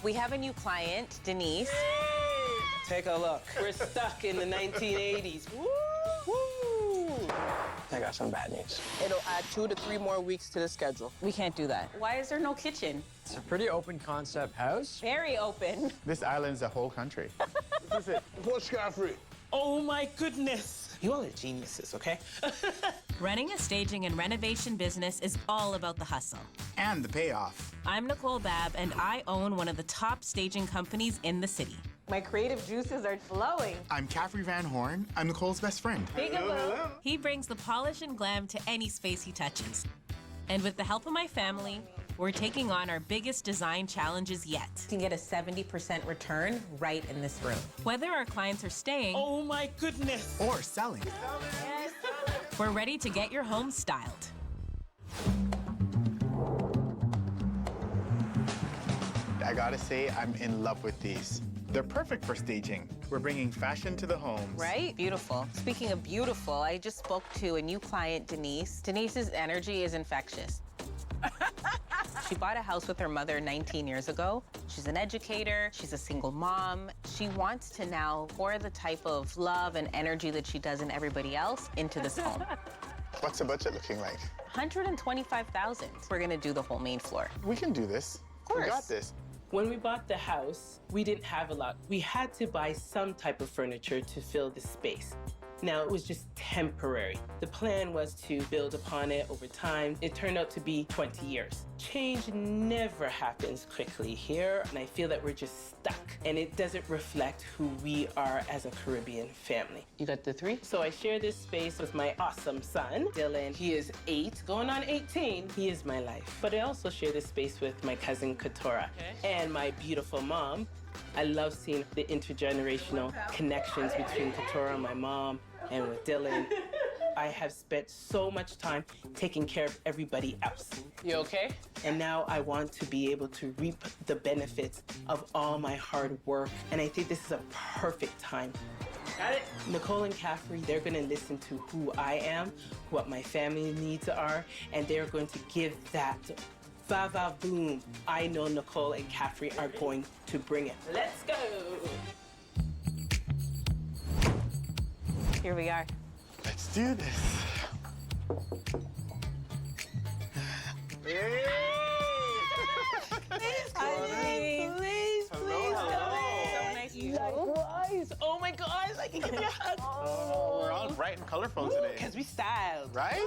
We have a new client, Denise. Take a look. We're stuck in the 1980s. Woo! Woo! I got some bad news. It'll add 2 to 3 more weeks to the schedule. We can't do that. Why is there no kitchen? It's a pretty open concept house. Very open. This island's a whole country. This is it. Push Caffery. Oh my goodness. You all are geniuses, okay? Running a staging and renovation business is all about the hustle. And the payoff. I'm Nicole Babb, and I own one of the top staging companies in the city. My creative juices are flowing. I'm Caffery Vanhorne. I'm Nicole's best friend. Peekaboo. He brings the polish and glam to any space he touches. And with the help of my family, we're taking on our biggest design challenges yet. You can get a 70% return right in this room. Whether our clients are staying Oh my goodness. Or selling. we're ready to get your home styled. I gotta say, I'm in love with these. They're perfect for staging. We're bringing fashion to the homes. Right? Beautiful. Speaking of beautiful, I just spoke to a new client, Denise. Denise's energy is infectious. She bought a house with her mother 19 years ago. She's an educator, she's a single mom. She wants to now pour the type of love and energy that she does in everybody else into this home. What's the budget looking like? $125,000. We're gonna do the whole main floor. We can do this. Of course. We got this. When we bought the house, we didn't have a lot. We had to buy some type of furniture to fill the space. Now, it was just temporary. The plan was to build upon it over time. It turned out to be 20 years. Change never happens quickly here, and I feel that we're just stuck, and it doesn't reflect who we are as a Caribbean family. You got the 3? So I share this space with my awesome son, Dylan. He is 8, going on 18. He is my life. But I also share this space with my cousin, Katora, and my beautiful mom. I love seeing the intergenerational connections between Katora, my mom, and with Dylan. I have spent so much time taking care of everybody else. You okay? And now I want to be able to reap the benefits of all my hard work. And I think this is a perfect time. Got it? Nicole and Caffery, they're gonna listen to who I am, what my family needs are, and they're going to give that va-va-boom. I know Nicole and Caffery are going to bring it. Let's go! Here we are. Let's do this. Hey! Please, Hello. So nice to meet you. Likewise. Oh my gosh, I can give you a hug. Oh, we're all bright and colorful today. Because we styled. Right?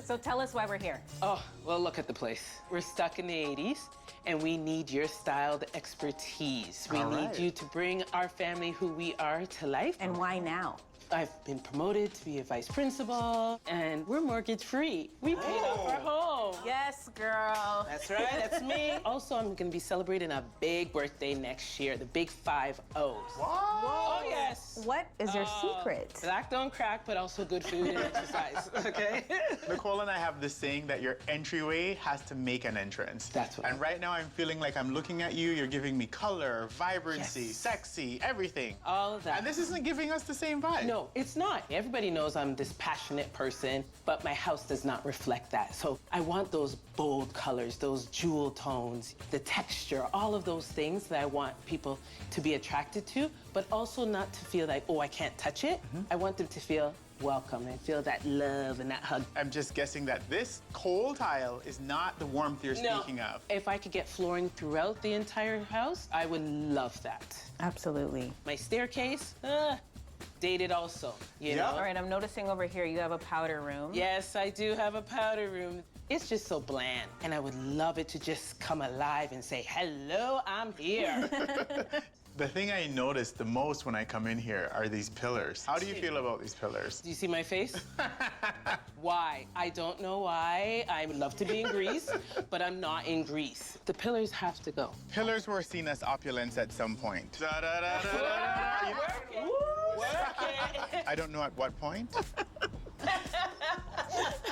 So tell us why we're here. Oh, well, look at the place. We're stuck in the 80s, and we need your styled expertise. We All need right. you to bring our family who we are to life. And why now? I've been promoted to be a vice principal, and we're mortgage-free. We paid off our home. Yes, girl. That's right, that's me. Also, I'm gonna be celebrating a big birthday next year, the big 5-0s. Oh, yes. What is your secret? Black don't crack, but also good food and exercise, okay? Nicole and I have this saying that your entryway has to make an entrance. That's what And right now I'm feeling like I'm looking at you, you're giving me color, vibrancy, Yes. sexy, everything. All of that. And this isn't giving us the same vibe. No, it's not. Everybody knows I'm this passionate person, but my house does not reflect that. So I want those bold colors, those jewel tones, the texture, all of those things that I want people to be attracted to, but also not to feel like, oh, I can't touch it. I want them to feel welcome and feel that love and that hug. I'm just guessing that this cold tile is not the warmth you're speaking of. If I could get flooring throughout the entire house, I would love that. Absolutely. My staircase, dated also, you know? All right, I'm noticing over here you have a powder room. Yes, I do have a powder room. It's just so bland, and I would love it to just come alive and say, hello, I'm here. The thing I notice the most when I come in here are these pillars. How do you feel about these pillars? Do you see my face? Why? I don't know why. I would love to be in Greece, but I'm not in Greece. The pillars have to go. Pillars were seen as opulence at some point. I don't know at what point.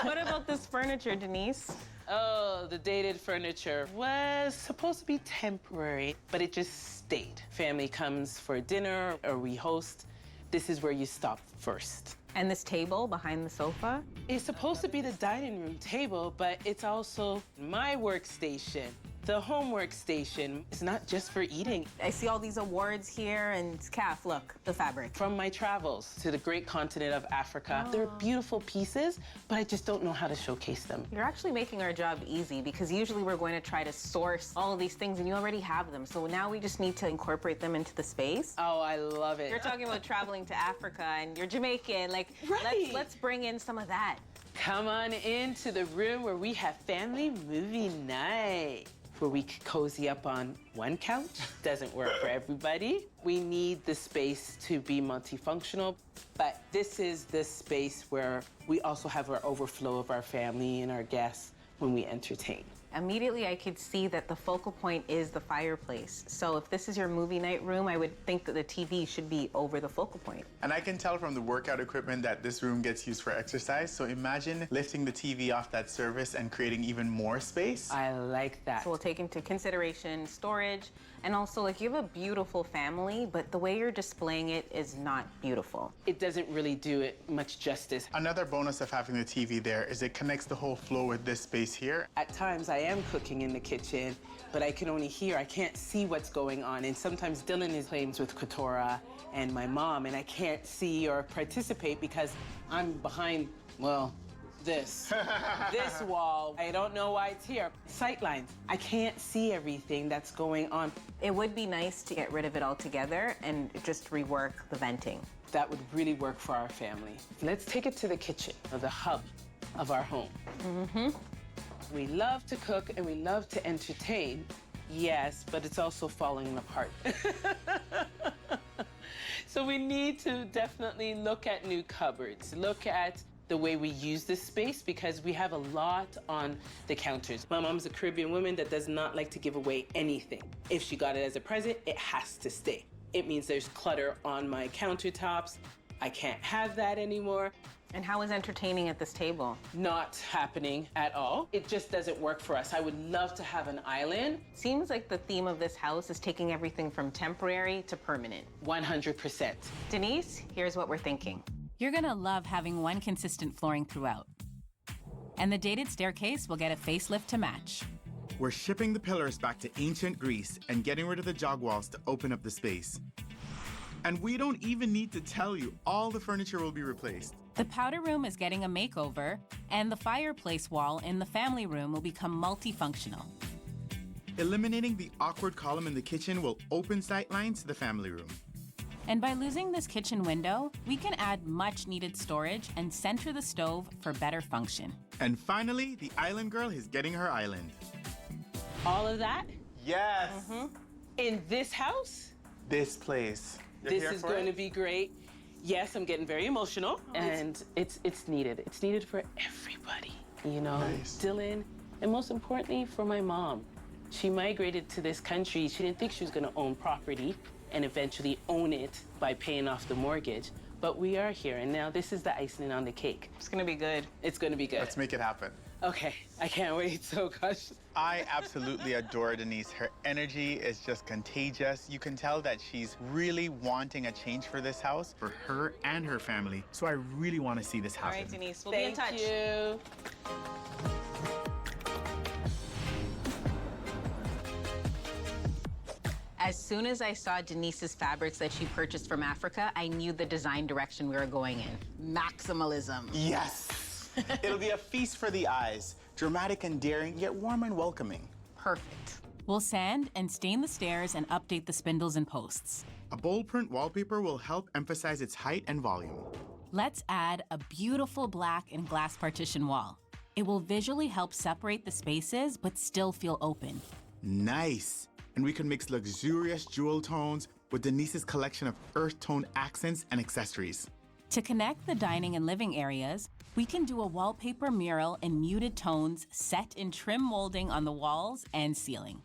What about this furniture, Denise? Oh, the dated furniture was supposed to be temporary, but it just stayed. Family comes for dinner or we host. This is where you stop first. And this table behind the sofa? It's supposed to be the dining room table, but it's also my workstation. The home workstation is not just for eating. I see all these awards here, and Caff, look, the fabric. From my travels to the great continent of Africa, they're beautiful pieces, but I just don't know how to showcase them. You're actually making our job easy because usually we're going to try to source all of these things and you already have them. So now we just need to incorporate them into the space. Oh, I love it. You're talking about traveling to Africa and you're Jamaican. Like, Right. let's bring in some of that. Come on into the room where we have family movie night, where we cozy up on one couch. Doesn't work for everybody. We need the space to be multifunctional, but this is the space where we also have our overflow of our family and our guests when we entertain. Immediately, I could see that the focal point is the fireplace. So if this is your movie night room, I would think that the TV should be over the focal point. And I can tell from the workout equipment that this room gets used for exercise. So imagine lifting the TV off that surface and creating even more space. I like that. So we'll take into consideration storage, and also, like, you have a beautiful family, but the way you're displaying it is not beautiful. It doesn't really do it much justice. Another bonus of having the TV there is it connects the whole floor with this space here. At times, I am cooking in the kitchen, but I can only hear. I can't see what's going on. And sometimes Dylan is playing with Katora and my mom, and I can't see or participate because I'm behind, well, this wall. I don't know why it's here. Sightlines. I can't see everything that's going on. It would be nice to get rid of it altogether and just rework the venting. That would really work for our family. Let's take it to the kitchen, or the hub of our home. We love to cook and we love to entertain. Yes, but it's also falling apart. So we need to definitely look at new cupboards, look at the way we use this space, because we have a lot on the counters. My mom's a Caribbean woman that does not like to give away anything. If she got it as a present, it has to stay. It means there's clutter on my countertops. I can't have that anymore. And how is entertaining at this table? Not happening at all. It just doesn't work for us. I would love to have an island. Seems like the theme of this house is taking everything from temporary to permanent. 100%. Denise, here's what we're thinking. You're gonna love having one consistent flooring throughout. And the dated staircase will get a facelift to match. We're shipping the pillars back to ancient Greece and getting rid of the jog walls to open up the space. And we don't even need to tell you, all the furniture will be replaced. The powder room is getting a makeover, and the fireplace wall in the family room will become multifunctional. Eliminating the awkward column in the kitchen will open sight lines to the family room. And by losing this kitchen window, we can add much needed storage and center the stove for better function. And finally, the island girl is getting her island. All of that Yes! in this house? This place. You're This here is for going it? to be great. Yes, I'm getting very emotional, and it's needed. It's needed for everybody, you know, Nice. Dylan, and most importantly, for my mom. She migrated to this country. She didn't think she was going to own property and eventually own it by paying off the mortgage. But we are here, and now this is the icing on the cake. It's gonna be good. It's going to be good. Let's make it happen. Okay, I can't wait. So, gosh. I absolutely adore Denise. Her energy is just contagious. You can tell that she's really wanting a change for this house, for her and her family. So I really want to see this All happen. right, Denise, we'll be in touch. Thank you. As soon as I saw Denise's fabrics that she purchased from Africa, I knew the design direction we were going in. Maximalism. Yes! It'll be a feast for the eyes. Dramatic and daring, yet warm and welcoming. Perfect. We'll sand and stain the stairs and update the spindles and posts. A bold print wallpaper will help emphasize its height and volume. Let's add a beautiful black and glass partition wall. It will visually help separate the spaces but still feel open. Nice! And we can mix luxurious jewel tones with Denise's collection of earth tone accents and accessories. To connect the dining and living areas, we can do a wallpaper mural in muted tones set in trim molding on the walls and ceiling.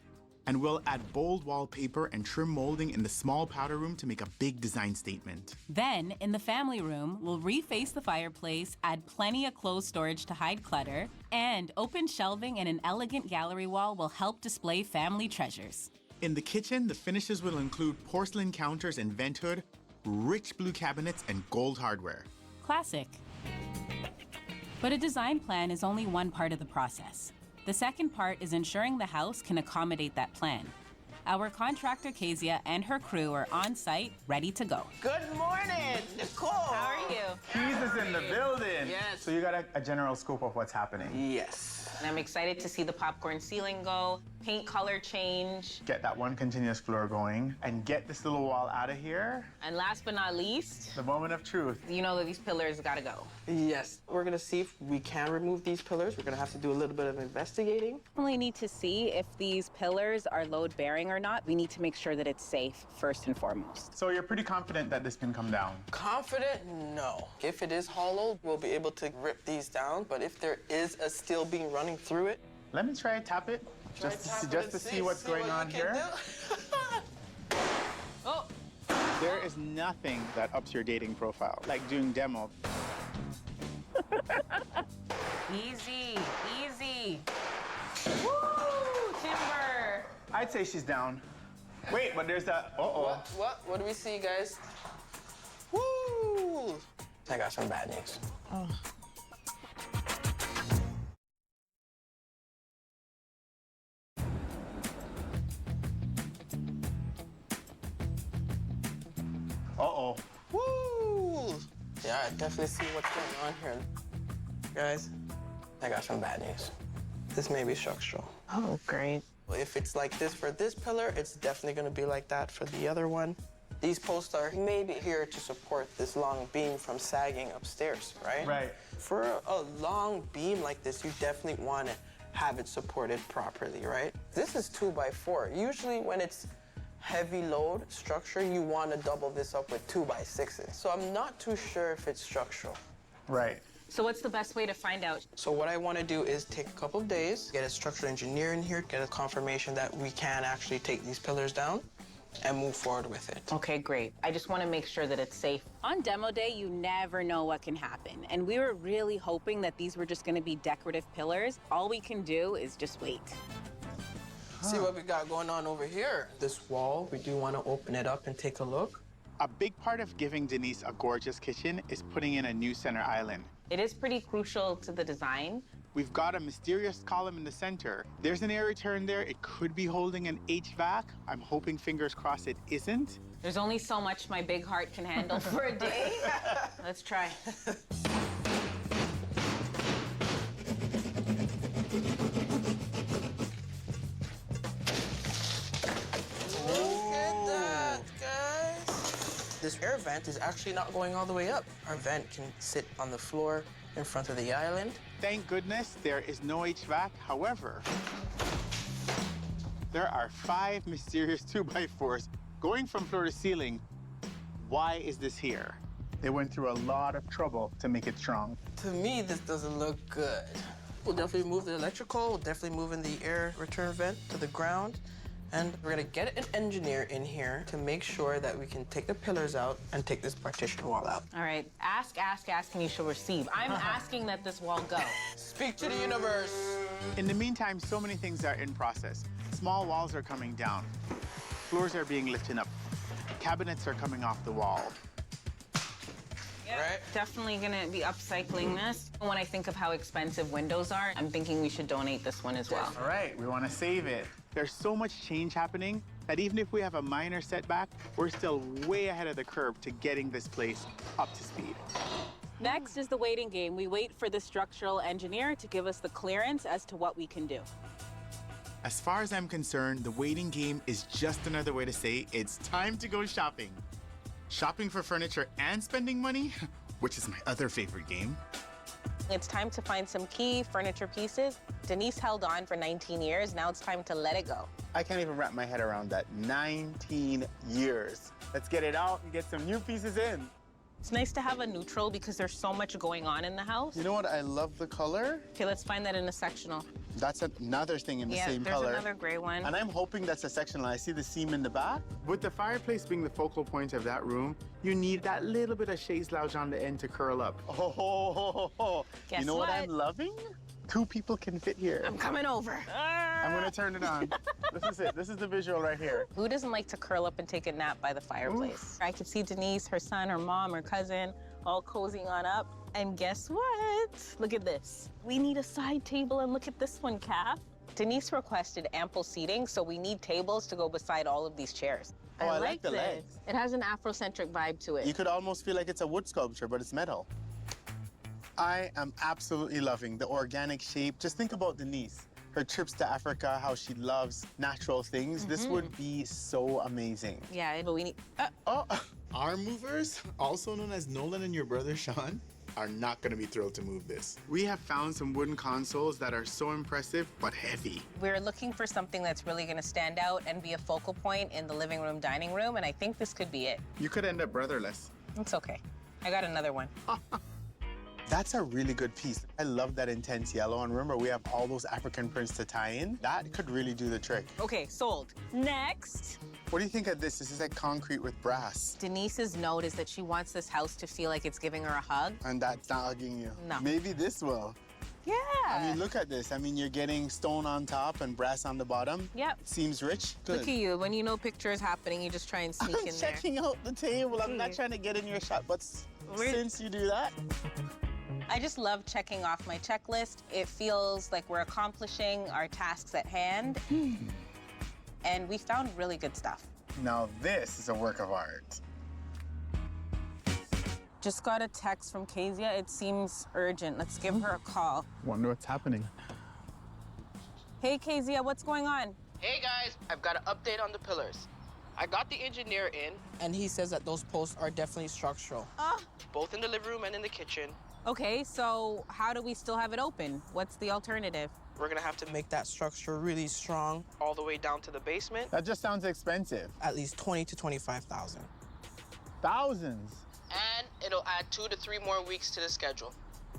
And we'll add bold wallpaper and trim molding in the small powder room to make a big design statement. Then, in the family room, we'll reface the fireplace, add plenty of clothes storage to hide clutter, and open shelving and an elegant gallery wall will help display family treasures. In the kitchen, the finishes will include porcelain counters and vent hood, rich blue cabinets, and gold hardware. Classic. But a design plan is only one part of the process. The second part is ensuring the house can accommodate that plan. Our contractor Kezia and her crew are on site, ready to go. Good morning, Nicole. How are you? Keys is in the building. Yes. So you got a general scope of what's happening. Yes. And I'm excited to see the popcorn ceiling go, paint color change. Get that one continuous floor going and get this little wall out of here. And last but not least, The moment of truth. you know that these pillars gotta go. Yes. We're gonna see if we can remove these pillars. We're gonna have to do a little bit of investigating. We need to see if these pillars are load bearing or not. We need to make sure that it's safe first and foremost. So you're pretty confident that this can come down? Confident? No. If it is hollow, we'll be able to rip these down. But if there is a steel beam running through it, Let me try and tap it. Just to see what's going on here. Oh, There is nothing that ups your dating profile, like doing demo. easy, easy. Woo, timber. I'd say she's down. Wait, but there's that, uh-oh. What do we see, guys? Woo! I got some bad news. Uh-oh. Woo! Yeah, I definitely see what's going on here. Guys, I got some bad news. This may be structural. Oh, great. If it's like this for this pillar, it's definitely gonna be like that for the other one. These posts are maybe here to support this long beam from sagging upstairs, right? Right. For a long beam like this, you definitely wanna have it supported properly, right? This is 2x4. Usually when it's heavy load structure, you wanna double this up with 2x6s. So I'm not too sure if it's structural. Right. So what's the best way to find out? So what I want to do is take a couple of days, get a structural engineer in here, get a confirmation that we can actually take these pillars down and move forward with it. Okay, great. I just want to make sure that it's safe. On demo day, you never know what can happen. And we were really hoping that these were just going to be decorative pillars. All we can do is just wait. See what we got going on over here. This wall, we do want to open it up and take a look. A big part of giving Denise a gorgeous kitchen is putting in a new center island. It is pretty crucial to the design. We've got a mysterious column in the center. There's an air return there. It could be holding an HVAC. I'm hoping, fingers crossed, it isn't. There's only so much my big heart can handle for a day. Let's try. Look at that, guys. This air vent is actually not going all the way up. Our vent can sit on the floor in front of the island. Thank goodness there is no HVAC. However, there are 5 mysterious 2x4s going from floor to ceiling. Why is this here? They went through a lot of trouble to make it strong. To me, this doesn't look good. We'll definitely move the electrical, we'll definitely move in the air return vent to the ground, and we're gonna get an engineer in here to make sure that we can take the pillars out and take this partition wall out. All right, ask, and you shall receive. I'm asking that this wall go. Speak to the universe. In the meantime, so many things are in process. Small walls are coming down. Floors are being lifted up. Cabinets are coming off the wall. Right? Definitely gonna be upcycling this. When I think of how expensive windows are, I'm thinking we should donate this one as well. All right, we want to save it. There's so much change happening that even if we have a minor setback, we're still way ahead of the curve to getting this place up to speed. Next is the waiting game. We wait for the structural engineer to give us the clearance as to what we can do. As far as I'm concerned, the waiting game is just another way to say it's time to go shopping. Shopping for furniture and spending money, which is my other favorite game. It's time to find some key furniture pieces. Denise held on for 19 years. Now it's time to let it go. I can't even wrap my head around that. 19 years. Let's get it out and get some new pieces in. It's nice to have a neutral because there's so much going on in the house. You know what? I love the color. Okay, let's find that in a sectional. That's another thing in the Yeah, same there's color. another gray one. And I'm hoping that's a sectional. I see the seam in the back. With the fireplace being the focal point of that room, you need that little bit of chaise lounge on the end to curl up. Oh, Guess you know what what? I'm loving? 2 people can fit here. I'm coming over. I'm gonna turn it on. This is it. This is the visual right here. Who doesn't like to curl up and take a nap by the fireplace? I could see Denise, her son, her mom, her cousin, all cozying on up. And guess what? Look at this. We need a side table, and look at this one, Caff. Denise requested ample seating, so we need tables to go beside all of these chairs. Oh, I like the this. legs. It has an Afrocentric vibe to it. You could almost feel like it's a wood sculpture, but it's metal. I am absolutely loving the organic shape. Just think about Denise. Her trips to Africa, how she loves natural things. This would be so amazing. Yeah, but we need... Oh, arm movers, also known as Nolan and your brother Sean, are not gonna be thrilled to move this. We have found some wooden consoles that are so impressive, but heavy. We're looking for something that's really going to stand out and be a focal point in the living room, dining room, and I think this could be it. You could end up brotherless. It's okay. I got another one. That's a really good piece. I love that intense yellow, and remember, we have all those African prints to tie in. That could really do the trick. Okay, sold. Next. What do you think of this? This is like concrete with brass. Denise's note is that she wants this house to feel like it's giving her a hug. And that's not hugging you. No. Maybe this will. Yeah. I mean, look at this. I mean, you're getting stone on top and brass on the bottom. Yep. Seems rich. Good. Look at you. When you know picture is happening, you just try and sneak I'm in there. checking out the table. I'm not trying to get in your shot, but since you do that. I just love checking off my checklist. It feels like we're accomplishing our tasks at hand. And we found really good stuff. Now this is a work of art. Just got a text from Kezia. It seems urgent. Let's give her a call. Wonder what's happening. Hey, Kezia, what's going on? Hey guys, I've got an update on the pillars. I got the engineer in, and he says that those posts are definitely structural. Both in the living room and in the kitchen. Okay, so how do we still have it open? What's the alternative? We're gonna have to make that structure really strong all the way down to the basement. That just sounds expensive. At least 20 to 25,000. Thousands. And it'll add 2 to 3 more weeks to the schedule.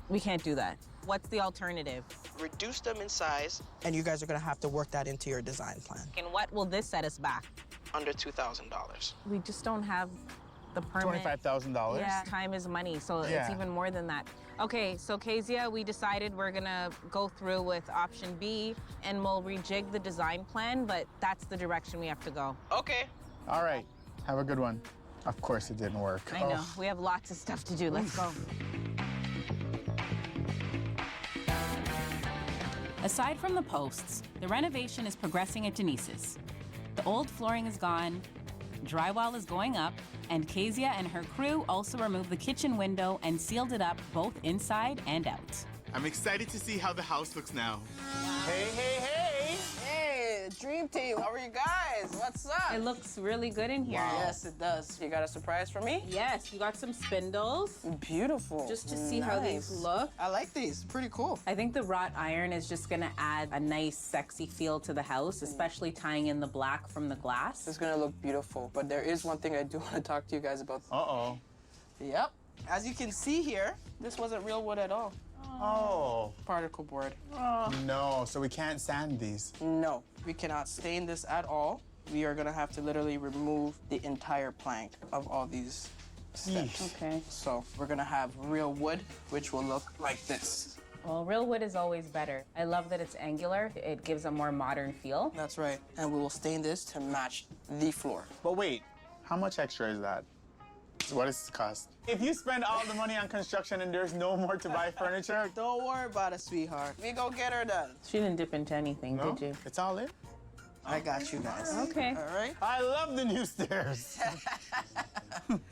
We can't do that. What's the alternative? Reduce them in size, and you guys are gonna have to work that into your design plan. And what will this set us back? Under $2,000. We just don't have the permit. $25,000? Yeah, time is money, so it's Yeah. even more than that. Okay, so Kezia, we decided we're gonna go through with option B, and we'll rejig the design plan, but that's the direction we have to go. Okay. All right. Have a good one. Of course it didn't work. I know, we have lots of stuff to do. Let's go. Aside from the posts, the renovation is progressing at Denise's. The old flooring is gone, drywall is going up, and Kezia and her crew also removed the kitchen window and sealed it up both inside and out. I'm excited to see how the house looks now. Hey, hey, hey! Hey, dream team, how are you guys? What's up? It looks really good in here. Wow. Yes, it does. You got a surprise for me? Yes, you got some spindles, Beautiful. just to see how these Nice. look. I like these. Pretty cool. I think the wrought iron is just gonna add a nice, sexy feel to the house, especially tying in the black from the glass. It's gonna look beautiful, but there is one thing I do want to talk to you guys about. Uh-oh. Yep. As you can see here, this wasn't real wood at all. Oh. Particle board. No, so we can't sand these. No, we cannot stain this at all. We are gonna have to literally remove the entire plank of all these steps. Yeesh. Okay. So we're gonna have real wood, which will look like this. Well, real wood is always better. I love that it's angular. It gives a more modern feel. That's right. And we will stain this to match the floor. But wait, how much extra is that? So what does this cost? If you spend all the money on construction and there's no more to buy furniture, Don't worry about it, sweetheart. We go get her done. She didn't dip into anything, no, did you? it's all in. I got you guys. Okay. All right? I love the new stairs.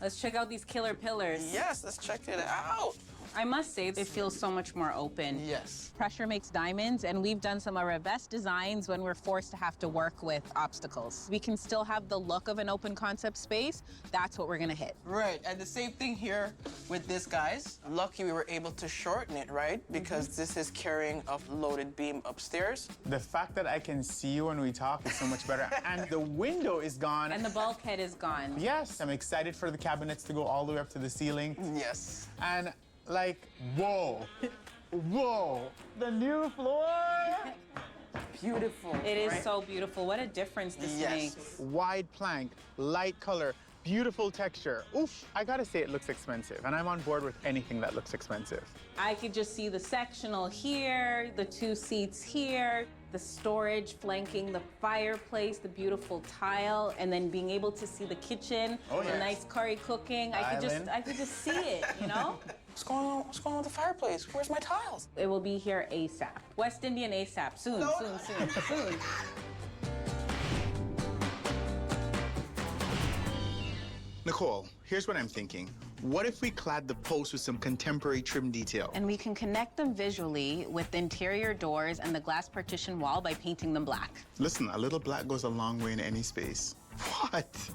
Let's check out these killer pillars. Yes, let's check it out. I must say, it feels so much more open. Yes. Pressure makes diamonds, and we've done some of our best designs when we're forced to have to work with obstacles. We can still have the look of an open concept space. That's what we're gonna hit. Right, and the same thing here with this, guys. Lucky we were able to shorten it, right? Because this is carrying a loaded beam upstairs. The fact that I can see you when we talk is so much better. And the window is gone. And the bulkhead is gone. Yes, I'm excited for the cabinets to go all the way up to the ceiling. Yes. And like, whoa, whoa, the new floor. Beautiful. It is right? so beautiful. What a difference this Yes. makes. Wide plank, light color, beautiful texture. Oof, I gotta say it looks expensive, and I'm on board with anything that looks expensive. I could just see the sectional here, the 2 seats here, the storage flanking the fireplace, the beautiful tile, and then being able to see the kitchen, Oh, the yes. nice curry cooking. I could just see it, you know? What's going on? What's going on with the fireplace? Where's my tiles? It will be here ASAP. West Indian ASAP. Soon, No. soon. Nicole, here's what I'm thinking. What if we clad the posts with some contemporary trim detail? And we can connect them visually with interior doors and the glass partition wall by painting them black. Listen, a little black goes a long way in any space. What?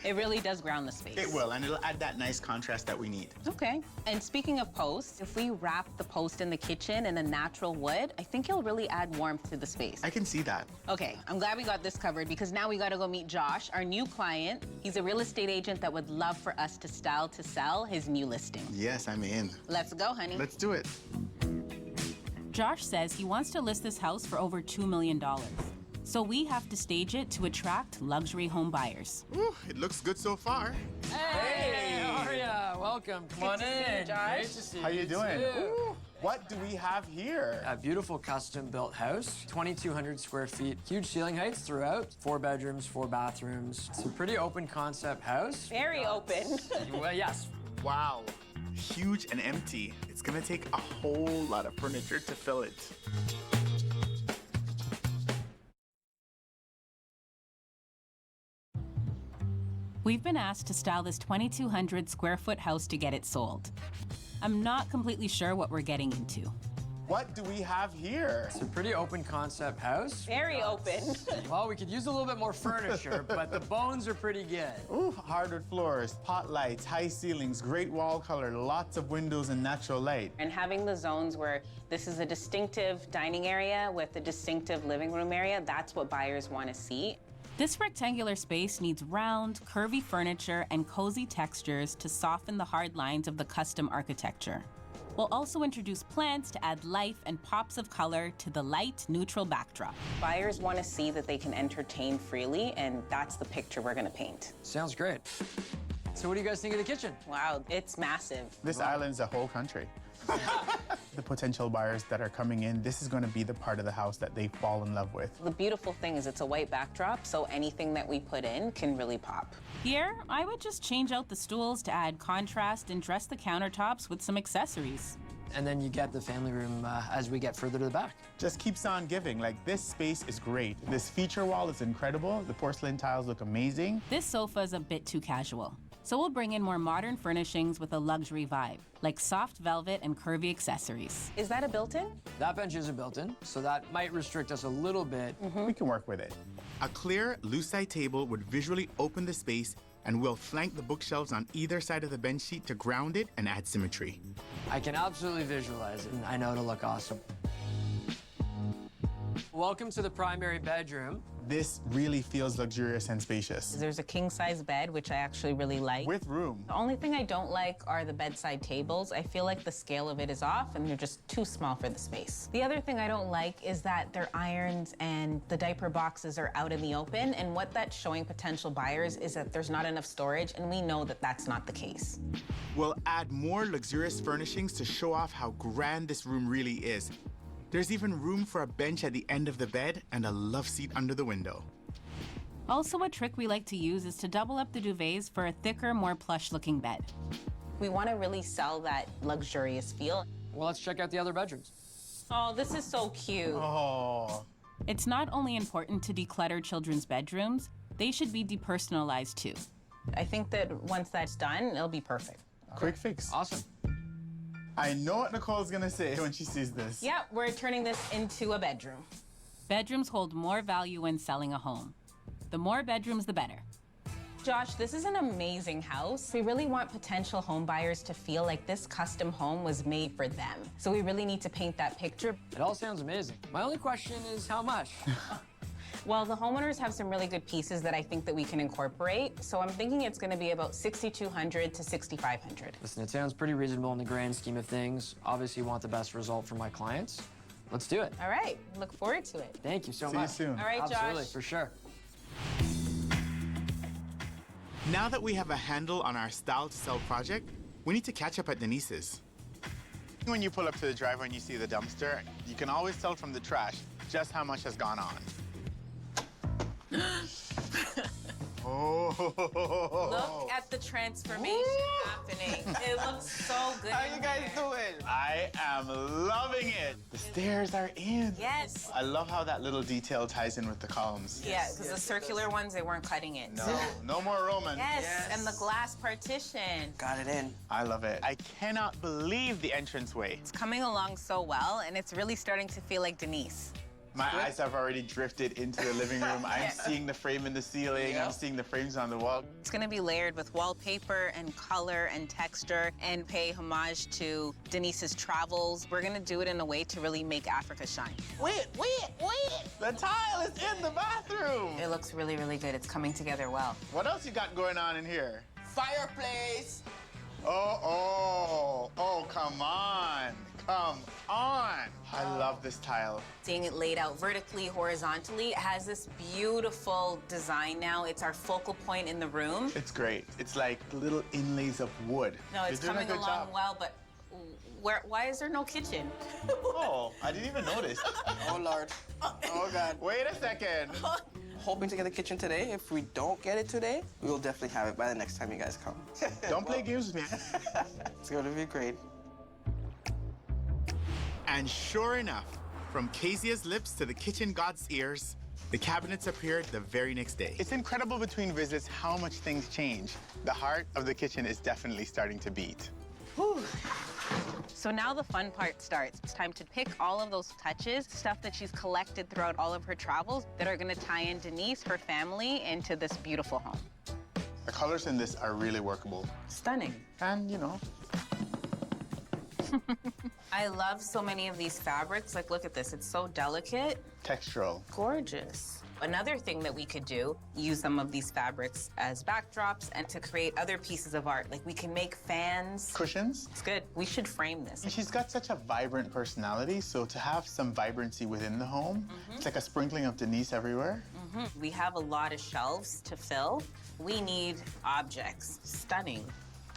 It really does ground the space. It will, and it'll add that nice contrast that we need. Okay. And speaking of posts, if we wrap the post in the kitchen in a natural wood, I think it'll really add warmth to the space. I can see that. Okay, I'm glad we got this covered because now we gotta go meet Josh, our new client. He's a real estate agent that would love for us to style to sell his new listing. Yes, I'm in. Let's go, honey. Let's do it. Josh says he wants to list this house for over $2 million. So we have to stage it to attract luxury home buyers. Ooh, it looks good so far. Hey, how are ya? Welcome. Come on to see you, in. Josh. Great to see How you doing? too. Ooh, what do we have here? A beautiful custom-built house, 2,200 square feet, huge ceiling heights throughout, 4 bedrooms, 4 bathrooms. It's a pretty open concept house. Very open. Well, yes. Wow. Huge and empty. It's gonna take a whole lot of furniture to fill it. We've been asked to style this 2,200 square foot house to get it sold. I'm not completely sure what we're getting into. What do we have here? It's a pretty open concept house. Very open. Well, we could use a little bit more furniture, but the bones are pretty good. Ooh, hardwood floors, pot lights, high ceilings, great wall color, lots of windows and natural light. And having the zones where this is a distinctive dining area with a distinctive living room area, that's what buyers want to see. This rectangular space needs round, curvy furniture and cozy textures to soften the hard lines of the custom architecture. We'll also introduce plants to add life and pops of color to the light, neutral backdrop. Buyers want to see that they can entertain freely, and that's the picture we're going to paint. Sounds great. So what do you guys think of the kitchen? Wow, it's massive. This island's a whole country. The potential buyers that are coming in, this is going to be the part of the house that they fall in love with. The beautiful thing is it's a white backdrop, so anything that we put in can really pop. Here, I would just change out the stools to add contrast and dress the countertops with some accessories. And then you get the family room as we get further to the back. Just keeps on giving. Like, this space is great. This feature wall is incredible. The porcelain tiles look amazing. This sofa is a bit too casual, so we'll bring in more modern furnishings with a luxury vibe, like soft velvet and curvy accessories. Is that a built-in? That bench isn't built in, so that might restrict us a little bit. We can work with it. A clear, lucite table would visually open the space and will flank the bookshelves on either side of the bench seat to ground it and add symmetry. I can absolutely visualize it, and I know it'll look awesome. Welcome to the primary bedroom. This really feels luxurious and spacious. There's a king-size bed, which I actually really like. With room. The only thing I don't like are the bedside tables. I feel like the scale of it is off and they're just too small for the space. The other thing I don't like is that their irons and the diaper boxes are out in the open, and what that's showing potential buyers is that there's not enough storage, and we know that that's not the case. We'll add more luxurious furnishings to show off how grand this room really is. There's even room for a bench at the end of the bed and a love seat under the window. Also, a trick we like to use is to double up the duvets for a thicker, more plush-looking bed. We want to really sell that luxurious feel. Well, let's check out the other bedrooms. Oh, this is so cute. Oh. It's not only important to declutter children's bedrooms, they should be depersonalized too. I think that once that's done, it'll be perfect. Quick fix. Awesome. I know what Nicole's gonna say when she sees this. Yeah, we're turning this into a bedroom. Bedrooms hold more value when selling a home. The more bedrooms, the better. Josh, this is an amazing house. We really want potential home buyers to feel like this custom home was made for them. So we really need to paint that picture. It all sounds amazing. My only question is how much? Well, the homeowners have some really good pieces that I think that we can incorporate. So I'm thinking it's gonna be about $6,200 to $6,500. Listen, it sounds pretty reasonable in the grand scheme of things. Obviously, want the best result for my clients. Let's do it. All right, look forward to it. Thank you so See much. you soon. All right, Absolutely, Josh. for sure. Now that we have a handle on our style to sell project, we need to catch up at Denise's. When you pull up to the driveway and you see the dumpster, you can always tell from the trash just how much has gone on. Oh. Look at the transformation happening. It looks so good. How you guys doing? I am loving it. The stairs are in. Yes. I love how that little detail ties in with the columns. Yeah, because the circular ones, they weren't cutting it. No, no more Roman. Yes, and the glass partition. Got it in. I love it. I cannot believe the entranceway. It's coming along so well, and it's really starting to feel like Denise. My eyes have already drifted into the living room. I'm seeing the frame in the ceiling. I'm seeing the frames on the wall. It's gonna be layered with wallpaper and color and texture and pay homage to Denise's travels. We're gonna do it in a way to really make Africa shine. Wait. The tile is in the bathroom. It looks really, really good. It's coming together well. What else you got going on in here? Fireplace. Oh, come on. Come on. I love this tile. Seeing it laid out vertically, horizontally, it has this beautiful design now. It's our focal point in the room. It's great. It's like little inlays of wood. No, it's You're doing coming a good along job. well, but why is there no kitchen? Oh, I didn't even notice. Oh, Lord. Oh, God. Wait a second. Hoping to get the kitchen today. If we don't get it today, we will definitely have it by the next time you guys come. Don't play games with me. It's going to be great. And sure enough, from Kezia's lips to the kitchen god's ears, the cabinets appeared the very next day. It's incredible between visits how much things change. The heart of the kitchen is definitely starting to beat. Whew. So now the fun part starts. It's time to pick all of those touches, stuff that she's collected throughout all of her travels that are gonna tie in Denise, her family, into this beautiful home. The colors in this are really workable. Stunning. And, you know, I love so many of these fabrics. Like, look at this. It's so delicate. textural. Gorgeous. Another thing that we could do, use some of these fabrics as backdrops and to create other pieces of art. Like, we can make fans. Cushions. It's good. We should frame this. And she's got such a vibrant personality, so to have some vibrancy within the home, it's like a sprinkling of Denise everywhere. We have a lot of shelves to fill. We need objects. Stunning.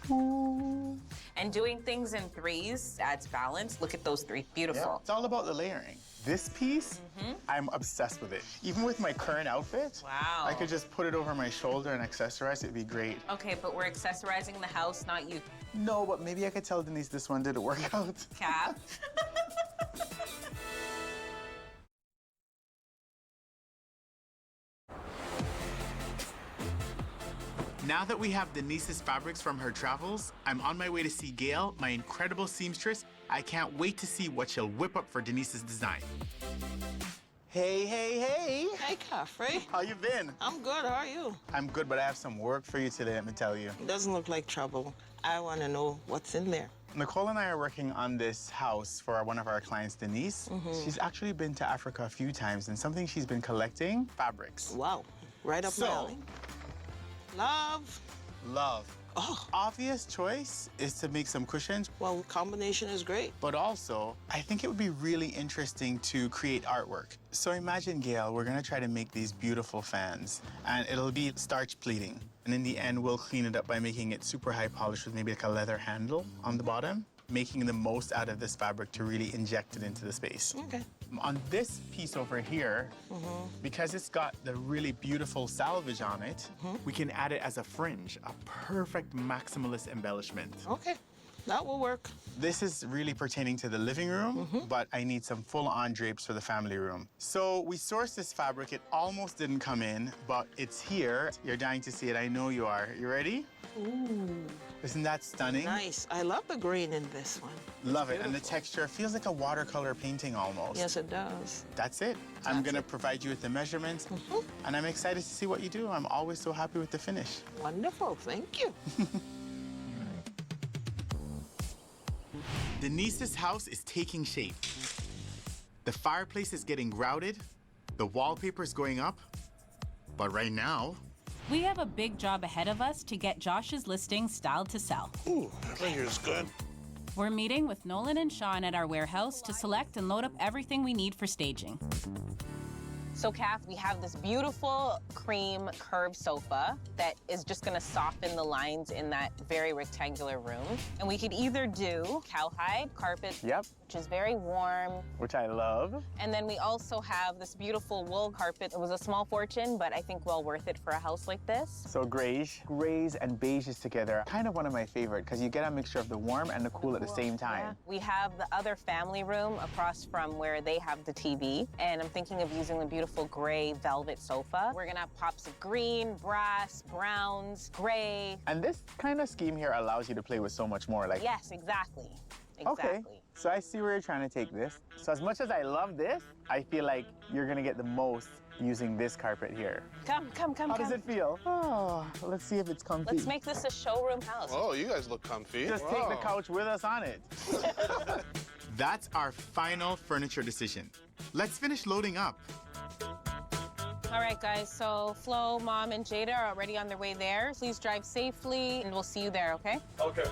And doing things in threes adds balance. Look at those three. Beautiful. It's all about the layering. This piece, I'm obsessed with it. Even with my current outfit, Wow. I could just put it over my shoulder and accessorize. It'd be great. Okay, but we're accessorizing the house, not you, No, but maybe I could tell Denise this one didn't work out. Cap. Now that we have Denise's fabrics from her travels, I'm on my way to see Gail, my incredible seamstress. I can't wait to see what she'll whip up for Denise's design. Hey. Hey, Caffery. How you been? I'm good. How are you? I'm good, but I have some work for you today, let me tell you. It doesn't look like trouble. I want to know what's in there. Nicole and I are working on this house for one of our clients, Denise. She's actually been to Africa a few times, and something she's been collecting, fabrics. Wow. Right up my alley. Love. Oh, Obvious choice is to make some cushions, well, combination is great. but also, I think it would be really interesting to create artwork. So imagine, Gail, we're gonna try to make these beautiful fans, and it'll be starch pleating. And in the end, we'll clean it up by making it super high polished with maybe like a leather handle on the bottom, making the most out of this fabric to really inject it into the space. Okay. On this piece over here, because it's got the really beautiful salvage on it, we can add it as a fringe, a perfect maximalist embellishment. Okay. That will work. This is really pertaining to the living room, but I need some full-on drapes for the family room. So we sourced this fabric. It almost didn't come in, but it's here. You're dying to see it. I know you are. You ready? Ooh. Isn't that stunning? Nice. I love the green in this one. Love it. And the beautiful. texture feels like a watercolor painting almost. Yes, it does. That's it. I'm gonna provide you with the measurements, and I'm excited to see what you do. I'm always so happy with the finish. Wonderful. Thank you. Denise's house is taking shape. The fireplace is getting grouted, the wallpaper is going up, but right now, We have a big job ahead of us to get Josh's listing styled to sell. Ooh, that figure's good. We're meeting with Nolan and Sean at our warehouse to select and load up everything we need for staging. So, Kath, we have this beautiful cream curved sofa that is just gonna soften the lines in that very rectangular room. And we could either do cowhide carpet, Yep. which is very warm. Which I love. And then we also have this beautiful wool carpet. It was a small fortune, but I think well worth it for a house like this. So grays and beiges together, kind of one of my favorite, because you get a mixture of the warm and the cool at the same time. Yeah. We have the other family room across from where they have the TV, and I'm thinking of using the beautiful gray velvet sofa. We're gonna have pops of green, brass, browns, gray. And this kind of scheme here allows you to play with so much more. Like, Yes, exactly. okay, so I see where you're trying to take this. So as much as I love this, I feel like you're gonna get the most using this carpet here. Come. How does it feel? Oh, let's see if it's comfy. Let's make this a showroom house. Oh, you guys look comfy. Just Wow. take the couch with us on it. That's our final furniture decision. Let's finish loading up. All right, guys, so Flo, Mom, and Jada are already on their way there. Please drive safely, and we'll see you there, okay? Okay.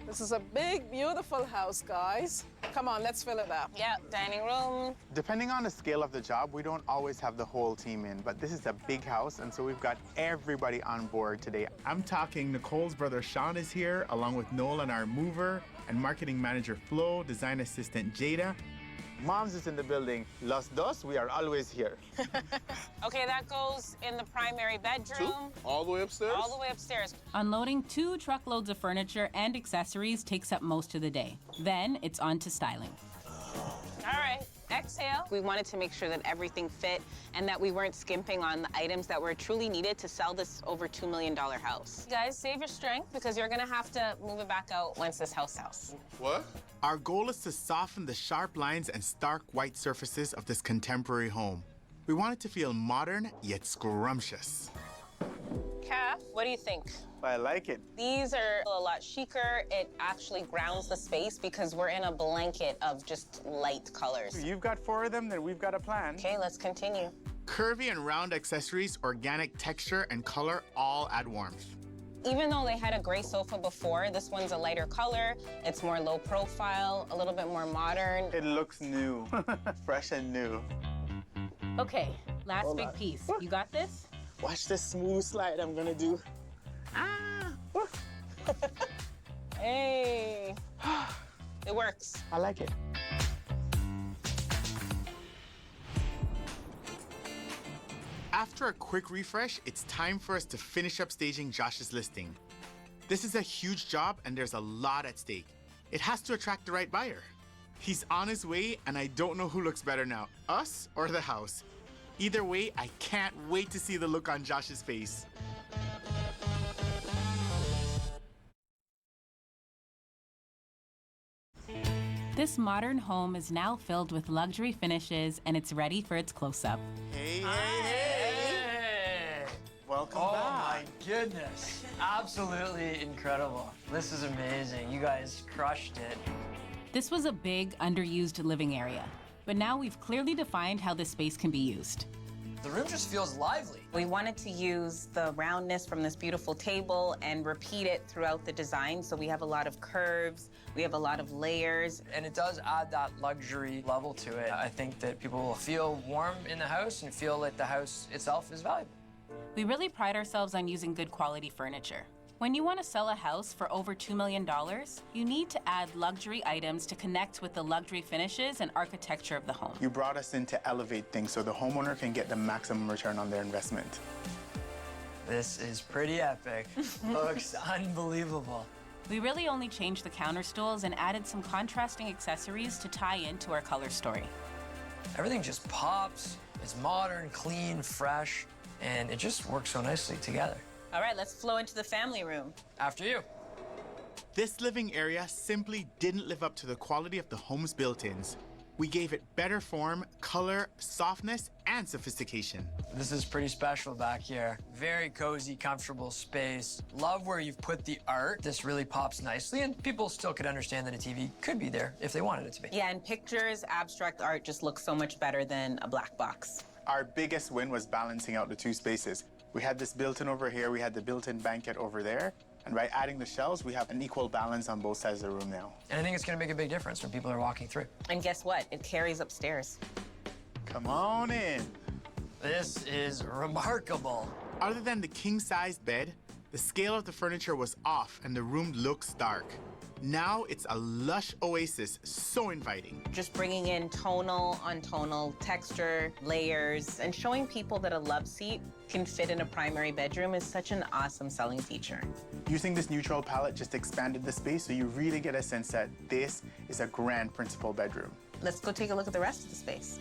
This is a big, beautiful house, guys. Come on, let's fill it up. Yeah, dining room. Depending on the scale of the job, we don't always have the whole team in, but this is a big house, and so we've got everybody on board today. I'm talking Nicole's brother Sean is here, along with Nolan, our mover, and marketing manager Flo, design assistant Jada. Mom's is in the building. Los dos, we are always here. Okay, that goes in the primary bedroom. All the way upstairs? All the way upstairs. Unloading 2 truckloads of furniture and accessories takes up most of the day. Then it's on to styling. All right, exhale. We wanted to make sure that everything fit and that we weren't skimping on the items that were truly needed to sell this over $2 million house. You guys, save your strength because you're gonna have to move it back out once this house sells. What? Our goal is to soften the sharp lines and stark white surfaces of this contemporary home. We want it to feel modern, yet scrumptious. Kath, what do you think? I like it. These are a lot chicer. It actually grounds the space because we're in a blanket of just light colors. You've got 4 of them, then we've got a plan. Okay, let's continue. Curvy and round accessories, organic texture and color all add warmth. Even though they had a gray sofa before, this one's a lighter color. It's more low profile, a little bit more modern. It looks new, fresh and new. Okay, last big piece. You got this? Watch this smooth slide I'm gonna do. Hey, it works. I like it. After a quick refresh, it's time for us to finish up staging Josh's listing. This is a huge job and there's a lot at stake. It has to attract the right buyer. He's on his way and I don't know who looks better now, us or the house. Either way, I can't wait to see the look on Josh's face. This modern home is now filled with luxury finishes and it's ready for its close-up. Hey. Hey! Welcome Oh back. my goodness. Absolutely incredible. This is amazing. You guys crushed it. This was a big, underused living area, but now we've clearly defined how this space can be used. The room just feels lively. We wanted to use the roundness from this beautiful table and repeat it throughout the design. So we have a lot of curves, we have a lot of layers. And it does add that luxury level to it. I think that people will feel warm in the house and feel like the house itself is valuable. We really pride ourselves on using good quality furniture. When you want to sell a house for over $2 million, you need to add luxury items to connect with the luxury finishes and architecture of the home. You brought us in to elevate things so the homeowner can get the maximum return on their investment. This is pretty epic. Looks unbelievable. We really only changed the counter stools and added some contrasting accessories to tie into our color story. Everything just pops. It's modern, clean, fresh, and it just works so nicely together. All right, let's flow into the family room. After you. This living area simply didn't live up to the quality of the home's built-ins. We gave it better form, color, softness, and sophistication. This is pretty special back here. Very cozy, comfortable space. Love where you've put the art. This really pops nicely, and people still could understand that a TV could be there if they wanted it to be. Yeah, and pictures, abstract art just looks so much better than a black box. Our biggest win was balancing out the 2 spaces. We had this built-in over here, we had the built-in banquet over there, And by adding the shelves, we have an equal balance on both sides of the room now. And I think it's going to make a big difference when people are walking through. And guess what? It carries upstairs. Come on in. This is remarkable. Other than the king-sized bed, the scale of the furniture was off and the room looks dark. Now it's a lush oasis, so inviting. Just bringing in tonal on tonal texture, layers, and showing people that a love seat can fit in a primary bedroom is such an awesome selling feature. Using this neutral palette just expanded the space, so you really get a sense that this is a grand principal bedroom. Let's go take a look at the rest of the space.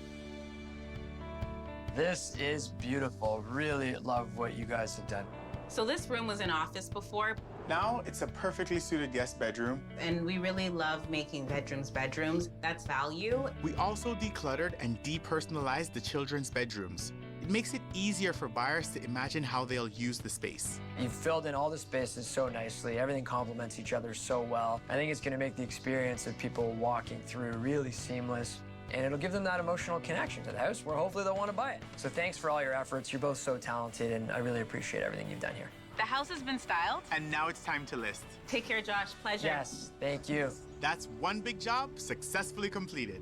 This is beautiful. Really love what you guys have done. So this room was an office before, Now it's a perfectly suited guest bedroom. and we really love making bedrooms bedrooms. That's value. We also decluttered and depersonalized the children's bedrooms. It makes it easier for buyers to imagine how they'll use the space. You've filled in all the spaces so nicely. Everything complements each other so well. I think it's going to make the experience of people walking through really seamless. And it'll give them that emotional connection to the house where hopefully they'll want to buy it. So thanks for all your efforts. You're both so talented, and I really appreciate everything you've done here. The house has been styled. And now it's time to list. Take care, Josh. Pleasure. Yes, thank you. That's one big job successfully completed.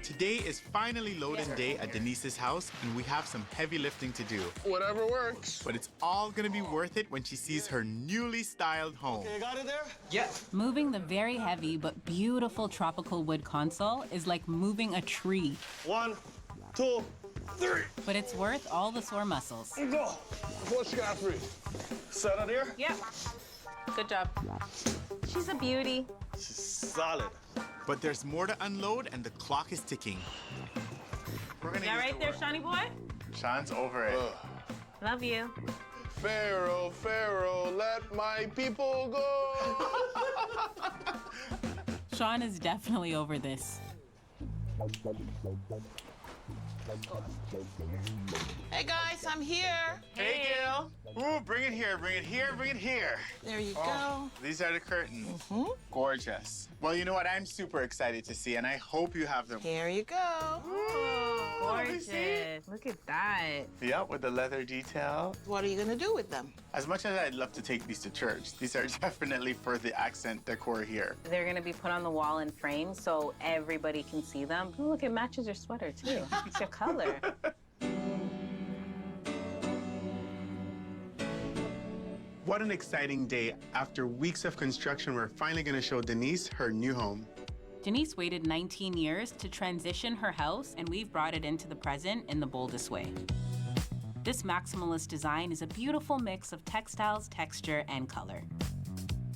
Today is finally load-in day at Denise's house, and we have some heavy lifting to do. Whatever works. But it's all gonna be worth it when she sees her newly styled home. You got it there? Yeah. Moving the very heavy but beautiful tropical wood console is like moving a tree. 1, 2, 3. But it's worth all the sore muscles. Go. What's Caffery? Set it here? Yep. Good job. She's a beauty. She's solid. But there's more to unload, and the clock is ticking. We're gonna Yeah, use right the there, word. Shawnee boy. Sean's over it. Love you. Pharaoh, Pharaoh, let my people go. Sean is definitely over this. Hey guys, I'm here. Hey, Gail. Ooh, bring it here, bring it here, bring it here. There you Oh, these are the curtains. Gorgeous. Well, you know what? I'm super excited to see, and I hope you have them. go. Here you go. Ooh, let me see. Gorgeous. Look at that. Yep, with the leather detail. What are you gonna do with them? As much as I'd love to take these to church, these are definitely for the accent decor here. They're gonna be put on the wall in frames so everybody can see them. Ooh, look, it matches your sweater too. It's your color. What an exciting day. After weeks of construction, we're finally gonna show Denise her new home. Denise waited 19 years to transition her house, and we've brought it into the present in the boldest way. This maximalist design is a beautiful mix of textiles, texture, and color.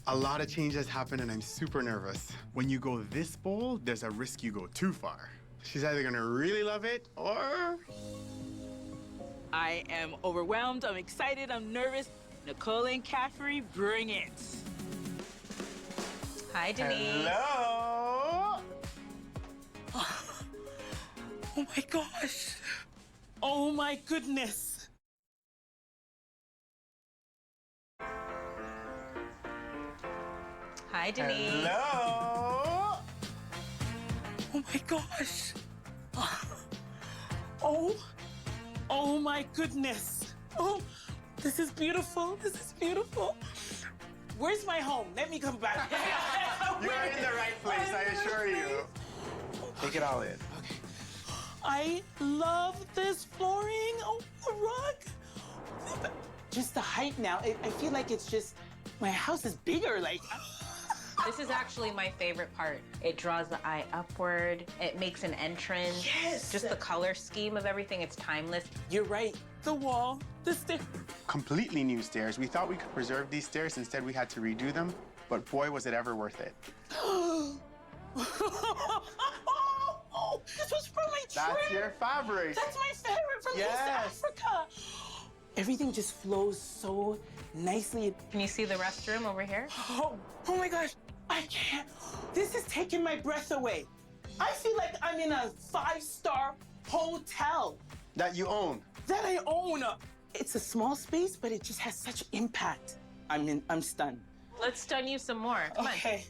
A lot of change has happened, and I'm super nervous. When you go this bold, there's a risk you go too far. She's either gonna really love it, or... I am overwhelmed, I'm excited, I'm nervous. Nicole and Caffery, bring it. Hi, Denise. Hello? Oh my gosh. Oh my goodness. Hi, Denise. Hello? Oh my gosh. Oh, oh my goodness. Oh, this is beautiful. This is beautiful. Where's my home? Let me come back. You're in the right place, I assure you. Take it all in. I love this flooring. Oh, the rug. Just the height now. I feel like it's just, my house is bigger. Like, This is actually my favorite part. It draws the eye upward. It makes an entrance. Yes. Just the color scheme of everything, it's timeless. you're right. The wall, the stairs. Completely new stairs. We thought we could preserve these stairs. Instead, we had to redo them. But boy, was it ever worth it. Oh, this was from my trip. That's your fabric. That's my favorite from East Africa. Everything just flows so nicely. Can you see the restroom over here? Oh my gosh, I can't. This is taking my breath away. I feel like I'm in a 5-star hotel That you own. that I own. It's a small space, but it just has such impact. I'm stunned. Let's stun you some more. Come on. Okay.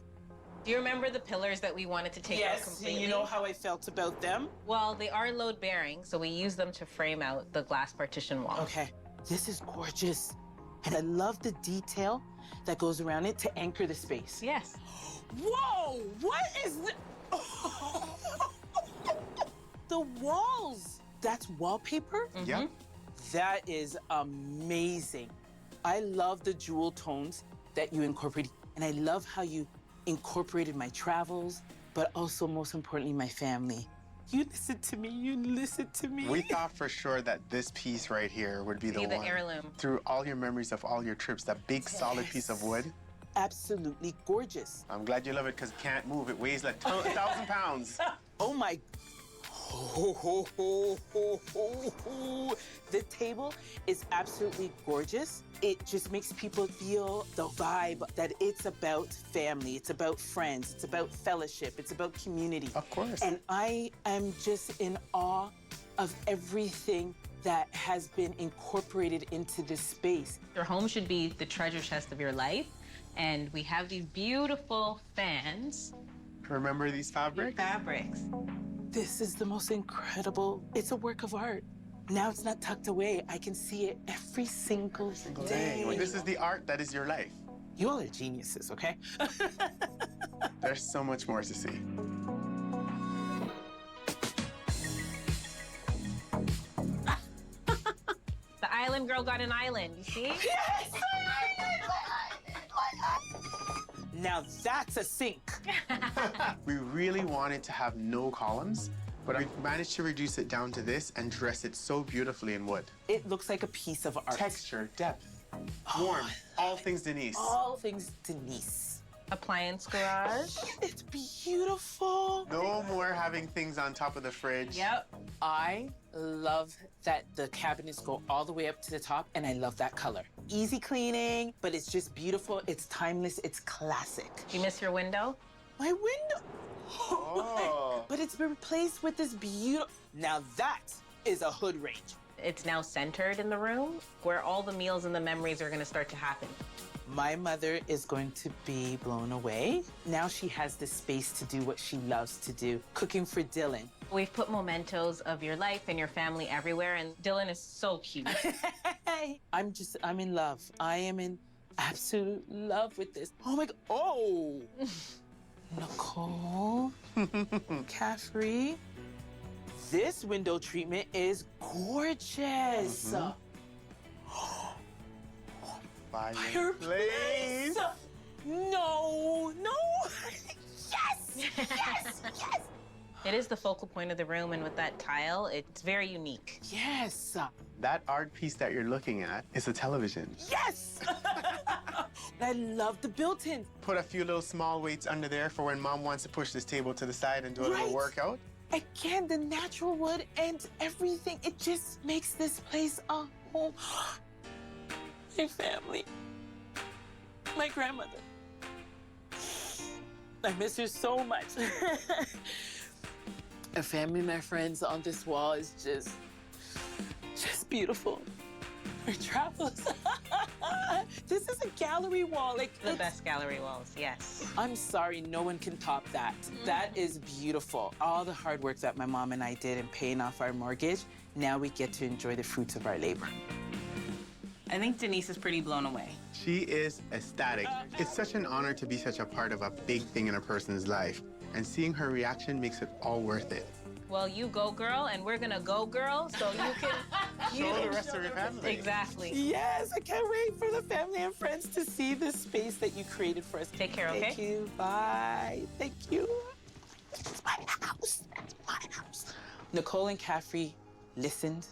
Do you remember the pillars that we wanted to take out Yes, completely? you know how I felt about them? Well, they are load-bearing, so we use them to frame out the glass partition wall. Okay. This is gorgeous. And I love the detail that goes around it to anchor the space. Yes. Whoa, what is this? The walls. That's wallpaper? Yep. That is amazing. I love the jewel tones that you incorporated. And I love how you incorporated my travels, but also, most importantly, my family. You listen to me, you listen to me. We thought for sure that this piece right here would be the one. heirloom. Through all your memories of all your trips, that big solid piece of wood. Absolutely gorgeous. I'm glad you love it because it can't move. It weighs like 1,000 pounds. Oh my. The table is absolutely gorgeous. It just makes people feel the vibe that it's about family, it's about friends, it's about fellowship, it's about community. Of course. And I am just in awe of everything that has been incorporated into this space. Your home should be the treasure chest of your life. And we have these beautiful fans. Remember these fabrics? Fabrics. This is the most incredible, it's a work of art. Now it's not tucked away. I can see it every single day. Well, this is the art that is your life. You all are geniuses, okay? There's so much more to see. The island girl got an island, you see? Yes! Now that's a sink. We really wanted to have no columns, but I managed to reduce it down to this and dress it so beautifully in wood. It looks like a piece of art. Texture, depth, warmth, all things Denise. All things Denise. Appliance garage. It's beautiful. No more having things on top of the fridge. Yep. I love that the cabinets go all the way up to the top, and I love that color. Easy cleaning, but it's just beautiful. It's timeless. It's classic. You miss your window? My window. Oh. But it's been replaced with this beautiful. Now that is a hood range. It's now centered in the room where all the meals and the memories are going to start to happen. My mother is going to be blown away. Now she has the space to do what she loves to do, cooking for Dylan. We've put mementos of your life and your family everywhere, and Dylan is so cute. I'm in love. I am in absolute love with this. Oh my God. Oh! Nicole, Caffery. This window treatment is gorgeous. Fireplace. No. Yes. It is the focal point of the room, and with that tile, it's very unique. Yes. That art piece that you're looking at is a television. Yes. I love the built-in. Put a few little small weights under there for when mom wants to push this table to the side and do a little workout. Again, the natural wood and everything, it just makes this place a home. My family, my grandmother. I miss her so much. Our family, my friends on this wall is just beautiful. Our travels. This is a gallery wall. The best gallery walls, yes. I'm sorry, no one can top that. That is beautiful. All the hard work that my mom and I did in paying off our mortgage, now we get to enjoy the fruits of our labor. I think Denise is pretty blown away. She is ecstatic. It's such an honor to be such a part of a big thing in a person's life. And seeing her reaction makes it all worth it. Well, you go, girl, and we're gonna go, girl, so you can... Show the rest of your family. Exactly. Yes, I can't wait for the family and friends to see this space that you created for us. Take care, okay? Thank you. Bye. Thank you. It's my house. It's my house. Nicole and Caffery listened.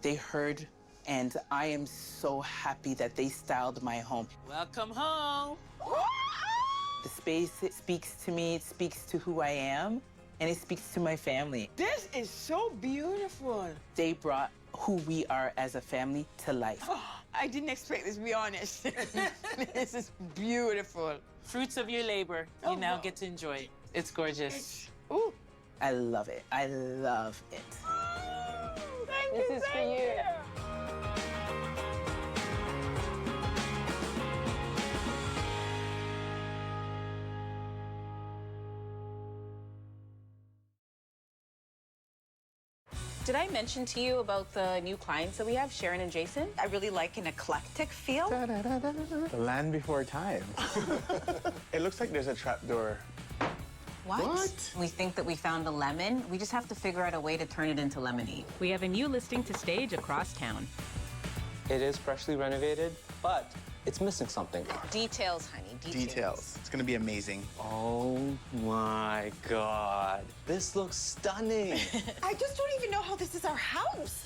They heard. And I am so happy that they styled my home. Welcome home. The space, it speaks to me. It speaks to who I am. And it speaks to my family. This is so beautiful. They brought who we are as a family to life. Oh, I didn't expect this, to be honest. This is beautiful. Fruits of your labor, you now get to enjoy it. It's gorgeous. Ooh. I love it. I love it. This is for you. Did I mention to you about the new clients that we have, Sharon and Jason? I really like an eclectic feel. The land before time. It looks like there's a trapdoor. What? We think that we found a lemon. We just have to figure out a way to turn it into lemonade. We have a new listing to stage across town. It is freshly renovated, but it's missing something. Details, honey, Details. It's gonna be amazing. Oh my God. This looks stunning. I just don't even know how this is our house.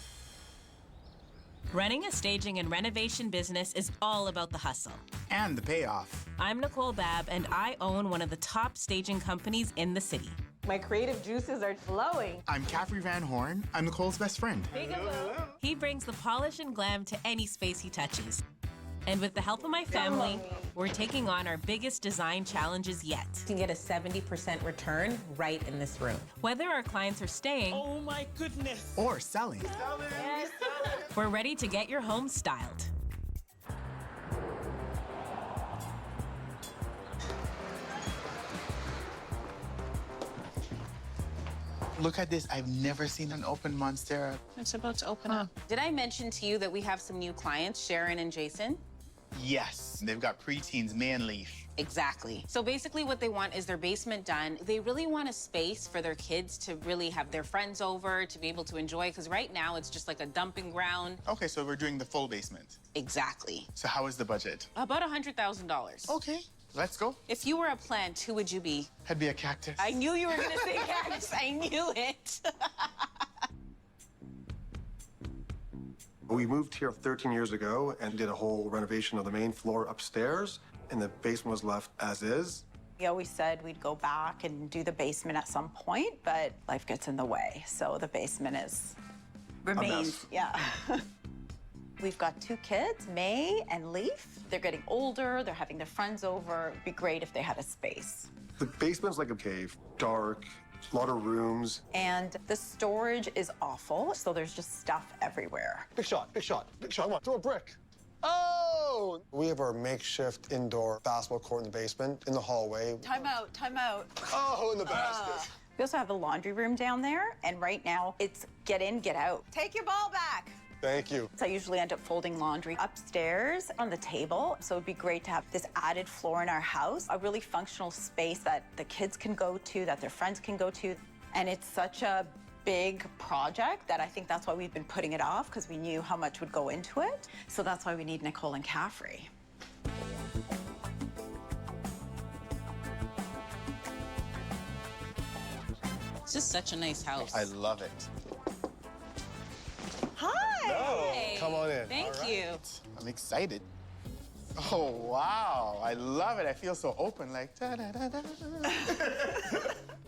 Running a staging and renovation business is all about the hustle. And the payoff. I'm Nicole Babb, and I own one of the top staging companies in the city. My creative juices are flowing. I'm Caffery Vanhorne. I'm Nicole's best friend. He brings the polish and glam to any space he touches. And with the help of my family, we're taking on our biggest design challenges yet. You can get a 70% return right in this room. Whether our clients are staying Oh my goodness. Or selling. we're ready to get your home styled. Look at this. I've never seen an open monstera. It's about to open up. Did I mention to you that we have some new clients, Sharon and Jason? Yes. They've got preteens, May and Leaf. Exactly. So basically what they want is their basement done. They really want a space for their kids to really have their friends over, to be able to enjoy, because right now it's just like a dumping ground. Okay, so we're doing the full basement. Exactly. So how is the budget? About $100,000. Okay, let's go. If you were a plant, who would you be? I'd be a cactus. I knew you were gonna say cactus. I knew it. We moved here 13 years ago and did a whole renovation of the main floor upstairs, and the basement was left as is. We always said we'd go back and do the basement at some point, but life gets in the way. So the basement remains. Yeah. We've got 2 kids, May and Leaf. They're getting older, they're having their friends over. It'd be great if they had a space. The basement's like a cave, dark, a lot of rooms. And the storage is awful, so there's just stuff everywhere. Big shot, big shot, big shot. Come on, throw a brick. Oh! We have our makeshift indoor basketball court in the basement, in the hallway. Time out, time out. Oh, in the basket. We also have a laundry room down there, and right now it's get in, get out. Take your ball back. Thank you. So I usually end up folding laundry upstairs on the table. So it'd be great to have this added floor in our house, a really functional space that the kids can go to, that their friends can go to. And it's such a big project that I think that's why we've been putting it off, because we knew how much would go into it. So that's why we need Nicole and Caffery. This is such a nice house. I love it. Hi. Oh, come on in. Thank you. I'm excited. Oh, wow. I love it. I feel so open, like da-da-da-da.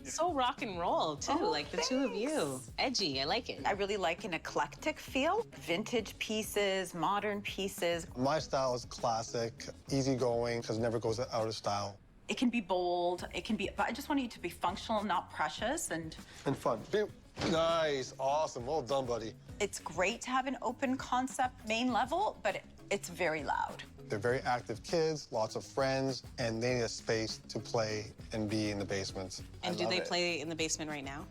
So rock and roll, too, like the two of you. Edgy, I like it. I really like an eclectic feel. Vintage pieces, modern pieces. My style is classic, easygoing, because it never goes out of style. It can be bold, but I just want you to be functional, not precious, and fun. Nice, awesome, well done, buddy. it's great to have an open concept main level, but it's very loud. They're very active kids, lots of friends, and they need a space to play and be in the basement. And do they play in the basement right now?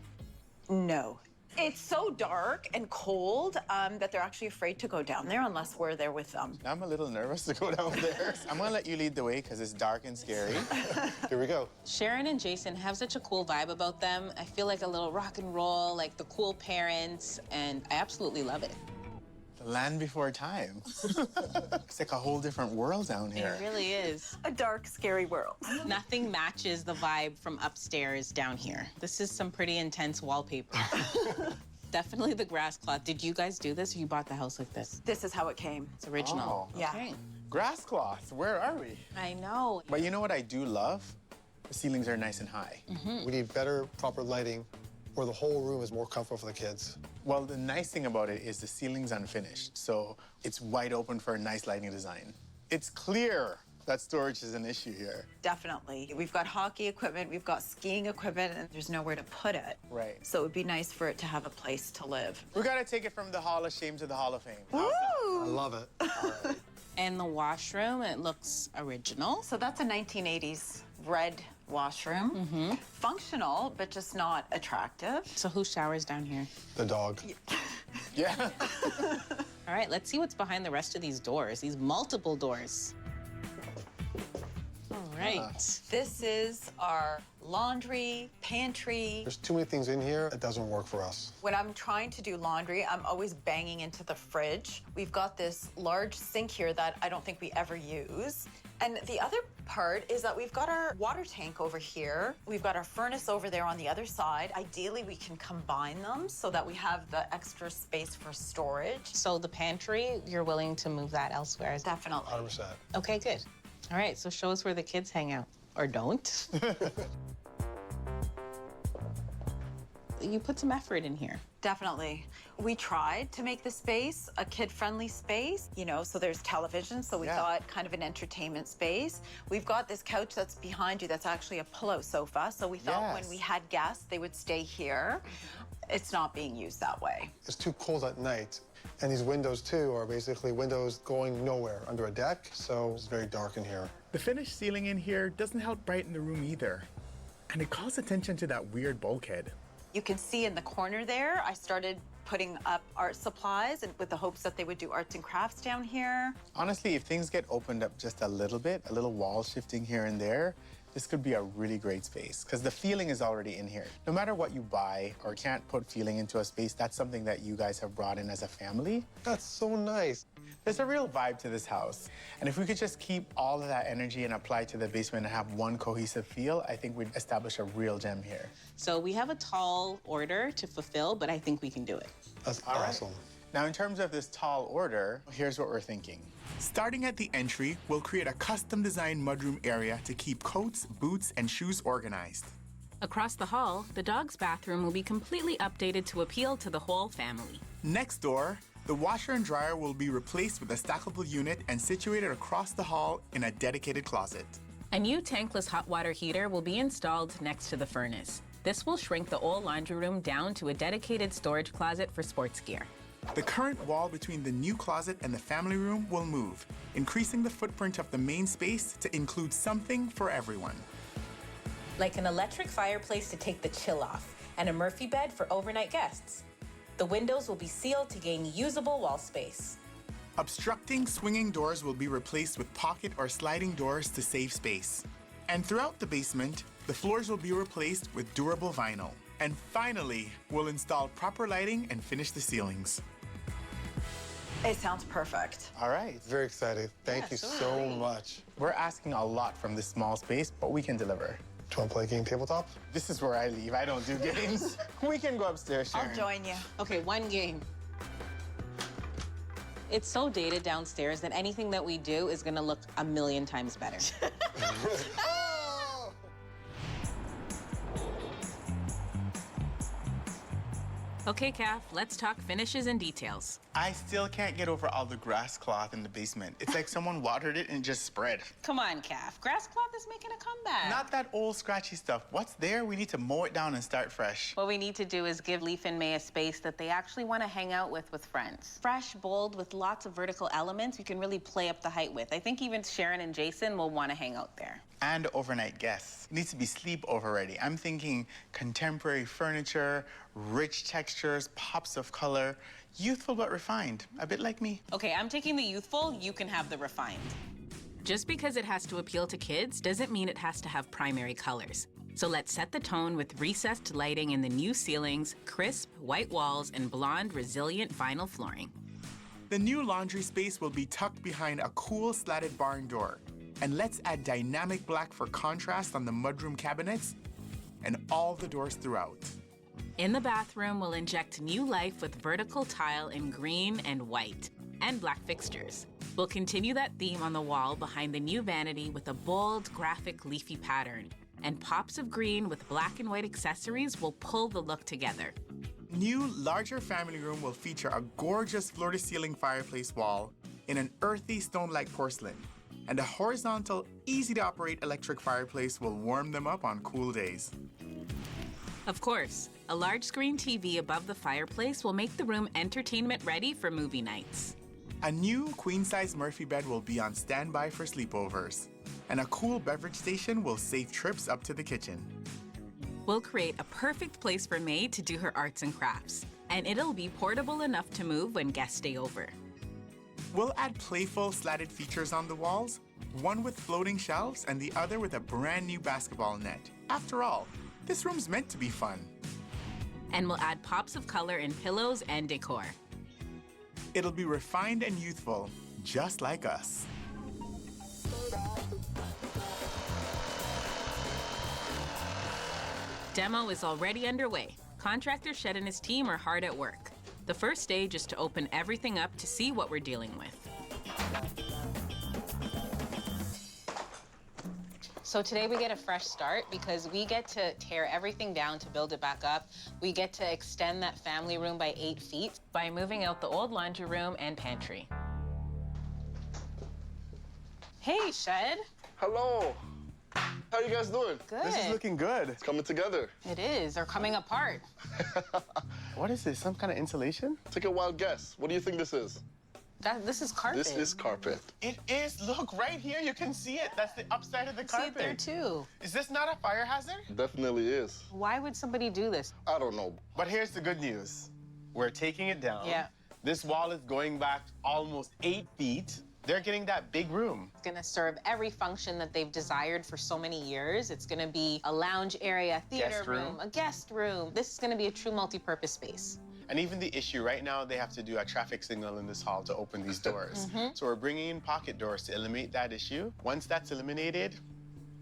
No. It's so dark and cold that they're actually afraid to go down there unless we're there with them. I'm a little nervous to go down there. I'm gonna let you lead the way because it's dark and scary. Here we go. Sharon and Jason have such a cool vibe about them. I feel like a little rock and roll, like the cool parents, and I absolutely love it. The land before time. It's like a whole different world down here. It really is. A dark, scary world. Nothing matches the vibe from upstairs down here. This is some pretty intense wallpaper. Definitely the grass cloth. Did you guys do this or you bought the house like this? This is how it came. It's original. Oh. Yeah. Okay. Grass cloth, where are we? I know. But you know what I do love? The ceilings are nice and high. We need better, proper lighting where the whole room is more comfortable for the kids. Well, the nice thing about it is the ceiling's unfinished, so it's wide open for a nice lighting design. It's clear that storage is an issue here. Definitely. We've got hockey equipment, we've got skiing equipment, and there's nowhere to put it. Right. So it would be nice for it to have a place to live. We gotta take it from the Hall of Shame to the Hall of Fame. I love it. And the washroom, it looks original. So that's a 1980s red washroom. Functional, but just not attractive. So who showers down here? The dog. Yeah. All right, let's see what's behind the rest of these doors, these multiple doors. All right. This is our laundry, pantry. There's too many things in here. It doesn't work for us. When I'm trying to do laundry, I'm always banging into the fridge. We've got this large sink here that I don't think we ever use. And the other part is that we've got our water tank over here. We've got our furnace over there on the other side. Ideally, we can combine them so that we have the extra space for storage. So the pantry, you're willing to move that elsewhere? Definitely. 100%. Okay, good. All right, so show us where the kids hang out. Or don't. You put some effort in here. Definitely. We tried to make the space a kid-friendly space, you know, so there's television, so we thought kind of an entertainment space. We've got this couch that's behind you that's actually a pillow sofa, so we thought when we had guests, they would stay here. It's not being used that way. It's too cold at night. And these windows, too, are basically windows going nowhere under a deck, so it's very dark in here. The finished ceiling in here doesn't help brighten the room either. And it calls attention to that weird bulkhead. You can see in the corner there, I started putting up art supplies and with the hopes that they would do arts and crafts down here. Honestly, if things get opened up just a little bit, a little wall shifting here and there, this could be a really great space because the feeling is already in here. No matter what you buy or can't put feeling into a space, that's something that you guys have brought in as a family. That's so nice. There's a real vibe to this house. And if we could just keep all of that energy and apply it to the basement and have one cohesive feel, I think we'd establish a real gem here. So we have a tall order to fulfill, but I think we can do it. That's awesome. Now, in terms of this tall order, here's what we're thinking. Starting at the entry, we'll create a custom-designed mudroom area to keep coats, boots, and shoes organized. Across the hall, the dog's bathroom will be completely updated to appeal to the whole family. Next door, the washer and dryer will be replaced with a stackable unit and situated across the hall in a dedicated closet. A new tankless hot water heater will be installed next to the furnace. This will shrink the old laundry room down to a dedicated storage closet for sports gear. The current wall between the new closet and the family room will move, increasing the footprint of the main space to include something for everyone. Like an electric fireplace to take the chill off, and a Murphy bed for overnight guests. The windows will be sealed to gain usable wall space. Obstructing swinging doors will be replaced with pocket or sliding doors to save space. And throughout the basement, the floors will be replaced with durable vinyl. And finally, we'll install proper lighting and finish the ceilings. It sounds perfect. All right. Very excited. Thank you so much. We're asking a lot from this small space, but we can deliver. Do you want to play a game tabletop? This is where I leave. I don't do games. We can go upstairs, Sharon. I'll join you. Okay, one game. It's so dated downstairs that anything that we do is gonna look a million times better. Okay, Kath, let's talk finishes and details. I still can't get over all the grass cloth in the basement. It's like someone watered it and it just spread. Come on, Kath. Grass cloth is making a comeback. Not that old scratchy stuff. What's there? We need to mow it down and start fresh. What we need to do is give Leaf and May a space that they actually want to hang out with friends. Fresh, bold, with lots of vertical elements you can really play up the height with. I think even Sharon and Jason will want to hang out there. And overnight guests. It needs to be sleepover ready. I'm thinking contemporary furniture, rich textures, pops of color, youthful but refined, a bit like me. Okay, I'm taking the youthful, you can have the refined. Just because it has to appeal to kids doesn't mean it has to have primary colors. So let's set the tone with recessed lighting in the new ceilings, crisp white walls, and blonde, resilient vinyl flooring. The new laundry space will be tucked behind a cool slatted barn door. And let's add dynamic black for contrast on the mudroom cabinets and all the doors throughout. In the bathroom, we'll inject new life with vertical tile in green and white, and black fixtures. We'll continue that theme on the wall behind the new vanity with a bold, graphic, leafy pattern. And pops of green with black and white accessories will pull the look together. New, larger family room will feature a gorgeous floor-to-ceiling fireplace wall in an earthy stone-like porcelain. And a horizontal, easy-to-operate electric fireplace will warm them up on cool days. Of course, a large screen TV above the fireplace will make the room entertainment ready for movie nights. A new queen-size Murphy bed will be on standby for sleepovers. And a cool beverage station will save trips up to the kitchen. We'll create a perfect place for May to do her arts and crafts, and it'll be portable enough to move when guests stay over. We'll add playful slatted features on the walls, one with floating shelves and the other with a brand new basketball net. After all, this room's meant to be fun. And we'll add pops of color in pillows and decor. It'll be refined and youthful, just like us. Demo is already underway. Contractor Shed and his team are hard at work. The first stage is to open everything up to see what we're dealing with. So today we get a fresh start because we get to tear everything down to build it back up. We get to extend that family room by 8 feet by moving out the old laundry room and pantry. Hey, Shed. Hello. How you guys doing? Good. This is looking good. It's coming together. It is. They're coming apart. What is this? Some kind of insulation? Take a wild guess. What do you think this is? This is carpet. This is carpet. It is. Look, right here. You can see it. That's the upside of the carpet. See it there, too. Is this not a fire hazard? Definitely is. Why would somebody do this? I don't know. But here's the good news. We're taking it down. Yeah. This wall is going back almost 8 feet. They're getting that big room. It's gonna serve every function that they've desired for so many years. It's gonna be a lounge area, theater Guest room. a guest room. This is gonna be a true multi-purpose space. And even the issue right now, they have to do a traffic signal in this hall to open these doors. So we're bringing in pocket doors to eliminate that issue. Once that's eliminated,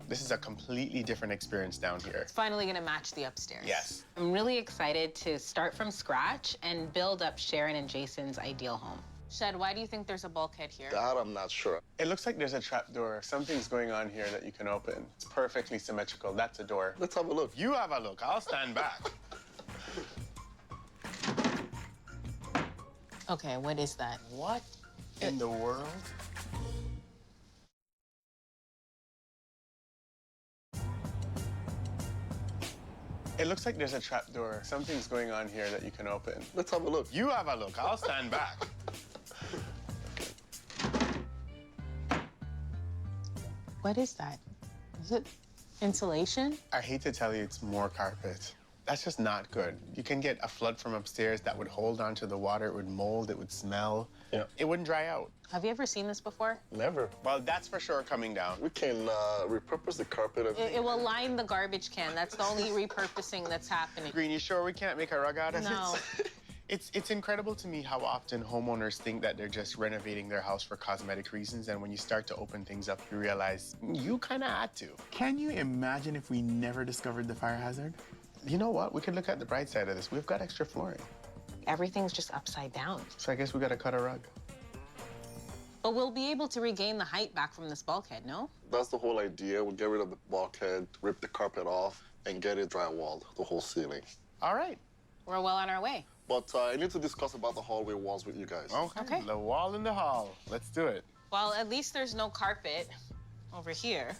this is a completely different experience down here. It's finally gonna match the upstairs. Yes. I'm really excited to start from scratch and build up Sharon and Jason's ideal home. Shed, why do you think there's a bulkhead here? That I'm not sure. It looks like there's a trap door. Something's going on here that you can open. It's perfectly symmetrical. That's a door. Let's have a look. You have a look. I'll stand back. Okay, what is that? What in the world? It looks like there's a trap door. Something's going on here that you can open. Let's have a look. You have a look. I'll stand back. What is that? Is it insulation? I hate to tell you, it's more carpet. That's just not good. You can get a flood from upstairs that would hold onto the water. It would mold, it would smell. Yeah. It wouldn't dry out. Have you ever seen this before? Never. Well, that's for sure coming down. We can repurpose the carpet. It will line the garbage can. That's the only repurposing that's happening. Green, you sure we can't make a rug out of No. it? It's incredible to me how often homeowners think that they're just renovating their house for cosmetic reasons, and when you start to open things up, you realize you kind of had to. Can you imagine if we never discovered the fire hazard? You know what? We could look at the bright side of this. We've got extra flooring. Everything's just upside down. So I guess we gotta cut a rug. But we'll be able to regain the height back from this bulkhead, no? That's the whole idea. We'll get rid of the bulkhead, rip the carpet off, and get it drywalled, the whole ceiling. All right. We're well on our way. But I need to discuss about the hallway walls with you guys. Okay. The wall in the hall. Let's do it. Well, at least there's no carpet over here.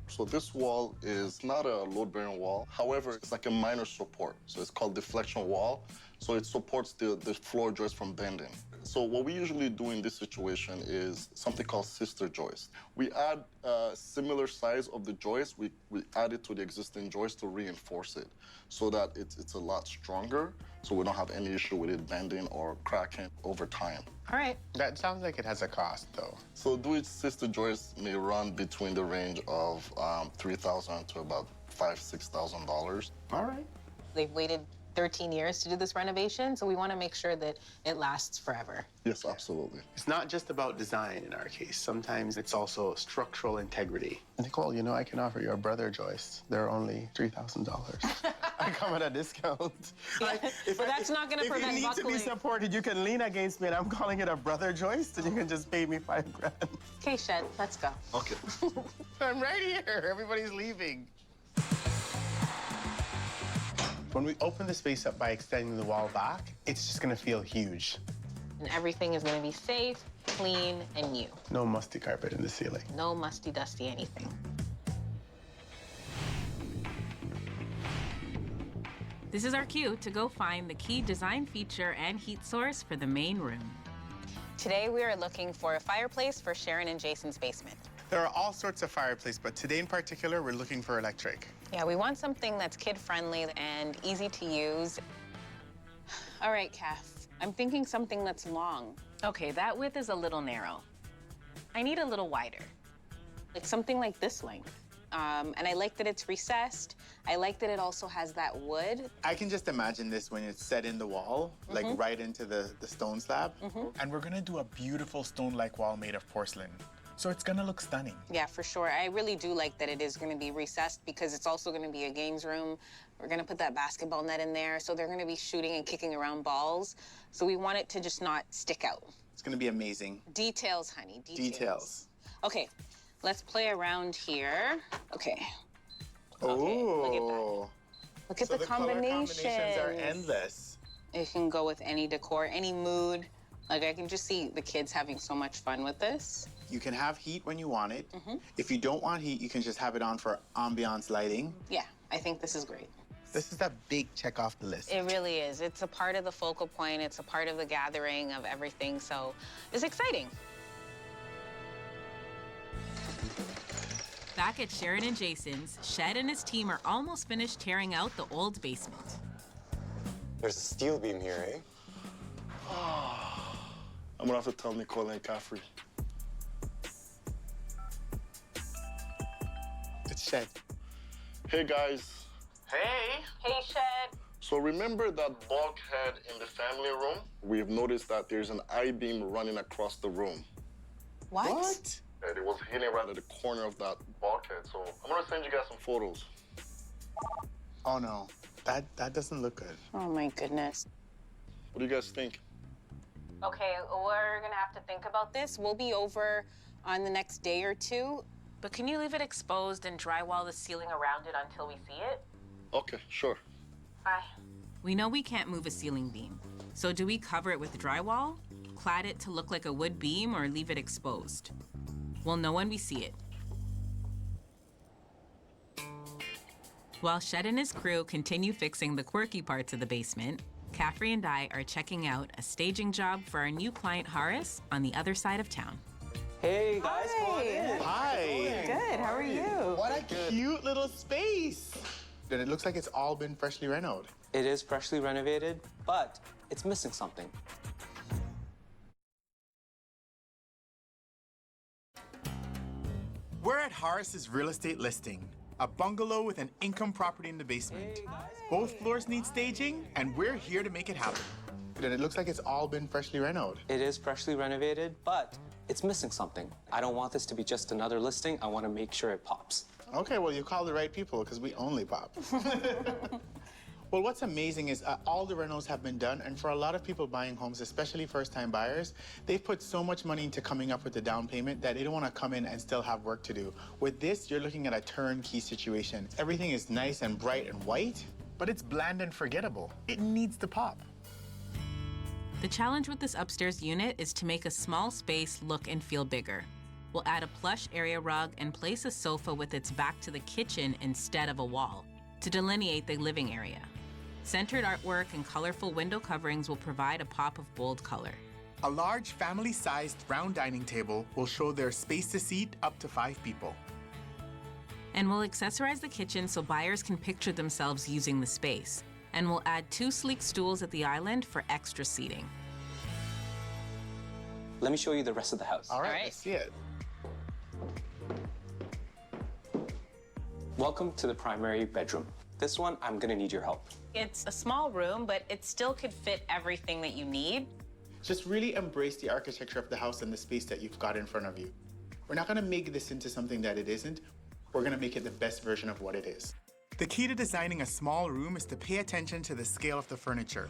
So this wall is not a load-bearing wall. However, it's like a minor support. So it's called deflection wall. So it supports the floor joist from bending. So what we usually do in this situation is something called sister joist. We add a similar size of the joist. We add it to the existing joist to reinforce it so that it's a lot stronger, so we don't have any issue with it bending or cracking over time. All right. That sounds like it has a cost, though. So doing sister joists may run between the range of $3,000 to about $5,000, $6,000. All right. They've waited 13 years to do this renovation, so we want to make sure that it lasts forever. Yes, absolutely. It's not just about design in our case. Sometimes it's also structural integrity. Nicole, you know, I can offer you a brother joist. They're only $3,000. I come at a discount. But that's not going to prevent If you need buckling. to be supported, you can lean against me, and I'm calling it a brother joist, and you can just pay me $5 grand. Okay, Shed, let's go. Okay. I'm right here. Everybody's leaving. When we open the space up by extending the wall back, it's just gonna feel huge. And everything is going to be safe, clean, and new. No musty carpet in the ceiling. No musty, dusty anything. This is our cue to go find the key design feature and heat source for the main room. Today, we are looking for a fireplace for Sharon and Jason's basement. There are all sorts of fireplace, but today in particular, we're looking for electric. Yeah, we want something that's kid-friendly and easy to use. All right, Kath, I'm thinking something that's long. Okay, that width is a little narrow. I need a little wider, like something like this length. And I like that it's recessed. I like that it also has that wood. I can just imagine this when it's set in the wall, like right into the stone slab. And we're gonna do a beautiful stone-like wall made of porcelain. So it's gonna look stunning. Yeah, for sure. I really do like that it is gonna be recessed because it's also gonna be a games room. We're gonna put that basketball net in there, so they're gonna be shooting and kicking around balls. So we want it to just not stick out. It's gonna be amazing. Details, honey, Details. Okay, let's play around here. Okay. Oh. Look at that. Look at So the color combinations. are endless. It can go with any decor, any mood. Like, I can just see the kids having so much fun with this. You can have heat when you want it. If you don't want heat, you can just have it on for ambiance lighting. Yeah, I think this is great. This is a big check off the list. It really is. It's a part of the focal point. It's a part of the gathering of everything. So it's exciting. Back at Sharon and Jason's, Shed and his team are almost finished tearing out the old basement. There's a steel beam here, eh? I'm gonna have to tell Nicole and Caffery. It's Shed. Hey, guys. Hey. Hey, Shed. So remember that bulkhead in the family room? We've noticed that there's an I-beam running across the room. What? And it was hidden right at the corner of that bulkhead. So I'm gonna send you guys some photos. Oh no, that doesn't look good. Oh my goodness. What do you guys think? Okay, we're gonna have to think about this. We'll be over on the next day or two. But can you leave it exposed and drywall the ceiling around it until we see it? Okay, sure. Bye. We know we can't move a ceiling beam. So do we cover it with drywall, clad it to look like a wood beam, or leave it exposed? We'll know when we see it. While Shed and his crew continue fixing the quirky parts of the basement, Caffery and I are checking out a staging job for our new client, Horace, on the other side of town. Hey, guys, come on in. Hi. Good, how are you? What a cute little space. And it looks like it's all been freshly renovated. It is freshly renovated, but it's missing something. We're at Horace's real estate listing, a bungalow with an income property in the basement. Both floors need staging, and we're here to make it happen. And it looks like it's all been freshly renovated. It is freshly renovated, but it's missing something. I don't want this to be just another listing. I want to make sure it pops. Okay, well, you called the right people because we only pop. Well, what's amazing is all the renos have been done, and for a lot of people buying homes, especially first-time buyers, they've put so much money into coming up with the down payment that they don't want to come in and still have work to do. With this, you're looking at a turnkey situation. Everything is nice and bright and white, but it's bland and forgettable. It needs to pop. The challenge with this upstairs unit is to make a small space look and feel bigger. We'll add a plush area rug and place a sofa with its back to the kitchen instead of a wall to delineate the living area. Centered artwork and colorful window coverings will provide a pop of bold color. A large family-sized round dining table will show there's space to seat up to 5 people. And we'll accessorize the kitchen so buyers can picture themselves using the space. And we'll add 2 sleek stools at the island for extra seating. Let me show you the rest of the house. All right. Let's see it. Welcome to the primary bedroom. This one, I'm gonna need your help. It's a small room, but it still could fit everything that you need. Just really embrace the architecture of the house and the space that you've got in front of you. We're not gonna make this into something that it isn't. We're gonna make it the best version of what it is. The key to designing a small room is to pay attention to the scale of the furniture.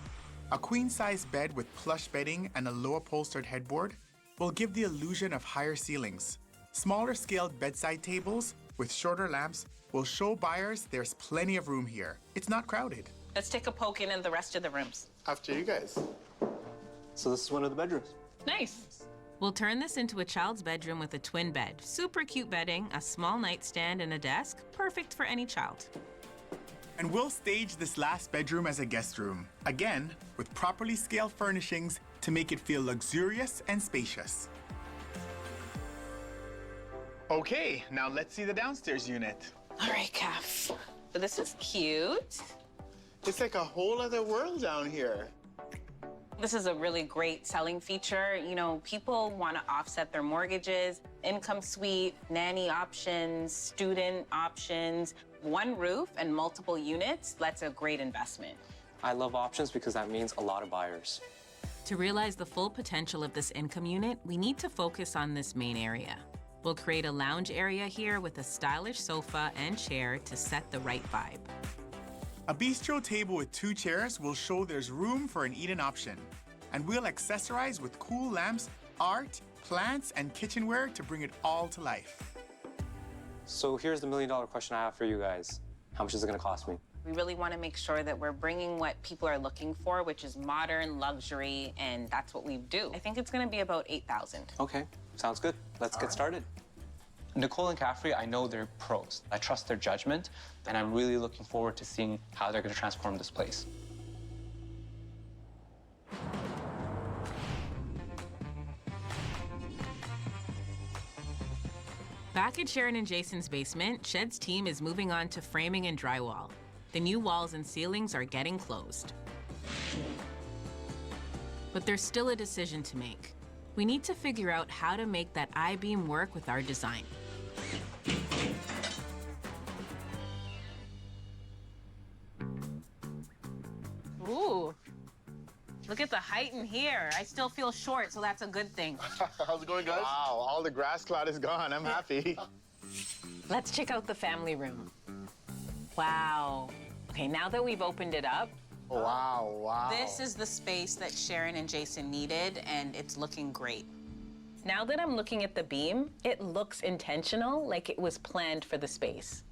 A queen-size bed with plush bedding and a low-upholstered headboard will give the illusion of higher ceilings. Smaller scaled bedside tables with shorter lamps will show buyers there's plenty of room here. It's not crowded. Let's take a poke in the rest of the rooms. After you guys. So this is one of the bedrooms. Nice. We'll turn this into a child's bedroom with a twin bed, super cute bedding, a small nightstand, and a desk, perfect for any child. And we'll stage this last bedroom as a guest room, again, with properly scaled furnishings to make it feel luxurious and spacious. Okay, now let's see the downstairs unit. All right, Caff. So this is cute. It's like a whole other world down here. This is a really great selling feature. You know, people want to offset their mortgages, income suite, nanny options, student options. One roof and multiple units, that's a great investment. I love options because that means a lot of buyers. To realize the full potential of this income unit, we need to focus on this main area. We'll create a lounge area here with a stylish sofa and chair to set the right vibe. A bistro table with 2 chairs will show there's room for an eat-in option. And we'll accessorize with cool lamps, art, plants, and kitchenware to bring it all to life. So here's the million-dollar question I have for you guys. How much is it gonna cost me? We really want to make sure that we're bringing what people are looking for, which is modern luxury, and that's what we do. I think it's going to be about $8,000. Okay, sounds good. Let's get started. Nicole and Caffery, I know they're pros. I trust their judgment, and I'm really looking forward to seeing how they're gonna transform this place. Back at Sharon and Jason's basement, Shed's team is moving on to framing and drywall. The new walls and ceilings are getting closed. But there's still a decision to make. We need to figure out how to make that I-beam work with our design. Ooh, look at the height in here. I still feel short, so that's a good thing. How's it going, guys? Wow, all the grass clot is gone. I'm happy. Let's check out the family room. Wow. Okay, now that we've opened it up, Wow. this is the space that Sharon and Jason needed, and it's looking great. Now that I'm looking at the beam, it looks intentional, like it was planned for the space.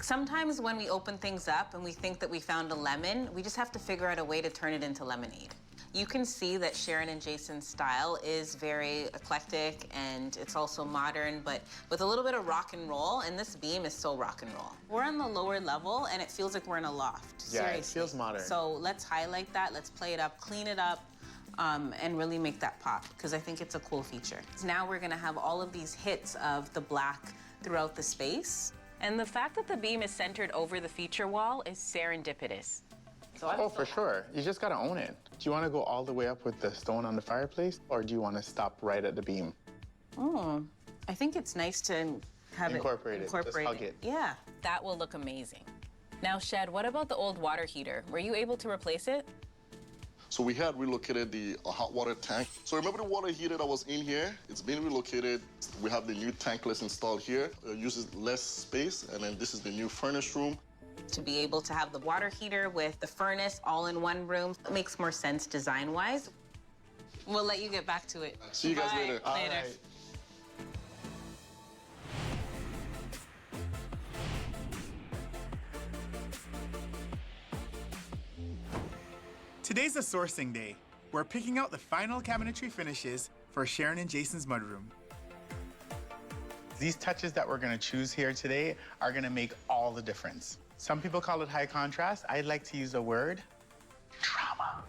Sometimes when we open things up and we think that we found a lemon, we just have to figure out a way to turn it into lemonade. You can see that Sharon and Jason's style is very eclectic and it's also modern, but with a little bit of rock and roll, and this beam is so rock and roll. We're on the lower level and it feels like we're in a loft. Yeah, Seriously. it feels modern. So let's highlight that, let's play it up, clean it up, and really make that pop, because I think it's a cool feature. Now we're gonna have all of these hits of the black throughout the space. And the fact that the beam is centered over the feature wall is serendipitous. Oh, for sure. You just gotta own it. Do you want to go all the way up with the stone on the fireplace, or do you want to stop right at the beam? Oh, I think it's nice to have Incorporate it. Just hug it. Yeah, that will look amazing. Now, Shed, what about the old water heater? Were you able to replace it? So we had relocated the hot water tank. So remember the water heater that was in here? It's been relocated. We have the new tankless installed here. It uses less space, and then this is the new furnace room. To be able to have the water heater with the furnace all in one room, it makes more sense design-wise. We'll let you get back to it. See you guys Bye. later. Later. All right. Today's a sourcing day. We're picking out the final cabinetry finishes for Sharon and Jason's mudroom. These touches that we're gonna choose here today are gonna make all the difference. Some people call it high contrast. I'd like to use a word, drama.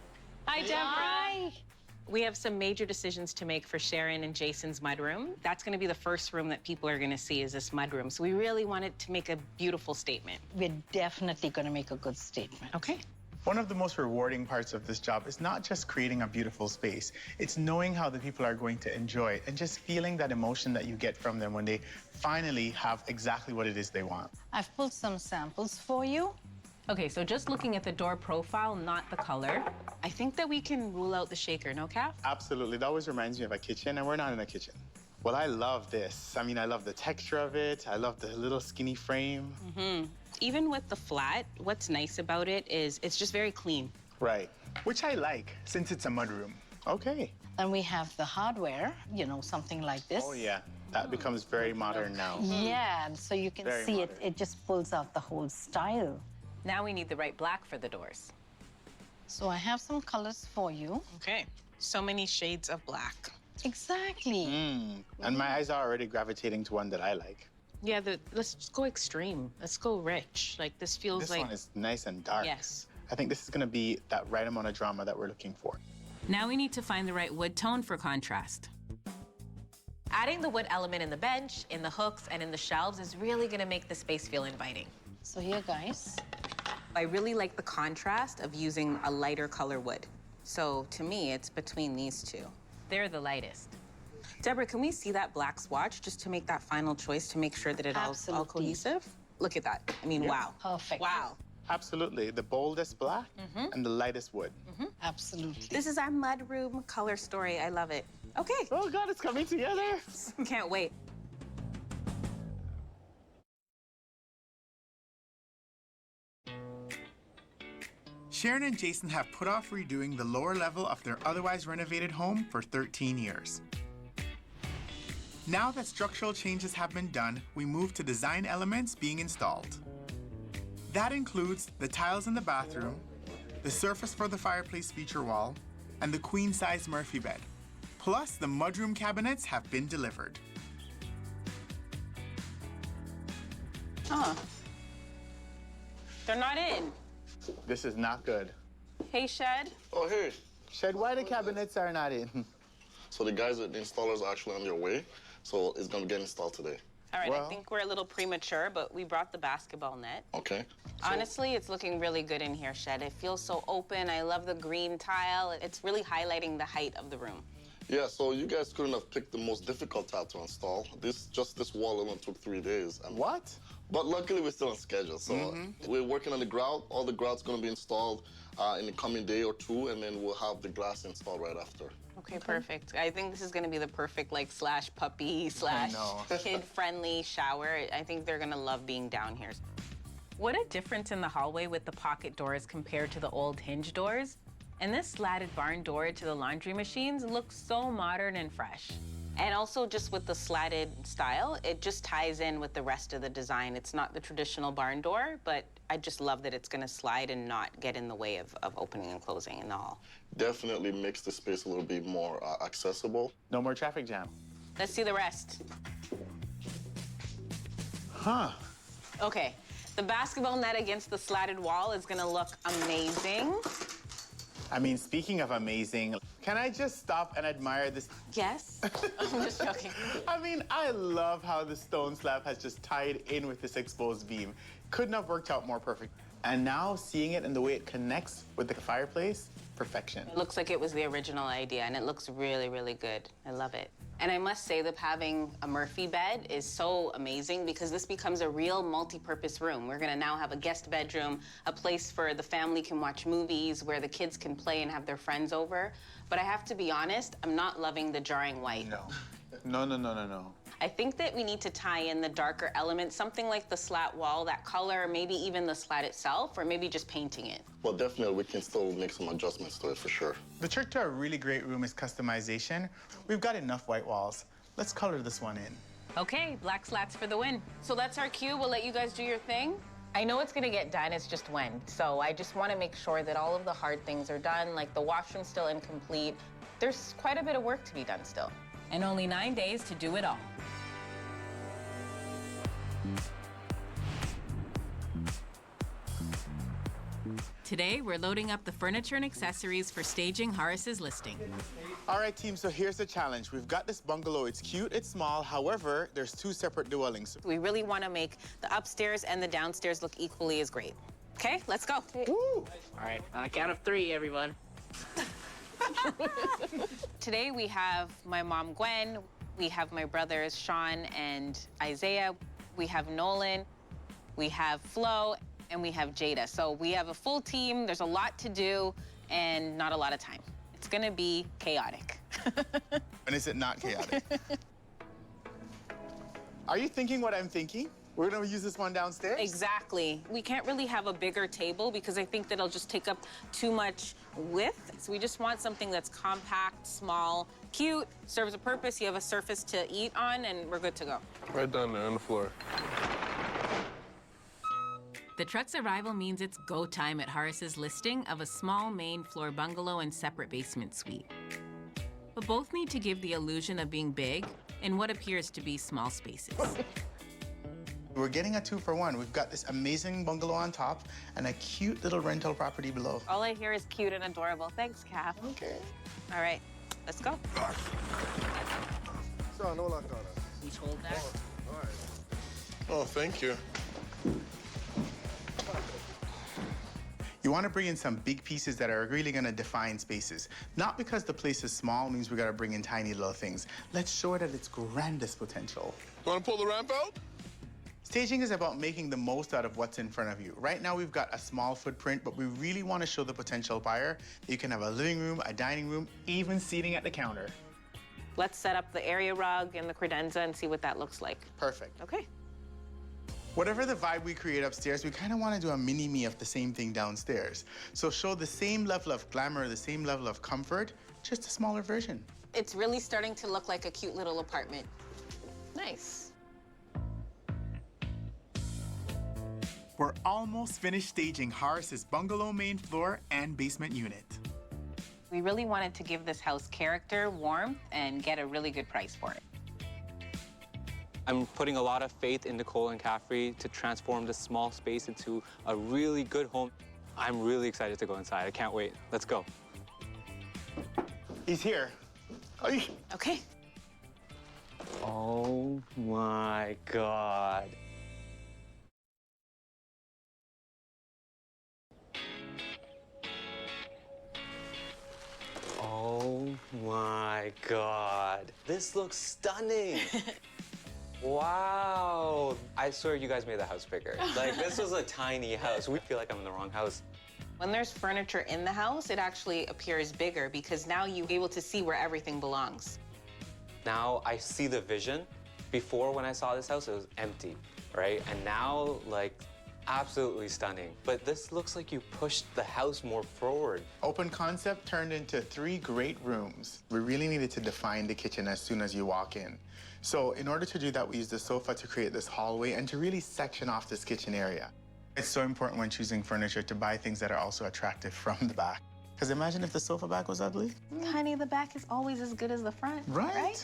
Hi, Deborah. We have some major decisions to make for Sharon and Jason's mudroom. That's gonna be the first room that people are gonna see is this mudroom. So we really wanted to make a beautiful statement. We're definitely going to make a good statement. Okay. One of the most rewarding parts of this job is not just creating a beautiful space, it's knowing how the people are going to enjoy it and just feeling that emotion that you get from them when they finally have exactly what it is they want. I've pulled some samples for you. Okay, so just looking at the door profile, not the color, I think that we can rule out the shaker, no, Caff? Absolutely, that always reminds me of a kitchen, and we're not in a kitchen. Well, I love this. I mean, I love the texture of it. I love the little skinny frame. Even with the flat, what's nice about it is it's just very clean. Right, which I like since it's a mudroom. Okay. And we have the hardware, you know, something like this. Oh, yeah. That becomes very modern now. Yeah, and so you can Very see modern. it just pulls out the whole style. Now we need the right black for the doors. So I have some colors for you. Okay. So many shades of black. Exactly. And my eyes are already gravitating to one that I like. Yeah, let's just go extreme. Let's go rich. Like this feels This like. one is nice and dark. Yes. I think this is gonna be that right amount of drama that we're looking for. Now we need to find the right wood tone for contrast. Adding the wood element in the bench, in the hooks, and in the shelves is really gonna make the space feel inviting. So here, guys. I really like the contrast of using a lighter color wood. So to me, it's between these two. They're the lightest. Deborah, can we see that black swatch just to make that final choice to make sure that it's all cohesive? Look at that. I mean, wow. Perfect. Wow. Absolutely. The boldest black and the lightest wood. Absolutely. This is our mudroom color story. I love it. Okay. Oh, God, it's coming together. Can't wait. Sharon and Jason have put off redoing the lower level of their otherwise renovated home for 13 years. Now that structural changes have been done, we move to design elements being installed. That includes the tiles in the bathroom, the surface for the fireplace feature wall, and the queen-size Murphy bed. Plus, the mudroom cabinets have been delivered. Huh. They're not in. This is not good. Hey, Shed. Oh, hey. Shed, why the cabinets are not in? So the guys, the installers are actually on their way, so it's gonna get installed today. All right, I think we're a little premature, but we brought the basketball net. Okay. Honestly, it's looking really good in here, Shed. It feels so open. I love the green tile. It's really highlighting the height of the room. Yeah, so you guys couldn't have picked the most difficult tile to install. This wall alone took 3 days. And what? But luckily, we're still on schedule. So we're working on the grout. All the grout's going to be installed in the coming day or two, and then we'll have the glass installed right after. Okay, perfect. I think this is going to be the perfect, like, slash puppy, slash kid-friendly shower. I think they're going to love being down here. What a difference in the hallway with the pocket doors compared to the old hinge doors. And this slatted barn door to the laundry machines looks so modern and fresh. And also just with the slatted style, it just ties in with the rest of the design. It's not the traditional barn door, but I just love that it's gonna slide and not get in the way of opening and closing in the hall. Definitely makes the space a little bit more accessible. No more traffic jam. Let's see the rest. Huh. Okay, the basketball net against the slatted wall is gonna look amazing. I mean, speaking of amazing, can I just stop and admire this? Yes. I'm just joking. I mean, I love how the stone slab has just tied in with this exposed beam. Couldn't have worked out more perfect. And now seeing it and the way it connects with the fireplace, perfection. It looks like it was the original idea, and it looks really, really good. I love it. And I must say that having a Murphy bed is so amazing because this becomes a real multi-purpose room. We're gonna now have a guest bedroom, a place for the family can watch movies, where the kids can play and have their friends over. But I have to be honest, I'm not loving the jarring white. No. No. I think that we need to tie in the darker elements, something like the slat wall, that color, maybe even the slat itself, or maybe just painting it. Well, definitely we can still make some adjustments to it for sure. The trick to a really great room is customization. We've got enough white walls. Let's color this one in. Okay, black slats for the win. So that's our cue. We'll let you guys do your thing. I know it's gonna get done, it's just when. So I just wanna make sure that all of the hard things are done, like the washroom's still incomplete. There's quite a bit of work to be done still. And only 9 days to do it all. Today, we're loading up the furniture and accessories for staging Horace's listing. All right, team, so here's the challenge. We've got this bungalow. It's cute, it's small. However, there's 2 separate dwellings. We really want to make the upstairs and the downstairs look equally as great. Okay, let's go. Woo. All right, on the count of 3, everyone. Today, we have my mom, Gwen. We have my brothers, Sean and Isaiah. We have Nolan. We have Flo. And we have Jada. So we have a full team. There's a lot to do and not a lot of time. It's gonna be chaotic. And is it not chaotic? Are you thinking what I'm thinking? We're gonna use this one downstairs? Exactly. We can't really have a bigger table because I think that it'll just take up too much width. So we just want something that's compact, small, cute, serves a purpose. You have a surface to eat on and we're good to go. Right down there on the floor. The truck's arrival means it's go time at Horace's listing of a small main floor bungalow and separate basement suite. But both need to give the illusion of being big in what appears to be small spaces. We're getting a 2-for-1. We've got this amazing bungalow on top and a cute little rental property below. All I hear is cute and adorable. Thanks, Caff. Okay. All right, let's go. on, no lock on it. We told that. All right. Oh, thank you. You want to bring in some big pieces that are really going to define spaces. Not because the place is small means we got to bring in tiny little things. Let's show it at its grandest potential. You want to pull the ramp out? Staging is about making the most out of what's in front of you. Right now we've got a small footprint, but we really want to show the potential buyer that you can have a living room, a dining room, even seating at the counter. Let's set up the area rug and the credenza and see what that looks like. Perfect. Okay. Whatever the vibe we create upstairs, we kind of want to do a mini-me of the same thing downstairs. So show the same level of glamour, the same level of comfort, just a smaller version. It's really starting to look like a cute little apartment. Nice. We're almost finished staging Horace's bungalow main floor and basement unit. We really wanted to give this house character, warmth, and get a really good price for it. I'm putting a lot of faith in Nicole and Caffery to transform this small space into a really good home. I'm really excited to go inside. I can't wait. Let's go. He's here. Okay. Oh my God. Oh my God. This looks stunning. Wow. I swear you guys made the house bigger. Like, this was a tiny house. We feel like I'm in the wrong house. When there's furniture in the house, it actually appears bigger because now you're able to see where everything belongs. Now I see the vision. Before, when I saw this house, it was empty, right? And now, like, absolutely stunning. But this looks like you pushed the house more forward. Open concept turned into 3 great rooms. We really needed to define the kitchen as soon as you walk in. So in order to do that, we used the sofa to create this hallway and to really section off this kitchen area. It's so important when choosing furniture to buy things that are also attractive from the back. Because imagine if the sofa back was ugly. Honey, the back is always as good as the front, right?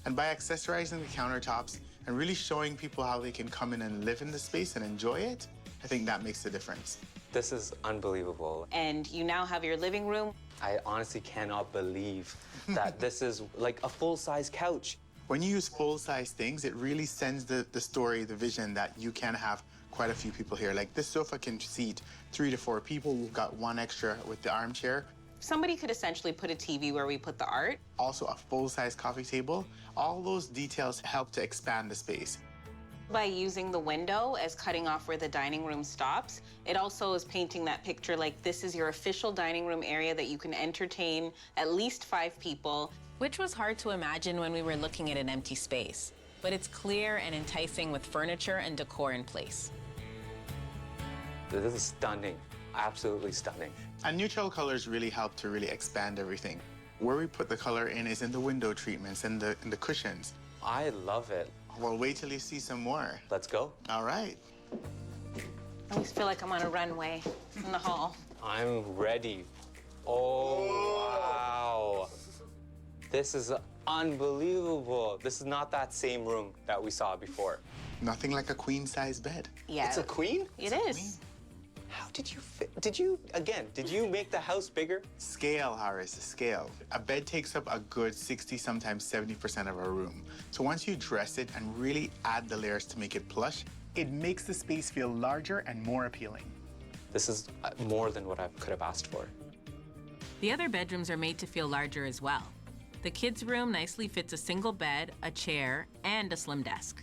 And by accessorizing the countertops and really showing people how they can come in and live in the space and enjoy it, I think that makes a difference. This is unbelievable. And you now have your living room. I honestly cannot believe that this is like a full-size couch. When you use full-size things, it really sends the story, the vision that you can have quite a few people here. Like this sofa can seat 3 to 4 people. We've got 1 extra with the armchair. Somebody could essentially put a TV where we put the art. Also a full-size coffee table. All those details help to expand the space. By using the window as cutting off where the dining room stops, it also is painting that picture like this is your official dining room area that you can entertain at least 5 people. Which was hard to imagine when we were looking at an empty space. But it's clear and enticing with furniture and decor in place. This is stunning, absolutely stunning. And neutral colors really help to really expand everything. Where we put the color in is in the window treatments and the cushions. I love it. Well, wait till you see some more. Let's go. All right. I always feel like I'm on a runway in the hall. I'm ready. Oh, wow. This is unbelievable. This is not that same room that we saw before. Nothing like a queen-size bed. Yeah. It's a queen? It is. How did you fit? Did you make the house bigger? Scale, Horace, scale. A bed takes up a good 60, sometimes 70% of a room. So once you dress it and really add the layers to make it plush, it makes the space feel larger and more appealing. This is more than what I could have asked for. The other bedrooms are made to feel larger as well. The kids' room nicely fits a single bed, a chair, and a slim desk.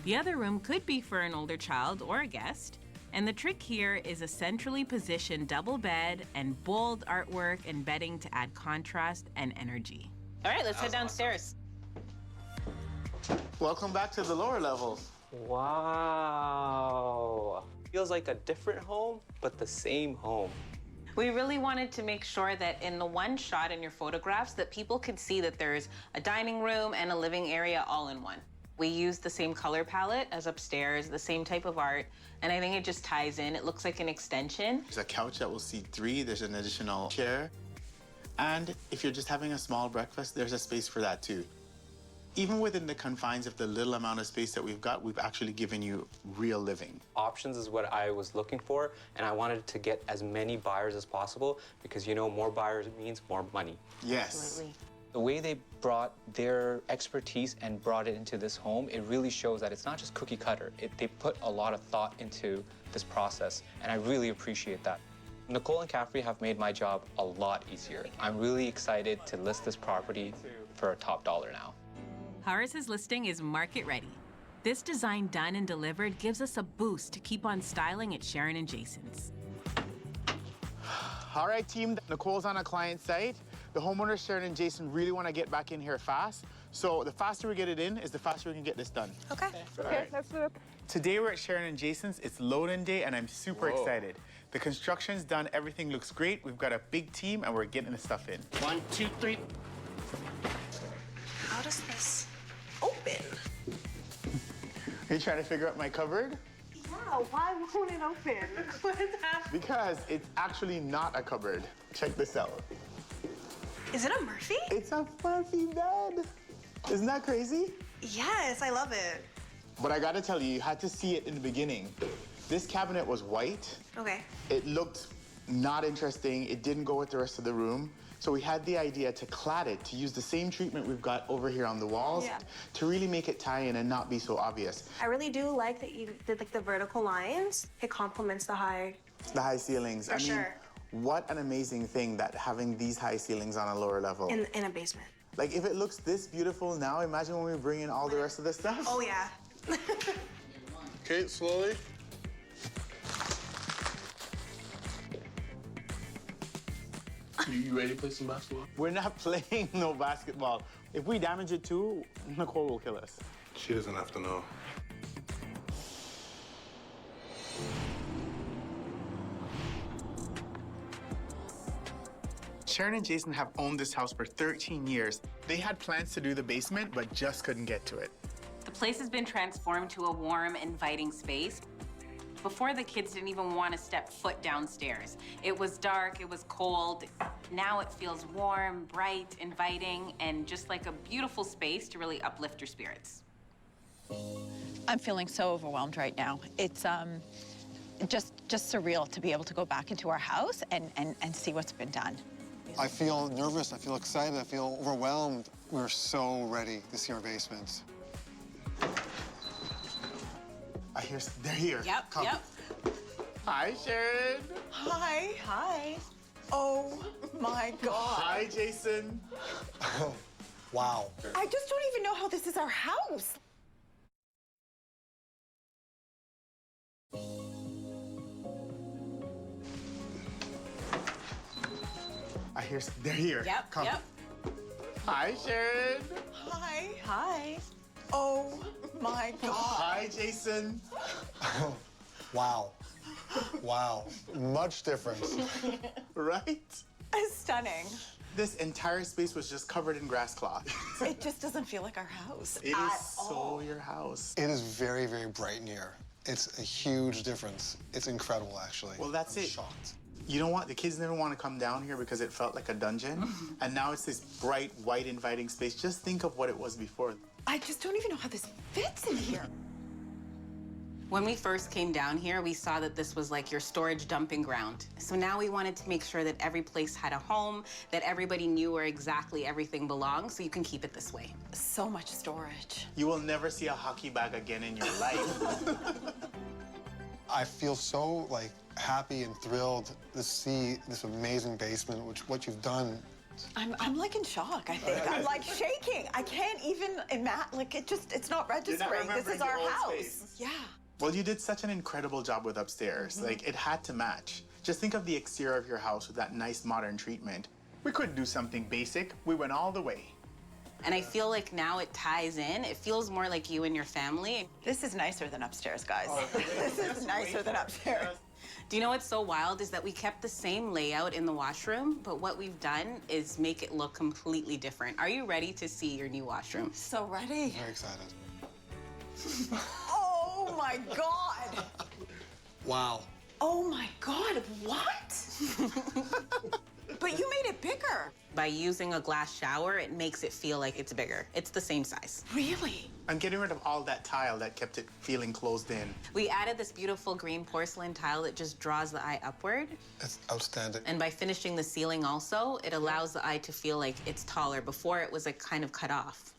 The other room could be for an older child or a guest, and the trick here is a centrally positioned double bed and bold artwork and bedding to add contrast and energy. All right, let's head downstairs. Welcome back to the lower level. Wow. Feels like a different home, but the same home. We really wanted to make sure that in the one shot in your photographs that people could see that there's a dining room and a living area all in one. We used the same color palette as upstairs, the same type of art, and I think it just ties in. It looks like an extension. There's a couch that will seat 3. There's an additional chair. And if you're just having a small breakfast, there's a space for that too. Even within the confines of the little amount of space that we've got, we've actually given you real living. Options is what I was looking for, and I wanted to get as many buyers as possible because, you know, more buyers means more money. Yes. Absolutely. The way they brought their expertise and brought it into this home, it really shows that it's not just cookie cutter. They put a lot of thought into this process, and I really appreciate that. Nicole and Caffery have made my job a lot easier. I'm really excited to list this property for a top dollar now. Horace's listing is market ready. This design done and delivered gives us a boost to keep on styling at Sharon and Jason's. All right, team, Nicole's on a client site. The homeowners, Sharon and Jason, really want to get back in here fast. So the faster we get it in is the faster we can get this done. Okay. Okay, let's do it. Today we're at Sharon and Jason's. It's load-in day, and I'm super excited. The construction's done. Everything looks great. We've got a big team, and we're getting the stuff in. 1, 2, 3. How does this open? Are you trying to figure out my cupboard? Yeah, why won't it open? What is happening? Because it's actually not a cupboard. Check this out. Is it a Murphy? It's a Murphy bed. Isn't that crazy? Yes, I love it. But I gotta tell you, you had to see it in the beginning. This cabinet was white. Okay. It looked not interesting. It didn't go with the rest of the room. So we had the idea to clad it, to use the same treatment we've got over here on the walls, to really make it tie in and not be so obvious. I really do like that you did like the vertical lines. It complements the high. The high ceilings. For sure. What an amazing thing that having these high ceilings on a lower level. In a basement. Like, if it looks this beautiful now, imagine when we bring in all the rest of the stuff. Oh, yeah. Okay, slowly. You ready to play some basketball? We're not playing no basketball. If we damage it too, Nicole will kill us. She doesn't have to know. Sharon and Jason have owned this house for 13 years. They had plans to do the basement, but just couldn't get to it. The place has been transformed to a warm, inviting space. Before, the kids didn't even want to step foot downstairs. It was dark, it was cold. Now it feels warm, bright, inviting, and just like a beautiful space to really uplift your spirits. I'm feeling so overwhelmed right now. It's just surreal to be able to go back into our house and see what's been done. I feel nervous, I feel excited, I feel overwhelmed. We're so ready to see our basements. I hear they're here. Yep, Come. yep. Hi, Sharon. Hi. Hi. Oh, my God. Hi, Jason. Wow. I just don't even know how this is our house. I hear they're here. Yep, Come. yep. Hi, Sharon. Hi. Hi. Oh, my God. Hi, Jason. Wow. Wow. Much difference. Right? Stunning. This entire space was just covered in grass cloth. It just doesn't feel like our house It at is so all. your house. It is very, very bright in here. It's a huge difference. It's incredible, actually. Well, that's I'm it. shocked. You know what? The kids didn't want to come down here because it felt like a dungeon. And now it's this bright, white, inviting space. Just think of what it was before. I just don't even know how this fits in here. When we first came down here, we saw that this was like your storage dumping ground. So now we wanted to make sure that every place had a home, that everybody knew where exactly everything belonged, so you can keep it this way. So much storage. You will never see a hockey bag again in your life. I feel so happy and thrilled to see this amazing basement, which what you've done. I'm like in shock, I think. I'm like shaking. I can't even imagine, it's not registering. This is our house. Space. Yeah. Well, you did such an incredible job with upstairs. Like, it had to match. Just think of the exterior of your house with that nice modern treatment. We couldn't do something basic. We went all the way. And I feel like now it ties in. It feels more like you and your family. This is nicer than upstairs, guys. This is nicer than upstairs. Do you know what's so wild is that we kept the same layout in the washroom, but what we've done is make it look completely different. Are you ready to see your new washroom? So ready. Very excited. Oh my God. Wow. Oh my God, what? But you made it bigger. bigger. By using a glass shower, it makes it feel like it's bigger. It's the same size. Really? I'm getting rid of all that tile that kept it feeling closed in. We added this beautiful green porcelain tile that just draws the eye upward. It's outstanding. And by finishing the ceiling also, it allows the eye to feel like it's taller. Before, it was like kind of cut off.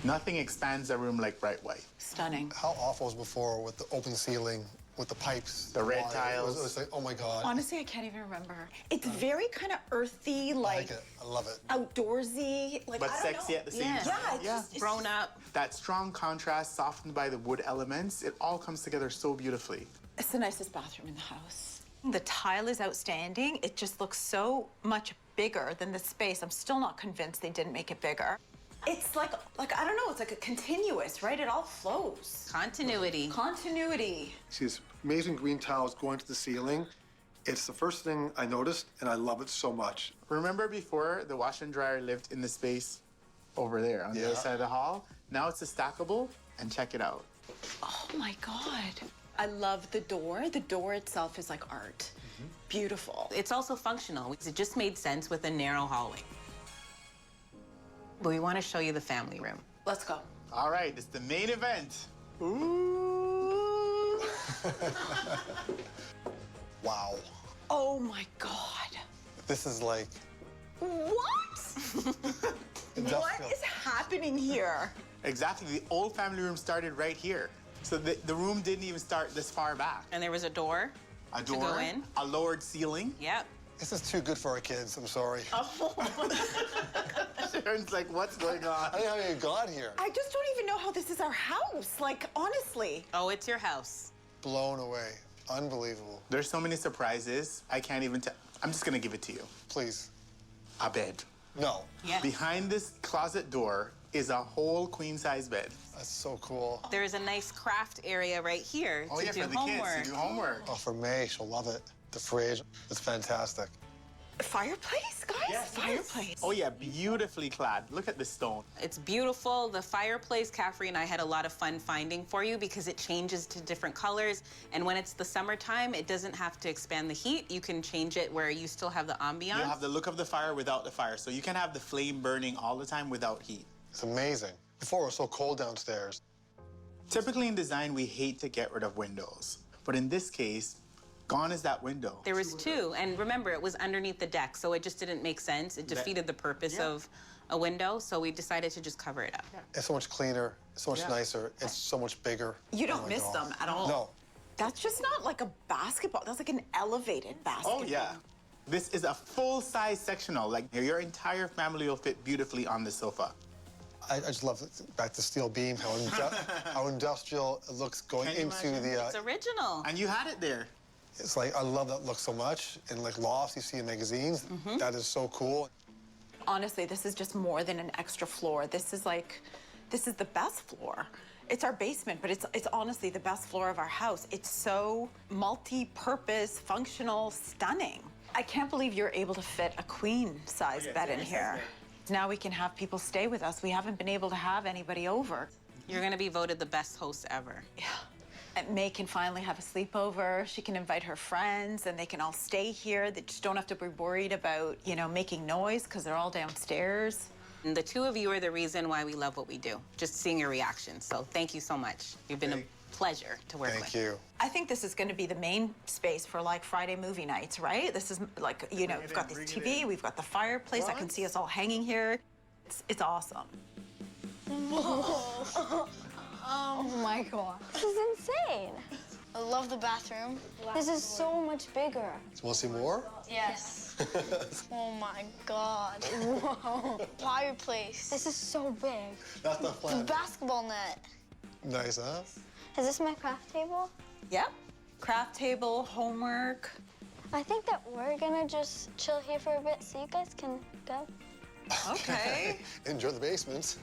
Nothing expands a room like bright white. Stunning. How awful was before with the open ceiling, with the pipes, the red wire. tiles. It was like, oh my God. Honestly, I can't even remember. It's very kind of earthy, I like like it. I love it. outdoorsy, like But I don't sexy know. at the same time. Yeah, it's just, it's Grown up. That strong contrast softened by the wood elements, it all comes together so beautifully. It's the nicest bathroom in the house. The tile is outstanding. It just looks so much bigger than the space. I'm still not convinced they didn't make it bigger. It's like I don't know, it's like a continuous, right? It all flows. Continuity. Continuity. See this amazing green tiles going to the ceiling. It's the first thing I noticed, and I love it so much. Remember before the wash and dryer lived in the space over there on the other side of the hall? Now it's a stackable, and check it out. Oh my God. I love the door. The door itself is like art. Beautiful. It's also functional. It just made sense with a narrow hallway. But we want to show you the family room. Let's go. All right, it's the main event. Ooh. Wow. Oh my God. This is like What? What is happening here? Exactly, the old family room started right here. So the room didn't even start this far back. And there was a door. A to door, go in. a lowered ceiling. Yep. This is too good for our kids. I'm sorry. Sharon's like, what's going on? I didn't know how you got here. I just don't even know how this is our house. Like, honestly. Oh, it's your house. Blown away. Unbelievable. There's so many surprises. I can't even tell. I'm just gonna give it to you. Please. A bed. No. Yeah. Behind this closet door is a whole queen size bed. That's so cool. There's a nice craft area right here Oh to yeah, do for the homework. kids to do homework. Oh, for May, she'll love it. The fridge, it's fantastic. Fireplace, guys? Fireplace. Oh yeah, beautifully clad. Look at this stone. It's beautiful. The fireplace, Caffery and I had a lot of fun finding for you because it changes to different colors. And when it's the summertime, it doesn't have to expand the heat. You can change it where you still have the ambiance. You have the look of the fire without the fire. So you can have the flame burning all the time without heat. It's amazing. Before it was so cold downstairs. Typically in design, we hate to get rid of windows. But in this case, gone is that window. There was two, and remember, it was underneath the deck, so it just didn't make sense. It defeated the purpose of a window, so we decided to just cover it up. It's so much cleaner, it's so much nicer, it's so much bigger. You don't Oh my miss God. them at all. No. That's just not like a basketball. That's like an elevated basketball. Oh yeah. This is a full-size sectional. Like your entire family will fit beautifully on the sofa. I just love it. Back to steel beam, how industrial it looks going Can you into imagine? the. It's original. And you had it there. It's like, I love that look so much. In like lofts you see in magazines, that is so cool. Honestly, this is just more than an extra floor. This is the best floor. It's our basement, but it's honestly the best floor of our house. It's so multi-purpose, functional, stunning. I can't believe you're able to fit a queen-size bed in here. Now we can have people stay with us. We haven't been able to have anybody over. You're gonna be voted the best host ever. Yeah. And May can finally have a sleepover. She can invite her friends, and they can all stay here. They just don't have to be worried about, making noise because they're all downstairs. And the two of you are the reason why we love what we do. Just seeing your reactions. So thank you so much. You've been a pleasure to work with. Thank you. I think this is going to be the main space for like Friday movie nights, right? This is like, we've got this TV, we've got the fireplace. I can see us all hanging here. It's awesome. Oh my God. This is insane. I love the bathroom. This is so much bigger. You want to see more? Yes. Oh my God. Whoa. Fireplace. This is so big. That's not The fun. basketball net. Nice, huh? Is this my craft table? Yep. Craft table, homework. I think that we're gonna just chill here for a bit so you guys can go. Okay. Enjoy the basement.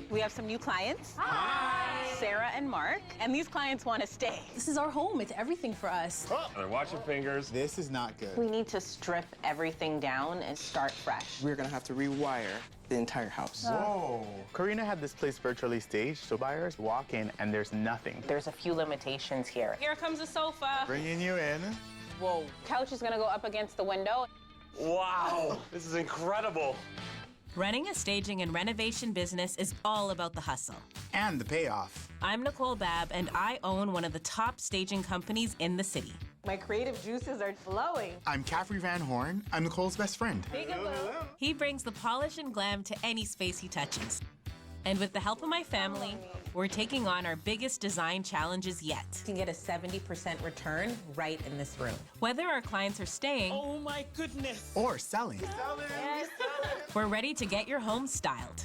We have some new clients. Hi. Sarah and Mark. And these clients want to stay. This is our home. It's everything for us. Oh, they're watching fingers. This is not good. We need to strip everything down and start fresh. We're gonna have to rewire the entire house. Whoa. Karina had this place virtually staged, so buyers walk in and there's nothing. There's a few limitations here. Here comes a sofa. Bringing you in. Whoa. Couch is gonna go up against the window. Wow, this is incredible. Running a staging and renovation business is all about the hustle. And the payoff. I'm Nicole Babb, and I own one of the top staging companies in the city. My creative juices are flowing. I'm Caffery Vanhorne. I'm Nicole's best friend. He brings the polish and glam to any space he touches. And with the help of my family, we're taking on our biggest design challenges yet. You can get a 70% return right in this room. Whether our clients are staying Oh my goodness. Or selling. we're ready to get your home styled.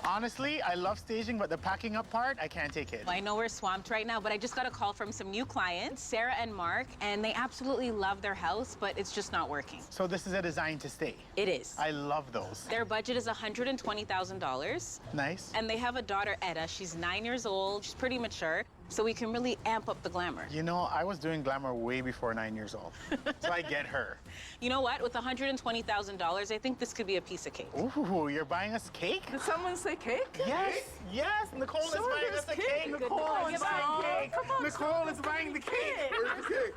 Honestly, I love staging, but the packing up part, I can't take it. I know we're swamped right now, but I just got a call from some new clients, Sarah and Mark, and they absolutely love their house, but it's just not working. So this is a design to stay. It is. I love those. Their budget is $120,000. Nice. And they have a daughter, Etta. She's 9 years old. She's pretty mature. So we can really amp up the glamour. You know, I was doing glamour way before 9 years old. So I get her. You know what? With $120,000, I think this could be a piece of cake. Ooh, you're buying us cake? Did someone say cake? Yes, yes. Nicole is buying us a cake. Nicole is buying cake. Nicole is buying the cake. Where's the cake?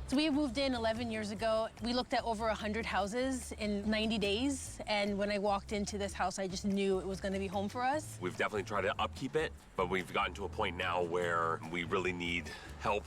So we moved in 11 years ago. We looked at over 100 houses in 90 days. And when I walked into this house, I just knew it was going to be home for us. We've definitely tried to upkeep it, but we've gotten to a point now where we really need help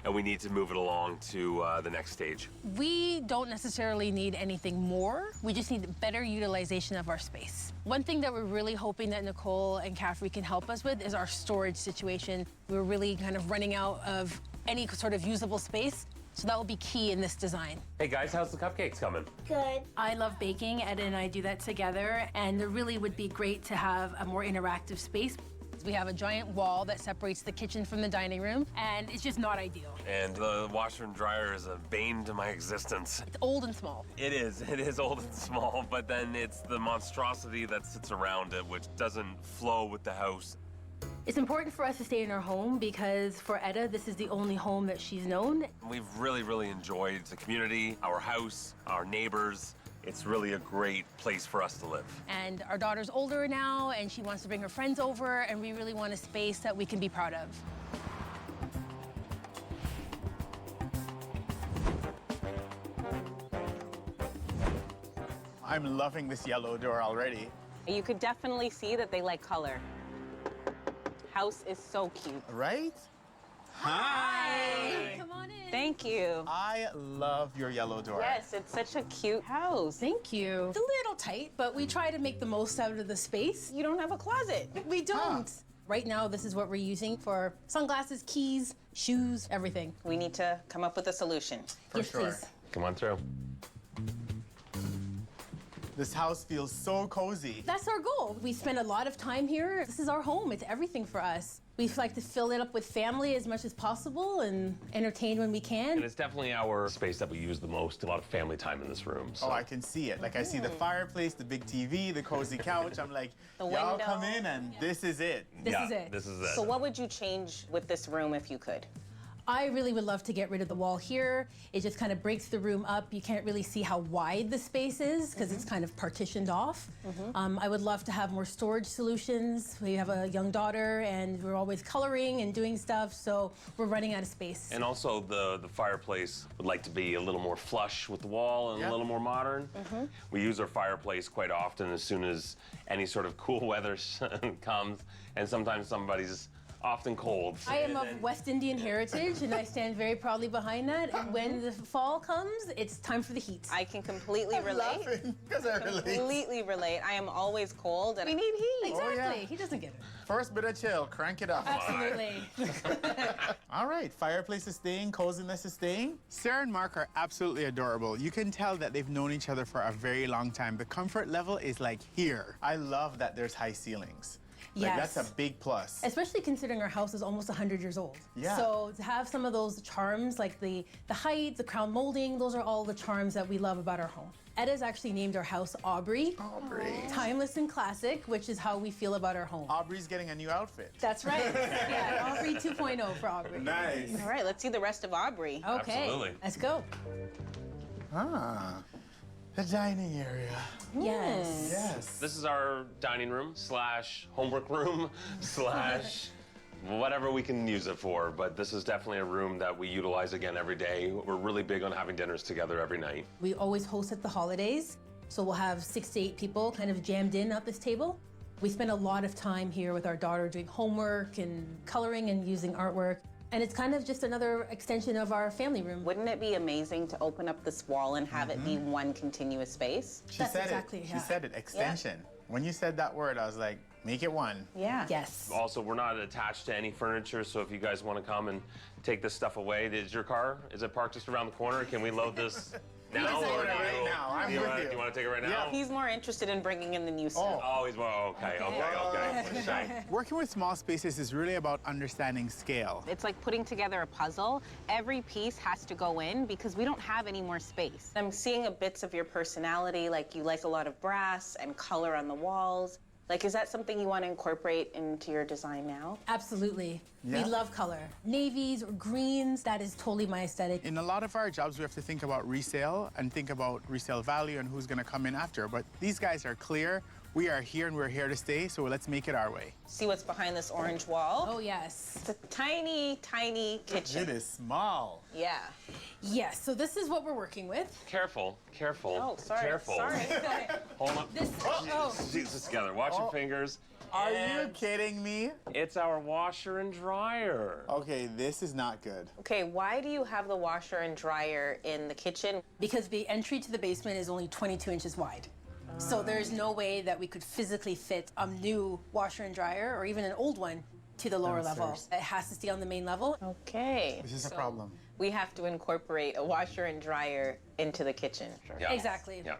and we need to move it along to the next stage. We don't necessarily need anything more. We just need better utilization of our space. One thing that we're really hoping that Nicole and Caffery can help us with is our storage situation. We're really kind of running out of any sort of usable space. So that will be key in this design. Hey guys, how's the cupcakes coming? Good. I love baking. Ed and I do that together, and it really would be great to have a more interactive space. We have a giant wall that separates the kitchen from the dining room, and it's just not ideal. And the washer and dryer is a bane to my existence. It's old and small. It is old and small, but then it's the monstrosity that sits around it, which doesn't flow with the house. It's important for us to stay in our home because for Etta, this is the only home that she's known. We've really enjoyed the community, our house, our neighbors. It's really a great place for us to live. And our daughter's older now, and she wants to bring her friends over, and we really want a space that we can be proud of. I'm loving this yellow door already. You could definitely see that they like color. House is so cute. Right? Hi. Come on in. Thank you. I love your yellow door. Yes, it's such a cute house. Thank you. It's a little tight, but we try to make the most out of the space. You don't have a closet. We don't. Right now, this is what we're using for sunglasses, keys, shoes, everything. We need to come up with a solution. Yes, please. Come on through. This house feels so cozy. That's our goal. We spend a lot of time here. This is our home. It's everything for us. We like to fill it up with family as much as possible and entertain when we can. And it's definitely our space that we use the most. A lot of family time in this room. So. Oh, I can see it. Like, I see the fireplace, the big TV, the cozy couch. I'm like, The y'all window. come in and this is it. This is it. This is it. So what would you change with this room if you could? I really would love to get rid of the wall here. It just kind of breaks the room up. You can't really see how wide the space is because it's kind of partitioned off. I would love to have more storage solutions. We have a young daughter and we're always coloring and doing stuff, so we're running out of space. And also the fireplace would like to be a little more flush with the wall and a little more modern. We use our fireplace quite often as soon as any sort of cool weather comes, and sometimes somebody's often cold. I am of West Indian heritage, and I stand very proudly behind that. And when the fall comes, it's time for the heat. I can completely relate. Because I relate. Completely relate. I am always cold and we need heat. Exactly. He doesn't get it. First bit of chill, crank it up. Absolutely. All right, fireplace is staying, coziness is staying. Sarah and Mark are absolutely adorable. You can tell that they've known each other for a very long time. The comfort level is like here. I love that there's high ceilings. Like, Yes. that's a big plus. Especially considering our house is almost 100 years old. Yeah. So to have some of those charms, like the height, the crown molding, those are all the charms that we love about our home. Edda's actually named our house Aubrey. Aubrey. Timeless and classic, which is how we feel about our home. Aubrey's getting a new outfit. That's right. Yeah, Aubrey 2.0 for Aubrey. Nice. All right, let's see the rest of Aubrey. Okay. Absolutely. Let's go. Ah, the dining area. Yes. Yes. This is our dining room slash homework room slash whatever we can use it for, but this is definitely a room that we utilize again every day. We're really big on having dinners together every night. We always host at the holidays, so we'll have 6 to 8 people kind of jammed in at this table. We spend a lot of time here with our daughter doing homework and coloring and using artwork. And it's kind of just another extension of our family room. Wouldn't it be amazing to open up this wall and have it be one continuous space? She That's said exactly, it. yeah. She said it. Extension. When you said that word, I was like, make it one. Yeah. Yes. Also, we're not attached to any furniture, so if you guys want to come and take this stuff away, is your car, is it parked just around the corner? Can we load this now? Let's do it or right now. I'm do you with wanna, you. Do you want to take it right now? Yeah. He's more interested in bringing in the new stuff. Oh, he's more, okay. Shy. Working with small spaces is really about understanding scale. It's like putting together a puzzle. Every piece has to go in because we don't have any more space. I'm seeing a bits of your personality, like you like a lot of brass and color on the walls. Like, is that something you want to incorporate into your design now? Absolutely. Yeah. We love color. Navies or greens, that is totally my aesthetic. In a lot of our jobs, we have to think about resale and think about resale value and who's going to come in after. But these guys are clear. We are here and we're here to stay, so let's make it our way. See what's behind this orange wall? Oh, yes. It's a tiny, tiny kitchen. It is small. Yeah. Yes, so this is what we're working with. Careful, careful. Oh, sorry. Careful. Sorry. Hold on. This, oh. Squeeze this together. Watch your fingers. Are you kidding me? It's our washer and dryer. Okay, this is not good. Okay, why do you have the washer and dryer in the kitchen? Because the entry to the basement is only 22 inches wide. So there's no way that we could physically fit a new washer and dryer or even an old one to the lower level. Downstairs. It has to stay on the main level. Okay. This is a problem. We have to incorporate a washer and dryer into the kitchen. Yeah. Exactly. Yeah.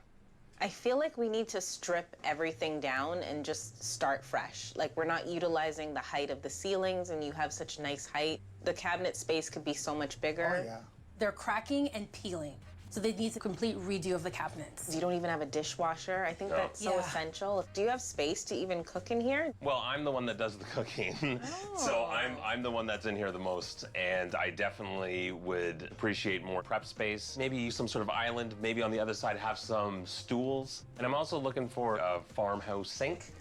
I feel like we need to strip everything down and just start fresh. Like, we're not utilizing the height of the ceilings, and you have such nice height. The cabinet space could be so much bigger. Oh, yeah. They're cracking and peeling. So they need a complete redo of the cabinets. You don't even have a dishwasher. I think No. that's so Yeah. essential. Do you have space to even cook in here? Well, I'm the one that does the cooking, so I'm the one that's in here the most, and I definitely would appreciate more prep space. Maybe some sort of island. Maybe on the other side have some stools. And I'm also looking for a farmhouse sink.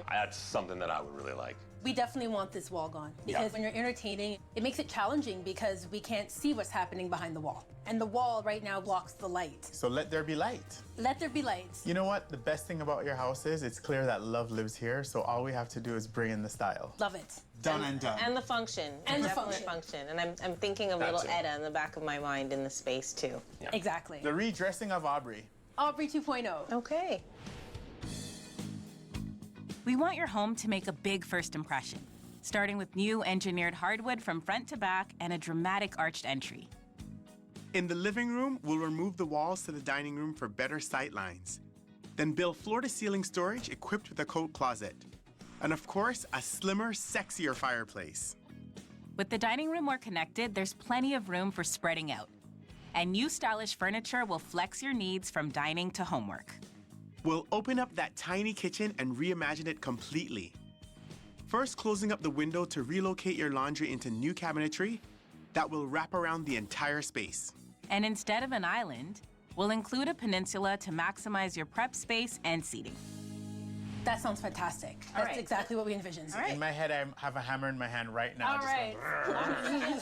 That's something that I would really like. We definitely want this wall gone because when you're entertaining, it makes it challenging because we can't see what's happening behind the wall. And the wall right now blocks the light. So let there be light. Let there be lights. You know what? The best thing about your house is it's clear that love lives here, so all we have to do is bring in the style. Love it. Done and done. And the function. And the Definitely function. And I'm thinking of That little too. Edda in the back of my mind in the space, too. Exactly. The redressing of Aubrey. Aubrey 2.0. Okay. We want your home to make a big first impression, starting with new engineered hardwood from front to back and a dramatic arched entry. In the living room, we'll remove the walls to the dining room for better sight lines. Then build floor-to-ceiling storage equipped with a coat closet. And of course, a slimmer, sexier fireplace. With the dining room more connected, there's plenty of room for spreading out. And new stylish furniture will flex your needs from dining to homework. We'll open up that tiny kitchen and reimagine it completely. First, closing up the window to relocate your laundry into new cabinetry that will wrap around the entire space. And instead of an island, we'll include a peninsula to maximize your prep space and seating. That sounds fantastic. That's exactly what we envisioned. In my head, I have a hammer in my hand right now. All just right. going,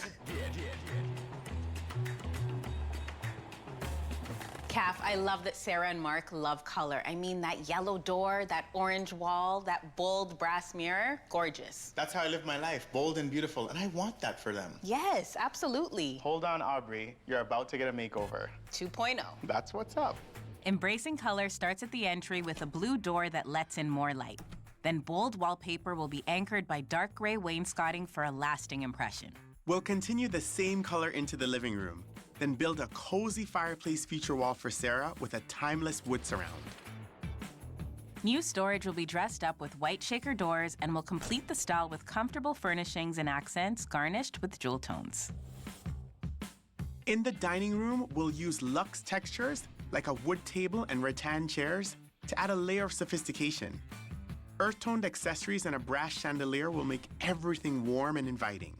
Kath, I love that Sarah and Mark love color. I mean, that yellow door, that orange wall, that bold brass mirror, gorgeous. That's how I live my life, bold and beautiful, and I want that for them. Yes, absolutely. Hold on, Aubrey. You're about to get a makeover. 2.0. That's what's up. Embracing color starts at the entry with a blue door that lets in more light. Then bold wallpaper will be anchored by dark gray wainscoting for a lasting impression. We'll continue the same color into the living room, then build a cozy fireplace feature wall for Sarah with a timeless wood surround. New storage will be dressed up with white shaker doors and will complete the style with comfortable furnishings and accents garnished with jewel tones. In the dining room, we'll use luxe textures like a wood table and rattan chairs to add a layer of sophistication. Earth-toned accessories and a brass chandelier will make everything warm and inviting.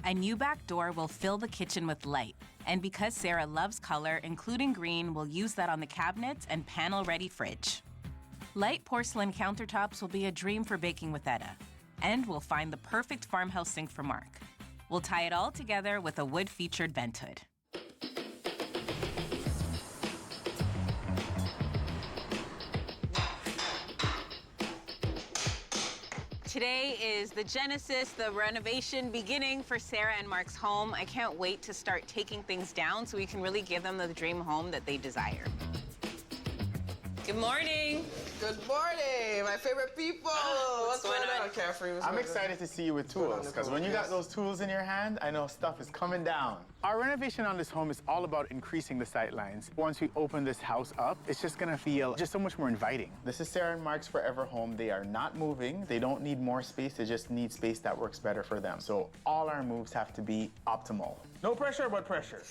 A new back door will fill the kitchen with light, and because Sarah loves color, including green, we'll use that on the cabinets and panel-ready fridge. Light porcelain countertops will be a dream for baking with Etta, and we'll find the perfect farmhouse sink for Mark. We'll tie it all together with a wood-featured vent hood. Today is the genesis, the renovation beginning for Sarah and Mark's home. I can't wait to start taking things down so we can really give them the dream home that they desire. Good morning. Good morning, my favorite people. What's going on, Caffery? I'm excited to see you with tools, because when you got those tools in your hand, I know stuff is coming down. Our renovation on this home is all about increasing the sight lines. Once we open this house up, it's just gonna feel just so much more inviting. This is Sarah and Mark's forever home. They are not moving. They don't need more space. They just need space that works better for them. So all our moves have to be optimal. No pressure, but pressure.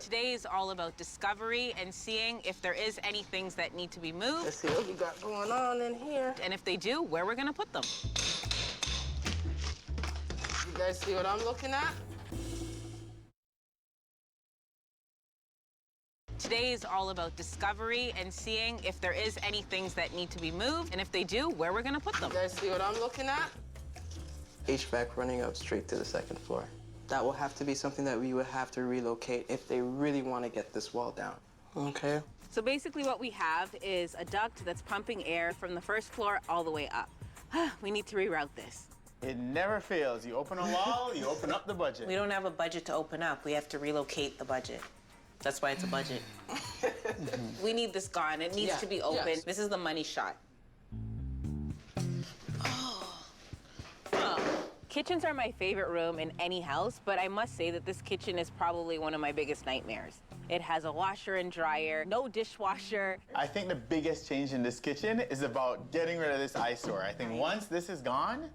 Today is all about discovery and seeing if there is any things that need to be moved. Let's see what we got going on in here. And if they do, where we're gonna put them. You guys see what I'm looking at? Today is all about discovery and seeing if there is any things that need to be moved. And if they do, where we're gonna put them. You guys see what I'm looking at? HVAC running up straight to the second floor. That will have to be something that we would have to relocate if they really want to get this wall down. Okay. So basically what we have is a duct that's pumping air from the first floor all the way up. We need to reroute this. It never fails. You open a wall, you open up the budget. We don't have a budget to open up. We have to relocate the budget. That's why it's a budget. We need this gone. It needs to be open. Yes. This is the money shot. Kitchens are my favorite room in any house, but I must say that this kitchen is probably one of my biggest nightmares. It has a washer and dryer, no dishwasher. I think the biggest change in this kitchen is about getting rid of this eyesore. I think once this is gone,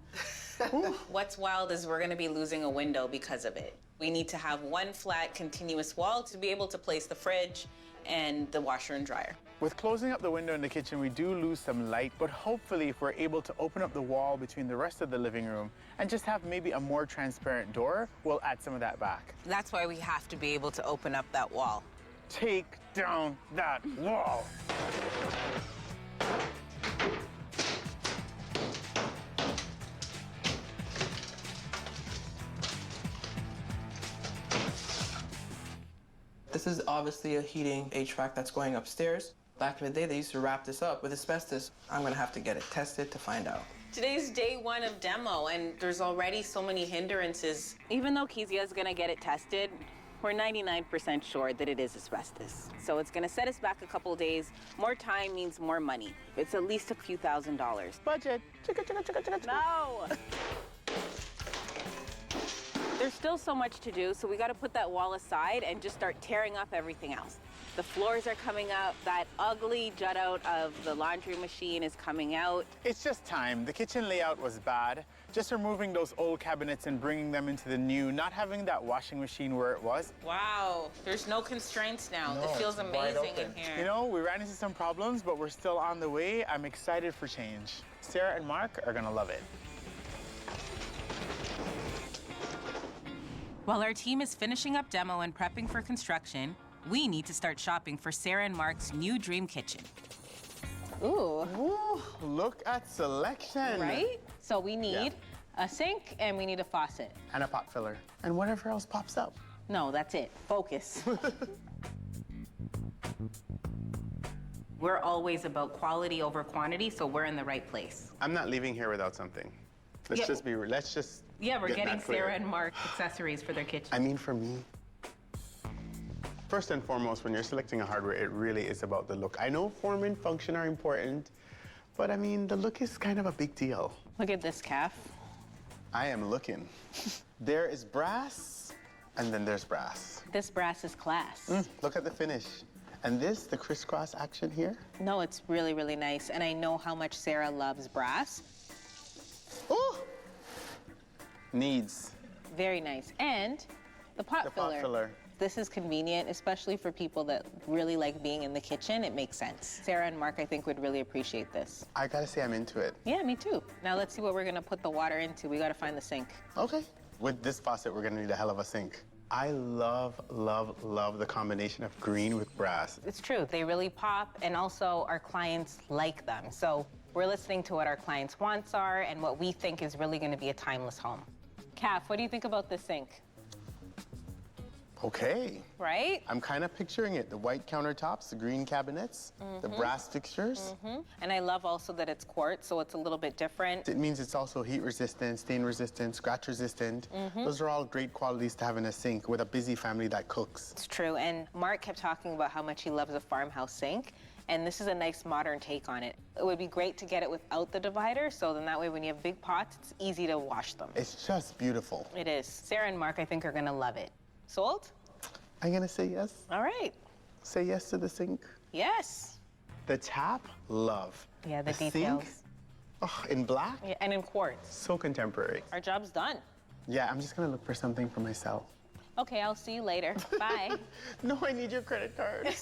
What's wild is we're gonna be losing a window because of it. We need to have one flat, continuous wall to be able to place the fridge and the washer and dryer. with closing up the window in the kitchen, we do lose some light, but hopefully if we're able to open up the wall between the rest of the living room and just have maybe a more transparent door, we'll add some of that back. That's why we have to be able to open up that wall. Take down that wall. This is obviously a heating HVAC that's going upstairs. Back in the day, they used to wrap this up with asbestos. I'm gonna have to get it tested to find out. Today's day one of demo, and there's already so many hindrances. Even though Kezia is gonna get it tested, we're 99% sure that it is asbestos. So it's gonna set us back a couple days. More time means more money. It's at least a few $1,000s. Budget. No! There's still so much to do, so we gotta put that wall aside and just start tearing up everything else. The floors are coming up. That ugly jut out of the laundry machine is coming out. It's just time. The kitchen layout was bad. Just removing those old cabinets and bringing them into the new, not having that washing machine where it was. Wow, there's no constraints now. No, It feels it's wide amazing in open. here. You know, we ran into some problems, but we're still on the way. I'm excited for change. Sarah and Mark are gonna love it. While our team is finishing up demo and prepping for construction, we need to start shopping for Sarah and Mark's new dream kitchen. Ooh. Ooh, look at selection. Right? So we need a sink and we need a faucet. And a pot filler. And whatever else pops up. No, that's it. Focus. We're always about quality over quantity, so we're in the right place. I'm not leaving here without something. Let's just we're get getting that clear. Sarah and Mark accessories for their kitchen. I mean, for me, first and foremost, when you're selecting a hardware, it really is about the look. I know form and function are important, but I mean, the look is kind of a big deal. Look at this, Caff. I am looking. There is brass, and then there's brass. This brass is class. Look at the finish. And this, the crisscross action here. No, it's really, really nice. And I know how much Sarah loves brass. Oh! Needs. Very nice. And the pot filler. This is convenient, especially for people that really like being in the kitchen. It makes sense. Sarah and Mark, I think, would really appreciate this. I gotta say I'm into it. Yeah, me too. Now let's see what we're gonna put the water into. We gotta find the sink. Okay. With this faucet, we're gonna need a hell of a sink. I love, love, love the combination of green with brass. It's true, they really pop, and also our clients like them. So we're listening to what our clients' wants are and what we think is really gonna be a timeless home. Kath, what do you think about this sink? Okay. Right? I'm kind of picturing it. The white countertops, the green cabinets, the brass fixtures. And I love also that it's quartz, so it's a little bit different. It means it's also heat resistant, stain resistant, scratch resistant. Those are all great qualities to have in a sink with a busy family that cooks. It's true, and Mark kept talking about how much he loves a farmhouse sink, and this is a nice modern take on it. It would be great to get it without the divider, so then that way when you have big pots, it's easy to wash them. It's just beautiful. It is. Sarah and Mark, I think, are gonna love it. Sold? I'm gonna say yes. All right. Say yes to the sink. Yes. The tap, love. Yeah, the Sink, details. oh, in black. Yeah, and in quartz. So contemporary. Our job's done. Yeah, I'm just gonna look for something for myself. Okay, I'll see you later. Bye. No, I need your credit card.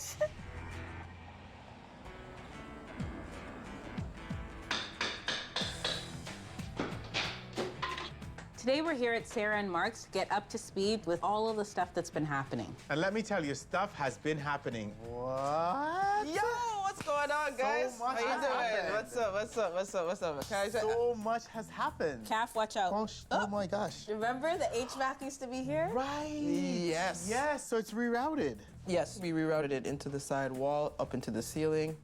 Today we're here at Sarah and Mark's to get up to speed with all of the stuff that's been happening. And let me tell you, stuff has been happening. What? Yo, what's going on, guys? So much How you has doing? happened. What's up? What's up? What's up? What's up? Can I say- So much has happened. Calf, watch out. Oh my gosh. Remember the HVAC used to be here? Right. Yes. Yes, so it's rerouted. Yes, we rerouted it into the side wall, up into the ceiling.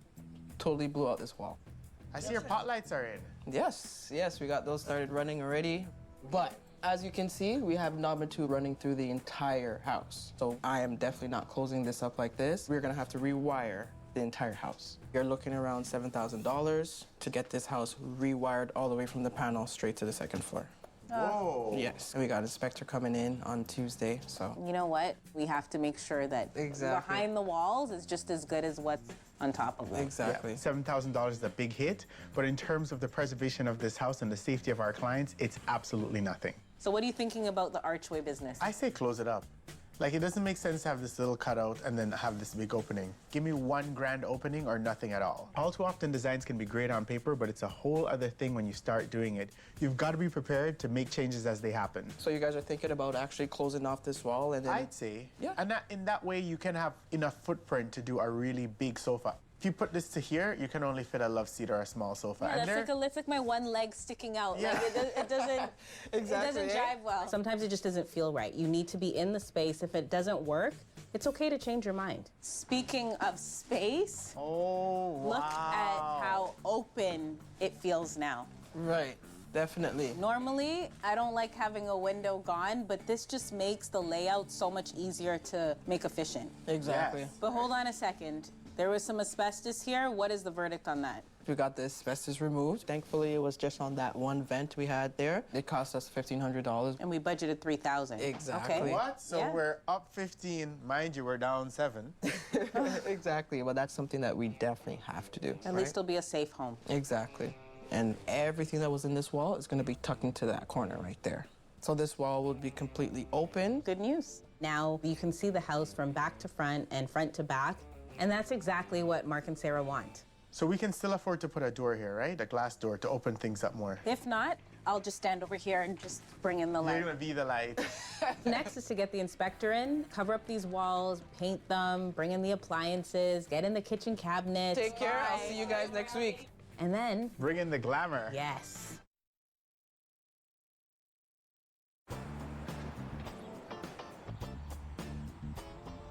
Totally blew out this wall. I see your pot lights are in. Yes, yes, we got those started running already. But as you can see, we have knob 2 running through the entire house. So I am definitely not closing this up like this. We're gonna have to rewire the entire house. You're looking around $7,000 to get this house rewired all the way from the panel straight to the second floor. Whoa. Yes, and we got an inspector coming in on Tuesday, so. You know what? We have to make sure that Exactly. behind the walls is just as good as what's on top of it. Exactly. Yeah, $7,000 is a big hit, but in terms of the preservation of this house and the safety of our clients, it's absolutely nothing. So what are you thinking about the archway business? I say close it up. Like, it doesn't make sense to have this little cutout and then have this big opening. Give me one grand opening or nothing at all. All too often, designs can be great on paper, but it's a whole other thing when you start doing it. You've got to be prepared to make changes as they happen. So you guys are thinking about actually closing off this wall and then. I'd say. Yeah. And in that way, you can have enough footprint to do a really big sofa. If you put this to here, you can only fit a love seat or a small sofa. Yeah, that's like my one leg sticking out. Yeah. Like it doesn't Exactly, it doesn't jive well. Sometimes it just doesn't feel right. You need to be in the space. If it doesn't work, it's okay to change your mind. Speaking of space, look at how open it feels now. Right, definitely. Normally, I don't like having a window gone, but this just makes the layout so much easier to make efficient. Exactly. Yes. But hold on a second. There was some asbestos here. What is the verdict on that? We got the asbestos removed. Thankfully, it was just on that one vent we had there. It cost us $1,500. And we budgeted $3,000. Exactly. Okay. What? So Yeah. we're up 15. Mind you, we're down 7. Exactly, but that's something that we definitely have to do. At least it'll be a safe home. Exactly. And everything that was in this wall is going to be tucked into that corner right there. So this wall will be completely open. Good news. Now you can see the house from back to front and front to back. And that's exactly what Mark and Sarah want. So we can still afford to put a door here, right? A glass door to open things up more. If not, I'll just stand over here and just bring in the light. You're gonna be the light. Next is to get the inspector in, cover up these walls, paint them, bring in the appliances, get in the kitchen cabinets. Take care. I'll see you guys next week. And then, Bring in the glamour. yes.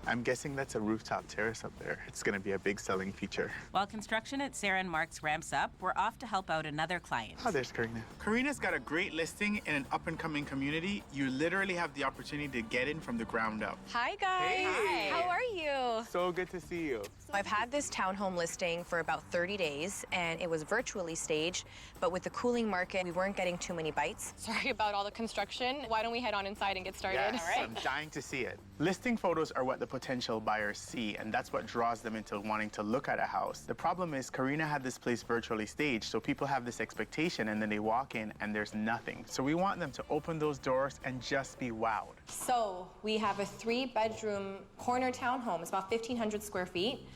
I'm guessing that's a rooftop terrace up there. It's gonna be a big selling feature. While construction at Sarah and Mark's ramps up, we're off to help out another client. Oh, there's Karina. Karina's got a great listing in an up-and-coming community. You literally have the opportunity to get in from the ground up. Hi, guys. Hey. How are you? So good to see you. I've had this townhome listing for about 30 days, and it was virtually staged, but with the cooling market, we weren't getting too many bites. Sorry about all the construction. Why don't we head on inside and get started? Yes, I'm dying to see it. Listing photos are what the potential buyers see, and that's what draws them into wanting to look at a house. The problem is Karina had this place virtually staged, so people have this expectation and then they walk in and there's nothing. So we want them to open those doors and just be wowed. So we have a 3-bedroom corner townhome. It's about 1,500 square feet.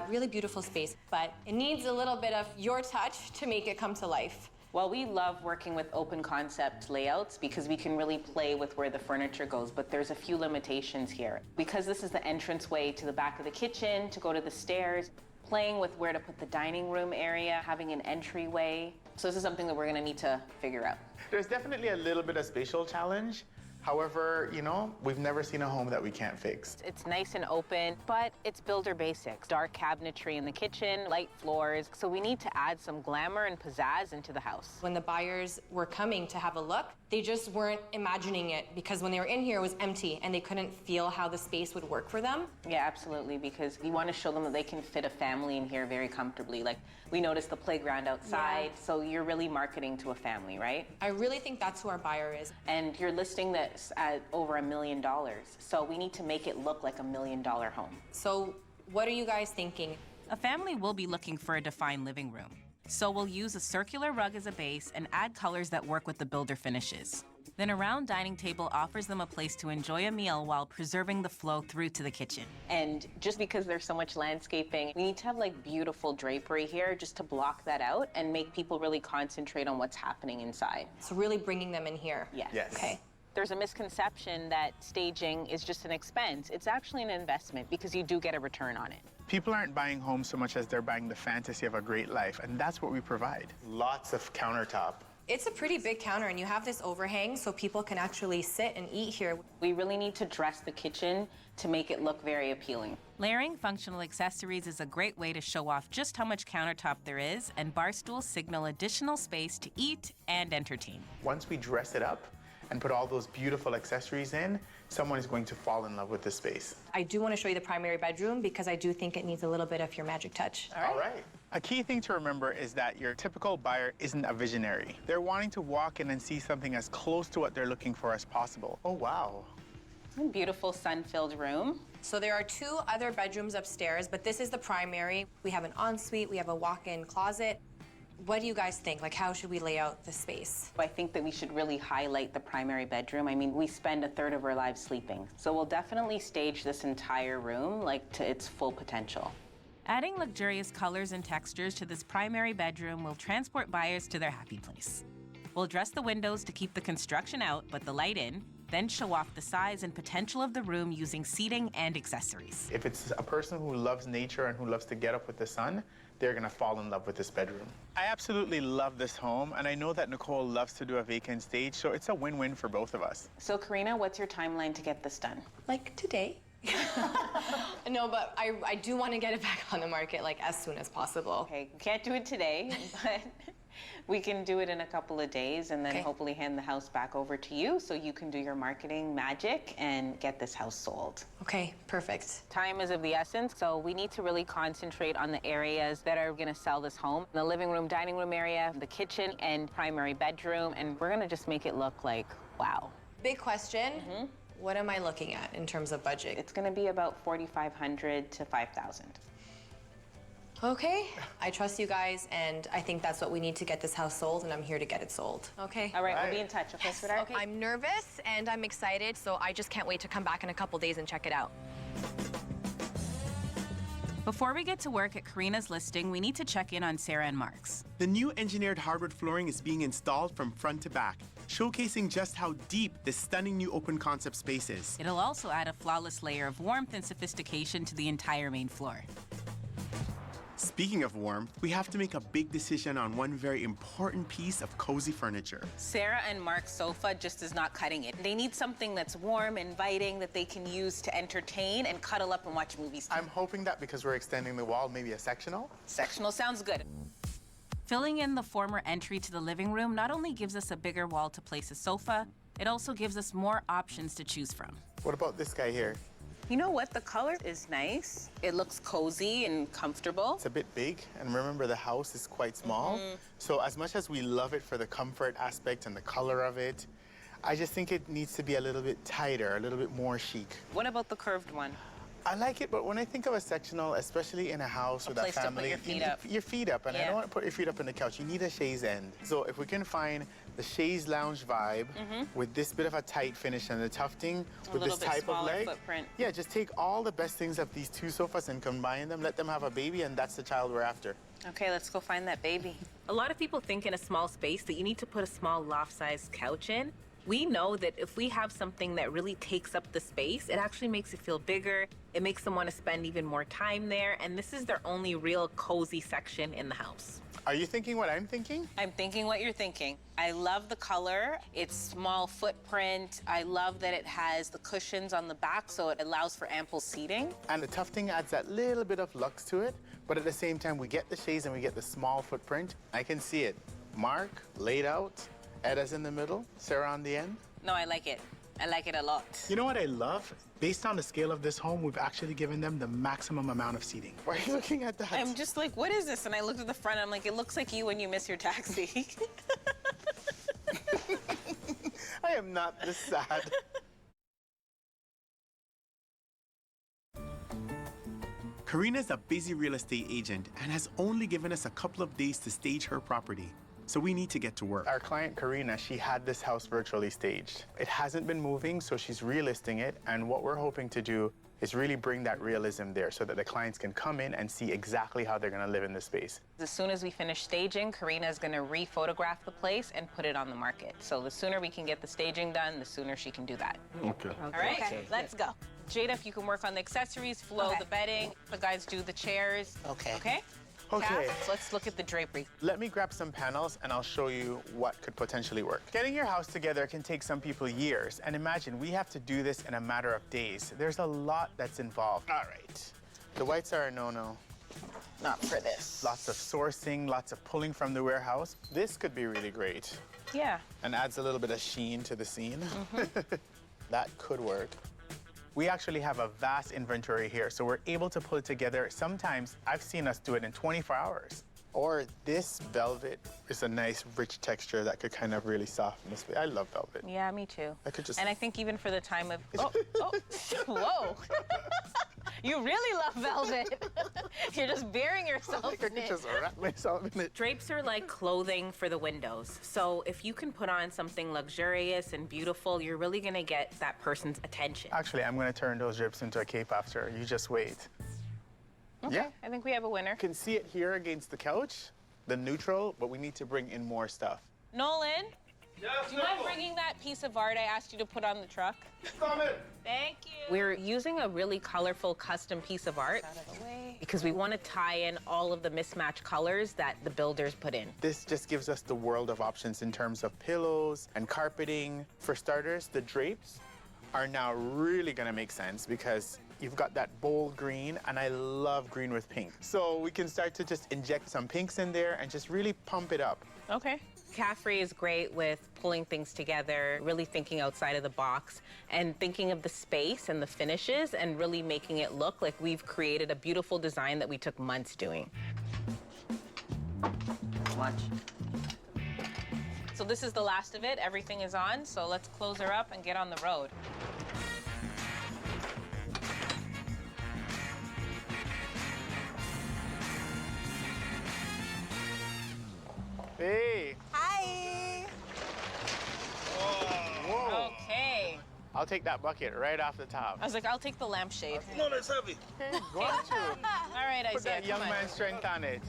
Really beautiful space, but it needs a little bit of your touch to make it come to life. Well, we love working with open concept layouts because we can really play with where the furniture goes, but there's a few limitations here. Because this is the entranceway to the back of the kitchen, to go to the stairs, playing with where to put the dining room area, having an entryway. So this is something that we're gonna need to figure out. There's definitely a little bit of spatial challenge. However, you know, we've never seen a home that we can't fix. It's nice and open, but it's builder basics. Dark cabinetry in the kitchen, light floors. So we need to add some glamour and pizzazz into the house. When the buyers were coming to have a look, they just weren't imagining it because when they were in here, it was empty and they couldn't feel how the space would work for them. Yeah, absolutely, because you want to show them that they can fit a family in here very comfortably. Like, we noticed the playground outside, so you're really marketing to a family, right? I really think that's who our buyer is. And you're listing this at over $1 million, so we need to make it look like $1 million home. So what are you guys thinking? A family will be looking for a defined living room. So we'll use a circular rug as a base and add colors that work with the builder finishes. Then a round dining table offers them a place to enjoy a meal while preserving the flow through to the kitchen. And just because there's so much landscaping, we need to have like beautiful drapery here just to block that out and make people really concentrate on what's happening inside. So really bringing them in here. Yes. Okay. There's a misconception that staging is just an expense. It's actually an investment because you do get a return on it. People aren't buying homes so much as they're buying the fantasy of a great life, and that's what we provide. Lots of countertop. It's a pretty big counter and you have this overhang so people can actually sit and eat here. We really need to dress the kitchen to make it look very appealing. Layering functional accessories is a great way to show off just how much countertop there is, and bar stools signal additional space to eat and entertain. Once we dress it up and put all those beautiful accessories in, someone is going to fall in love with the space. I do want to show you the primary bedroom because I do think it needs a little bit of your magic touch. All right. A key thing to remember is that your typical buyer isn't a visionary. They're wanting to walk in and see something as close to what they're looking for as possible. Oh, wow. Beautiful sun-filled room. So there are 2 other bedrooms upstairs, but this is the primary. We have an ensuite, we have a walk-in closet. What do you guys think? Like, how should we lay out the space? I think that we should really highlight the primary bedroom. I mean, we spend 1/3 of our lives sleeping. So we'll definitely stage this entire room like to its full potential. Adding luxurious colors and textures to this primary bedroom will transport buyers to their happy place. We'll dress the windows to keep the construction out, but the light in, then show off the size and potential of the room using seating and accessories. If it's a person who loves nature and who loves to get up with the sun, they're gonna fall in love with this bedroom. I absolutely love this home, and I know that Nicole loves to do a vacant stage, so it's a win-win for both of us. So Karina, what's your timeline to get this done? Like today. No, but I do want to get it back on the market like as soon as possible. Okay, we can't do it today, but we can do it in a couple of days and then hopefully hand the house back over to you so you can do your marketing magic and get this house sold. Okay, perfect. Time is of the essence, so we need to really concentrate on the areas that are gonna sell this home. The living room, dining room area, the kitchen, and primary bedroom, and we're gonna just make it look like, wow. Big question. What am I looking at in terms of budget? It's gonna be about $4,500 to $5,000. Okay, I trust you guys, and I think that's what we need to get this house sold, and I'm here to get it sold. Okay? All right, we'll be in touch, okay, sweetheart? Okay. I'm nervous, and I'm excited, so I just can't wait to come back in a couple days and check it out. Before we get to work at Karina's listing, we need to check in on Sarah and Mark's. The new engineered hardwood flooring is being installed from front to back, showcasing just how deep this stunning new open concept space is. It'll also add a flawless layer of warmth and sophistication to the entire main floor. Speaking of warmth, we have to make a big decision on one very important piece of cozy furniture. Sarah and Mark's sofa just is not cutting it. They need something that's warm, inviting, that they can use to entertain and cuddle up and watch movies. I'm hoping that because we're extending the wall, maybe a sectional? Sectional sounds good. Filling in the former entry to the living room not only gives us a bigger wall to place a sofa, it also gives us more options to choose from. What about this guy here? You know what? The color is nice. It looks cozy and comfortable. It's a bit big, and remember the house is quite small. So as much as we love it for the comfort aspect and the color of it, I just think it needs to be a little bit tighter, a little bit more chic. What about the curved one? I like it, but when I think of a sectional, especially in a house with a place to put family, your feet you need up. your feet up, and I Yeah. don't want to put your feet up in the couch. You need a chaise end. So if we can find the chaise lounge vibe with this bit of a tight finish and the tufting with little this bit type of smaller leg, footprint. yeah, just take all the best things of these two sofas and combine them, let them have a baby, and that's the child we're after. Okay, let's go find that baby. A lot of people think in a small space that you need to put a small loft-sized couch in. We know that if we have something that really takes up the space, it actually makes it feel bigger. It makes them want to spend even more time there. And this is their only real cozy section in the house. Are you thinking what I'm thinking? I'm thinking what you're thinking. I love the color. It's small footprint. I love that it has the cushions on the back, so it allows for ample seating. And the tufting adds that little bit of luxe to it, but at the same time, we get the chaise and we get the small footprint. I can see it. Mark, laid out, Edda's in the middle, Sarah on the end. No, I like it. I like it a lot. You know what I love? Based on the scale of this home, we've actually given them the maximum amount of seating. Why are you looking at that? I'm just like, what is this? And I looked at the front, I'm like, it looks like you when you miss your taxi. I am not this sad. Karina's a busy real estate agent and has only given us a couple of days to stage her property. So we need to get to work. Our client, Karina, she had this house virtually staged. It hasn't been moving, so she's relisting it. And what we're hoping to do is really bring that realism there so that the clients can come in and see exactly how they're gonna live in this space. As soon as we finish staging, Karina is gonna re-photograph the place and put it on the market. So the sooner we can get the staging done, the sooner she can do that. Okay. All right, let's go. Jada, if you can work on the accessories, Flo, the bedding, the guys do the chairs. Okay. Okay? Okay. Cass, let's look at the drapery. Let me grab some panels and I'll show you what could potentially work. Getting your house together can take some people years. And imagine we have to do this in a matter of days. There's a lot that's involved. All right. The whites are a no-no. Not for this. Lots of sourcing, lots of pulling from the warehouse. This could be really great. Yeah. And adds a little bit of sheen to the scene. That could work. We actually have a vast inventory here, so we're able to pull it together. Sometimes I've seen us do it in 24 hours. Or this velvet is a nice, rich texture that could kind of really soften this. I love velvet. Yeah, me too. I could just... And I think even for the time of... Whoa. You really love velvet. You're just burying yourself I could just wrap myself in it. Drapes are like clothing for the windows. So if you can put on something luxurious and beautiful, you're really gonna get that person's attention. Actually, I'm gonna turn those drapes into a cape after. You just wait. Okay, Yeah. I think we have a winner. You can see it here against the couch, the neutral, but we need to bring in more stuff. Nolan, do you mind bringing that piece of art I asked you to put on the truck? Coming. Thank you. We're using a really colorful custom piece of art because we want to tie in all of the mismatched colors that the builders put in. This just gives us the world of options in terms of pillows and carpeting. For starters, the drapes are now really gonna make sense because you've got that bold green, and I love green with pink. So we can start to just inject some pinks in there and just really pump it up. Okay. Caffery is great with pulling things together, really thinking outside of the box and thinking of the space and the finishes and really making it look like we've created a beautiful design that we took months doing. Watch. So this is the last of it. Everything is on, so let's close her up and get on the road. Hey. Hi. Whoa. Okay. I'll take that bucket right off the top. I was like, I'll take the lampshade. No, that's heavy. Go on to. All right, Put Isaiah, that young come on. man's strength on it.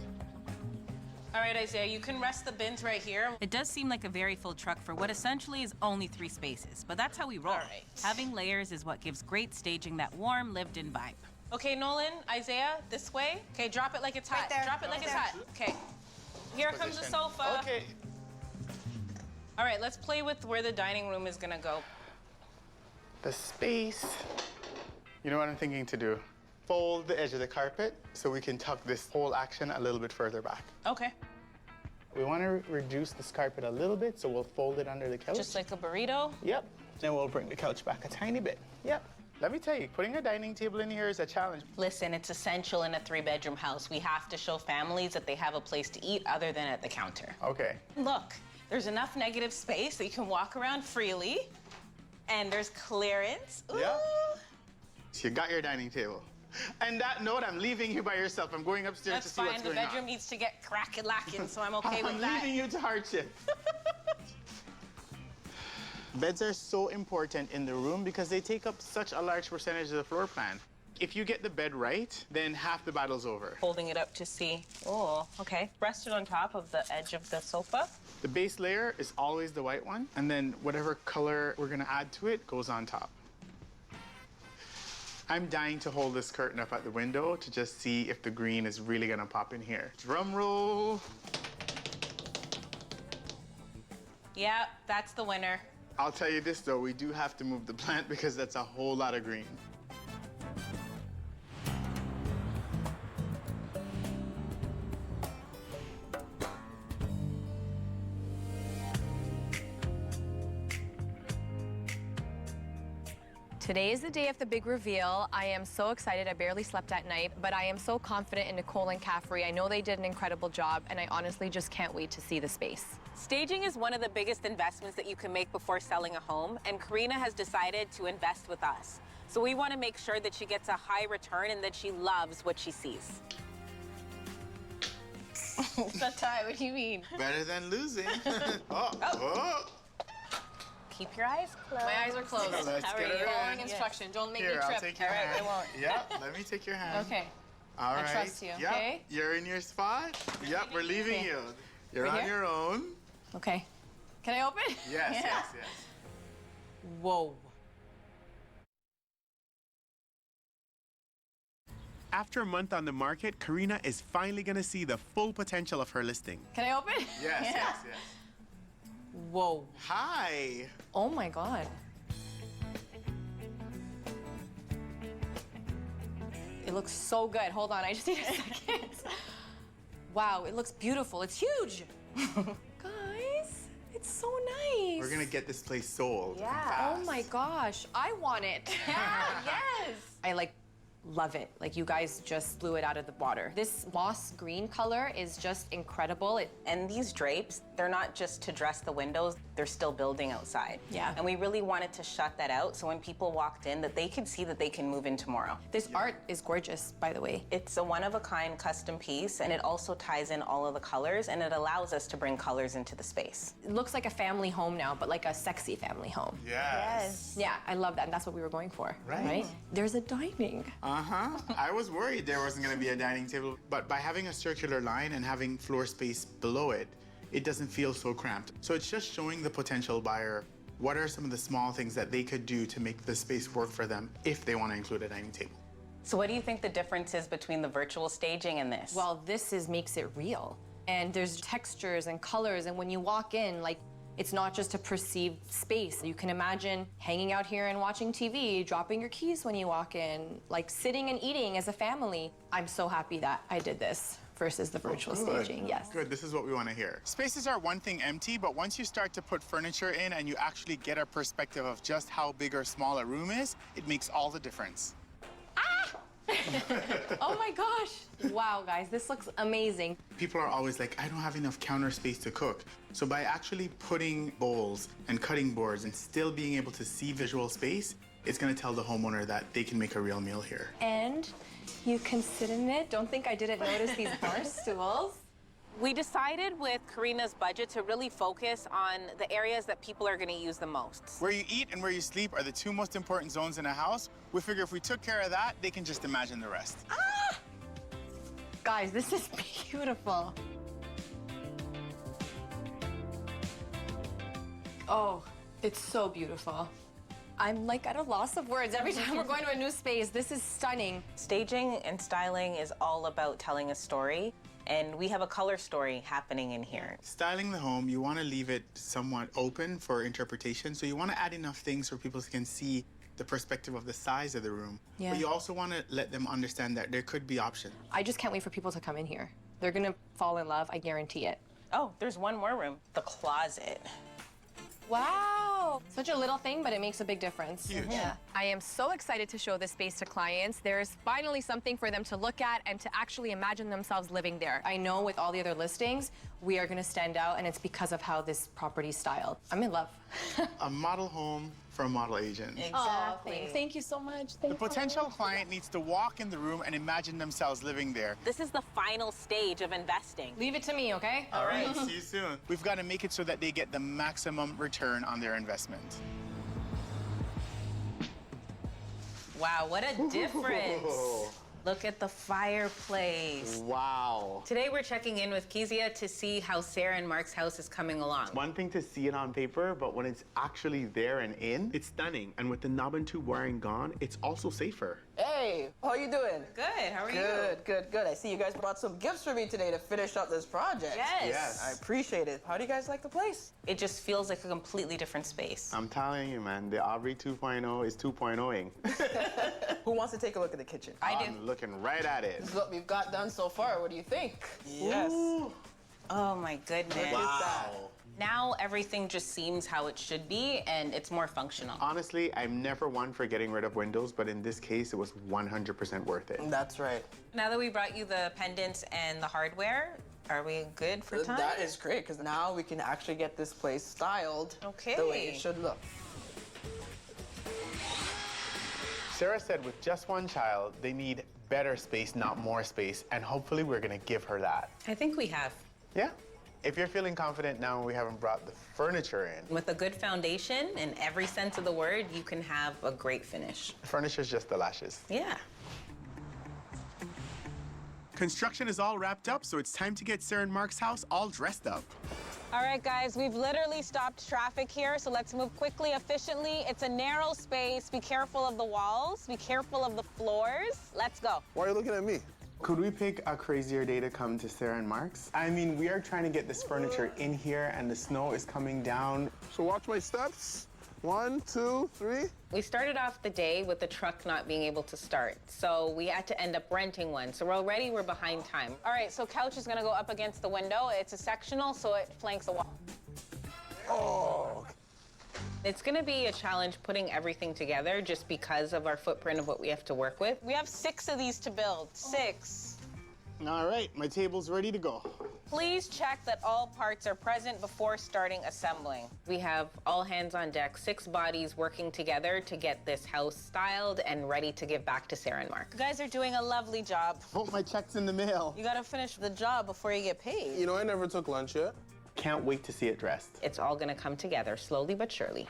All right, Isaiah, you can rest the bins right here. It does seem like a very full truck for what essentially is only 3 spaces, but that's how we roll. All right. Having layers is what gives great staging that warm, lived-in vibe. Okay, Nolan, Isaiah, this way. Okay, drop it like it's hot. Right there. Drop it like it's Right hot. Okay. Here comes the sofa. Okay. All right, let's play with where the dining room is gonna go. The space. You know what I'm thinking to do? Fold the edge of the carpet so we can tuck this whole action a little bit further back. Okay. We want to reduce this carpet a little bit, so we'll fold it under the couch. Just like a burrito? Yep. Then we'll bring the couch back a tiny bit. Yep. Let me tell you, putting a dining table in here is a challenge. Listen, it's essential in a 3-bedroom house. We have to show families that they have a place to eat other than at the counter. Okay. Look, there's enough negative space that you can walk around freely, and there's clearance. Ooh. Yeah. So you got your dining table. And that note, I'm leaving you by yourself. I'm going upstairs to see what's going on. That's fine. The bedroom needs to get crackin'-lackin', so I'm okay with that. I'm leaving you to hardship. Beds are so important in the room because they take up such a large percentage of the floor plan. If you get the bed right, then half the battle's over. Holding it up to see. Oh, okay. Rest it on top of the edge of the sofa. The base layer is always the white one, and then whatever color we're gonna add to it goes on top. I'm dying to hold this curtain up at the window to just see if the green is really gonna pop in here. Drum roll. Yeah, that's the winner. I'll tell you this though, we do have to move the plant because that's a whole lot of green. Today is the day of the big reveal. I am so excited. I barely slept at night, but I am so confident in Nicole and Caffery. I know they did an incredible job, and I honestly just can't wait to see the space. Staging is one of the biggest investments that you can make before selling a home, and Karina has decided to invest with us. So we want to make sure that she gets a high return and that she loves what she sees. That's Ty, what do you mean? Better than losing. Oh. Keep your eyes closed. My eyes are closed. Let's How are get you? her Following in. instruction. Don't make Here, me I'll trip. take your All right, hand. I won't. Yep, let me take your hand. Okay. All right. I trust you, Yep. okay? You're in your spot. Yep, we're leaving Okay. you. You're Right on here? your own. Okay. Can I open? Yes, Yeah. yes. Whoa. After a month on the market, Karina is finally going to see the full potential of her listing. Can I open? Yes, Yeah. yes, yes. Whoa. Hi. Oh my God. It looks so good. Hold on, I just need a second. Wow, it looks beautiful. It's huge. Guys, it's so nice. We're going to get this place sold. Yeah. Oh my gosh, I want it. Yeah, yes. I love it. Like, you guys just blew it out of the water. This moss green color is just incredible. And these drapes, they're not just to dress the windows, they're still building outside. Yeah. And we really wanted to shut that out so when people walked in that they could see that they can move in tomorrow. This art is gorgeous, by the way. It's a one-of-a-kind custom piece, and it also ties in all of the colors, and it allows us to bring colors into the space. It looks like a family home now, but like a sexy family home. Yes. Yeah, I love that, and that's what we were going for. Right. There's a dining. Uh-huh. I was worried there wasn't going to be a dining table, but by having a circular line and having floor space below it, it doesn't feel so cramped. So it's just showing the potential buyer what are some of the small things that they could do to make the space work for them if they want to include a dining table. So what do you think the difference is between the virtual staging and this? Well, this makes it real. And there's textures and colors, and when you walk in, it's not just a perceived space. You can imagine hanging out here and watching TV, dropping your keys when you walk in, sitting and eating as a family. I'm so happy that I did this versus the virtual staging, yes. Good, this is what we want to hear. Spaces are one thing empty, but once you start to put furniture in and you actually get a perspective of just how big or small a room is, it makes all the difference. Oh my gosh. Wow, guys, this looks amazing. People are always like, I don't have enough counter space to cook. So by actually putting bowls and cutting boards and still being able to see visual space, it's going to tell the homeowner that they can make a real meal here. And you can sit in it. Don't think I didn't notice these bar stools. We decided with Karina's budget to really focus on the areas that people are going to use the most. Where you eat and where you sleep are the two most important zones in a house. We figure if we took care of that, they can just imagine the rest. Guys, this is beautiful. Oh, it's so beautiful. I'm at a loss of words every time we're going to a new space. This is stunning. Staging and styling is all about telling a story, and we have a color story happening in here. Styling the home, you want to leave it somewhat open for interpretation, so you want to add enough things so people can see the perspective of the size of the room. Yeah. But you also want to let them understand that there could be options. I just can't wait for people to come in here. They're gonna fall in love, I guarantee it. Oh, there's one more room, the closet. Wow! Such a little thing, but it makes a big difference. Huge. Yeah. I am so excited to show this space to clients. There's finally something for them to look at and to actually imagine themselves living there. I know with all the other listings, we are gonna stand out, and it's because of how this property's styled. I'm in love. A model home for a model agent. Exactly. Thank you so much. The potential client needs to walk in the room and imagine themselves living there. This is the final stage of investing. Leave it to me, okay? All right, see you soon. We've got to make it so that they get the maximum return on their investment. Wow, what a difference. Look at the fireplace. Wow. Today we're checking in with Kezia to see how Sarah and Mark's house is coming along. One thing to see it on paper, but when it's actually there and in, it's stunning. And with the knob and tube wiring gone, it's also safer. Hey, how you doing? Good, how are you? Good. I see you guys brought some gifts for me today to finish up this project. Yes. I appreciate it. How do you guys like the place? It just feels like a completely different space. I'm telling you, man, the Aubrey 2.0 is 2.0ing. Who wants to take a look at the kitchen? I'm looking right at it. This is what we've got done so far. What do you think? Yes. Oh my goodness. Wow. Now everything just seems how it should be, and it's more functional. Honestly, I'm never one for getting rid of windows, but in this case, it was 100% worth it. That's right. Now that we brought you the pendants and the hardware, are we good for time? That is great, because now we can actually get this place styled Okay. the way it should look. Sarah said with just one child, they need better space, not more space, and hopefully we're gonna give her that. I think we have. Yeah. If you're feeling confident now we haven't brought the furniture in. With a good foundation, in every sense of the word, you can have a great finish. Furniture's just the lashes. Yeah. Construction is all wrapped up, so it's time to get Sarah and Mark's house all dressed up. All right, guys, we've literally stopped traffic here, so let's move quickly, efficiently. It's a narrow space. Be careful of the walls. Be careful of the floors. Let's go. Why are you looking at me? Could we pick a crazier day to come to Sarah and Mark's? I mean, we are trying to get this furniture in here and the snow is coming down. So watch my steps. 1, 2, 3. We started off the day with the truck not being able to start, so we had to end up renting one. So we're behind time. All right, so couch is gonna go up against the window. It's a sectional, so it flanks the wall. Oh. It's gonna be a challenge putting everything together just because of our footprint of what we have to work with. We have 6 of these to build, 6. All right, my table's ready to go. Please check that all parts are present before starting assembling. We have all hands on deck, 6 bodies working together to get this house styled and ready to give back to Sarah and Mark. You guys are doing a lovely job. Hope my check's in the mail. You gotta finish the job before you get paid. You know, I never took lunch yet. Can't wait to see it dressed. It's all gonna come together slowly but surely.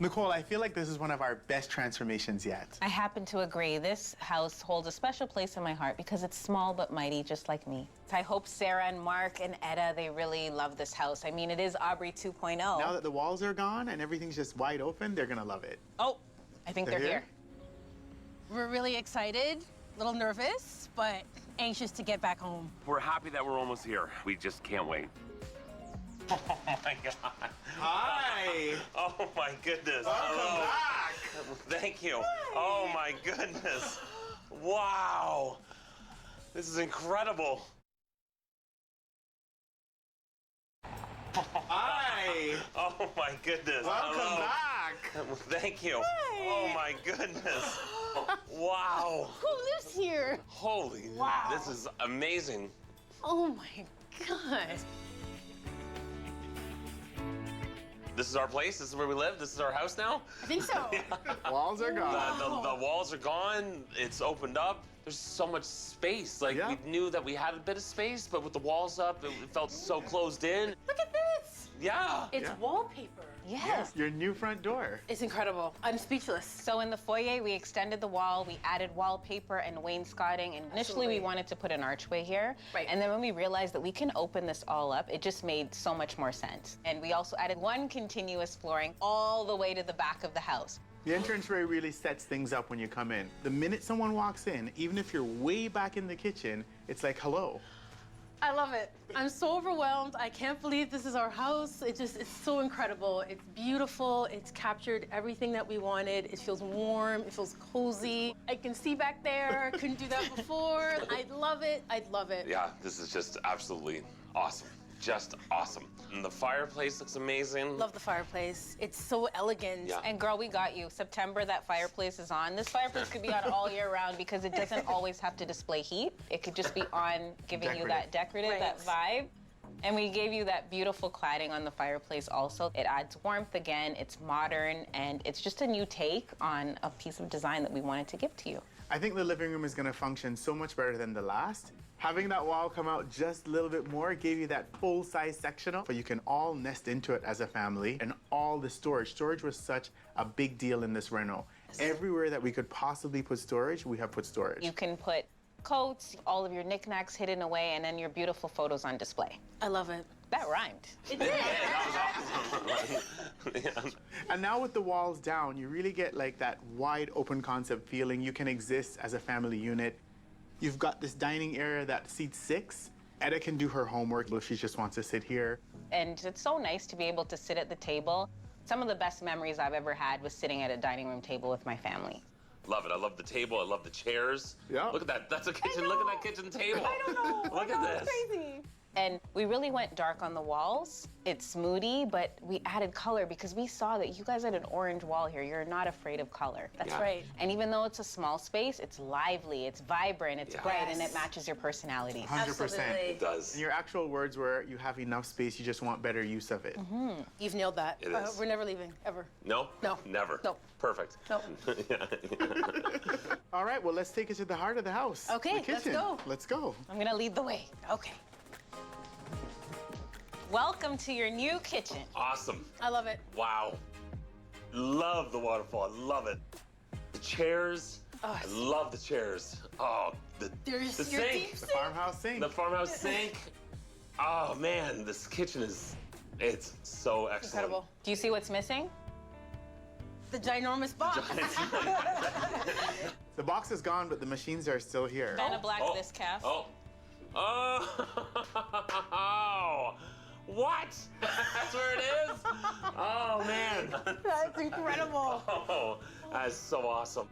Nicole, I feel like this is one of our best transformations yet. I happen to agree. This house holds a special place in my heart because it's small but mighty, just like me. I hope Sarah and Mark and Etta, they really love this house. I mean, it is Aubrey 2.0. Now that the walls are gone and everything's just wide open, they're gonna love it. Oh, I think they're here. We're really excited, a little nervous, but anxious to get back home. We're happy that we're almost here. We just can't wait. Oh my God. Hi. Oh my goodness. Welcome back. Thank you. Oh my goodness. Wow. This is incredible. Hi. Oh my goodness. Welcome back. Thank you. Oh my goodness. Wow. Who lives here? Holy. Wow. This is amazing. Oh my God. This is our place. This is where we live. This is our house now. I think so. Walls are gone. The walls are gone. It's opened up. There's so much space. Like, we knew that we had a bit of space, but with the walls up, it felt so closed in. Look at this. Yeah. It's wallpaper. Yes. Your new front door. It's incredible. I'm speechless. So in the foyer, we extended the wall, we added wallpaper and wainscoting, and initially we wanted to put an archway here. Right. And then when we realized that we can open this all up, it just made so much more sense. And we also added one continuous flooring all the way to the back of the house. The entranceway really sets things up when you come in. The minute someone walks in, even if you're way back in the kitchen, it's like, hello. I love it. I'm so overwhelmed. I can't believe this is our house. It's so incredible. It's beautiful. It's captured everything that we wanted. It feels warm. It feels cozy. I can see back there. Couldn't do that before. I'd love it. I'd love it. Yeah, this is just absolutely awesome. just awesome. And the fireplace looks amazing. Love the fireplace. It's so elegant. Yeah. And girl, we got you. September, that fireplace is on. This fireplace could be on all year round because it doesn't always have to display heat. It could just be on, giving you that decorative, that vibe. And we gave you that beautiful cladding on the fireplace also. It adds warmth again, it's modern, and it's just a new take on a piece of design that we wanted to give to you. I think the living room is going to function so much better than the last. Having that wall come out just a little bit more gave you that full-size sectional, so you can all nest into it as a family. And all the storage. Storage was such a big deal in this reno. Everywhere that we could possibly put storage, we have put storage. You can put coats, all of your knickknacks hidden away, and then your beautiful photos on display. I love it. That rhymed. It did. And now with the walls down, you really get like that wide open concept feeling. You can exist as a family unit. You've got this dining area that seats 6. Etta can do her homework if she just wants to sit here. And it's so nice to be able to sit at the table. Some of the best memories I've ever had was sitting at a dining room table with my family. Love it. I love the table. I love the chairs. Yeah. Look at that. That's a kitchen. Look at that kitchen table. I don't know. Look at this. It's crazy. And we really went dark on the walls. It's moody, but we added color because we saw that you guys had an orange wall here. You're not afraid of color. That's right. And even though it's a small space, it's lively, it's vibrant, it's bright, and it matches your personality. 100%. It does. And your actual words were, you have enough space, you just want better use of it. You've nailed that. It is. We're never leaving, ever. No? No. Never. No. Perfect. No. All right, well, let's take it to the heart of the house. Okay, the let's kitchen. go. Let's go. I'm gonna lead the way. Okay. Welcome to your new kitchen. Awesome. I love it. Wow. Love the waterfall. I love it. The chairs. I love the chairs. Oh, the sink. The farmhouse sink. The farmhouse sink. Oh, man, this kitchen it's so excellent. Incredible. Do you see what's missing? The ginormous box. The box is gone, but the machines are still here. Vanna Black this calf. Oh. Oh. What? That's where it is? Oh, man. That's incredible. Oh, that's so awesome.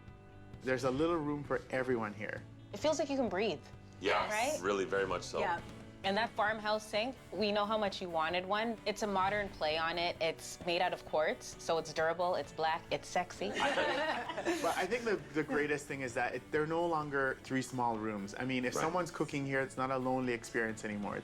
There's a little room for everyone here. It feels like you can breathe. Yeah, Right? really, very much so. Yeah. And that farmhouse sink, we know how much you wanted one. It's a modern play on it. It's made out of quartz, so it's durable, it's black, it's sexy. But I think the greatest thing is that they're no longer 3 small rooms. I mean, if someone's cooking here, it's not a lonely experience anymore.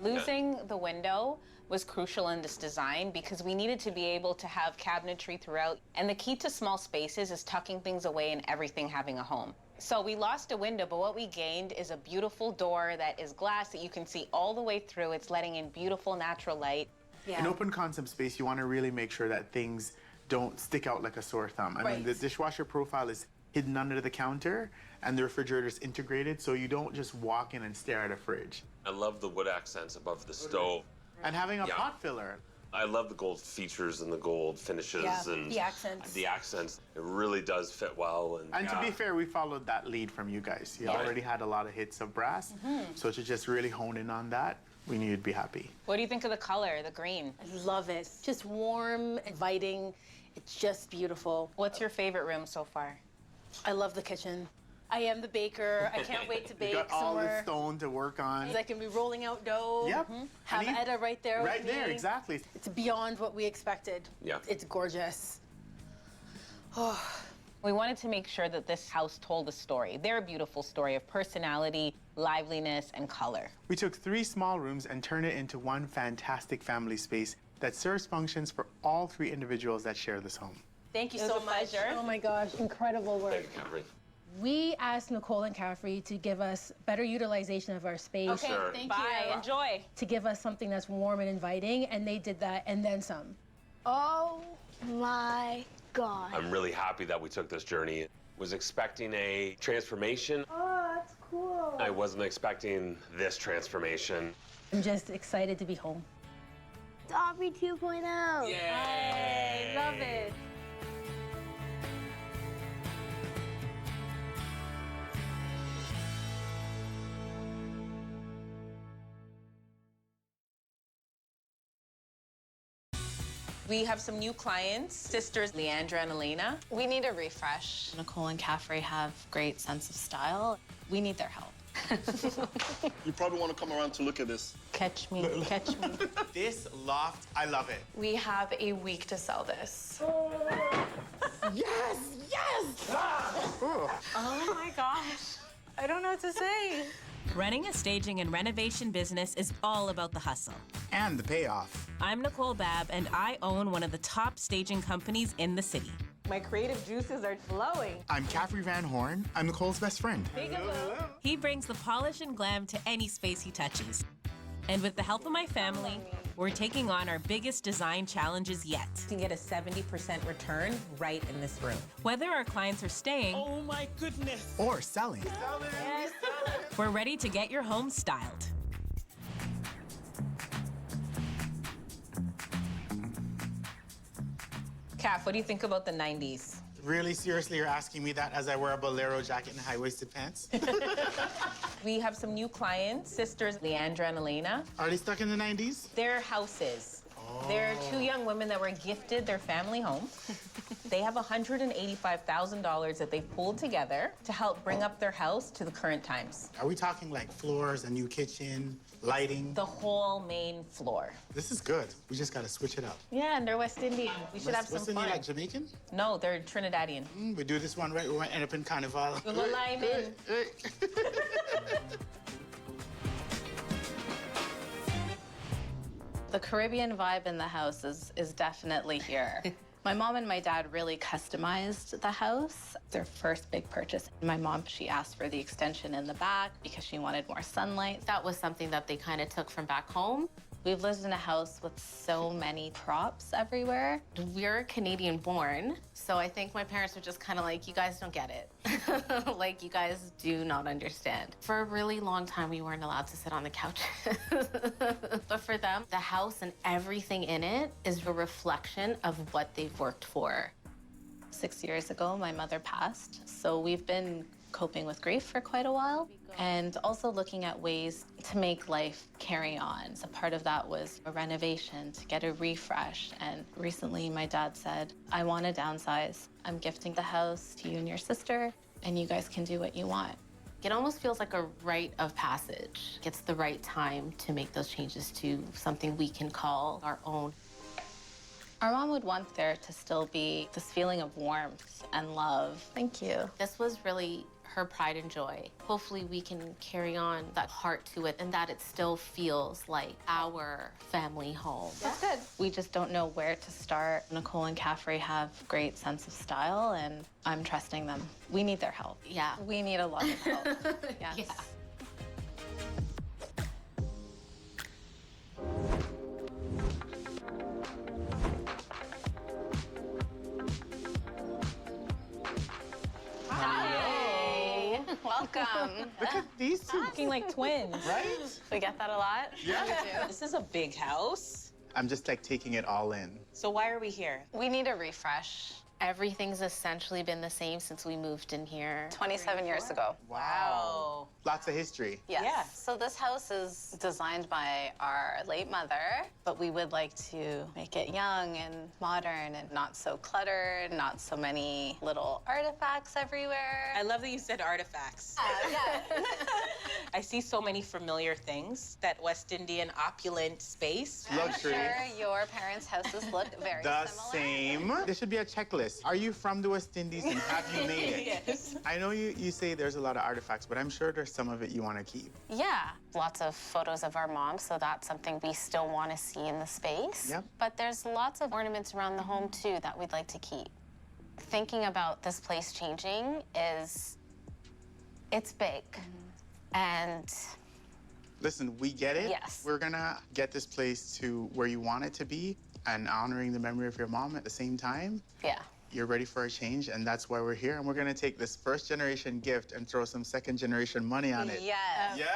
Losing the window was crucial in this design because we needed to be able to have cabinetry throughout. And the key to small spaces is tucking things away and everything having a home. So we lost a window, but what we gained is a beautiful door that is glass that you can see all the way through. It's letting in beautiful natural light. In open concept space, you want to really make sure that things don't stick out like a sore thumb. I mean, the dishwasher profile is hidden under the counter and the refrigerator is integrated, so you don't just walk in and stare at a fridge. I love the wood accents above the stove. And having a pot filler. I love the gold features and the gold finishes and the accents. The accents. It really does fit well. And to be fair, we followed that lead from you guys. You already had a lot of hits of brass, so to just really hone in on that, we knew you'd be happy. What do you think of the color, the green? I love it. Just warm, inviting. It's just beautiful. What's your favorite room so far? I love the kitchen. I am the baker. I can't wait to bake You got all somewhere. the stone to work on. I can be rolling out dough. Yep. Have Etta right there Right with there, me. exactly. It's beyond what we expected. Yeah. It's gorgeous. We wanted to make sure that this house told a story, their beautiful story of personality, liveliness, and color. We took 3 small rooms and turned it into one fantastic family space that serves functions for all 3 individuals that share this home. Thank you It was so a much. pleasure. Oh my gosh, incredible work. Thank you, Caffery. We asked Nicole and Caffery to give us better utilization of our space. Okay, Sure. thank you. Enjoy. To give us something that's warm and inviting, and they did that and then some. Oh my God. I'm really happy that we took this journey. Was expecting a transformation. Oh, that's cool. I wasn't expecting this transformation. I'm just excited to be home. It's Aubrey 2.0. Yay! Love it. We have some new clients, sisters Leandra and Elena. We need a refresh. Nicole and Caffery have great sense of style. We need their help. You probably want to come around to look at this. Catch me, catch me. This loft, I love it. We have a week to sell this. Yes, yes! Oh my gosh. I don't know what to say. Running a staging and renovation business is all about the hustle. And the payoff. I'm Nicole Babb, and I own one of the top staging companies in the city. My creative juices are flowing. I'm Caffery Vanhorne. I'm Nicole's best friend. He brings the polish and glam to any space he touches. And with the help of my family, we're taking on our biggest design challenges yet. You can get a 70% return right in this room. Whether our clients are staying Oh my goodness. Or selling. we're ready to get your home styled. Kath, what do you think about the 90s? Really seriously, you're asking me that as I wear a bolero jacket and high-waisted pants? We have some new clients, sisters Leandra and Elena. Are they stuck in the 90s? Their houses. They're two young women that were gifted their family home. They have $185,000 that they've pulled together to help bring up their house to the current times. Are we talking like floors, a new kitchen, lighting? The whole main floor. This is good. We just gotta switch it up. Yeah, and they're West Indian. We should have some What's the fun. name, like Jamaican? No, they're Trinidadian. We do this one right, we might end up in Carnival. We'll go lime in. The Caribbean vibe in the house is definitely here. My mom and my dad really customized the house. Their first big purchase. My mom, she asked for the extension in the back because she wanted more sunlight. That was something that they kind of took from back home. We've lived in a house with so many props everywhere. We're Canadian born, so I think my parents were just kind of like, you guys don't get it. Like, you guys do not understand. For a really long time, we weren't allowed to sit on the couches. But for them, the house and everything in it is a reflection of what they've worked for. 6 years ago, my mother passed, so we've been coping with grief for quite a while and also looking at ways to make life carry on. So part of that was a renovation, to get a refresh. And recently my dad said, I want to downsize. I'm gifting the house to you and your sister, and you guys can do what you want. It almost feels like a rite of passage. It's the right time to make those changes to something we can call our own. Our mom would want there to still be this feeling of warmth and love. Thank you. This was really her pride and joy. Hopefully we can carry on that heart to it and that it still feels like our family home. That's good. We just don't know where to start. Nicole and Caffery have great sense of style and I'm trusting them. We need their help. Yeah, we need a lot of help. Yes. Yeah. Welcome. Look at these two. Looking like twins. Right? We get that a lot. Yeah. This is a big house. I'm just like taking it all in. So why are we here? We need a refresh. Everything's essentially been the same since we moved in here 27 years ago. Wow. Lots of history. Yes. Yeah. So this house is designed by our late mother, but we would like to make it young and modern and not so cluttered, not so many little artifacts everywhere. I love that you said artifacts. Yeah. I see so many familiar things. That West Indian opulent space. Luxury. I'm sure your parents' houses look very The similar. same. There should be a checklist. Are you from the West Indies and have you made it? Yes. I know you say there's a lot of artifacts, but I'm sure there's some of it you want to keep. Yeah, lots of photos of our mom, so that's something we still want to see in the space. Yep. But there's lots of ornaments around the home, too, that we'd like to keep. Thinking about this place changing it's big. And Listen, we get it. Yes. We're gonna get this place to where you want it to be and honoring the memory of your mom at the same time. yeah. You're ready for a change, and that's why we're here. And we're gonna take this first-generation gift and throw some second-generation money on it. Yes. Yes.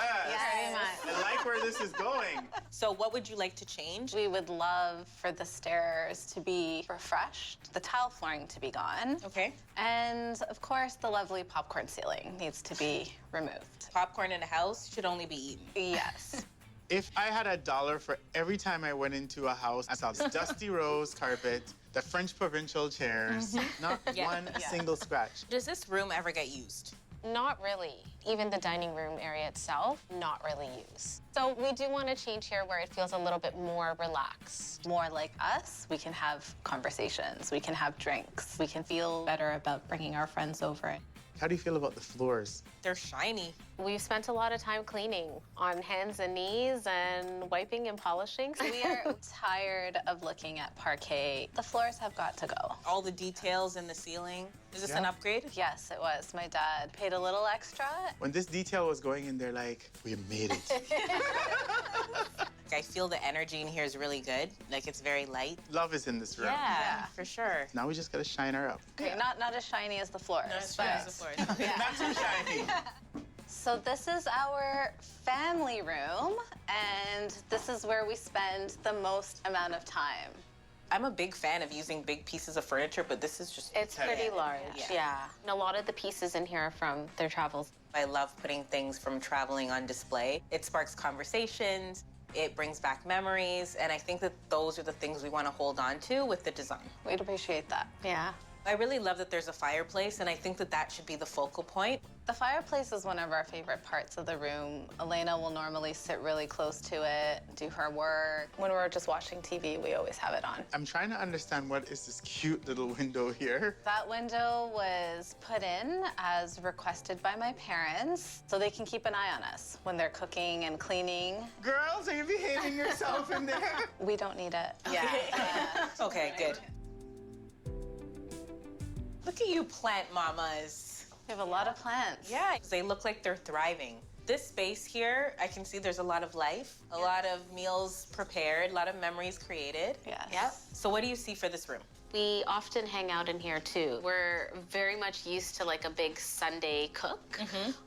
Very much. I like where this is going. So what would you like to change? We would love for the stairs to be refreshed, the tile flooring to be gone. Okay. And, of course, the lovely popcorn ceiling needs to be removed. Popcorn in a house should only be eaten. Yes. If I had $1 for every time I went into a house, I saw this dusty rose carpet, the French provincial chairs, not Yeah. one Yeah. single scratch. Does this room ever get used? Not really. Even the dining room area itself, not really used. So we do want to change here where it feels a little bit more relaxed. More like us, we can have conversations, we can have drinks, we can feel better about bringing our friends over. How do you feel about the floors? They're shiny. We've spent a lot of time cleaning on hands and knees and wiping and polishing. We are tired of looking at parquet. The floors have got to go. All the details in the ceiling. Is this an upgrade? Yes, it was. My dad paid a little extra. When this detail was going in, they're like, we made it. I feel the energy in here is really good. Like, it's very light. Love is in this room. Yeah, for sure. Now we just gotta shine her up. Okay, not as shiny as the floors. Not as shiny as the floors. Not too shiny. So this is our family room, and this is where we spend the most amount of time. I'm a big fan of using big pieces of furniture, but this is just... It's pretty large, yeah. And a lot of the pieces in here are from their travels. I love putting things from traveling on display. It sparks conversations. It brings back memories, and I think that those are the things we want to hold on to with the design. We'd appreciate that. Yeah. I really love that there's a fireplace, and I think that that should be the focal point. The fireplace is one of our favorite parts of the room. Elena will normally sit really close to it, do her work. When we're just watching TV, we always have it on. I'm trying to understand what is this cute little window here. That window was put in as requested by my parents so they can keep an eye on us when they're cooking and cleaning. Girls, are you behaving yourself in there? We don't need it. Yeah. Okay, good. Look at you plant mamas. We have a lot of plants. Yeah, they look like they're thriving. This space here, I can see there's a lot of life, a lot of meals prepared, a lot of memories created. Yes. Yep. So what do you see for this room? We often hang out in here too. We're very much used to like a big Sunday cook,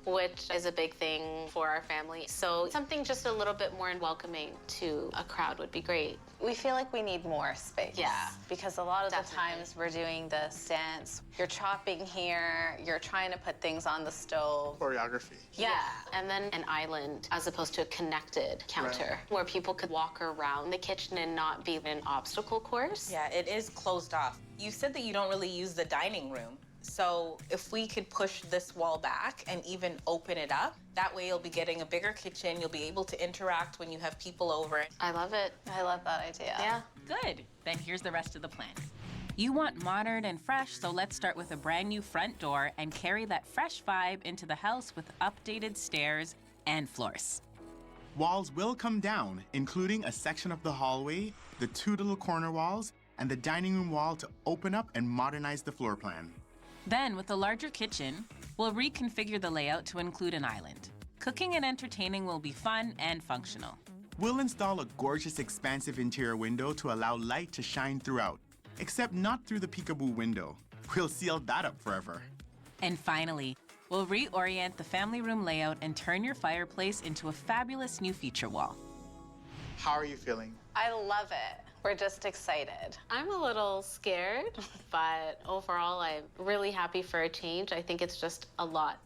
which is a big thing for our family. So something just a little bit more welcoming to a crowd would be great. We feel like we need more space. Yeah. Because a lot of the times we're doing this dance, you're chopping here, you're trying to put things on the stove. Choreography. Yeah. And then an island as opposed to a connected counter where people could walk around the kitchen and not be an obstacle course. Yeah, it is closed off. You said that you don't really use the dining room. So if we could push this wall back and even open it up, that way you'll be getting a bigger kitchen. You'll be able to interact when you have people over. I love it. I love that idea. Yeah. Good. Then here's the rest of the plan. You want modern and fresh, so let's start with a brand new front door and carry that fresh vibe into the house with updated stairs and floors. Walls will come down, including a section of the hallway, the two little corner walls, and the dining room wall to open up and modernize the floor plan. Then, with a larger kitchen, we'll reconfigure the layout to include an island. Cooking and entertaining will be fun and functional. We'll install a gorgeous, expansive interior window to allow light to shine throughout, except not through the peekaboo window. We'll seal that up forever. And finally, we'll reorient the family room layout and turn your fireplace into a fabulous new feature wall. How are you feeling? I love it. We're just excited. I'm a little scared, but overall, I'm really happy for a change. I think it's just a lot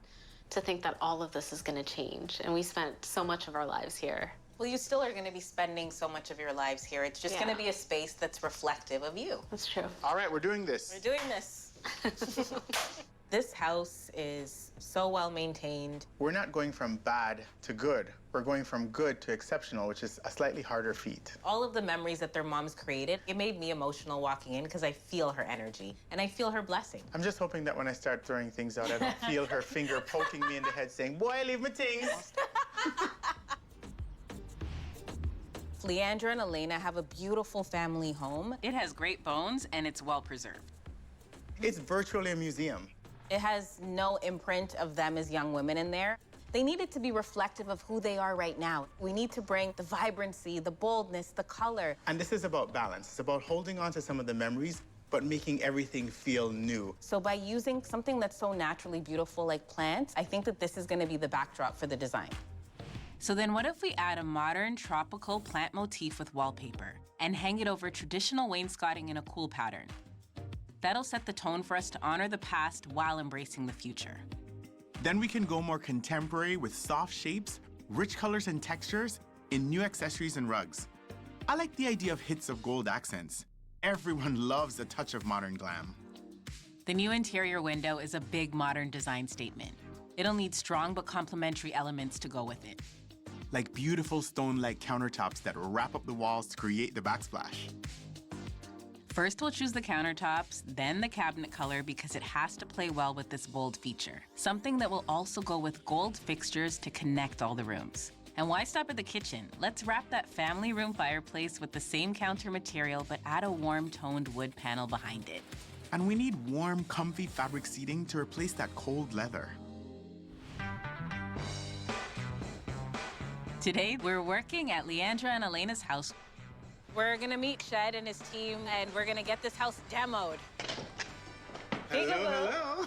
to think that all of this is going to change, and we spent so much of our lives here. Well, you still are going to be spending so much of your lives here. It's just going to be a space that's reflective of you. That's true. All right, we're doing this. We're doing this. This house is so well maintained. We're not going from bad to good. We're going from good to exceptional, which is a slightly harder feat. All of the memories that their moms created, it made me emotional walking in because I feel her energy and I feel her blessing. I'm just hoping that when I start throwing things out, I don't feel her finger poking me in the head saying, boy, leave my things. Leandra and Elena have a beautiful family home. It has great bones and it's well preserved. It's virtually a museum. It has no imprint of them as young women in there. They need it to be reflective of who they are right now. We need to bring the vibrancy, the boldness, the color. And this is about balance. It's about holding on to some of the memories, but making everything feel new. So by using something that's so naturally beautiful like plants, I think that this is going to be the backdrop for the design. So then what if we add a modern tropical plant motif with wallpaper and hang it over traditional wainscoting in a cool pattern? That'll set the tone for us to honor the past while embracing the future. Then we can go more contemporary with soft shapes, rich colors and textures in new accessories and rugs. I like the idea of hits of gold accents. Everyone loves a touch of modern glam. The new interior window is a big modern design statement. It'll need strong but complementary elements to go with it. Like beautiful stone-like countertops that will wrap up the walls to create the backsplash. First, we'll choose the countertops, then the cabinet color because it has to play well with this bold feature. Something that will also go with gold fixtures to connect all the rooms. And why stop at the kitchen? Let's wrap that family room fireplace with the same counter material, but add a warm toned wood panel behind it. And we need warm, comfy fabric seating to replace that cold leather. Today, we're working at Leandra and Elena's house. We're gonna meet Shed and his team, and we're gonna get this house demoed. Hello.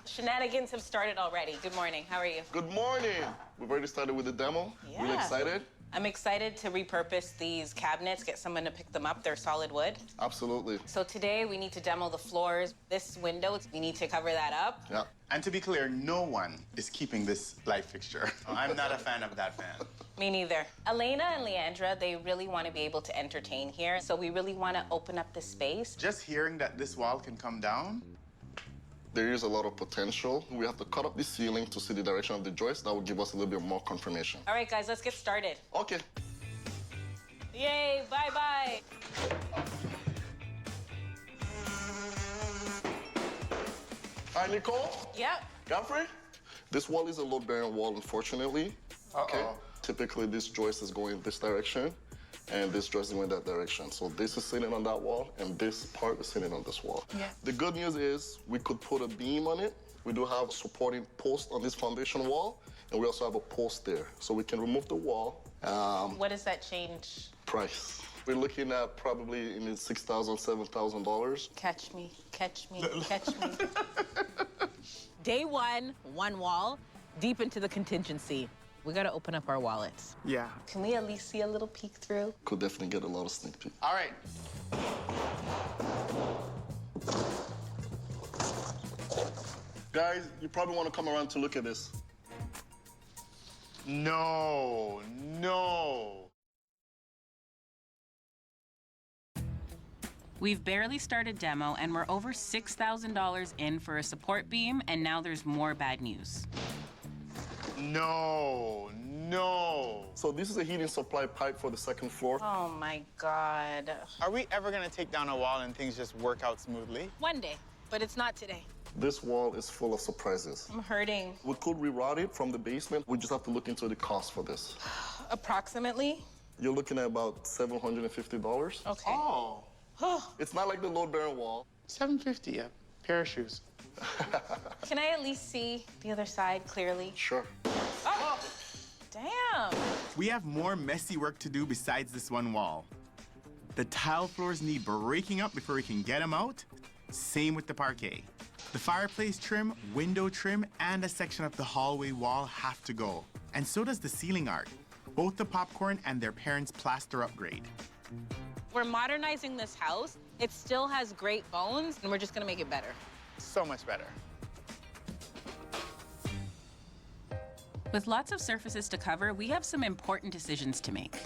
Shenanigans have started already. Good morning. How are you? Good morning. We've already started with the demo. Yeah. Really excited? I'm excited to repurpose these cabinets, get someone to pick them up. They're solid wood. Absolutely. So today we need to demo the floors. This window, we need to cover that up. Yeah. And to be clear, no one is keeping this light fixture. I'm not a fan of that fan. Me neither. Elena and Leandra, they really want to be able to entertain here. So we really want to open up the space. Just hearing that this wall can come down. There is a lot of potential. We have to cut up the ceiling to see the direction of the joist. That will give us a little bit more confirmation. All right, guys, let's get started. Okay. Yay, bye-bye. Hi, Nicole. Yep. Caffery? This wall is a load-bearing wall, unfortunately. Okay. Typically, this joist is going this direction, and this joist is going that direction. So this is sitting on that wall, and this part is sitting on this wall. Yeah. The good news is we could put a beam on it. We do have a supporting post on this foundation wall, and we also have a post there. So we can remove the wall. What does that change? Price. We're looking at probably in the $6,000, $7,000. Catch me, catch me, catch me. Day one wall, deep into the contingency. We gotta open up our wallets. Yeah. Can we at least see a little peek through? Could definitely get a lot of sneak peek. All right. Guys, you probably want to come around to look at this. No. We've barely started demo, and we're over $6,000 in for a support beam, and now there's more bad news. No. So this is a heating supply pipe for the second floor. Oh my God. Are we ever gonna take down a wall and things just work out smoothly? One day, but it's not today. This wall is full of surprises. I'm hurting. We could reroute it from the basement. We just have to look into the cost for this. Approximately? You're looking at about $750. Okay. Oh. It's not like the load-bearing wall. $750, a pair of shoes. Can I at least see the other side clearly? Sure. Oh, damn. We have more messy work to do besides this one wall. The tile floors need breaking up before we can get them out. Same with the parquet. The fireplace trim, window trim, and a section of the hallway wall have to go. And so does the ceiling art, both the popcorn and their parents' plaster upgrade. We're modernizing this house. It still has great bones, and we're just gonna make it better. So much better. With lots of surfaces to cover, we have some important decisions to make.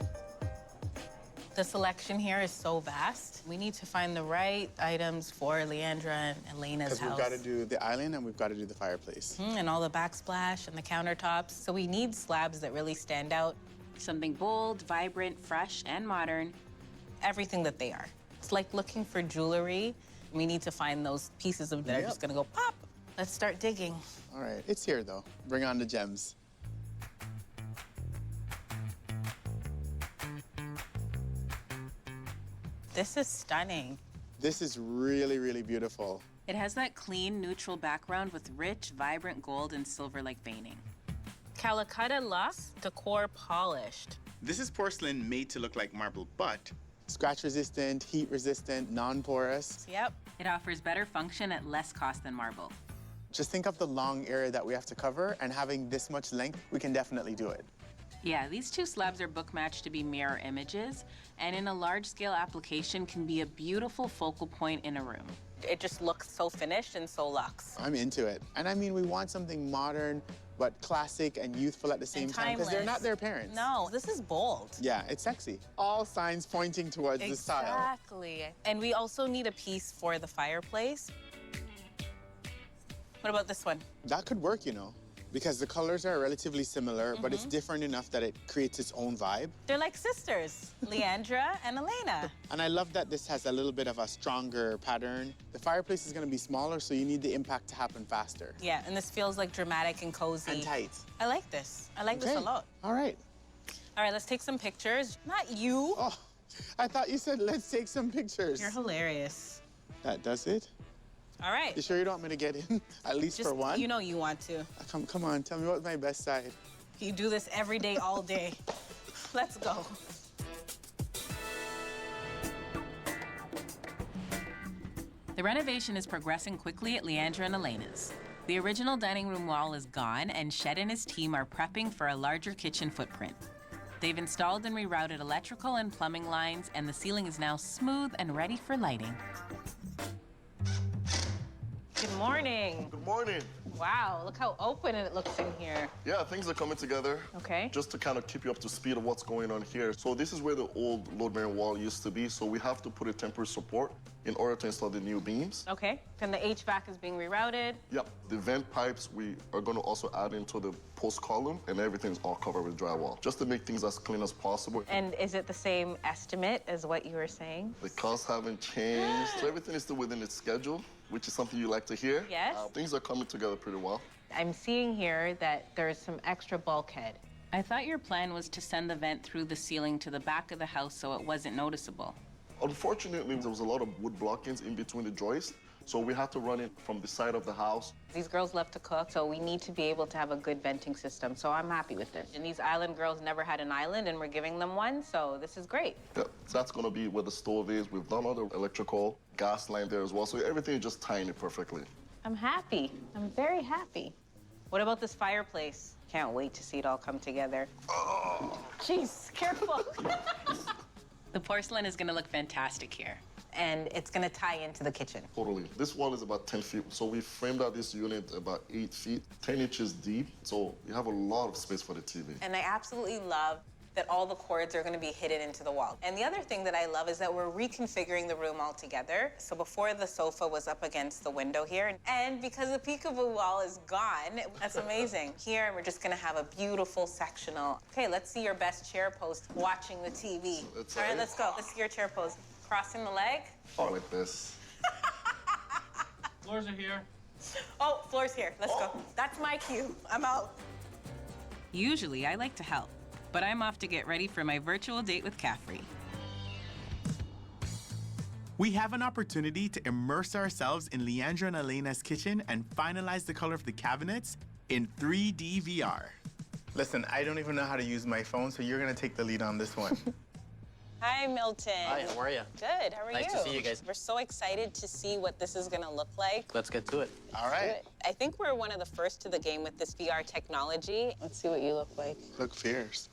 The selection here is so vast. We need to find the right items for Leandra and Elena's Because house. we've got to do the island and we've got to do the fireplace. And all the backsplash and the countertops. So we need slabs that really stand out. Something bold, vibrant, fresh, and modern. Everything that they are. It's like looking for jewelry. We need to find those pieces of that are just gonna go pop. Let's start digging. All right, it's here though. Bring on the gems. This is stunning. This is really, really beautiful. It has that clean, neutral background with rich, vibrant gold and silver-like veining. Calicut Luxe decor polished. This is porcelain made to look like marble, but scratch resistant, heat resistant, non-porous. Yep. It offers better function at less cost than marble. Just think of the long area that we have to cover, and having this much length, we can definitely do it. Yeah, these two slabs are book matched to be mirror images, and in a large-scale application can be a beautiful focal point in a room. It just looks so finished and so luxe. I'm into it. And I mean, we want something modern, but classic and youthful at the same time, because they're not their parents. No, this is bold. Yeah, it's sexy. All signs pointing towards the style. Exactly. And we also need a piece for the fireplace. What about this one? That could work, you know, because the colors are relatively similar, but it's different enough that it creates its own vibe. They're like sisters, Leandra and Elena. And I love that this has a little bit of a stronger pattern. The fireplace is going to be smaller, so you need the impact to happen faster. Yeah, and this feels like dramatic and cozy. And tight. I like this. I like this a lot. All right. All right, let's take some pictures. Not you. Oh, I thought you said let's take some pictures. You're hilarious. That does it? All right. You sure you don't want me to get in, at least Just, for one? you know you want to. Come on, tell me what's my best side. You do this every day, all day. Let's go. The renovation is progressing quickly at Leandra and Elena's. The original dining room wall is gone, and Shed and his team are prepping for a larger kitchen footprint. They've installed and rerouted electrical and plumbing lines, and the ceiling is now smooth and ready for lighting. Good morning. Good morning. Wow, look how open it looks in here. Yeah, things are coming together. Okay. Just to kind of keep you up to speed of what's going on here. So this is where the old load-bearing wall used to be, so we have to put a temporary support in order to install the new beams. Okay, then the HVAC is being rerouted. Yep, the vent pipes we are going to also add into the post column, and everything's all covered with drywall, just to make things as clean as possible. And is it the same estimate as what you were saying? The costs haven't changed, so everything is still within its schedule, which is something you like to hear. Yes. Things are coming together pretty well. I'm seeing here that there's some extra bulkhead. I thought your plan was to send the vent through the ceiling to the back of the house so it wasn't noticeable. Unfortunately, there was a lot of wood blockings in between the joists, so we had to run it from the side of the house. These girls love to cook, so we need to be able to have a good venting system, so I'm happy with it. And these island girls never had an island, and we're giving them one, so this is great. Yeah, so that's gonna be where the stove is. We've done all the electrical, gas line there as well, so everything is just tying it perfectly. I'm happy. I'm very happy. What about this fireplace? Can't wait to see it all come together. Oh. Jeez, careful. The porcelain is gonna look fantastic here. And it's gonna tie into the kitchen. Totally. This wall is about 10 feet, so we framed out this unit about 8 feet, 10 inches deep, so you have a lot of space for the TV. And I absolutely love that all the cords are gonna be hidden into the wall. And the other thing that I love is that we're reconfiguring the room altogether. So before the sofa was up against the window here, and because the peekaboo wall is gone, that's amazing. Here, we're just gonna have a beautiful sectional. Okay, let's see your best chair pose watching the TV. All right, let's go. Let's see your chair pose. Crossing the leg. Oh, like this. Floors are here. Oh, floor's here. Let's go. That's my cue. I'm out. Usually, I like to help, but I'm off to get ready for my virtual date with Caffery. We have an opportunity to immerse ourselves in Leandra and Elena's kitchen and finalize the color of the cabinets in 3D VR. Listen, I don't even know how to use my phone, so you're gonna take the lead on this one. Hi, Milton. Hi, how are you? Good, how are you? Nice to see you guys. We're so excited to see what this is gonna look like. Let's get to it. All right. I think we're one of the first to the game with this VR technology. Let's see what you look like. Look fierce.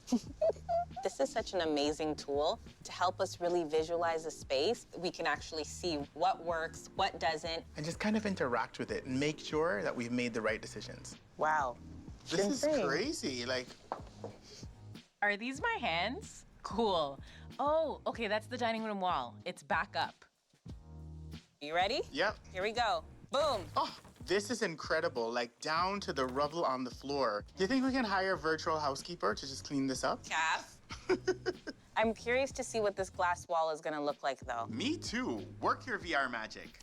This is such an amazing tool to help us really visualize a space. We can actually see what works, what doesn't. And just kind of interact with it and make sure that we've made the right decisions. Wow. This is crazy, like. Are these my hands? Cool. Oh, okay, that's the dining room wall. It's back up. You ready? Yep. Here we go. Boom. Oh, this is incredible, like down to the rubble on the floor. Do you think we can hire a virtual housekeeper to just clean this up? Calf. I'm curious to see what this glass wall is gonna look like, though. Me too. Work your VR magic.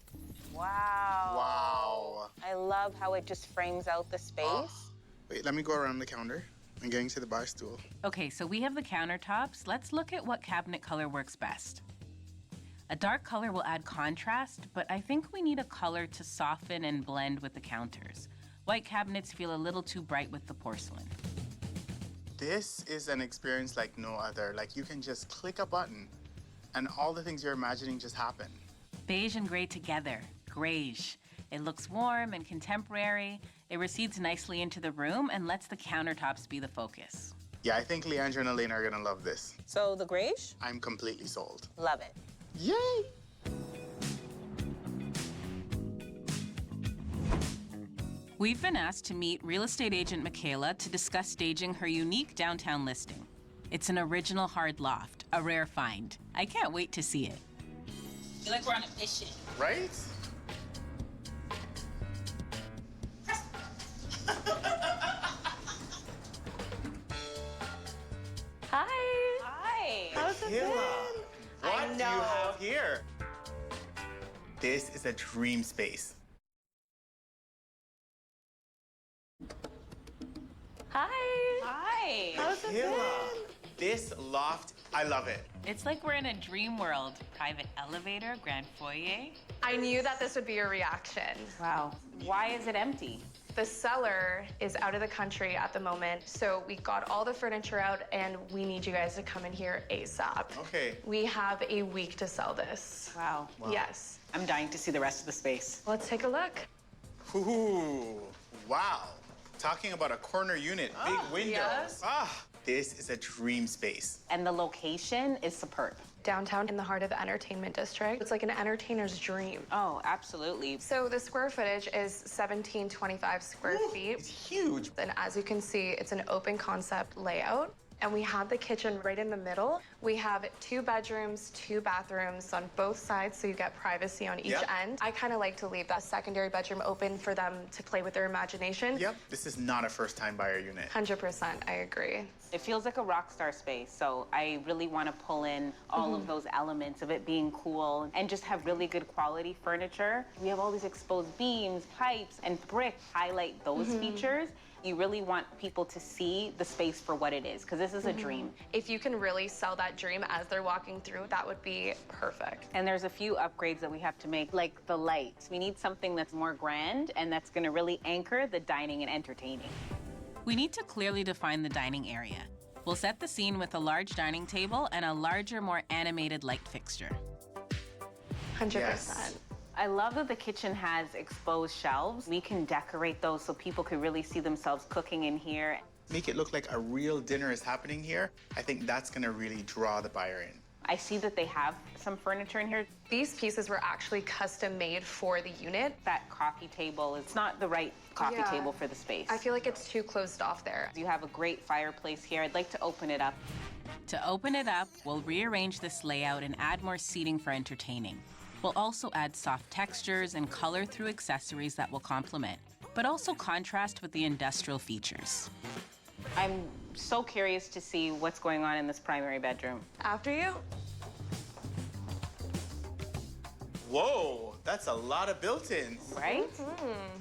Wow. Wow. I love how it just frames out the space. Oh. Wait, let me go around the counter. I'm getting to the bar stool. Okay, so we have the countertops. Let's look at what cabinet color works best. A dark color will add contrast, but I think we need a color to soften and blend with the counters. White cabinets feel a little too bright with the porcelain. This is an experience like no other. Like you can just click a button and all the things you're imagining just happen. Beige and gray together, grayish. It looks warm and contemporary. It recedes nicely into the room and lets the countertops be the focus. Yeah, I think Leandra and Elena are gonna love this. So the grayish? I'm completely sold. Love it. Yay! We've been asked to meet real estate agent Michaela to discuss staging her unique downtown listing. It's an original hard loft, a rare find. I can't wait to see it. I feel like we're on a mission. Right? What do you have here? This is a dream space. Hi. Hi. How's it been? This loft, I love it. It's like we're in a dream world. Private elevator, grand foyer. I knew that this would be a reaction. Wow. Why is it empty? The seller is out of the country at the moment, so we got all the furniture out and we need you guys to come in here ASAP. Okay. We have a week to sell this. Wow. Yes. I'm dying to see the rest of the space. Let's take a look. Ooh, wow. Talking about a corner unit, big windows. yes. This is a dream space. And the location is superb. Downtown in the heart of the entertainment district. It's like an entertainer's dream. Oh, absolutely. So the square footage is 1725 square feet. It's huge. And as you can see, it's an open concept layout. And we have the kitchen right in the middle. We have 2 bedrooms, 2 bathrooms on both sides, so you get privacy on each end. I kind of like to leave that secondary bedroom open for them to play with their imagination. Yep. This is not a first-time buyer unit. 100%, I agree. It feels like a rock star space, so I really want to pull in all of those elements of it being cool and just have really good quality furniture. We have all these exposed beams, pipes, and brick highlight those features. You really want people to see the space for what it is, because this is a dream. If you can really sell that dream as they're walking through, that would be perfect. And there's a few upgrades that we have to make, like the lights. We need something that's more grand and that's going to really anchor the dining and entertaining. We need to clearly define the dining area. We'll set the scene with a large dining table and a larger, more animated light fixture. 100%. Yes. I love that the kitchen has exposed shelves. We can decorate those so people could really see themselves cooking in here. Make it look like a real dinner is happening here. I think that's gonna really draw the buyer in. I see that they have some furniture in here. These pieces were actually custom made for the unit. That coffee table, it's not the right coffee table for the space. I feel like it's too closed off there. You have a great fireplace here. I'd like to open it up. To open it up, we'll rearrange this layout and add more seating for entertaining. We'll also add soft textures and color through accessories that will complement, but also contrast with the industrial features. I'm so curious to see what's going on in this primary bedroom. After you. Whoa, that's a lot of built-ins. Right?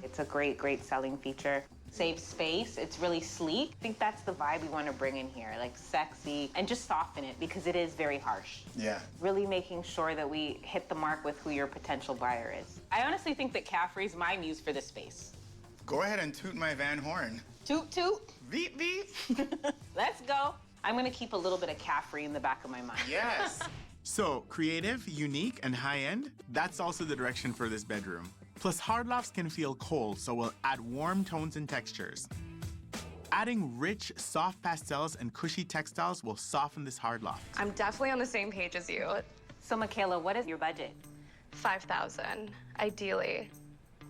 It's a great, great selling feature. Saves space, it's really sleek. I think that's the vibe we want to bring in here, like sexy, and just soften it because it is very harsh. Yeah. Really making sure that we hit the mark with who your potential buyer is. I honestly think that Caffery's my muse for this space. Go ahead and toot my Vanhorne. Toot, toot. Beep, beep. Let's go. I'm gonna keep a little bit of Caffery in the back of my mind. Yes. So, creative, unique, and high-end, that's also the direction for this bedroom. Plus, hard lofts can feel cold, so we'll add warm tones and textures. Adding rich, soft pastels and cushy textiles will soften this hard loft. I'm definitely on the same page as you. So, Michaela, what is your budget? 5,000, ideally.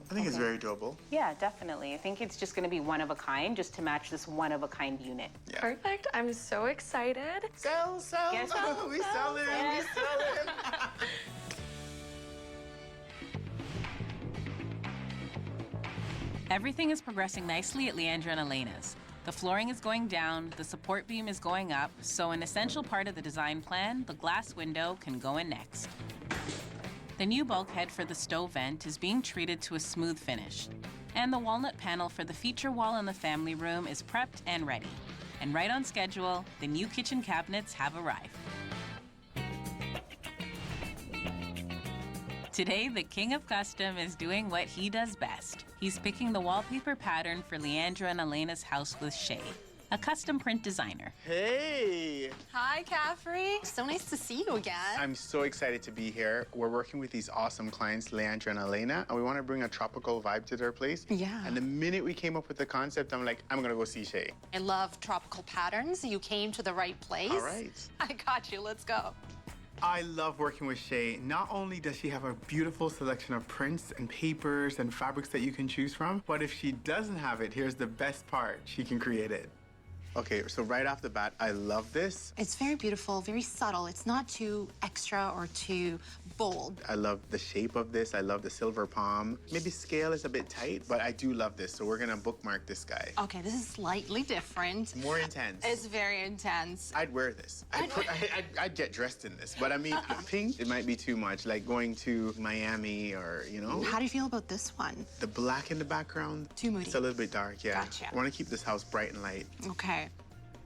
I think it's very doable. Yeah, definitely. I think it's just gonna be one of a kind, just to match this one of a kind unit. Yeah. Perfect. I'm so excited. Sell, sell, Yes, sell. We sell it, we sell it. Everything is progressing nicely at Leandra and Elena's. The flooring is going down, the support beam is going up, so an essential part of the design plan, the glass window, can go in next. The new bulkhead for the stove vent is being treated to a smooth finish. And the walnut panel for the feature wall in the family room is prepped and ready. And right on schedule, the new kitchen cabinets have arrived. Today, the king of custom is doing what he does best. He's picking the wallpaper pattern for Leandra and Elena's house with Shay, a custom print designer. Hey! Hi, Caffery. So nice to see you again. I'm so excited to be here. We're working with these awesome clients, Leandra and Elena, and we want to bring a tropical vibe to their place. Yeah. And the minute we came up with the concept, I'm like, I'm gonna go see Shay. I love tropical patterns. You came to the right place. All right. I got you. Let's go. I love working with Shay. Not only does she have a beautiful selection of prints and papers and fabrics that you can choose from, but if she doesn't have it, here's the best part. She can create it. Okay, so right off the bat, I love this. It's very beautiful, very subtle. It's not too extra or too bold. I love the shape of this. I love the silver palm. Maybe scale is a bit tight, but I do love this. So we're gonna bookmark this guy. Okay, this is slightly different. More intense. It's very intense. I'd wear this. I'd get dressed in this. But I mean, pink, it might be too much. Like going to Miami or, you know. How do you feel about this one? The black in the background. Too moody. It's a little bit dark, yeah. Gotcha. I want to keep this house bright and light. Okay.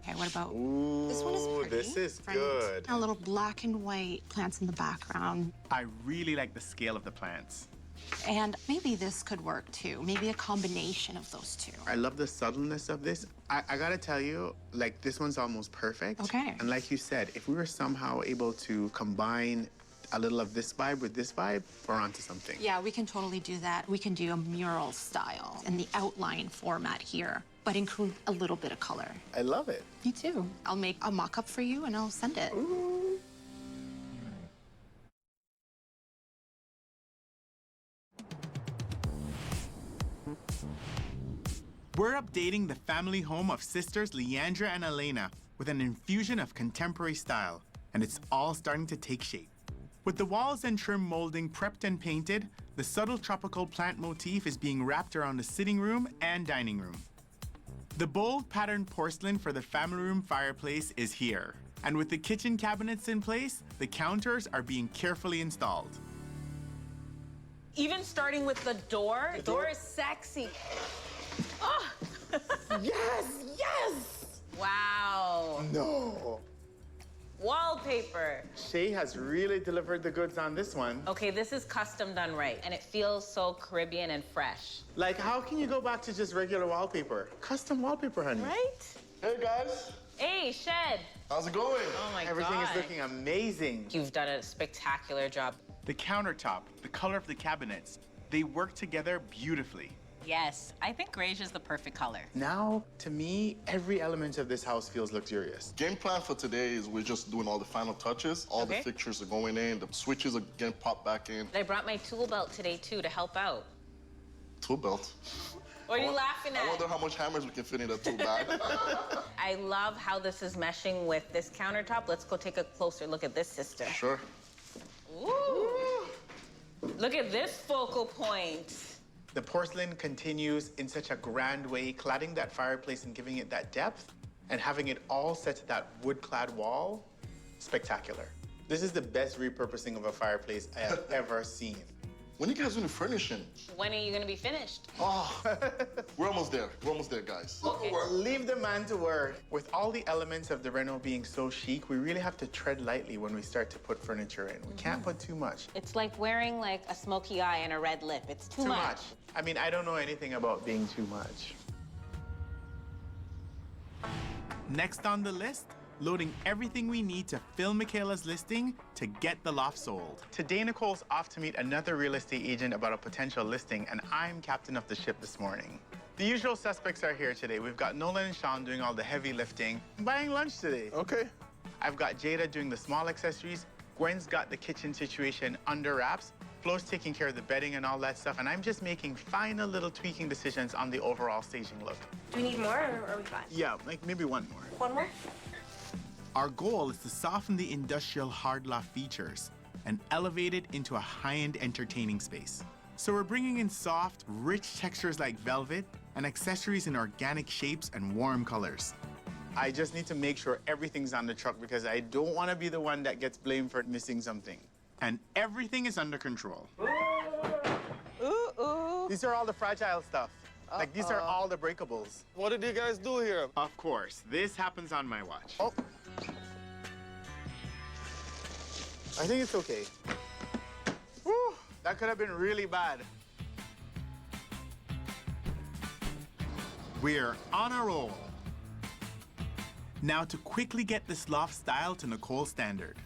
Okay, what about Ooh, this one? Is pretty. This is Right. good. A little black and white plants in the background. I really like the scale of the plants. And maybe this could work too. Maybe a combination of those two. I love the subtleness of this. I gotta tell you, like, this one's almost perfect. Okay. And like you said, if we were somehow able to combine a little of this vibe with this vibe, we're onto something. Yeah, we can totally do that. We can do a mural style in the outline format here, but include a little bit of color. I love it. Me too. I'll make a mock-up for you and I'll send it. Ooh. We're updating the family home of sisters Leandra and Elena with an infusion of contemporary style, and it's all starting to take shape. With the walls and trim molding prepped and painted, the subtle tropical plant motif is being wrapped around the sitting room and dining room. The bold patterned porcelain for the family room fireplace is here. And with the kitchen cabinets in place, the counters are being carefully installed. Even starting with the door. The door is sexy. Oh! Yes, yes! Wow. No. Wallpaper. Shay has really delivered the goods on this one. Okay, this is custom done right, and it feels so Caribbean and fresh. Like, how can you go back to just regular wallpaper? Custom wallpaper, honey. Right? Hey, guys. Hey, Shed. How's it going? Oh, my Everything God. is looking amazing. You've done a spectacular job. The countertop, the color of the cabinets, they work together beautifully. Yes, I think beige is the perfect color. Now, to me, every element of this house feels luxurious. Game plan for today is we're just doing all the final touches. All the fixtures are going in. The switches are getting popped back in. I brought my tool belt today, too, to help out. Tool belt. What are you laughing at? I wonder how much hammers we can fit in that tool bag. I love how this is meshing with this countertop. Let's go take a closer look at this, sister. Sure. Ooh. Look at this focal point. The porcelain continues in such a grand way, cladding that fireplace and giving it that depth, and having it all set to that wood-clad wall, spectacular. This is the best repurposing of a fireplace I have ever seen. When are you guys doing the furnishing? When are you gonna be finished? Oh, we're almost there. We're almost there, guys. Okay. Leave the man to work. With all the elements of the reno being so chic, we really have to tread lightly when we start to put furniture in. We can't put too much. It's like wearing like a smoky eye and a red lip. It's too much. I mean, I don't know anything about being too much. Next on the list, loading everything we need to fill Michaela's listing to get the loft sold. Today, Nicole's off to meet another real estate agent about a potential listing, and I'm captain of the ship this morning. The usual suspects are here today. We've got Nolan and Sean doing all the heavy lifting. I'm buying lunch today. Okay. I've got Jada doing the small accessories. Gwen's got the kitchen situation under wraps. Flo's taking care of the bedding and all that stuff, and I'm just making final little tweaking decisions on the overall staging look. Do we need more or are we fine? Yeah, like maybe one more. One more? Our goal is to soften the industrial hard loft features and elevate it into a high-end entertaining space. So we're bringing in soft, rich textures like velvet and accessories in organic shapes and warm colors. I just need to make sure everything's on the truck because I don't want to be the one that gets blamed for missing something. And everything is under control. Ooh. These are all the fragile stuff. Like, these are all the breakables. What did you guys do here? Of course, this happens on my watch. Oh. I think it's okay. Whew, that could have been really bad. We're on a roll. Now to quickly get this loft style to Nicole's standard.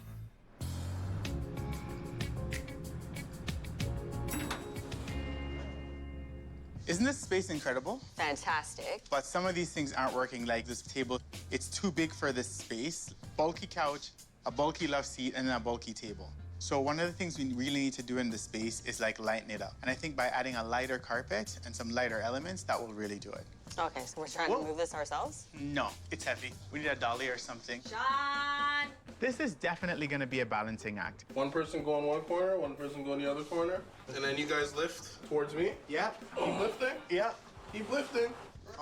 Isn't this space incredible? Fantastic. But some of these things aren't working, like this table. It's too big for this space. Bulky couch, a bulky love seat, and then a bulky table. So one of the things we really need to do in the space is like lighten it up. And I think by adding a lighter carpet and some lighter elements, that will really do it. Okay, so we're trying to move this ourselves? No, it's heavy. We need a dolly or something. John! This is definitely gonna be a balancing act. One person go in one corner, one person go in the other corner. And then you guys lift towards me. Yeah. Keep lifting. Yeah. Keep lifting.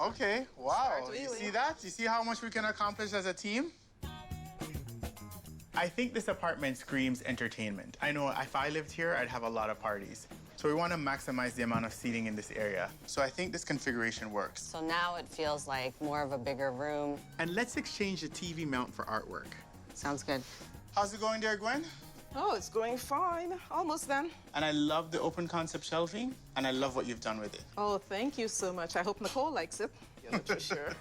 Okay, wow. You see that? You see how much we can accomplish as a team? I think this apartment screams entertainment. I know if I lived here, I'd have a lot of parties. So we want to maximize the amount of seating in this area. So I think this configuration works. So now it feels like more of a bigger room. And let's exchange the TV mount for artwork. Sounds good. How's it going there, Gwen? Oh, it's going fine. Almost done. And I love the open concept shelving, and I love what you've done with it. Oh, thank you so much. I hope Nicole likes it. Yeah, for sure.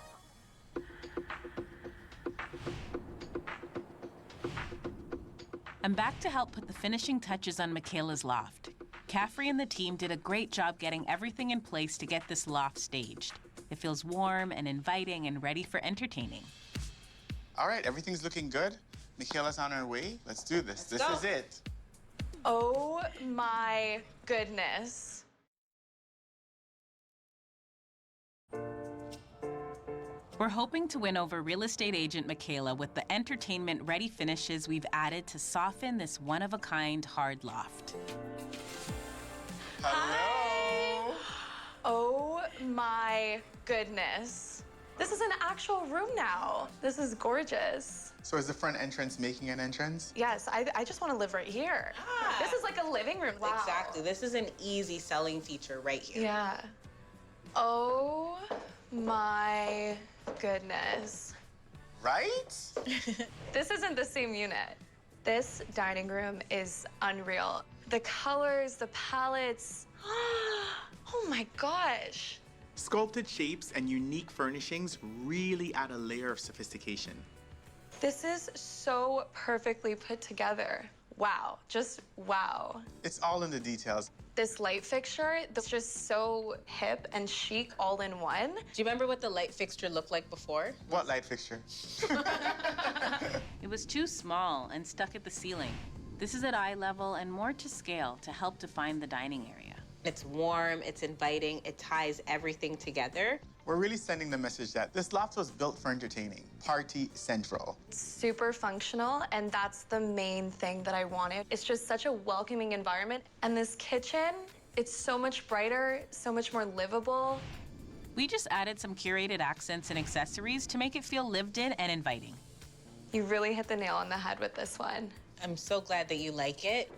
I'm back to help put the finishing touches on Michaela's loft. Caffery and the team did a great job getting everything in place to get this loft staged. It feels warm and inviting and ready for entertaining. All right, everything's looking good. Michaela's on her way. Let's do this. This is it. Oh my goodness. We're hoping to win over real estate agent Michaela with the entertainment-ready finishes we've added to soften this one-of-a-kind hard loft. Hello. Oh my goodness. This is an actual room now. This is gorgeous. So is the front entrance making an entrance? Yes, I just want to live right here. This is like a living room. Wow. Exactly. This is an easy selling feature right here. Yeah. Oh my goodness. Right? This isn't the same unit. This dining room is unreal. The colors, the palettes. Oh my gosh. Sculpted shapes and unique furnishings really add a layer of sophistication. This is so perfectly put together. Wow, just wow. It's all in the details. This light fixture, that's just so hip and chic all in one. Do you remember what the light fixture looked like before? What light fixture? It was too small and stuck at the ceiling. This is at eye level and more to scale to help define the dining area. It's warm, it's inviting, it ties everything together. We're really sending the message that this loft was built for entertaining. Party central. Super functional, and that's the main thing that I wanted. It's just such a welcoming environment. And this kitchen, it's so much brighter, so much more livable. We just added some curated accents and accessories to make it feel lived in and inviting. You really hit the nail on the head with this one. I'm so glad that you like it.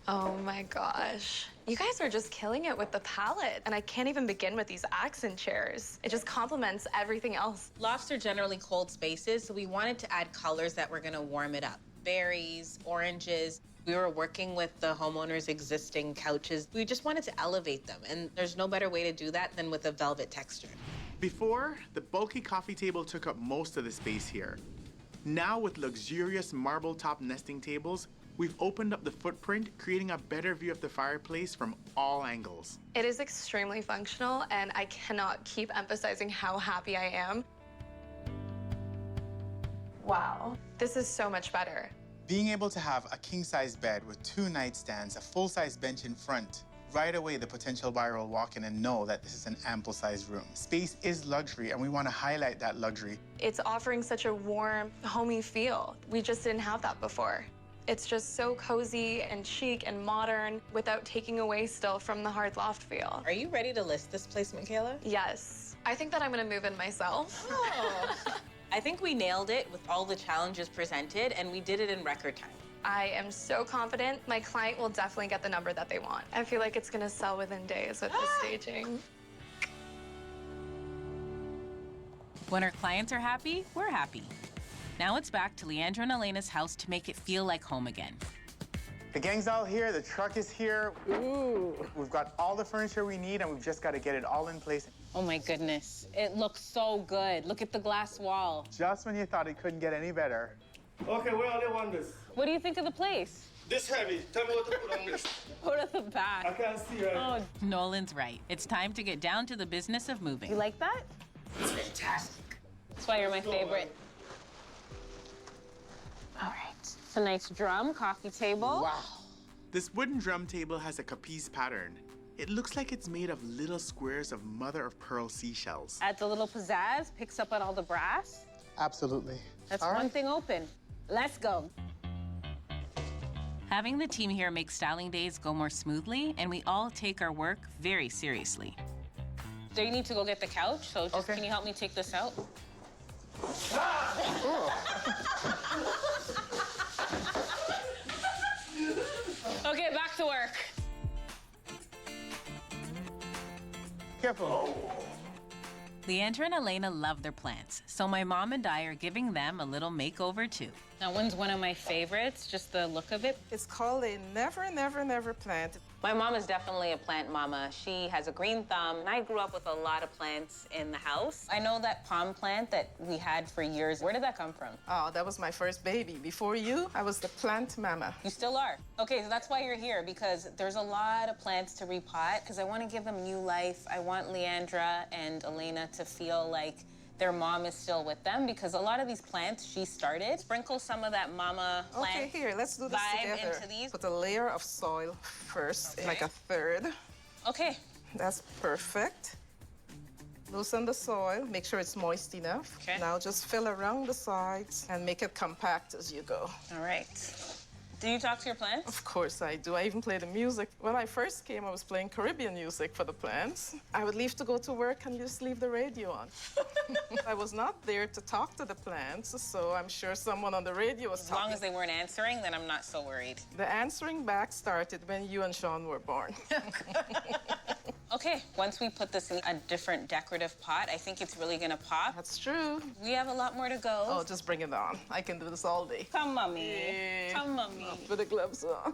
Oh my gosh. You guys are just killing it with the palette. And I can't even begin with these accent chairs. It just complements everything else. Lofts are generally cold spaces, so we wanted to add colors that were gonna warm it up. Berries, oranges. We were working with the homeowner's existing couches. We just wanted to elevate them, and there's no better way to do that than with a velvet texture. Before, the bulky coffee table took up most of the space here. Now, with luxurious marble-top nesting tables, we've opened up the footprint, creating a better view of the fireplace from all angles. It is extremely functional, and I cannot keep emphasizing how happy I am. Wow, this is so much better. Being able to have a king-size bed with 2 nightstands, a full-size bench in front, right away the potential buyer will walk in and know that this is an ample-sized room. Space is luxury, and we want to highlight that luxury. It's offering such a warm, homey feel. We just didn't have that before. It's just so cozy and chic and modern without taking away still from the hard loft feel. Are you ready to list this place, Michaela? Yes. I think that I'm gonna move in myself. Oh. I think we nailed it with all the challenges presented, and we did it in record time. I am so confident my client will definitely get the number that they want. I feel like it's gonna sell within days with the staging. When our clients are happy, we're happy. Now it's back to Leandra and Elena's house to make it feel like home again. The gang's all here, the truck is here. Ooh. We've got all the furniture we need, and we've just got to get it all in place. Oh my goodness, it looks so good. Look at the glass wall. Just when you thought it couldn't get any better. Okay, where are they want this? What do you think of the place? This heavy. Tell me what to put on this. Put at the back. I can't see right. Oh, Nolan's right. It's time to get down to the business of moving. You like that? It's fantastic. That's why you're my favorite. All right. It's a nice drum, coffee table. Wow. This wooden drum table has a capiz pattern. It looks like it's made of little squares of mother-of-pearl seashells. Adds a little pizzazz, picks up on all the brass. Absolutely. That's All one right. thing open. Let's go. Having the team here makes styling days go more smoothly, and we all take our work very seriously. Do you need to go get the couch? So just, can you help me take this out? Okay, back to work. Careful. Leandra and Elena love their plants, so my mom and I are giving them a little makeover too. That one's one of my favorites, just the look of it. It's called a never, never, never plant. My mom is definitely a plant mama. She has a green thumb, and I grew up with a lot of plants in the house. I know that palm plant that we had for years. Where did that come from? Oh, that was my first baby. Before you, I was the plant mama. You still are. Okay, so that's why you're here, because there's a lot of plants to repot, because I want to give them new life. I want Leandra and Elena to feel like their mom is still with them, because a lot of these plants she started. Sprinkle some of that mama plant Okay, here, let's do this vibe together. into these. Put a layer of soil first, Okay. like a third. Okay. That's perfect. Loosen the soil, make sure it's moist enough. Okay. Now just fill around the sides and make it compact as you go. All right. Do you talk to your plants? Of course I do. I even play the music. When I first came, I was playing Caribbean music for the plants. I would leave to go to work and just leave the radio on. I was not there to talk to the plants, so I'm sure someone on the radio was talking. As long as they weren't answering, then I'm not so worried. The answering back started when you and Sean were born. Okay, once we put this in a different decorative pot, I think it's really gonna pop. That's true. We have a lot more to go. Oh, just bring it on. I can do this all day. Come, Mommy. Yeah. Come, Mommy. Put the gloves on.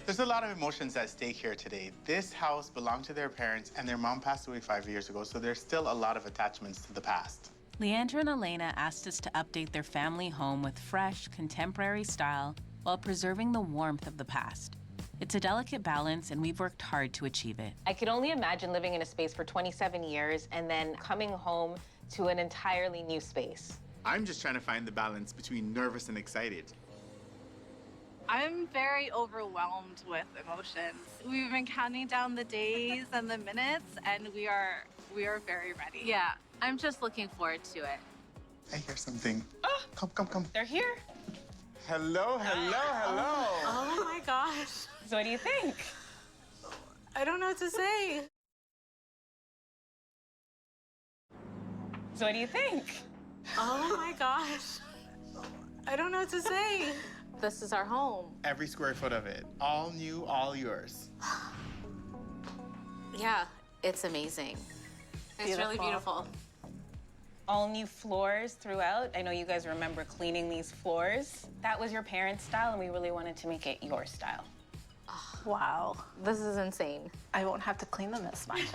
There's a lot of emotions at stake here today. This house belonged to their parents, and their mom passed away 5 years ago, so there's still a lot of attachments to the past. Leandra and Elena asked us to update their family home with fresh, contemporary style while preserving the warmth of the past. It's a delicate balance, and we've worked hard to achieve it. I could only imagine living in a space for 27 years and then coming home to an entirely new space. I'm just trying to find the balance between nervous and excited. I'm very overwhelmed with emotions. We've been counting down the days and the minutes, and we are very ready. Yeah, I'm just looking forward to it. I hear something. Come. They're here. Hello. Oh my gosh. So what do you think? I don't know what to say. So what do you think? Oh my gosh. I don't know what to say. This is our home. Every square foot of it. All new, all yours. Yeah, it's amazing. It's really beautiful. All new floors throughout. I know you guys remember cleaning these floors. That was your parents' style, and we really wanted to make it your style. Wow. This is insane. I won't have to clean them as much.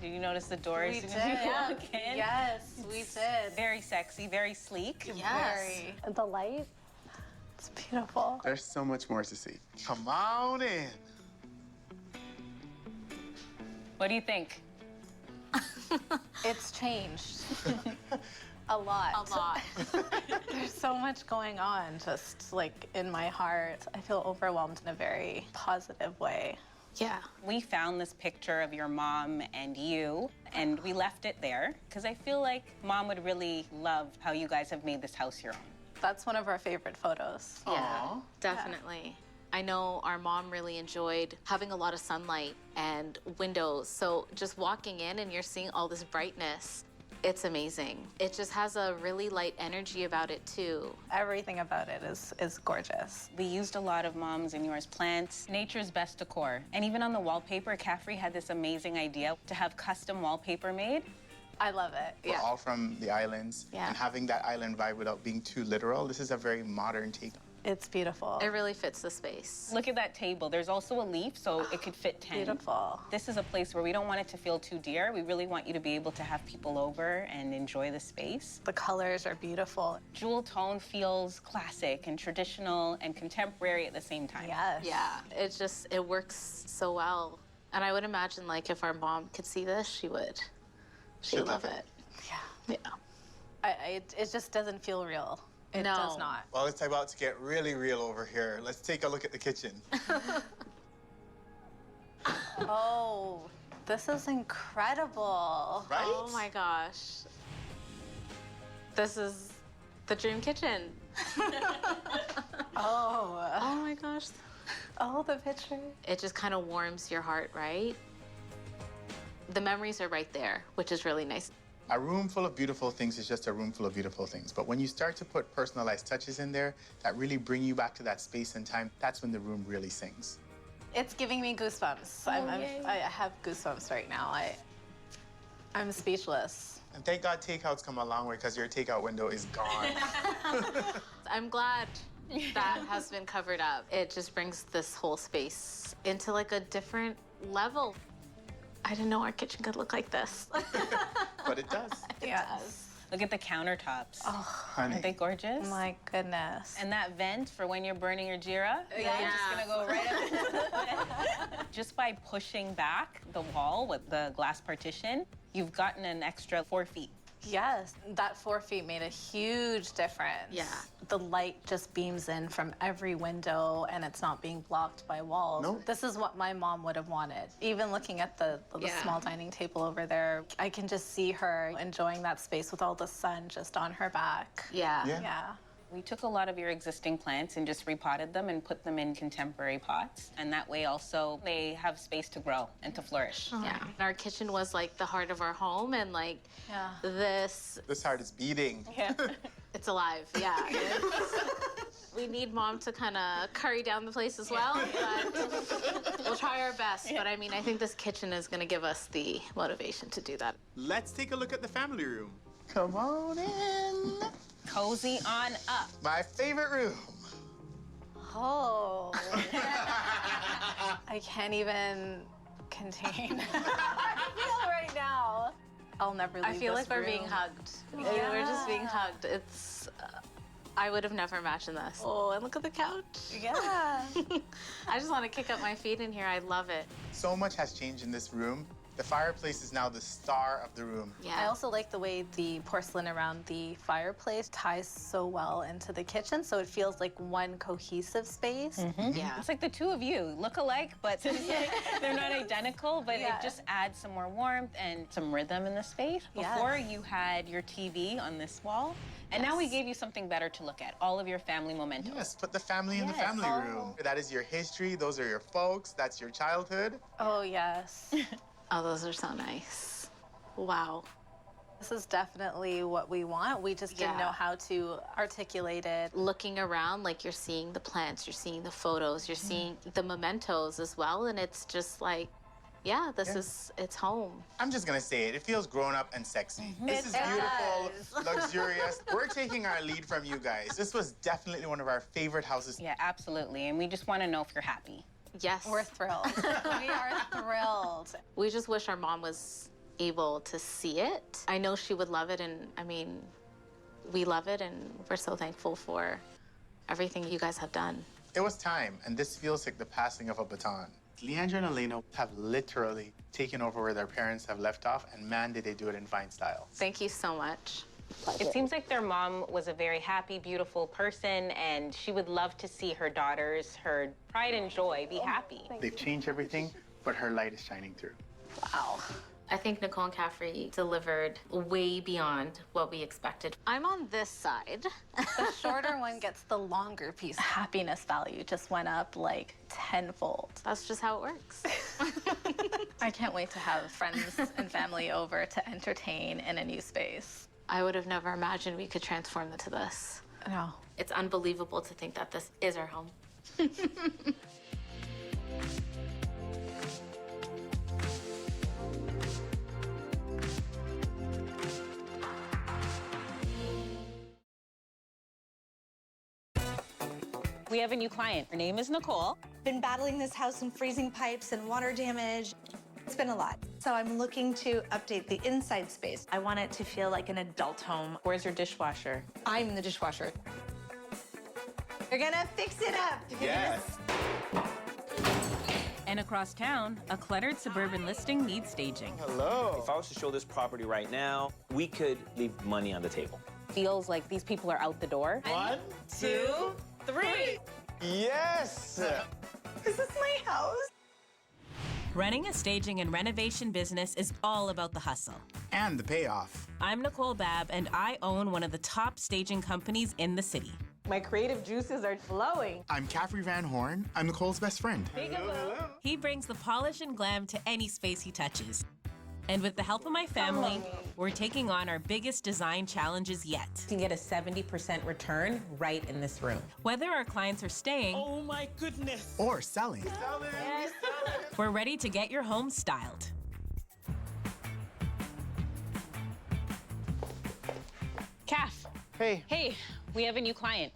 Did you notice the doors? We as did. soon as you walk in? Yes, we did. Very sexy, very sleek. Yes. The light, it's beautiful. There's so much more to see. Come on in. What do you think? It's changed. A lot. A lot. There's so much going on just like in my heart. I feel overwhelmed in a very positive way. Yeah. We found this picture of your mom and you, and we left it there because I feel like Mom would really love how you guys have made this house your own. That's one of our favorite photos. Yeah, definitely. I know our mom really enjoyed having a lot of sunlight and windows. So just walking in and you're seeing all this brightness, it's amazing. It just has a really light energy about it too. Everything about it is gorgeous. We used a lot of Mom's and yours plants, nature's best decor. And even on the wallpaper, Caffery had this amazing idea to have custom wallpaper made. I love it. We're all from the islands, Yeah. and having that island vibe without being too literal, this is a very modern take. It's beautiful. It really fits the space. Look at that table. There's also a leaf, so it could fit 10. Beautiful. This is a place where we don't want it to feel too dear. We really want you to be able to have people over and enjoy the space. The colors are beautiful. Jewel tone feels classic and traditional and contemporary at the same time. Yes. Yeah, it works so well. And I would imagine, like, if our mom could see this, she'd love it. Yeah. It just doesn't feel real. It does not. Well, it's about to get really real over here. Let's take a look at the kitchen. Oh, this is incredible. Right? Oh my gosh. This is the dream kitchen. Oh my gosh. Oh, the picture. It just kind of warms your heart, right? The memories are right there, which is really nice. A room full of beautiful things is just a room full of beautiful things. But when you start to put personalized touches in there that really bring you back to that space and time, that's when the room really sings. It's giving me goosebumps. I have goosebumps right now. I'm speechless. And thank God takeouts come a long way because your takeout window is gone. I'm glad that has been covered up. It just brings this whole space into like a different level. I didn't know our kitchen could look like this. But it does. It does. Look at the countertops. Oh, honey. Aren't they gorgeous? My goodness. And that vent for when you're burning your Jira, Yeah. just gonna go right up. Just by pushing back the wall with the glass partition, you've gotten an extra 4 feet. Yes, that 4 feet made a huge difference. Yeah. The light just beams in from every window and it's not being blocked by walls. Nope. This is what my mom would have wanted. Even looking at the small dining table over there, I can just see her enjoying that space with all the sun just on her back. Yeah. Yeah. We took a lot of your existing plants and just repotted them and put them in contemporary pots. And that way also they have space to grow and to flourish. Yeah. Our kitchen was like the heart of our home, and like this heart is beating. Yeah. It's alive. Yeah. We need mom to kind of curry down the place as well, but we'll try our best. But I mean, I think this kitchen is going to give us the motivation to do that. Let's take a look at the family room. Come on in. Cozy on up. My favorite room. Oh. I can't even contain how I feel right now. I'll never leave I feel this like we're room. being hugged. Yeah. We're just being hugged. It's. I would have never imagined this. Oh, and look at the couch. Yeah. I just want to kick up my feet in here. I love it. So much has changed in this room. The fireplace is now the star of the room. Yeah. I also like the way the porcelain around the fireplace ties so well into the kitchen, so it feels like one cohesive space. Yeah. It's like the two of you look alike, but they're not identical, but it just adds some more warmth and some rhythm in the space. Before you had your TV on this wall, and now we gave you something better to look at, all of your family mementos. Yes, put the family in the family room. That is your history, those are your folks, that's your childhood. Oh, yes. Oh, those are so nice. Wow. This is definitely what we want. We just didn't know how to articulate it. Looking around, like you're seeing the plants, you're seeing the photos, you're seeing the mementos as well, and it's just like, yeah, this is, it's home. I'm just gonna say it feels grown up and sexy. This is beautiful, luxurious. We're taking our lead from you guys. This was definitely one of our favorite houses. Yeah, absolutely, and we just want to know if you're happy. Yes. We're thrilled. We are thrilled. We just wish our mom was able to see it. I know she would love it, and I mean, we love it, and we're so thankful for everything you guys have done. It was time, and this feels like the passing of a baton. Leandra and Elena have literally taken over where their parents have left off, and man, did they do it in fine style. Thank you so much. It seems like their mom was a very happy, beautiful person, and she would love to see her daughters, her pride and joy, be happy. They've changed everything, but her light is shining through. Wow. I think Nicole and Caffery delivered way beyond what we expected. I'm on this side. The shorter one gets the longer piece. Happiness value just went up like tenfold. That's just how it works. I can't wait to have friends and family over to entertain in a new space. I would have never imagined we could transform into this. No. It's unbelievable to think that this is our home. We have a new client. Her name is Nicole. Been battling this house and freezing pipes and water damage. It's been a lot. So I'm looking to update the inside space. I want it to feel like an adult home. Where's your dishwasher? I'm the dishwasher. You're gonna fix it up. Yes. And across town, a cluttered suburban listing needs staging. Hello. If I was to show this property right now, we could leave money on the table. Feels like these people are out the door. 1, 2, 3. Yes! Is this my house? Running a staging and renovation business is all about the hustle. And the payoff. I'm Nicole Babb, and I own one of the top staging companies in the city. My creative juices are flowing. I'm Caffery Vanhorne. I'm Nicole's best friend. He brings the polish and glam to any space he touches. And with the help of my family, we're taking on our biggest design challenges yet. You can get a 70% return right in this room. Whether our clients are staying Oh my goodness! Or selling. we're ready to get your home styled. Calf. Hey, Hey, we have a new client.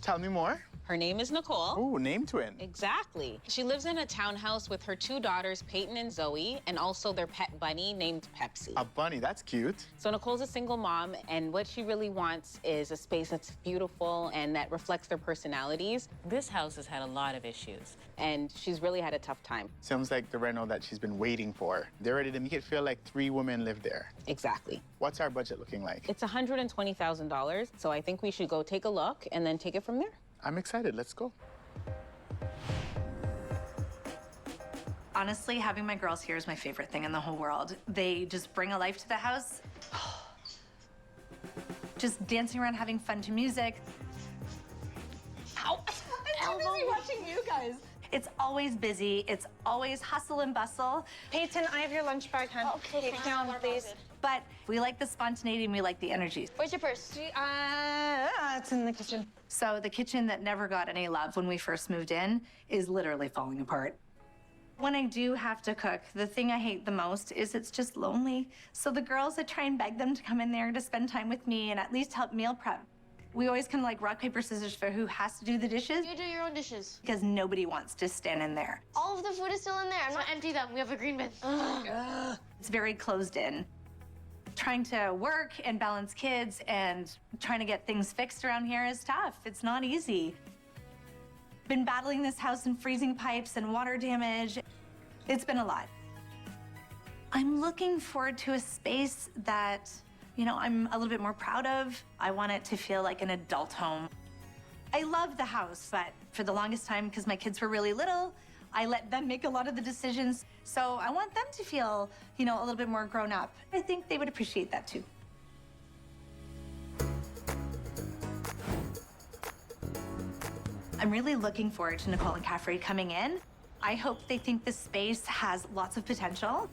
tell me more. Her name is Nicole. Ooh, name twin. Exactly. She lives in a townhouse with her 2 daughters, Peyton and Zoe, and also their pet bunny named Pepsi. A bunny, that's cute. So Nicole's a single mom, and what she really wants is a space that's beautiful and that reflects their personalities. This house has had a lot of issues, and she's really had a tough time. Sounds like the reno that she's been waiting for. They're ready to make it feel like 3 women live there. Exactly. What's our budget looking like? It's $120,000, so I think we should go take a look and then take it from there. I'm excited, let's go. Honestly, having my girls here is my favorite thing in the whole world. They just bring a life to the house. Just dancing around, having fun to music. Ow! I'm too busy watching you guys. It's always busy. It's always hustle and bustle. Peyton, I have your lunch bag, hon. Okay, Take it down, please. But we like the spontaneity and we like the energy. Where's your purse? It's in the kitchen. So the kitchen that never got any love when we first moved in is literally falling apart. When I do have to cook, the thing I hate the most is it's just lonely. So the girls, I try and beg them to come in there to spend time with me and at least help meal prep. We always kind of like rock, paper, scissors for who has to do the dishes. You do your own dishes. Because nobody wants to stand in there. All of the food is still in there. I'm not empty them. We have a green bin. It's very closed in. Trying to work and balance kids and trying to get things fixed around here is tough. It's not easy. Been battling this house and freezing pipes and water damage. It's been a lot. I'm looking forward to a space that, you know, I'm a little bit more proud of. I want it to feel like an adult home. I love the house, but for the longest time, because my kids were really little, I let them make a lot of the decisions. So I want them to feel, you know, a little bit more grown up. I think they would appreciate that too. I'm really looking forward to Nicole and Caffery coming in. I hope they think this space has lots of potential.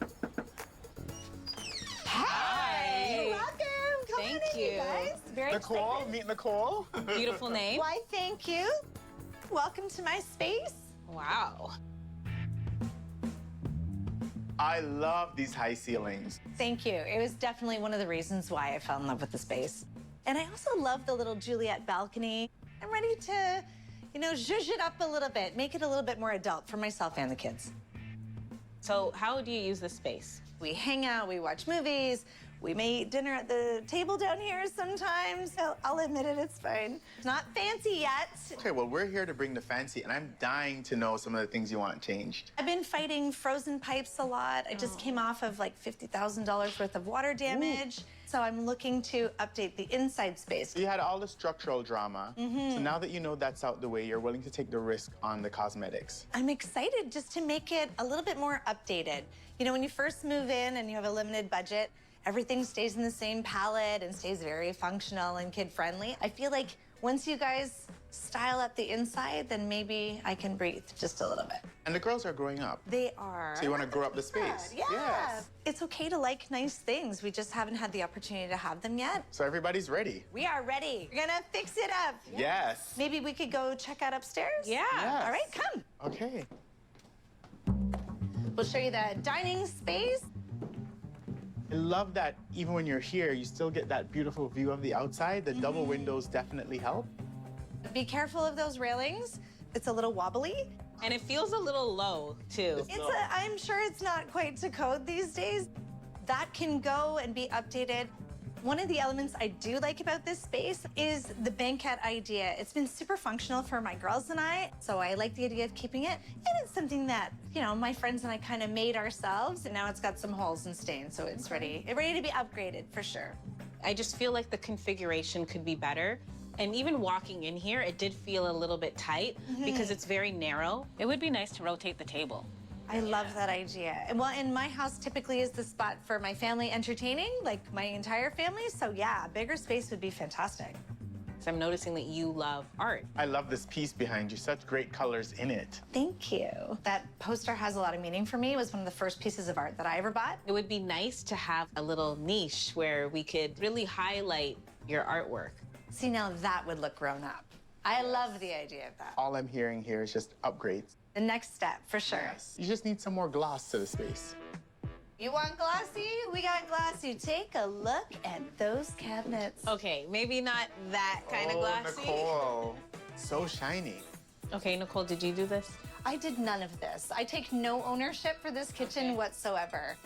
Hi. Welcome. Come Thank on in, you. you guys. Very Nicole, excited. meet Nicole. Beautiful name. Why, thank you. Welcome to my space. Wow. I love these high ceilings. Thank you. It was definitely one of the reasons why I fell in love with the space. And I also love the little Juliet balcony. I'm ready to, you know, zhuzh it up a little bit, make it a little bit more adult for myself and the kids. So how do you use this space? We hang out, we watch movies, we may eat dinner at the table down here sometimes. I'll admit it, it's fine. It's not fancy yet. Okay, well, we're here to bring the fancy, and I'm dying to know some of the things you want changed. I've been fighting frozen pipes a lot. I just came off of like $50,000 worth of water damage. So I'm looking to update the inside space. You had all the structural drama. So now that you know that's out the way, you're willing to take the risk on the cosmetics. I'm excited just to make it a little bit more updated. You know, when you first move in and you have a limited budget, everything stays in the same palette and stays very functional and kid-friendly. I feel like once you guys style up the inside, then maybe I can breathe just a little bit. And the girls are growing up. They are. So you want to grow up the space? Yeah. Yes. It's okay to like nice things. We just haven't had the opportunity to have them yet. So everybody's ready. We are ready. We're gonna fix it up. Yes. Maybe we could go check out upstairs? Yeah. Yes. All right, come. Okay. We'll show you the dining space. I love that even when you're here, you still get that beautiful view of the outside. The double windows definitely help. Be careful of those railings. It's a little wobbly. And it feels a little low, too. I'm sure it's not quite to code these days. That can go and be updated. One of the elements I do like about this space is the banquette idea. It's been super functional for my girls and I, so I like the idea of keeping it. And it's something that, you know, my friends and I kind of made ourselves, and now it's got some holes and stains, so it's ready to be upgraded for sure. I just feel like the configuration could be better. And even walking in here, it did feel a little bit tight because it's very narrow. It would be nice to rotate the table. I love that idea. Well, and my house typically is the spot for my family entertaining, like my entire family. So yeah, a bigger space would be fantastic. So I'm noticing that you love art. I love this piece behind you. Such great colors in it. Thank you. That poster has a lot of meaning for me. It was one of the first pieces of art that I ever bought. It would be nice to have a little niche where we could really highlight your artwork. See, now that would look grown up. I love the idea of that. All I'm hearing here is just upgrades. The next step, for sure. Yes. You just need some more gloss to the space. You want glossy? We got glossy. Take a look at those cabinets. Okay, maybe not that kind of glossy. Nicole. So shiny. Okay, Nicole, did you do this? I did none of this. I take no ownership for this kitchen whatsoever.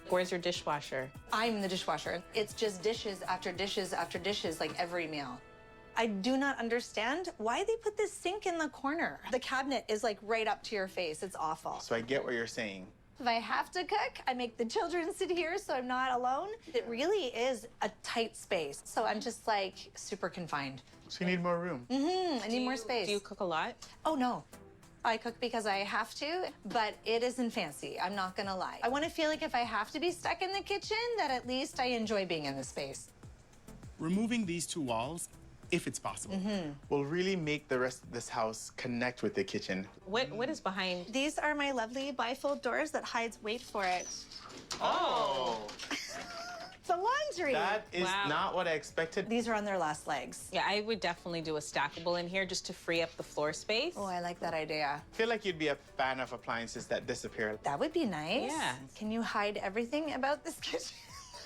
Where's your dishwasher? I'm the dishwasher. It's just dishes after dishes after dishes, like every meal. I do not understand why they put this sink in the corner. The cabinet is like right up to your face. It's awful. So I get what you're saying. If I have to cook, I make the children sit here so I'm not alone. It really is a tight space. So I'm just like super confined. So you need more room. I need more space. Do you cook a lot? Oh, no. I cook because I have to, but it isn't fancy. I'm not gonna lie. I wanna feel like if I have to be stuck in the kitchen, that at least I enjoy being in the space. Removing these two walls, if it's possible, will really make the rest of this house connect with the kitchen. What is behind? These are my lovely bifold doors that hides, wait for it. Oh! The laundry. That is not what I expected. These are on their last legs. Yeah, I would definitely do a stackable in here just to free up the floor space. Oh, I like that idea. I feel like you'd be a fan of appliances that disappear. That would be nice. Yeah. Can you hide everything about this kitchen?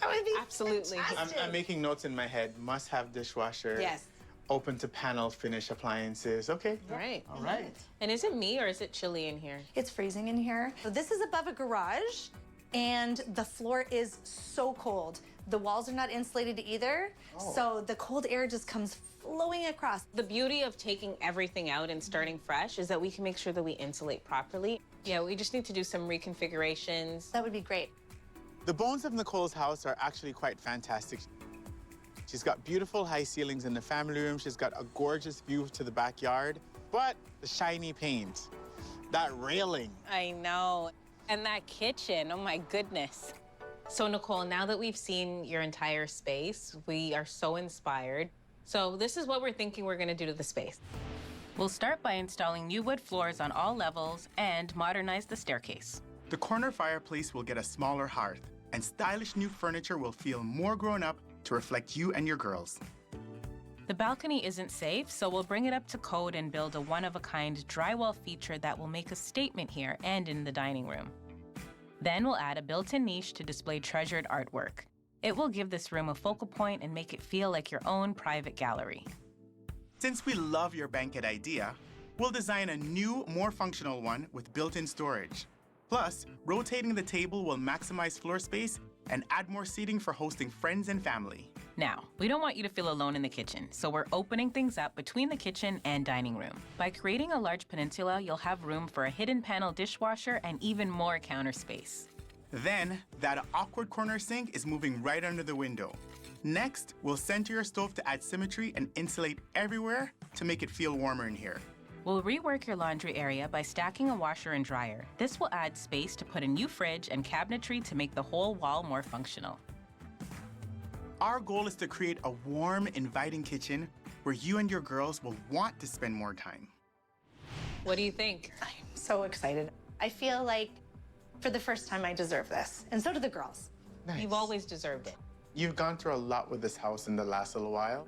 That would be absolutely. I'm making notes in my head. Must have dishwasher. Yes. Open to panel finish appliances. Okay. All right. All right. And is it me or is it chilly in here? It's freezing in here. So this is above a garage, and the floor is so cold. The walls are not insulated either, so the cold air just comes flowing across. The beauty of taking everything out and starting fresh is that we can make sure that we insulate properly. Yeah, we just need to do some reconfigurations. That would be great. The bones of Nicole's house are actually quite fantastic. She's got beautiful high ceilings in the family room. She's got a gorgeous view to the backyard, but the shiny paint, that railing. I know. And that kitchen, oh my goodness. So Nicole, now that we've seen your entire space, we are so inspired. So this is what we're thinking we're gonna do to the space. We'll start by installing new wood floors on all levels and modernize the staircase. The corner fireplace will get a smaller hearth, and stylish new furniture will feel more grown up to reflect you and your girls. The balcony isn't safe, so we'll bring it up to code and build a one-of-a-kind drywall feature that will make a statement here and in the dining room. Then we'll add a built-in niche to display treasured artwork. It will give this room a focal point and make it feel like your own private gallery. Since we love your banquet idea, we'll design a new, more functional one with built-in storage. Plus, rotating the table will maximize floor space and add more seating for hosting friends and family. Now, we don't want you to feel alone in the kitchen, so we're opening things up between the kitchen and dining room. By creating a large peninsula, you'll have room for a hidden panel dishwasher and even more counter space. Then, that awkward corner sink is moving right under the window. Next, we'll center your stove to add symmetry and insulate everywhere to make it feel warmer in here. We'll rework your laundry area by stacking a washer and dryer. This will add space to put a new fridge and cabinetry to make the whole wall more functional. Our goal is to create a warm, inviting kitchen where you and your girls will want to spend more time. What do you think? I'm so excited. I feel like for the first time I deserve this, and so do the girls. Nice. You've always deserved it. You've gone through a lot with this house in the last little while.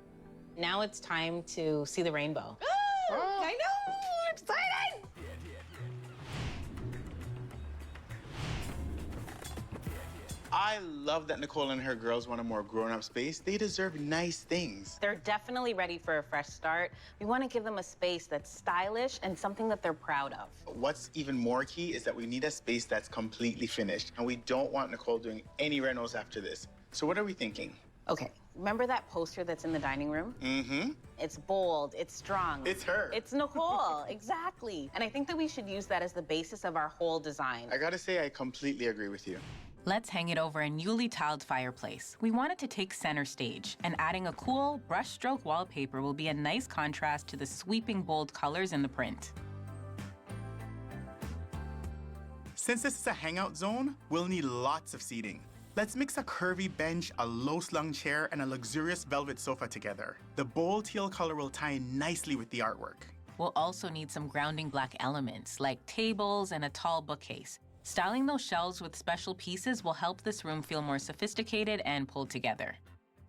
Now it's time to see the rainbow. I know! I'm excited! I love that Nicole and her girls want a more grown-up space. They deserve nice things. They're definitely ready for a fresh start. We want to give them a space that's stylish and something that they're proud of. What's even more key is that we need a space that's completely finished, and we don't want Nicole doing any renos after this. So what are we thinking? Okay, remember that poster that's in the dining room? Mm-hmm. It's bold, it's strong. It's her. It's Nicole, exactly. And I think that we should use that as the basis of our whole design. I gotta say, I completely agree with you. Let's hang it over a newly tiled fireplace. We want it to take center stage, and adding a cool brushstroke wallpaper will be a nice contrast to the sweeping bold colors in the print. Since this is a hangout zone, we'll need lots of seating. Let's mix a curvy bench, a low-slung chair, and a luxurious velvet sofa together. The bold teal color will tie in nicely with the artwork. We'll also need some grounding black elements, like tables and a tall bookcase. Styling those shelves with special pieces will help this room feel more sophisticated and pulled together.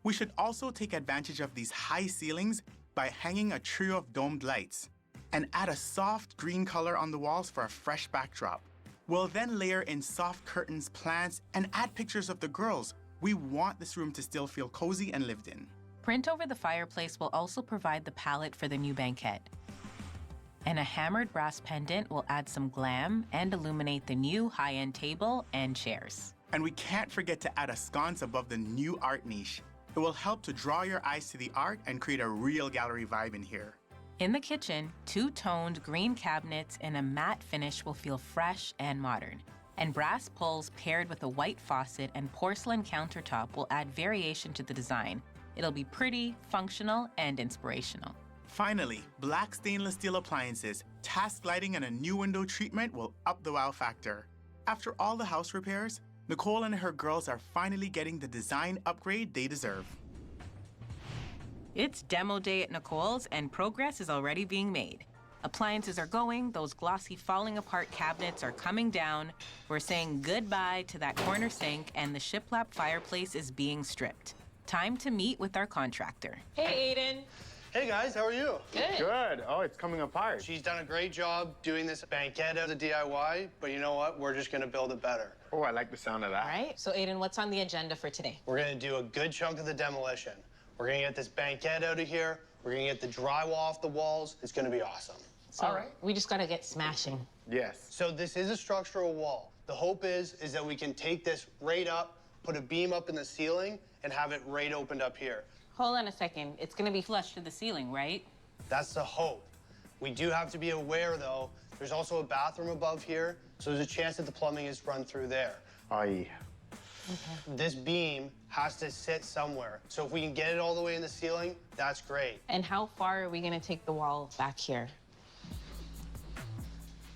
We should also take advantage of these high ceilings by hanging a trio of domed lights and add a soft green color on the walls for a fresh backdrop. We'll then layer in soft curtains, plants, and add pictures of the girls. We want this room to still feel cozy and lived in. Print over the fireplace will also provide the palette for the new banquette. And a hammered brass pendant will add some glam and illuminate the new high-end table and chairs. And we can't forget to add a sconce above the new art niche. It will help to draw your eyes to the art and create a real gallery vibe in here. In the kitchen, two-toned green cabinets and a matte finish will feel fresh and modern. And brass pulls paired with a white faucet and porcelain countertop will add variation to the design. It'll be pretty, functional, and inspirational. Finally, black stainless steel appliances, task lighting, and a new window treatment will up the wow factor. After all the house repairs, Nicole and her girls are finally getting the design upgrade they deserve. It's demo day at Nicole's, and progress is already being made. Appliances are going, those glossy falling apart cabinets are coming down. We're saying goodbye to that corner sink, and the shiplap fireplace is being stripped. Time to meet with our contractor. Hey, Aiden. Hey guys, how are you? Good. Good. Oh, it's coming apart. She's done a great job doing this banquette as a DIY, but you know what? We're just gonna build it better. Oh, I like the sound of that. All right, so Aiden, what's on the agenda for today? We're gonna do a good chunk of the demolition. We're gonna get this banquette out of here. We're gonna get the drywall off the walls. It's gonna be awesome. So all right. We just gotta get smashing. Yes. So this is a structural wall. The hope is that we can take this right up, put a beam up in the ceiling, and have it right opened up here. Hold on a second. It's gonna be flush to the ceiling, right? That's the hope. We do have to be aware, though, there's also a bathroom above here, so there's a chance that the plumbing is run through there. Aye. Okay. This beam has to sit somewhere. So if we can get it all the way in the ceiling, that's great. And how far are we gonna take the wall back here?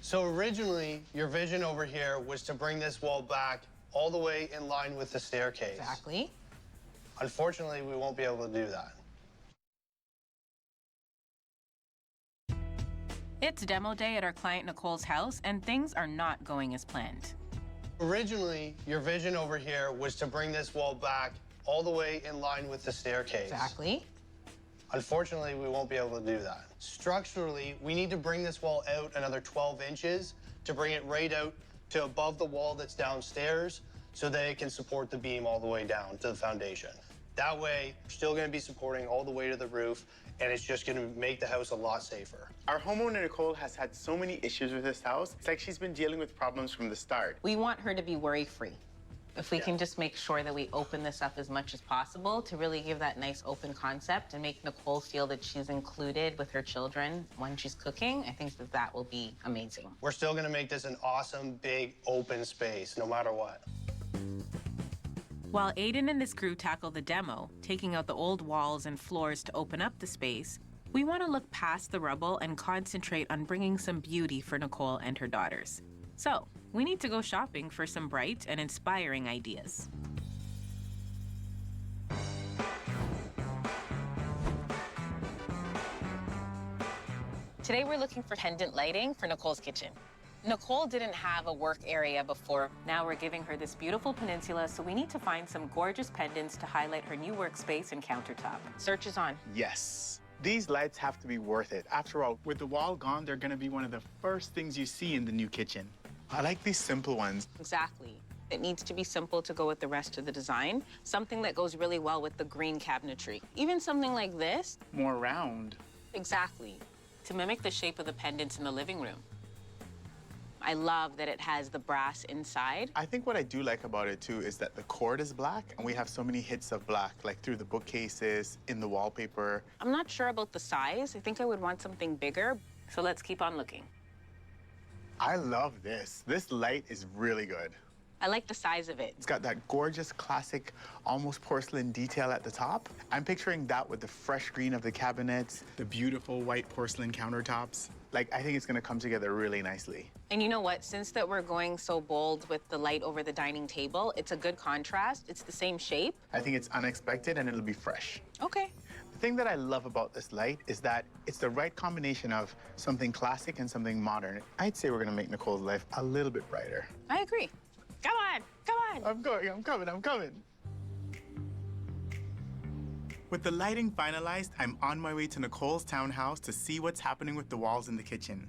So originally, your vision over here was to bring this wall back all the way in line with the staircase. Exactly. Unfortunately, we won't be able to do that. It's demo day at our client Nicole's house, and things are not going as planned. Originally, your vision over here was to bring this wall back all the way in line with the staircase. Exactly. Unfortunately, we won't be able to do that. Structurally, we need to bring this wall out another 12 inches to bring it right out to above the wall that's downstairs so that it can support the beam all the way down to the foundation. That way, we're still gonna be supporting all the way to the roof, and it's just gonna make the house a lot safer. Our homeowner, Nicole, has had so many issues with this house. It's like she's been dealing with problems from the start. We want her to be worry-free. If we can just make sure that we open this up as much as possible to really give that nice open concept and make Nicole feel that she's included with her children when she's cooking, I think that that will be amazing. We're still gonna make this an awesome, big, open space, no matter what. While Aiden and his crew tackle the demo, taking out the old walls and floors to open up the space, we want to look past the rubble and concentrate on bringing some beauty for Nicole and her daughters. So, we need to go shopping for some bright and inspiring ideas. Today we're looking for pendant lighting for Nicole's kitchen. Nicole didn't have a work area before. Now we're giving her this beautiful peninsula, so we need to find some gorgeous pendants to highlight her new workspace and countertop. Search is on. Yes. These lights have to be worth it. After all, with the wall gone, they're gonna be one of the first things you see in the new kitchen. I like these simple ones. Exactly. It needs to be simple to go with the rest of the design. Something that goes really well with the green cabinetry. Even something like this. More round. Exactly. To mimic the shape of the pendants in the living room. I love that it has the brass inside. I think what I do like about it too is that the cord is black and we have so many hits of black, like through the bookcases, in the wallpaper. I'm not sure about the size. I think I would want something bigger. So let's keep on looking. I love this. This light is really good. I like the size of it. It's got that gorgeous, classic, almost porcelain detail at the top. I'm picturing that with the fresh green of the cabinets, the beautiful white porcelain countertops. Like, I think it's gonna come together really nicely. And you know what? Since that we're going so bold with the light over the dining table, it's a good contrast. It's the same shape. I think it's unexpected and it'll be fresh. Okay. The thing that I love about this light is that it's the right combination of something classic and something modern. I'd say we're gonna make Nicole's life a little bit brighter. I agree. Come on, come on. I'm coming. With the lighting finalized, I'm on my way to Nicole's townhouse to see what's happening with the walls in the kitchen.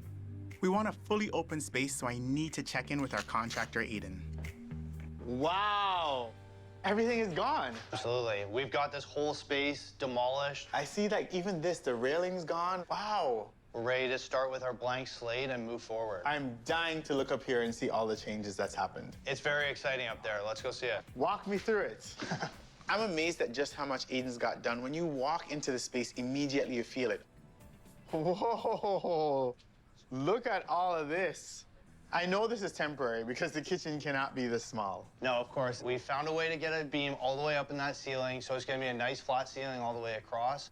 We want a fully open space, so I need to check in with our contractor, Aiden. Wow, everything is gone. Absolutely. We've got this whole space demolished. I see that even this, the railing's gone. Wow. We're ready to start with our blank slate and move forward. I'm dying to look up here and see all the changes that's happened. It's very exciting up there. Let's go see it. Walk me through it. I'm amazed at just how much Aiden's got done. When you walk into the space, immediately you feel it. Whoa, look at all of this. I know this is temporary because the kitchen cannot be this small. No, of course. We found a way to get a beam all the way up in that ceiling, so it's gonna be a nice flat ceiling all the way across,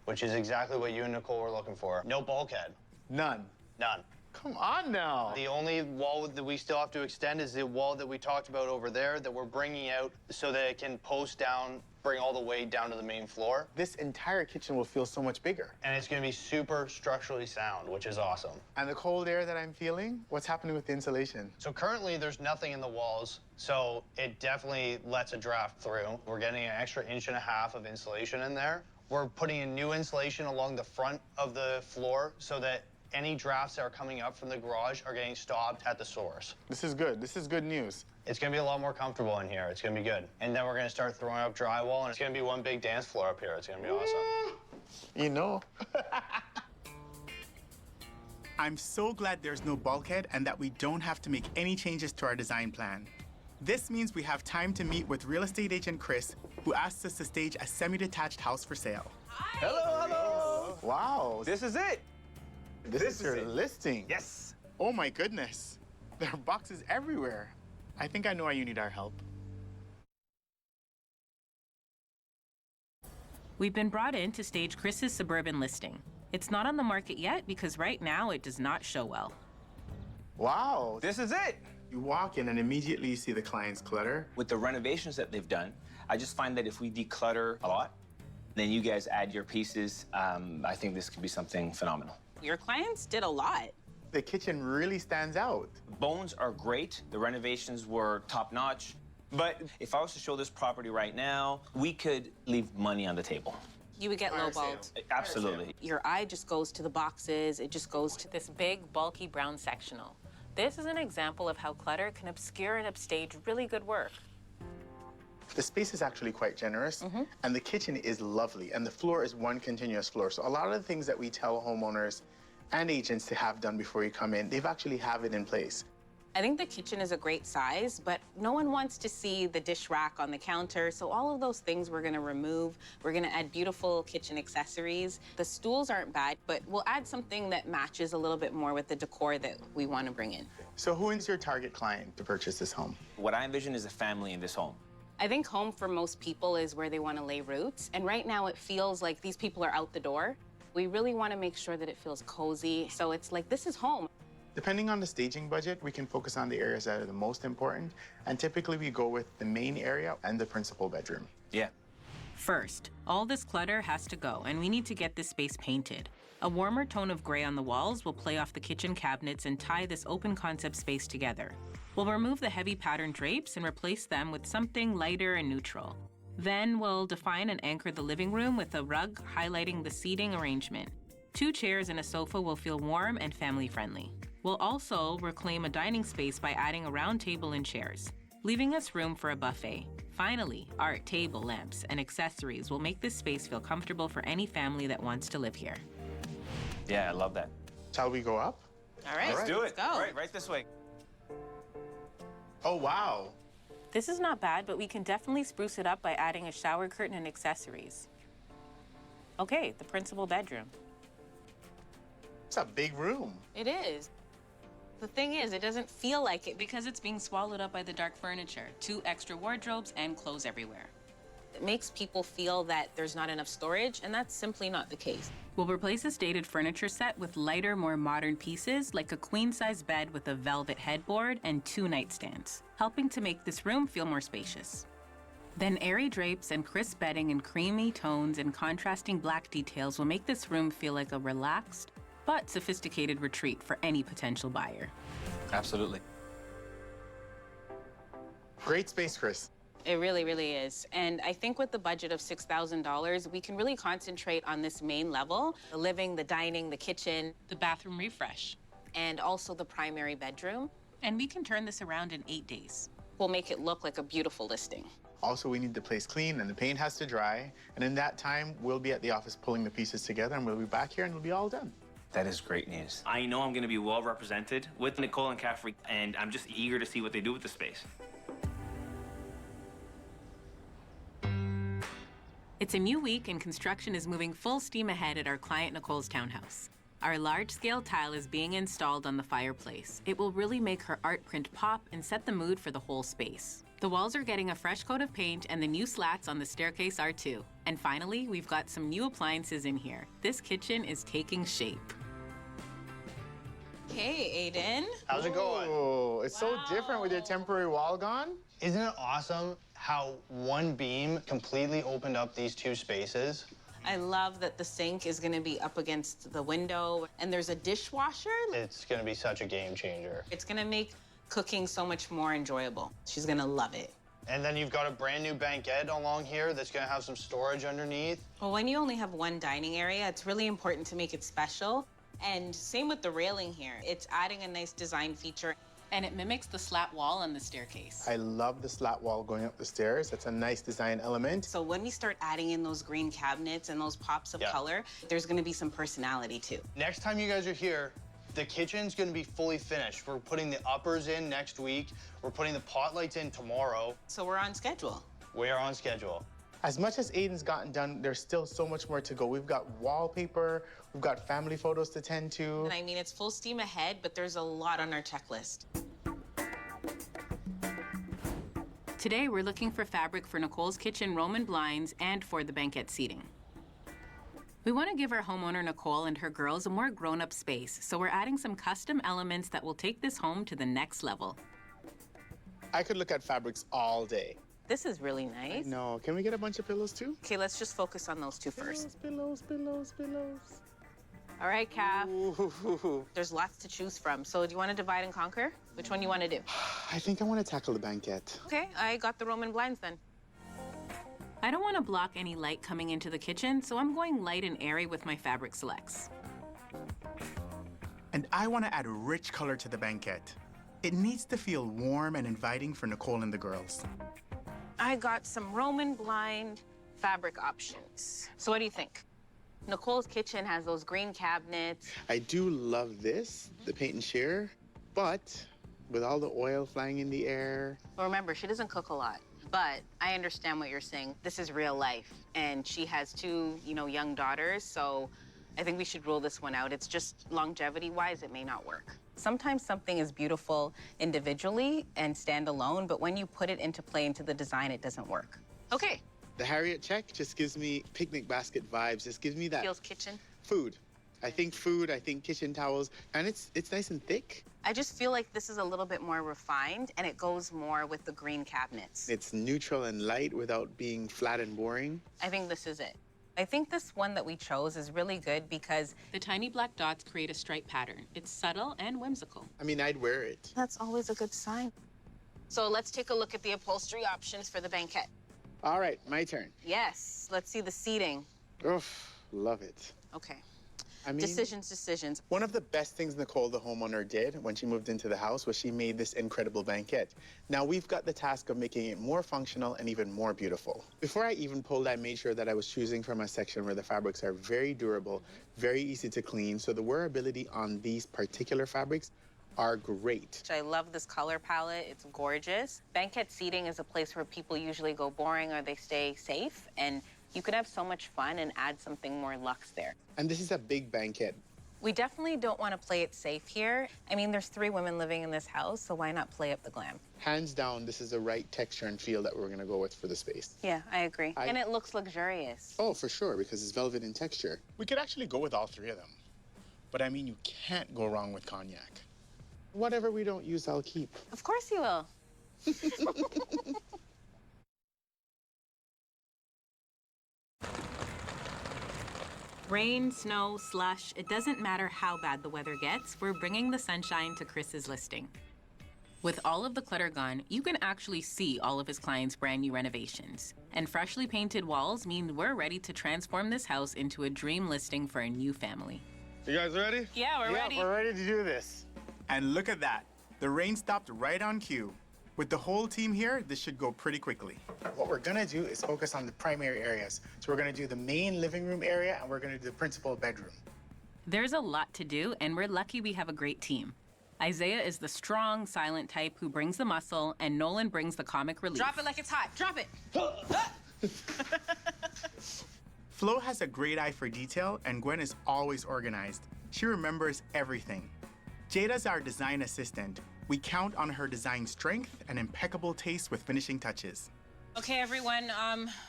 which is exactly what you and Nicole were looking for. No bulkhead. None. None. Come on now. The only wall that we still have to extend is the wall that we talked about over there that we're bringing out so that it can post down, bring all the way down to the main floor. This entire kitchen will feel so much bigger. And it's gonna be super structurally sound, which is awesome. And the cold air that I'm feeling, what's happening with the insulation? So currently there's nothing in the walls, so it definitely lets a draft through. We're getting an extra 1.5 inches of insulation in there. We're putting in new insulation along the front of the floor so that any drafts that are coming up from the garage are getting stopped at the source. This is good. This is good news. It's gonna be a lot more comfortable in here. It's gonna be good. And then we're gonna start throwing up drywall, and it's gonna be one big dance floor up here. It's gonna be awesome. You know. I'm so glad there's no bulkhead and that we don't have to make any changes to our design plan. This means we have time to meet with real estate agent Chris, who asked us to stage a semi-detached house for sale. Hi. Hello. Wow. This is it. This is your listing. Yes. Oh my goodness. There are boxes everywhere. I think I know why you need our help. We've been brought in to stage Chris's suburban listing. It's not on the market yet because right now it does not show well. Wow. This is it. You walk in and immediately you see the client's clutter. With the renovations that they've done, I just find that if we declutter a lot, then you guys add your pieces, I think this could be something phenomenal. Your clients did a lot. The kitchen really stands out. Bones are great. The renovations were top-notch. But if I was to show this property right now, we could leave money on the table. You would get lowballed. Absolutely. Your eye just goes to the boxes. It just goes to this big, bulky brown sectional. This is an example of how clutter can obscure and upstage really good work. The space is actually quite generous, and the kitchen is lovely, and the floor is one continuous floor. So a lot of the things that we tell homeowners and agents to have done before you come in, they've actually have it in place. I think the kitchen is a great size, but no one wants to see the dish rack on the counter, so all of those things we're gonna remove. We're gonna add beautiful kitchen accessories. The stools aren't bad, but we'll add something that matches a little bit more with the decor that we want to bring in. So who is your target client to purchase this home? What I envision is a family in this home. I think home for most people is where they want to lay roots, and right now it feels like these people are out the door. We really want to make sure that it feels cozy, so it's like this is home. Depending on the staging budget, we can focus on the areas that are the most important, and typically we go with the main area and the principal bedroom. Yeah. First, all this clutter has to go, and we need to get this space painted. A warmer tone of gray on the walls will play off the kitchen cabinets and tie this open concept space together. We'll remove the heavy pattern drapes and replace them with something lighter and neutral. Then we'll define and anchor the living room with a rug highlighting the seating arrangement. 2 chairs and a sofa will feel warm and family-friendly. We'll also reclaim a dining space by adding a round table and chairs, leaving us room for a buffet. Finally, art, table, lamps, and accessories will make this space feel comfortable for any family that wants to live here. Yeah, I love that. Shall we go up? All right, Let's do it. Go. All right, right this way. Oh, wow. This is not bad, but we can definitely spruce it up by adding a shower curtain and accessories. Okay, the principal bedroom. It's a big room. It is. The thing is, it doesn't feel like it because it's being swallowed up by the dark furniture. 2 extra wardrobes and clothes everywhere. It makes people feel that there's not enough storage, and that's simply not the case. We'll replace this dated furniture set with lighter, more modern pieces, like a queen-size bed with a velvet headboard and 2 nightstands, helping to make this room feel more spacious. Then airy drapes and crisp bedding in creamy tones and contrasting black details will make this room feel like a relaxed but sophisticated retreat for any potential buyer. Absolutely. Great space, Chris. It really, really is. And I think with the budget of $6,000, we can really concentrate on this main level, the living, the dining, the kitchen, the bathroom refresh, and also the primary bedroom. And we can turn this around in 8 days. We'll make it look like a beautiful listing. Also, we need the place clean and the paint has to dry. And in that time, we'll be at the office pulling the pieces together and we'll be back here and it'll be all done. That is great news. I know I'm going to be well represented with Nicole and Caffery, and I'm just eager to see what they do with the space. It's a new week and construction is moving full steam ahead at our client Nicole's townhouse. Our large-scale tile is being installed on the fireplace. It will really make her art print pop and set the mood for the whole space. The walls are getting a fresh coat of paint and the new slats on the staircase are too. And finally, we've got some new appliances in here. This kitchen is taking shape. Hey, Aiden. How's it going? Oh, it's so different with your temporary wall gone. Isn't it awesome how one beam completely opened up these 2 spaces? I love that the sink is going to be up against the window and there's a dishwasher. It's going to be such a game changer. It's going to make cooking so much more enjoyable. She's going to love it. And then you've got a brand new banquette along here that's going to have some storage underneath. Well, when you only have one dining area, it's really important to make it special. And same with the railing here. It's adding a nice design feature. And it mimics the slat wall on the staircase. I love the slat wall going up the stairs. It's a nice design element. So when we start adding in those green cabinets and those pops of color, there's going to be some personality too. Next time you guys are here, the kitchen's going to be fully finished. We're putting the uppers in next week. We're putting the pot lights in tomorrow. So we're on schedule. We are on schedule. As much as Aiden's gotten done, there's still so much more to go. We've got wallpaper, we've got family photos to tend to. And I mean, it's full steam ahead, but there's a lot on our checklist. Today, we're looking for fabric for Nicole's kitchen Roman blinds and for the banquette seating. We want to give our homeowner Nicole and her girls a more grown-up space, so we're adding some custom elements that will take this home to the next level. I could look at fabrics all day. This is really nice. No, can we get a bunch of pillows too? Okay, let's just focus on those 2 first. Pillows. All right, Cav. There's lots to choose from. So do you want to divide and conquer? Which one you want to do? I think I want to tackle the banquette. Okay, I got the Roman blinds then. I don't want to block any light coming into the kitchen, so I'm going light and airy with my fabric selects. And I want to add rich color to the banquette. It needs to feel warm and inviting for Nicole and the girls. I got some Roman blind fabric options. So what do you think? Nicole's kitchen has those green cabinets. I do love this, the paint and sheer, but with all the oil flying in the air. Well, remember, she doesn't cook a lot, but I understand what you're saying. This is real life, and she has 2, young daughters, so I think we should rule this one out. It's just longevity-wise, it may not work. Sometimes something is beautiful individually and stand alone, but when you put it into play into the design, it doesn't work. Okay. The Harriet check just gives me picnic basket vibes. Just gives me that. Feels kitchen. Food. I think food, I think kitchen towels, and it's nice and thick. I just feel like this is a little bit more refined, and it goes more with the green cabinets. It's neutral and light without being flat and boring. I think this is it. I think this one that we chose is really good because the tiny black dots create a stripe pattern. It's subtle and whimsical. I mean, I'd wear it. That's always a good sign. So let's take a look at the upholstery options for the banquette. All right, my turn. Yes, let's see the seating. Oof, love it. Okay. I mean, decisions. One of the best things Nicole, the homeowner, did when she moved into the house was she made this incredible banquette. Now we've got the task of making it more functional and even more beautiful. Before I even pulled, I made sure that I was choosing from a section where the fabrics are very durable, very easy to clean, so the wearability on these particular fabrics are great. I love this color palette. It's gorgeous. Banquet seating is a place where people usually go boring or they stay safe, and you could have so much fun and add something more luxe there. And this is a big banquet. We definitely don't want to play it safe here. I mean, there's 3 women living in this house, so why not play up the glam? Hands down, this is the right texture and feel that we're gonna go with for the space. Yeah, I agree. And it looks luxurious. Oh, for sure, because it's velvet in texture. We could actually go with all 3 of them. But I mean, you can't go wrong with cognac. Whatever we don't use, I'll keep. Of course you will. Rain, snow, slush, it doesn't matter how bad the weather gets, we're bringing the sunshine to Chris's listing. With all of the clutter gone, you can actually see all of his clients' brand new renovations. And freshly painted walls mean we're ready to transform this house into a dream listing for a new family. You guys ready? Yeah, we're ready. We're ready to do this. And look at that. The rain stopped right on cue. With the whole team here, this should go pretty quickly. What we're gonna do is focus on the primary areas. So we're gonna do the main living room area, and we're gonna do the principal bedroom. There's a lot to do, and we're lucky we have a great team. Isaiah is the strong, silent type who brings the muscle, and Nolan brings the comic relief. Drop it like it's hot. Drop it. Flo has a great eye for detail, and Gwen is always organized. She remembers everything. Jada's our design assistant. We count on her design strength and impeccable taste with finishing touches. Okay, everyone,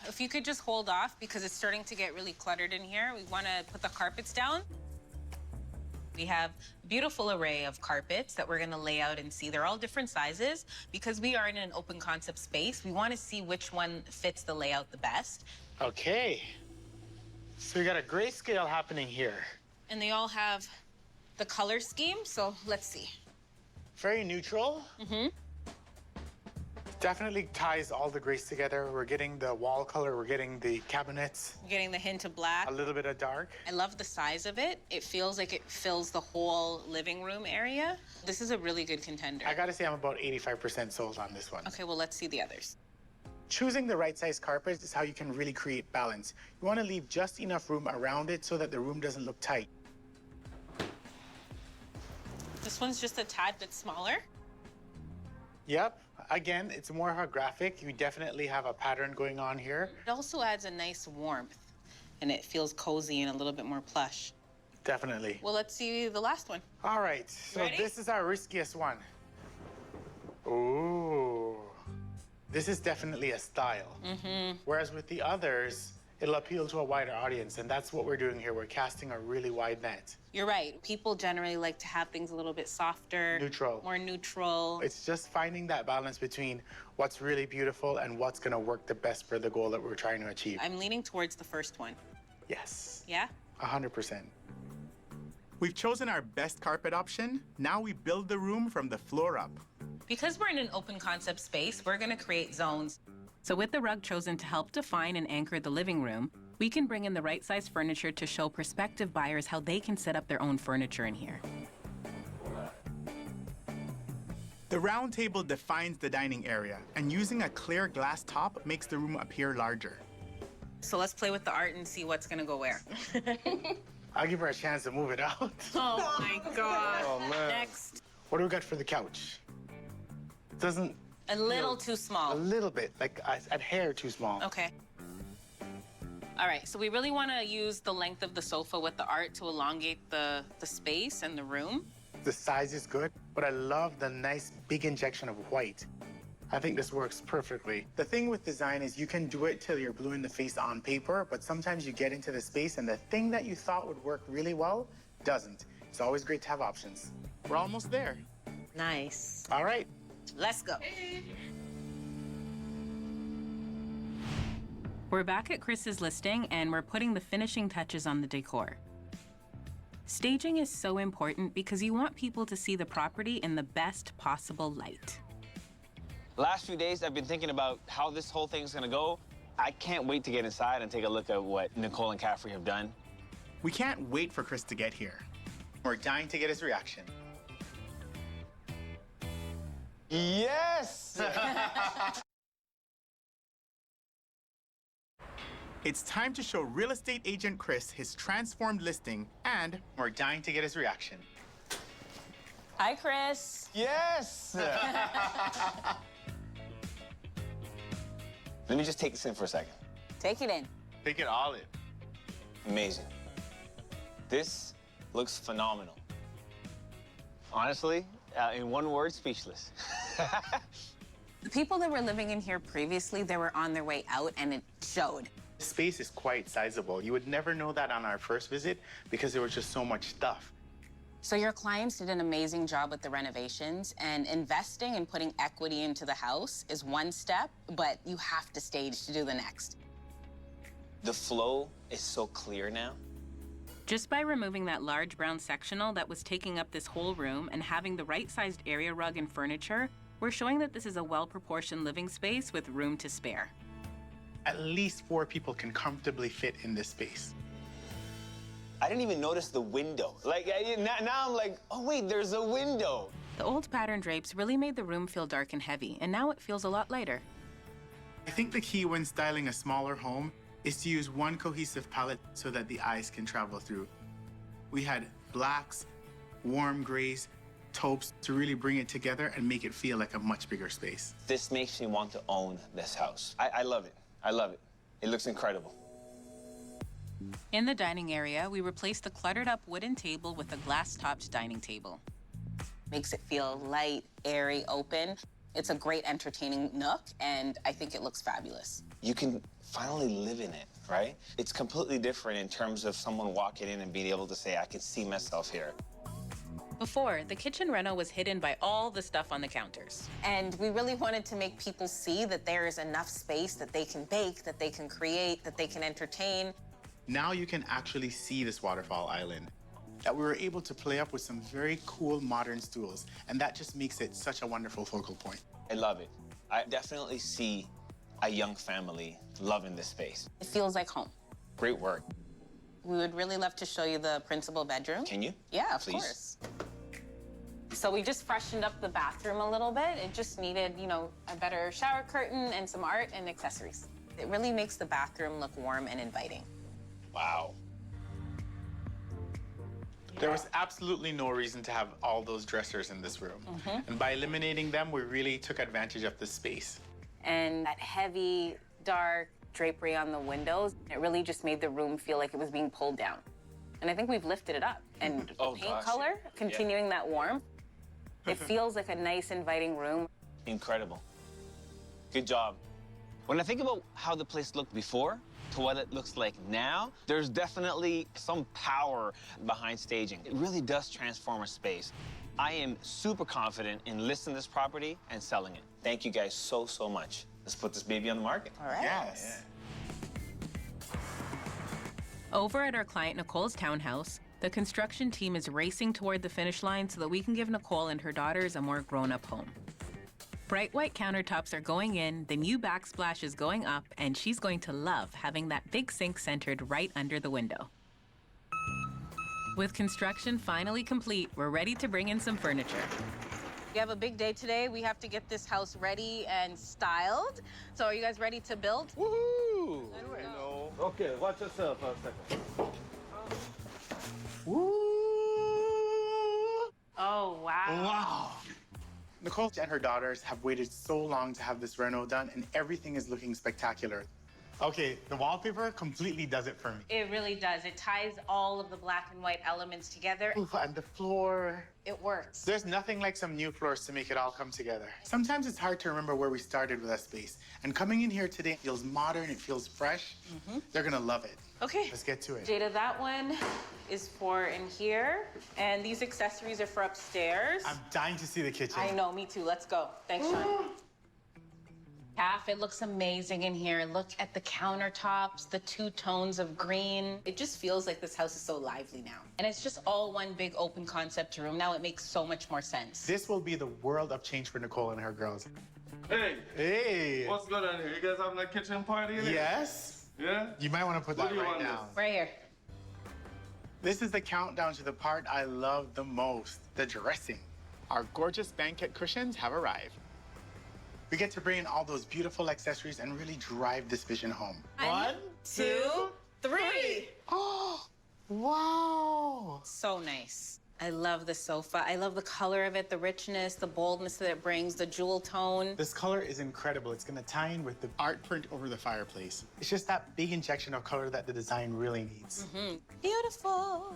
if you could just hold off because it's starting to get really cluttered in here. We want to put the carpets down. We have a beautiful array of carpets that we're going to lay out and see. They're all different sizes. Because we are in an open concept space, we want to see which one fits the layout the best. Okay. So we got a grayscale happening here. And they all have the color scheme, so let's see. Very neutral. Mm-hmm. Definitely ties all the grays together. We're getting the wall color, we're getting the cabinets. We're getting the hint of black. A little bit of dark. I love the size of it. It feels like it fills the whole living room area. This is a really good contender. I gotta say I'm about 85% sold on this one. Okay, well, let's see the others. Choosing the right size carpet is how you can really create balance. You wanna leave just enough room around it so that the room doesn't look tight. This one's just a tad bit smaller. Yep. Again, it's more of a graphic. You definitely have a pattern going on here. It also adds a nice warmth, and it feels cozy and a little bit more plush. Definitely. Well, let's see the last one. All right, so Ready? this is our riskiest one. Ooh. This is definitely a style. Mm-hmm. Whereas with the others, it'll appeal to a wider audience, and that's what we're doing here. We're casting a really wide net. You're right. People generally like to have things a little bit softer. Neutral. More neutral. It's just finding that balance between what's really beautiful and what's gonna work the best for the goal that we're trying to achieve. I'm leaning towards the first one. Yes. Yeah? 100%. We've chosen our best carpet option. Now we build the room from the floor up. Because we're in an open concept space, we're gonna create zones. So with the rug chosen to help define and anchor the living room, we can bring in the right size furniture to show prospective buyers how they can set up their own furniture in here. The round table defines the dining area, and using a clear glass top makes the room appear larger. So let's play with the art and see what's gonna go where. I'll give her a chance to move it out. Oh my God. Oh, man. Next. What do we got for the couch? Doesn't... A little too small. A little bit, like a hair too small. Okay. All right, so we really want to use the length of the sofa with the art to elongate the space and the room. The size is good, but I love the nice big injection of white. I think this works perfectly. The thing with design is you can do it till you're blue in the face on paper, but sometimes you get into the space and the thing that you thought would work really well doesn't. It's always great to have options. We're almost there. Nice. All right. Let's go. We're back at Chris's listing, and we're putting the finishing touches on the decor. Staging is so important because you want people to see the property in the best possible light. Last few days, I've been thinking about how this whole thing's gonna go. I can't wait to get inside and take a look at what Nicole and Caffery have done. We can't wait for Chris to get here. We're dying to get his reaction. Yes! It's time to show real estate agent Chris his transformed listing, and we're dying to get his reaction. Hi, Chris. Yes! Let me just take this in for a second. Take it in. Take it all in. Amazing. This looks phenomenal. Honestly, in one word, speechless. The people that were living in here previously, they were on their way out, and it showed. The space is quite sizable. You would never know that on our first visit because there was just so much stuff. So your clients did an amazing job with the renovations, and investing and putting equity into the house is one step, but you have to stage to do the next. The flow is so clear now. Just by removing that large brown sectional that was taking up this whole room and having the right-sized area rug and furniture, we're showing that this is a well-proportioned living space with room to spare. At least 4 people can comfortably fit in this space. I didn't even notice the window. Now I'm like, oh wait, there's a window. The old pattern drapes really made the room feel dark and heavy, and now it feels a lot lighter. I think the key when styling a smaller home is to use one cohesive palette so that the eyes can travel through. We had blacks, warm grays, taupes to really bring it together and make it feel like a much bigger space. This makes me want to own this house. I love it. I love it. It looks incredible. In the dining area, we replaced the cluttered-up wooden table with a glass-topped dining table. Makes it feel light, airy, open. It's a great entertaining nook, and I think it looks fabulous. You can finally live in it, right? It's completely different in terms of someone walking in and being able to say, I can see myself here. Before, the kitchen reno was hidden by all the stuff on the counters. And we really wanted to make people see that there is enough space that they can bake, that they can create, that they can entertain. Now you can actually see this waterfall island. That we were able to play up with some very cool modern stools, and that just makes it such a wonderful focal point. I love it. I definitely see a young family loving this space. It feels like home. Great work. We would really love to show you the principal bedroom. Can you? Yeah, of Please. course. So we just freshened up the bathroom a little bit. It just needed, a better shower curtain and some art and accessories. It really makes the bathroom look warm and inviting. Wow. There was absolutely no reason to have all those dressers in this room. And by eliminating them, we really took advantage of the space. And that heavy, dark drapery on the windows, it really just made the room feel like it was being pulled down. And I think we've lifted it up. And the paint color, continuing that warmth, it feels like a nice, inviting room. Incredible. Good job. When I think about how the place looked before to what it looks like now, there's definitely some power behind staging. It really does transform a space. I am super confident in listing this property and selling it. Thank you guys so, so much. Let's put this baby on the market. All right. Yes. Over at our client Nicole's townhouse, the construction team is racing toward the finish line so that we can give Nicole and her daughters a more grown-up home. Bright white countertops are going in, the new backsplash is going up, and she's going to love having that big sink centered right under the window. With construction finally complete, we're ready to bring in some furniture. We have a big day today. We have to get this house ready and styled. So are you guys ready to build? Woohoo! Okay, watch yourself for a second. Woo! Oh, wow. Wow. Nicole and her daughters have waited so long to have this reno done, and everything is looking spectacular. Okay, the wallpaper completely does it for me. It really does. It ties all of the black and white elements together. Ooh, and the floor. It works. There's nothing like some new floors to make it all come together. Sometimes it's hard to remember where we started with a space. And coming in here today feels modern, it feels fresh. They're gonna love it. Okay. Let's get to it. Jada, that one is for in here, and these accessories are for upstairs. I'm dying to see the kitchen. I know, me too. Let's go. Thanks, Sean. Calf, it looks amazing in here. Look at the countertops, the 2 tones of green. It just feels like this house is so lively now. And it's just all one big open concept room. Now it makes so much more sense. This will be the world of change for Nicole and her girls. Hey. Hey. What's going on here? You guys having a kitchen party in here? Yes. Yeah? You might want to put that right now. Right here. This is the countdown to the part I love the most, the dressing. Our gorgeous banquet cushions have arrived. We get to bring in all those beautiful accessories and really drive this vision home. 1, 2, 3. Oh, wow. So nice. I love the sofa. I love the color of it, the richness, the boldness that it brings, the jewel tone. This color is incredible. It's gonna tie in with the art print over the fireplace. It's just that big injection of color that the design really needs. Beautiful.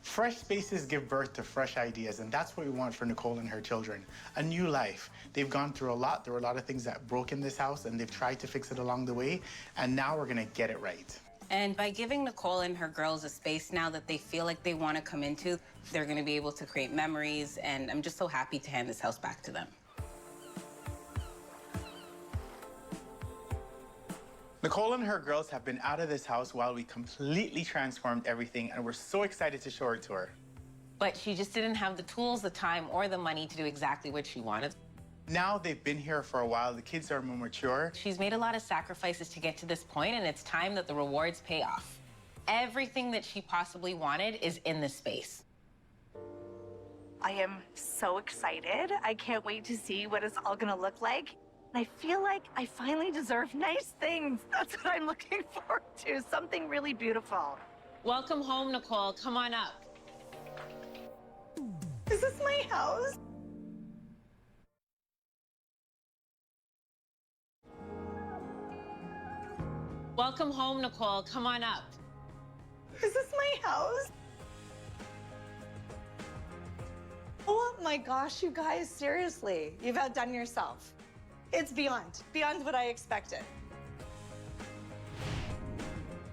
Fresh spaces give birth to fresh ideas, and that's what we want for Nicole and her children. A new life. They've gone through a lot. There were a lot of things that broke in this house, and they've tried to fix it along the way, and now we're gonna get it right. And by giving Nicole and her girls a space now that they feel like they want to come into, they're going to be able to create memories, and I'm just so happy to hand this house back to them. Nicole and her girls have been out of this house while we completely transformed everything, and we're so excited to show it to her. But she just didn't have the tools, the time, or the money to do exactly what she wanted. Now they've been here for a while. The kids are more mature. She's made a lot of sacrifices to get to this point, and it's time that the rewards pay off. Everything that she possibly wanted is in this space. I am so excited. I can't wait to see what it's all gonna look like. And I feel like I finally deserve nice things. That's what I'm looking forward to, something really beautiful. Welcome home, Nicole. Come on up. Is this my house? Welcome home, Nicole. Come on up. Is this my house? Oh my gosh, you guys, seriously, you've outdone yourself. It's beyond what I expected.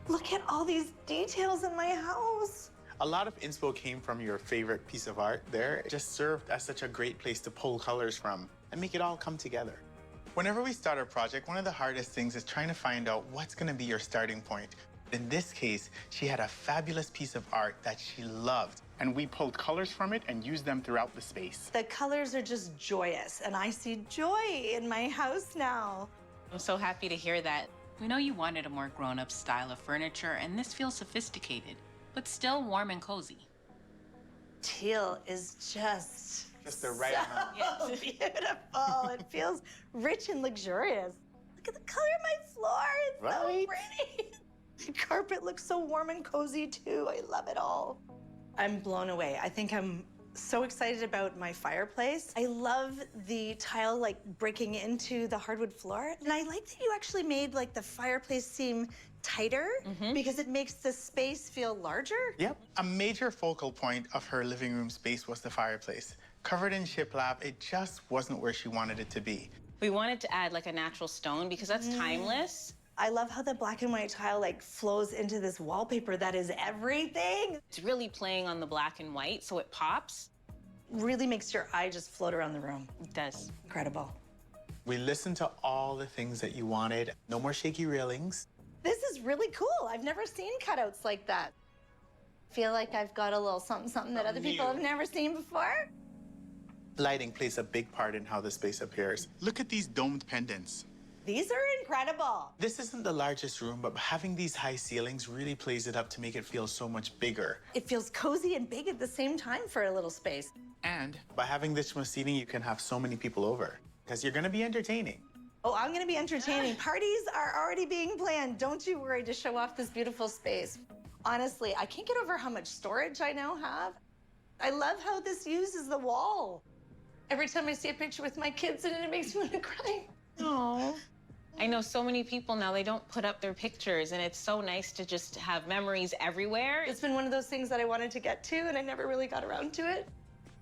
Look at all these details in my house. A lot of inspo came from your favorite piece of art there. It just served as such a great place to pull colors from and make it all come together. Whenever we start a project, one of the hardest things is trying to find out what's going to be your starting point. In this case, she had a fabulous piece of art that she loved, and we pulled colors from it and used them throughout the space. The colors are just joyous, and I see joy in my house now. I'm so happy to hear that. We know you wanted a more grown-up style of furniture, and this feels sophisticated, but still warm and cozy. Teal is just the right amount. so beautiful. It feels rich and luxurious. Look at the color of my floor. It's so pretty. The carpet looks so warm and cozy too. I love it all. I'm blown away. I think I'm so excited about my fireplace. I love the tile like breaking into the hardwood floor. And I like that you actually made like the fireplace seem tighter because it makes the space feel larger. Yep. A major focal point of her living room space was the fireplace. Covered in shiplap, it just wasn't where she wanted it to be. We wanted to add like a natural stone because that's timeless. I love how the black and white tile like flows into this wallpaper that is everything. It's really playing on the black and white, so it pops. Really makes your eye just float around the room. It does. Incredible. We listened to all the things that you wanted. No more shaky railings. This is really cool. I've never seen cutouts like that. Feel like I've got a little something that other people have never seen before. Lighting plays a big part in how the space appears. Look at these domed pendants. These are incredible. This isn't the largest room, but having these high ceilings really plays it up to make it feel so much bigger. It feels cozy and big at the same time for a little space. And by having this much seating, you can have so many people over because you're gonna be entertaining. Oh, I'm gonna be entertaining. Parties are already being planned. Don't you worry, to show off this beautiful space. Honestly, I can't get over how much storage I now have. I love how this uses the wall. Every time I see a picture with my kids in it, it makes me want to cry. Oh. I know so many people now, they don't put up their pictures, and it's so nice to just have memories everywhere. It's been one of those things that I wanted to get to, and I never really got around to it.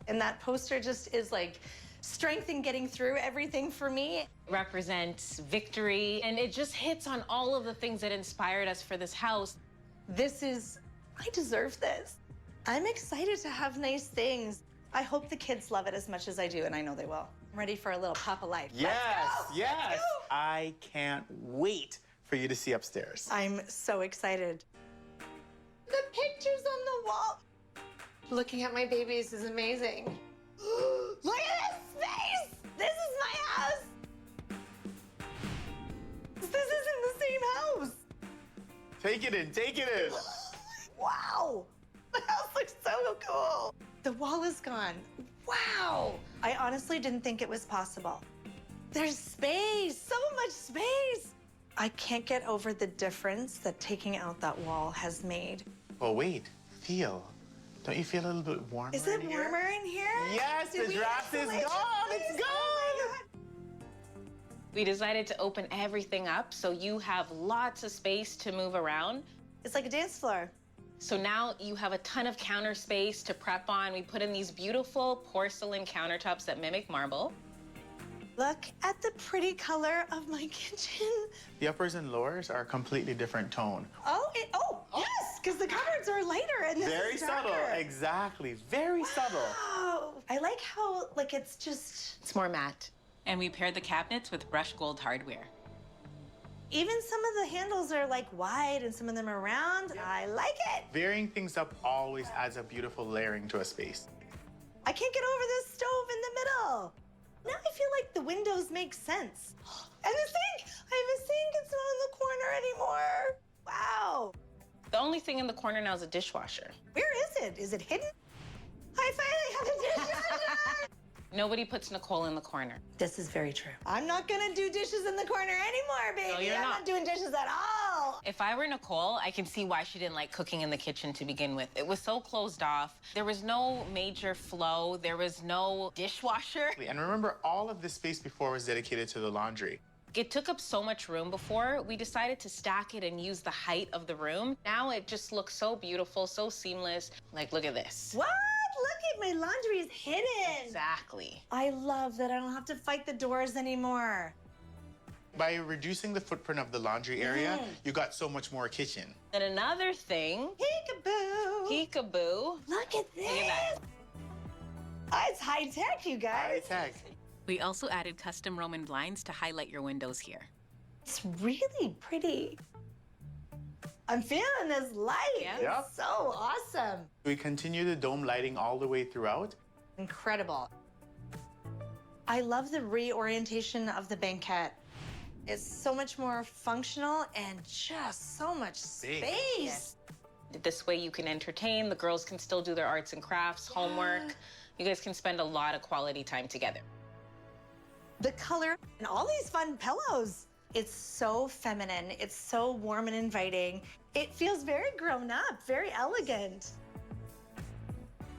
And that poster just is like strength in getting through everything for me. It represents victory, and it just hits on all of the things that inspired us for this house. I deserve this. I'm excited to have nice things. I hope the kids love it as much as I do, and I know they will. I'm ready for a little Papa life. Yes, Let's go. yes. Let's go. I can't wait for you to see upstairs. I'm so excited. The pictures on the wall. Looking at my babies is amazing. Look at this space! This is my house! This isn't the same house! Take it in, take it in. Wow! The house looks so cool. The wall is gone. Wow! I honestly didn't think it was possible. There's space, so much space. I can't get over the difference that taking out that wall has made. Oh, wait, feel. Don't you feel a little bit warmer Is it in here? warmer in here? Yes, Did the we draft is isolate gone. the It's place? gone. Oh my God. We decided to open everything up so you have lots of space to move around. It's like a dance floor. So now you have a ton of counter space to prep on. We put in these beautiful porcelain countertops that mimic marble. Look at the pretty color of my kitchen. The uppers and lowers are a completely different tone. Oh, yes, because the cupboards are lighter and this Very is darker. subtle, exactly. Very subtle. Oh, I like how, like, it's just... It's more matte. And we paired the cabinets with brushed gold hardware. Even some of the handles are, like, wide and some of them are round. I like it. Varying things up always adds a beautiful layering to a space. I can't get over this stove in the middle. Now I feel like the windows make sense. And the sink! I have a sink, it's not in the corner anymore. Wow. The only thing in the corner now is a dishwasher. Where is it? Is it hidden? I finally have a dishwasher! Nobody puts Nicole in the corner. This is very true. I'm not gonna do dishes in the corner anymore, baby. No, you're I'm not. doing dishes at all. If I were Nicole, I can see why she didn't like cooking in the kitchen to begin with. It was so closed off. There was no major flow. There was no dishwasher. And remember, all of this space before was dedicated to the laundry. It took up so much room before. We decided to stack it and use the height of the room. Now it just looks so beautiful, so seamless. Like, look at this. What? Look at my laundry is hidden. Exactly. I love that I don't have to fight the doors anymore. By reducing the footprint of the laundry area, you got so much more kitchen. And another thing. Peekaboo. Peekaboo. Look at this. Look at that. Oh, it's high tech, you guys. High tech. We also added custom Roman blinds to highlight your windows here. It's really pretty. I'm feeling this light. Yeah. Yep. It's so awesome. We continue the dome lighting all the way throughout. Incredible. I love the reorientation of the banquette. It's so much more functional and just so much space. This way you can entertain. The girls can still do their arts and crafts, homework. You guys can spend a lot of quality time together. The color and all these fun pillows. It's so feminine. It's so warm and inviting. It feels very grown up, very elegant.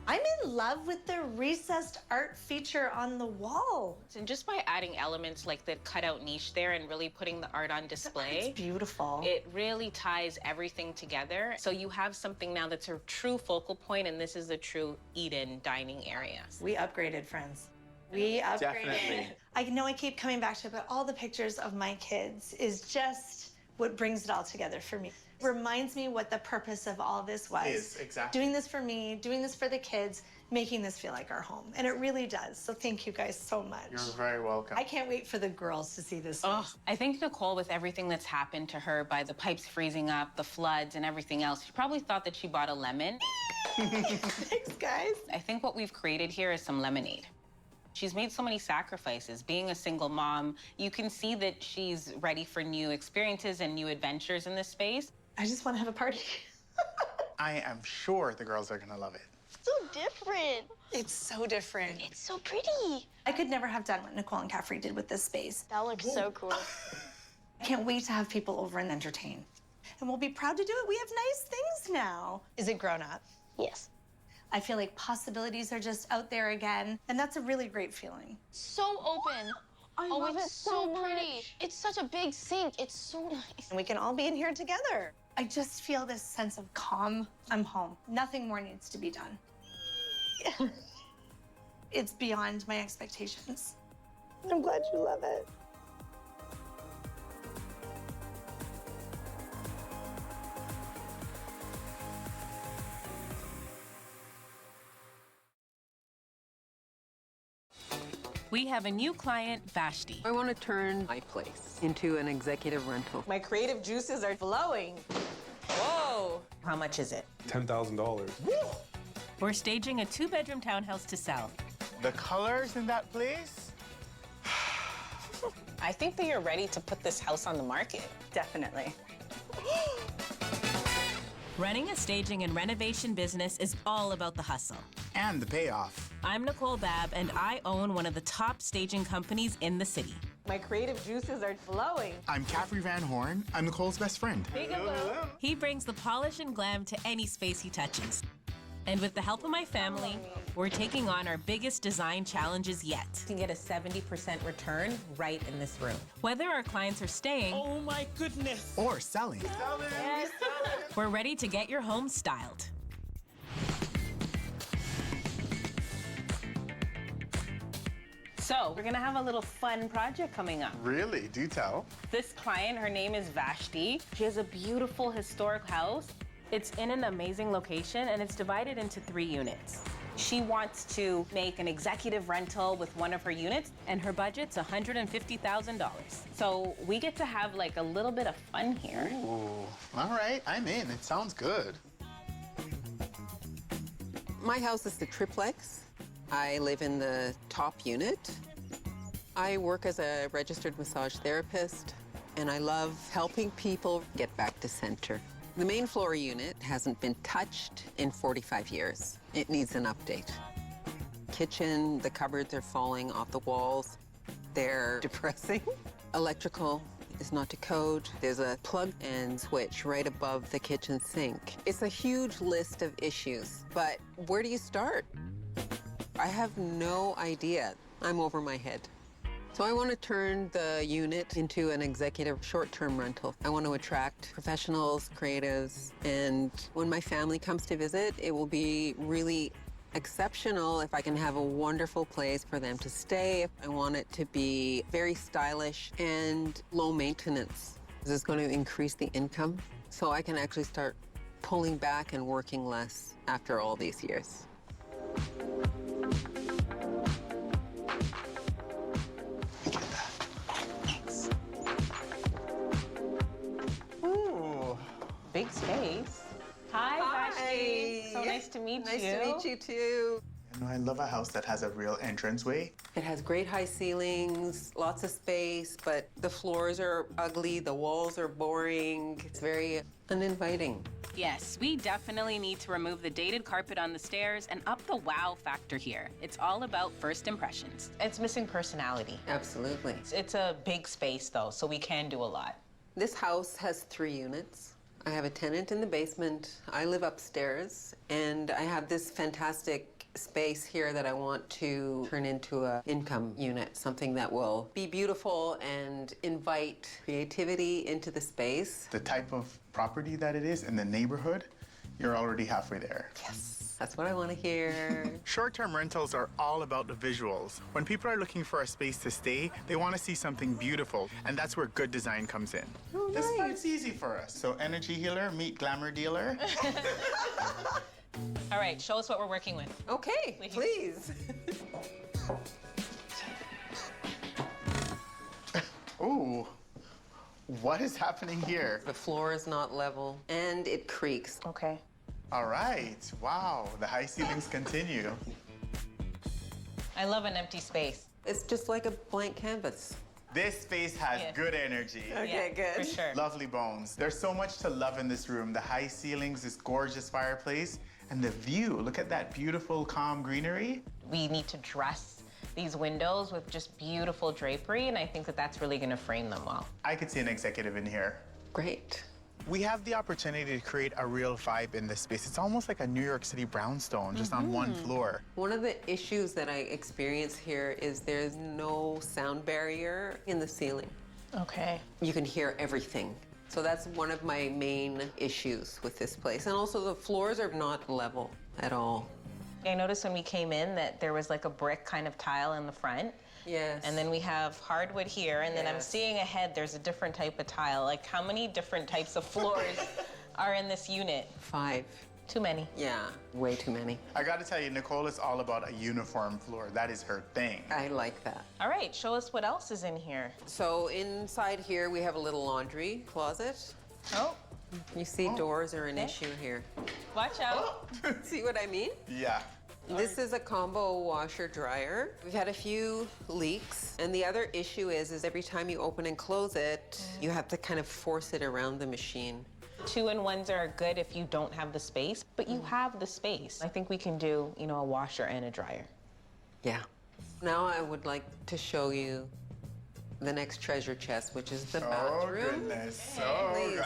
I'm in love with the recessed art feature on the wall. And just by adding elements like the cutout niche there and really putting the art on display, It's beautiful. it really ties everything together. So you have something now that's a true focal point, and this is a true Eden dining area. We upgraded, friends. We upgraded. Definitely. I know I keep coming back to it, but all the pictures of my kids is just what brings it all together for me. Reminds me what the purpose of all this was. Is, exactly. Doing this for me, doing this for the kids, making this feel like our home. And it really does. So thank you guys so much. You're very welcome. I can't wait for the girls to see this. Oh, I think Nicole, with everything that's happened to her by the pipes freezing up, the floods, and everything else, she probably thought that she bought a lemon. Thanks, guys. I think what we've created here is some lemonade. She's made so many sacrifices. Being a single mom, you can see that she's ready for new experiences and new adventures in this space. I just want to have a party. I am sure the girls are gonna love it. So different. It's so different. It's so pretty. I could never have done what Nicole and Caffery did with this space. That looks so cool. I can't wait to have people over and entertain. And we'll be proud to do it. We have nice things now. Is it grown up? Yes. I feel like possibilities are just out there again, and that's a really great feeling. So open. I love it's it so pretty. much. It's such a big sink. It's so nice. And we can all be in here together. I just feel this sense of calm. I'm home. Nothing more needs to be done. It's beyond my expectations. I'm glad you love it. We have a new client, Vashti. I want to turn my place into an executive rental. My creative juices are flowing. Whoa. How much is it? $10,000. We're staging a 2-bedroom townhouse to sell. The colors in that place? I think that you're ready to put this house on the market. Definitely. Running a staging and renovation business is all about the hustle. And the payoff. I'm Nicole Babb, and I own one of the top staging companies in the city. My creative juices are flowing. I'm Caffery Vanhorne. I'm Nicole's best friend. He brings the polish and glam to any space he touches. And with the help of my family, we're taking on our biggest design challenges yet. You can get a 70% return right in this room. Whether our clients are staying, Oh my goodness! Or selling. we're ready to get your home styled. So we're gonna have a little fun project coming up. Really? Do tell. This client, her name is Vashti. She has a beautiful historic house. It's in an amazing location and it's divided into 3 units. She wants to make an executive rental with one of her units, And her budget's $150,000. so we get to have like a little bit of fun here. Ooh. All right, I'm in. It sounds good. My house is the triplex. I live in the top unit. I work as a registered massage therapist, and I love helping people get back to center. The main floor unit hasn't been touched in 45 years. It needs an update. Kitchen, the cupboards are falling off the walls. They're depressing. Electrical is not to code. There's a plug and switch right above the kitchen sink. It's a huge list of issues, but where do you start? I have no idea. I'm over my head. So I want to turn the unit into an executive short-term rental. I want to attract professionals, creatives, and when my family comes to visit, it will be really exceptional if I can have a wonderful place for them to stay. I want it to be very stylish and low maintenance. This is going to increase the income, so I can actually start pulling back and working less after all these years. Ooh. Big space. Hi, Vashti. So nice to meet you. Nice to meet you too. You know, I love a house that has a real entranceway. It has great high ceilings, lots of space, but the floors are ugly, the walls are boring. It's very uninviting. Yes, we definitely need to remove the dated carpet on the stairs and up the wow factor here. It's all about first impressions. It's missing personality. Absolutely. It's a big space though, so we can do a lot. This house has 3 units. I have a tenant in the basement. I live upstairs, and I have this fantastic space here that I want to turn into an income unit, something that will be beautiful and invite creativity into the space. The type of property that it is in the neighborhood, you're already halfway there. Yes. That's what I want to hear. Short-term rentals are all about the visuals. When people are looking for a space to stay, they want to see something beautiful, and that's where good design comes in. Oh, This nice. part's easy for us. So energy healer, meet glamour dealer. All right, show us what we're working with. Okay, please. Ooh, what is happening here? The floor is not level, and it creaks. Okay. All right, wow, the high ceilings continue. I love an empty space. It's just like a blank canvas. This space has Yeah. good energy. Okay, good. For sure. Lovely bones. There's so much to love in this room. The high ceilings, this gorgeous fireplace, and the view. Look at that beautiful, calm greenery. We need to dress these windows with just beautiful drapery, and I think that that's really gonna frame them well. I could see an executive in here. Great. We have the opportunity to create a real vibe in this space. It's almost like a New York City brownstone, just on one floor. One of the issues that I experience here is there's no sound barrier in the ceiling. Okay. You can hear everything. So that's one of my main issues with this place. And also the floors are not level at all. I noticed when we came in that there was like a brick kind of tile in the front. Yes. And then we have hardwood here, and then I'm Yes. seeing ahead there's a different type of tile. Like, how many different types of floors are in this unit? 5. Too many. Yeah, way too many. I gotta tell you, Nicole is all about a uniform floor. That is her thing. I like that. All right, show us what else is in here. So inside here we have a little laundry closet. Oh, You see doors are an Okay. issue here. watch out. See what I mean? Yeah. This is a combo washer dryer. We've had a few leaks, and the other issue is every time you open and close it, you have to kind of force it around the machine. 2-in-1s are good if you don't have the space, but you have the space. I think we can do, you know, a washer and a dryer. Yeah. Now I would like to show you the next treasure chest, which is the Oh, bathroom. goodness. So, Please.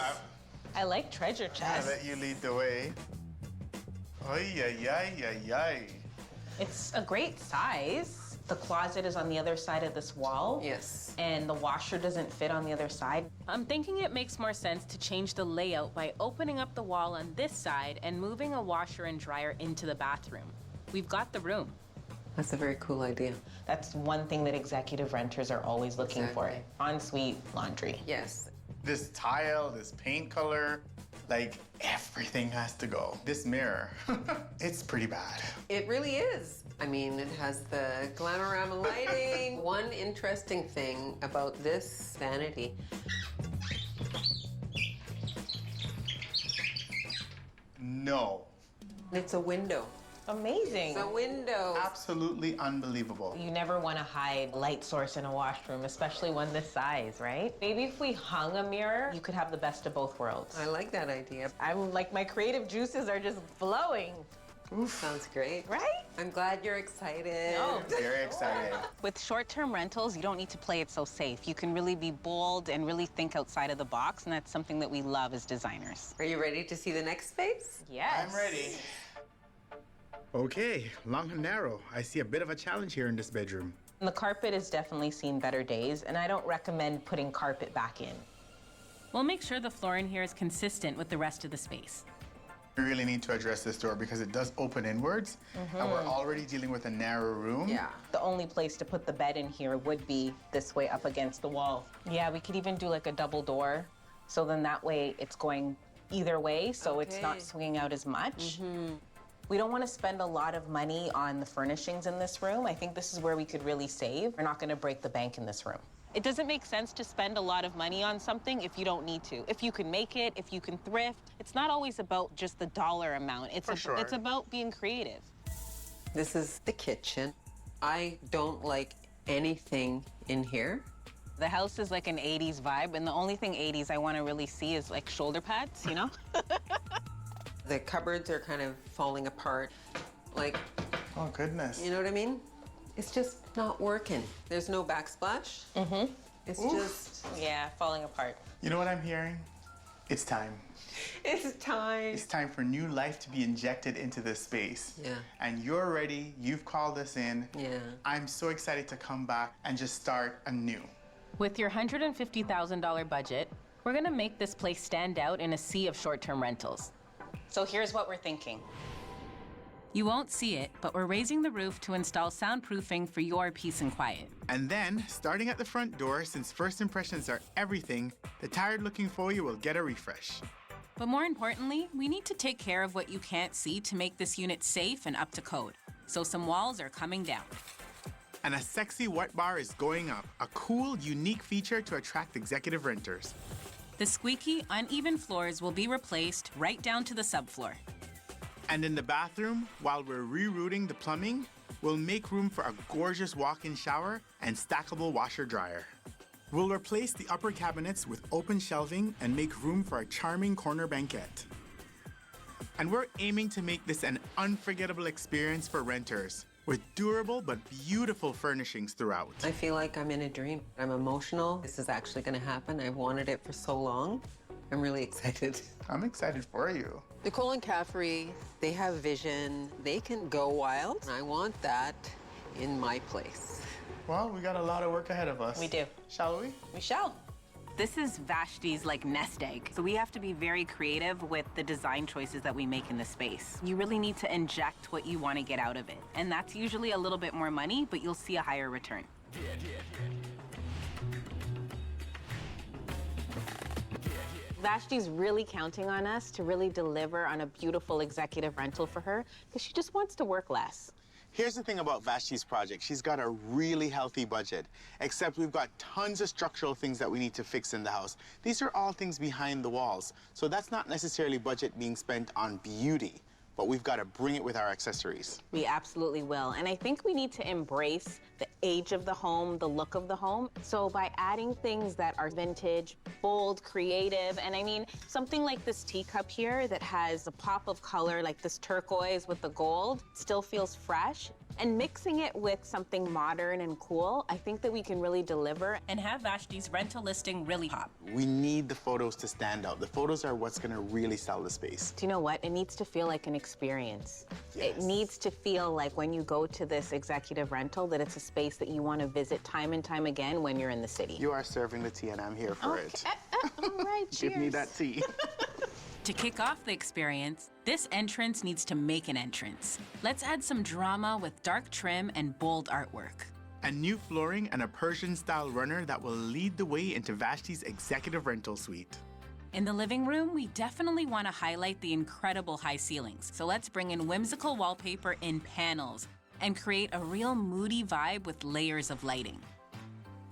I like treasure I'll chests. let you lead the way. Ay, ay, ay, ay, ay. It's a great size. The closet is on the other side of this wall. Yes. And the washer doesn't fit on the other side. I'm thinking it makes more sense to change the layout by opening up the wall on this side and moving a washer and dryer into the bathroom. We've got the room. That's a very cool idea. That's one thing that executive renters are always looking for. Ensuite laundry. Yes. This tile, this paint color, like everything has to go. This mirror, it's pretty bad. It really is. I mean, it has the glamorama lighting. One interesting thing about this vanity. No. It's a window. Amazing. It's a window. Absolutely unbelievable. You never want to hide light source in a washroom, especially one this size, right? Maybe if we hung a mirror, you could have the best of both worlds. I like that idea. I'm like, my creative juices are just flowing. Oof. Sounds great. Right? I'm glad you're excited. Oh. Very excited. With short-term rentals, you don't need to play it so safe. You can really be bold and really think outside of the box, and that's something that we love as designers. Are you ready to see the next space? Yes. I'm ready. Okay, long and narrow. I see a bit of a challenge here in this bedroom. The carpet has definitely seen better days, and I don't recommend putting carpet back in. We'll make sure the floor in here is consistent with the rest of the space. We really need to address this door because it does open inwards, and we're already dealing with a narrow room. Yeah. The only place to put the bed in here would be this way up against the wall. Yeah, we could even do like a double door, so then that way it's going either way, so it's not swinging out as much. We don't want to spend a lot of money on the furnishings in this room. I think this is where we could really save. We're not going to break the bank in this room. It doesn't make sense to spend a lot of money on something if you don't need to. If you can make it, if you can thrift, it's not always about just the dollar amount. It's about being creative. This is the kitchen. I don't like anything in here. The house is like an 80s vibe, and the only thing 80s I want to really see is like shoulder pads, you know? The cupboards are kind of falling apart. Like, oh goodness. You know what I mean? It's just not working. There's no backsplash. It's just... Yeah, falling apart. You know what I'm hearing? It's time. It's time. It's time for new life to be injected into this space. Yeah. And you're ready. You've called us in. Yeah. I'm so excited to come back and just start anew. With your $150,000 budget, we're gonna make this place stand out in a sea of short-term rentals. So here's what we're thinking. You won't see it, but we're raising the roof to install soundproofing for your peace and quiet. And then, starting at the front door, since first impressions are everything, the tired-looking foyer will get a refresh. But more importantly, we need to take care of what you can't see to make this unit safe and up to code. So some walls are coming down. And a sexy wet bar is going up, a cool, unique feature to attract executive renters. The squeaky, uneven floors will be replaced right down to the subfloor. And in the bathroom, while we're rerouting the plumbing, we'll make room for a gorgeous walk-in shower and stackable washer-dryer. We'll replace the upper cabinets with open shelving and make room for a charming corner banquette. And we're aiming to make this an unforgettable experience for renters, with durable but beautiful furnishings throughout. I feel like I'm in a dream. I'm emotional. This is actually going to happen. I've wanted it for so long. I'm really excited. I'm excited for you. Nicole and Caffery, they have vision. They can go wild. And I want that in my place. Well, we got a lot of work ahead of us. We do. Shall we? We shall. This is Vashti's like nest egg, so we have to be very creative with the design choices that we make in the space. You really need to inject what you want to get out of it, and that's usually a little bit more money, but you'll see a higher return. Vashti's really counting on us to really deliver on a beautiful executive rental for her because she just wants to work less. Here's the thing about Vashti's project. She's got a really healthy budget, except we've got tons of structural things that we need to fix in the house. These are all things behind the walls, so that's not necessarily budget being spent on beauty, but we've got to bring it with our accessories. We absolutely will. And I think we need to embrace the age of the home, the look of the home. So by adding things that are vintage, bold, creative, and I mean, something like this teacup here that has a pop of color, like this turquoise with the gold, still feels fresh, And mixing it with something modern and cool, I think that we can really deliver. And have Vashti's rental listing really pop. We need the photos to stand out. The photos are what's gonna really sell the space. Do you know what? It needs to feel like an experience. Yes. It needs to feel like when you go to this executive rental that it's a space that you want to visit time and time again when you're in the city. You are serving the tea and I'm here for it. All right, cheers. Give me that tea. To kick off the experience, this entrance needs to make an entrance. Let's add some drama with dark trim and bold artwork. A new flooring and a Persian-style runner that will lead the way into Vashti's executive rental suite. In the living room, we definitely want to highlight the incredible high ceilings. So let's bring in whimsical wallpaper in panels and create a real moody vibe with layers of lighting.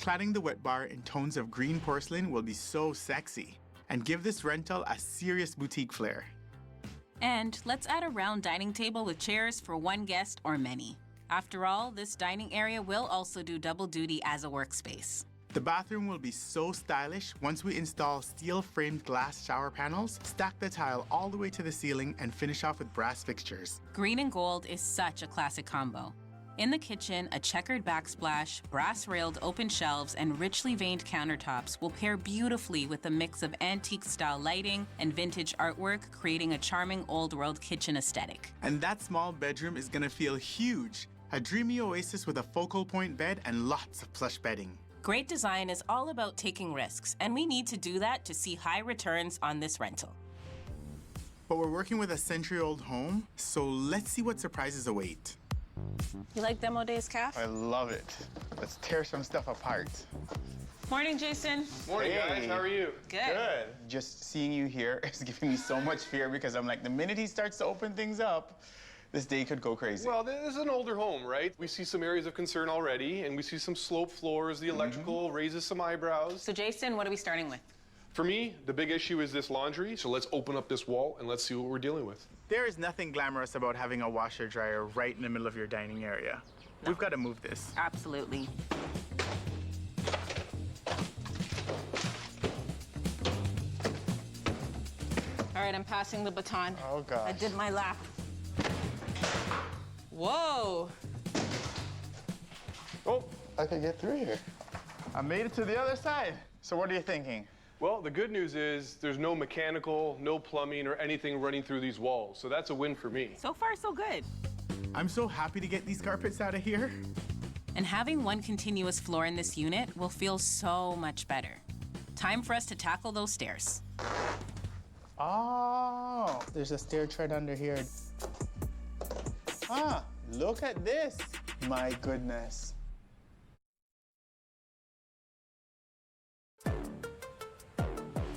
Cladding the wet bar in tones of green porcelain will be so sexy and give this rental a serious boutique flair. And let's add a round dining table with chairs for one guest or many. After all, this dining area will also do double duty as a workspace. The bathroom will be so stylish once we install steel-framed glass shower panels, stack the tile all the way to the ceiling, and finish off with brass fixtures. Green and gold is such a classic combo. In the kitchen, a checkered backsplash, brass-railed open shelves, and richly veined countertops will pair beautifully with a mix of antique-style lighting and vintage artwork, creating a charming old-world kitchen aesthetic. And that small bedroom is gonna feel huge. A dreamy oasis with a focal point bed and lots of plush bedding. Great design is all about taking risks, and we need to do that to see high returns on this rental. But we're working with a century-old home, so let's see what surprises await. You like demo days, Caff? I love it. Let's tear some stuff apart. Morning, Jason. Morning, guys. How are you? Good. Just seeing you here is giving me so much fear because I'm like, the minute he starts to open things up, this day could go crazy. Well, this is an older home, right? We see some areas of concern already, and we see some sloped floors. The electrical raises some eyebrows. So, Jason, what are we starting with? For me, the big issue is this laundry, so let's open up this wall and let's see what we're dealing with. There is nothing glamorous about having a washer dryer right in the middle of your dining area. We've got to move this. Absolutely. All right, I'm passing the baton. Oh, gosh. I did my lap. Whoa. Oh, I could get through here. I made it to the other side. So what are you thinking? Well, the good news is there's no mechanical, no plumbing, or anything running through these walls, so that's a win for me. So far, so good. I'm so happy to get these carpets out of here. And having one continuous floor in this unit will feel so much better. Time for us to tackle those stairs. Oh, there's a stair tread under here. Ah, look at this. My goodness.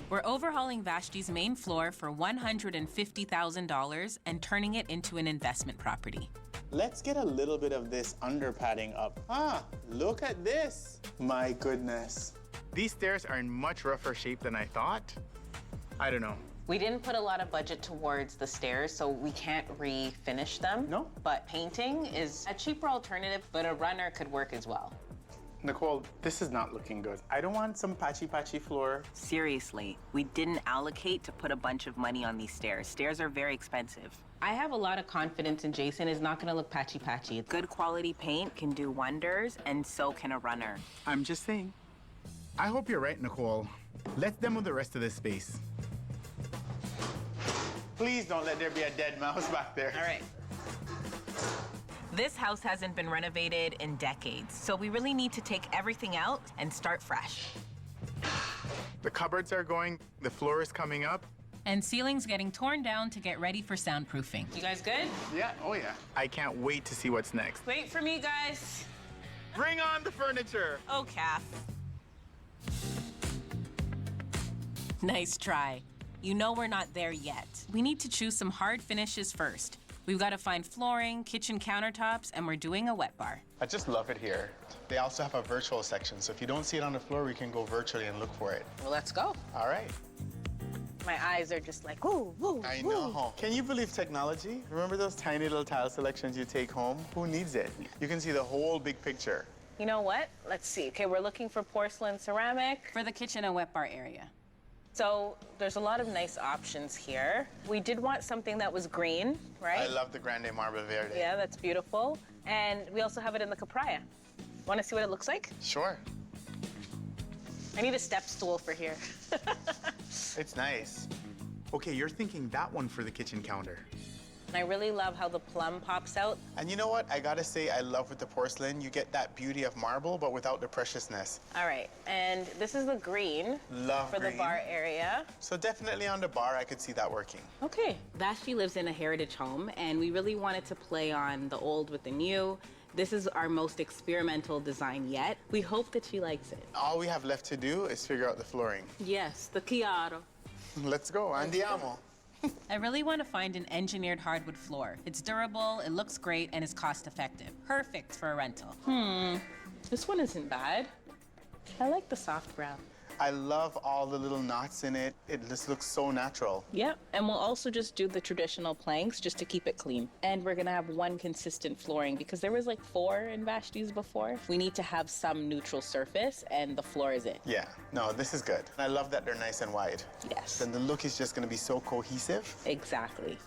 We're overhauling Vashti's main floor for $150,000 and turning it into an investment property. Let's get a little bit of this under padding up. Ah, look at this. My goodness. These stairs are in much rougher shape than I thought. I don't know. We didn't put a lot of budget towards the stairs, so we can't refinish them. No. But painting is a cheaper alternative, but a runner could work as well. Nicole, this is not looking good. I don't want some patchy floor. Seriously, we didn't allocate to put a bunch of money on these stairs. Stairs are very expensive. I have a lot of confidence in Jason. It's not gonna look patchy. Good quality paint can do wonders, and so can a runner. I'm just saying. I hope you're right, Nicole. Let's demo the rest of this space. Please don't let there be a dead mouse back there. All right. This house hasn't been renovated in decades, so we really need to take everything out and start fresh. The cupboards are going, the floor is coming up. And ceilings getting torn down to get ready for soundproofing. You guys good? Yeah, oh yeah. I can't wait to see what's next. Wait for me, guys. Bring on the furniture. Oh, Caff. Nice try. You know we're not there yet. We need to choose some hard finishes first. We've got to find flooring, kitchen countertops, and we're doing a wet bar. I just love it here. They also have a virtual section, so if you don't see it on the floor, we can go virtually and look for it. Well, let's go. All right. My eyes are just like, woo, woo, I know. Can you believe technology? Remember those tiny little tile selections you take home? Who needs it? You can see the whole big picture. You know what? Let's see. Okay, we're looking for porcelain ceramic. For the kitchen and wet bar area. So there's a lot of nice options here. We did want something that was green, right? I love the Grande Marble Verde. Yeah, that's beautiful. And we also have it in the Capraia. Want to see what it looks like? Sure. I need a step stool for here. It's nice. Okay, you're thinking that one for the kitchen counter. And I really love how the plum pops out. And you know what? I gotta say, I love with the porcelain, you get that beauty of marble, but without the preciousness. All right, and this is the green. Love for green. the bar area. So definitely on the bar, I could see that working. Okay. Vashti lives in a heritage home, and we really wanted to play on the old with the new. This is our most experimental design yet. We hope that she likes it. All we have left to do is figure out the flooring. Yes, the Chiaro. Let's go, andiamo. I really want to find an engineered hardwood floor. It's durable, it looks great, and is cost effective. Perfect for a rental. This one isn't bad. I like the soft brown. I love all the little knots in it. It just looks so natural. Yep, and we'll also just do the traditional planks just to keep it clean. And we're gonna have one consistent flooring because there was like 4 in Vashti's before. We need to have some neutral surface, and the floor is it. Yeah, no, this is good. I love that they're nice and wide. Yes. Then the look is just gonna be so cohesive. Exactly.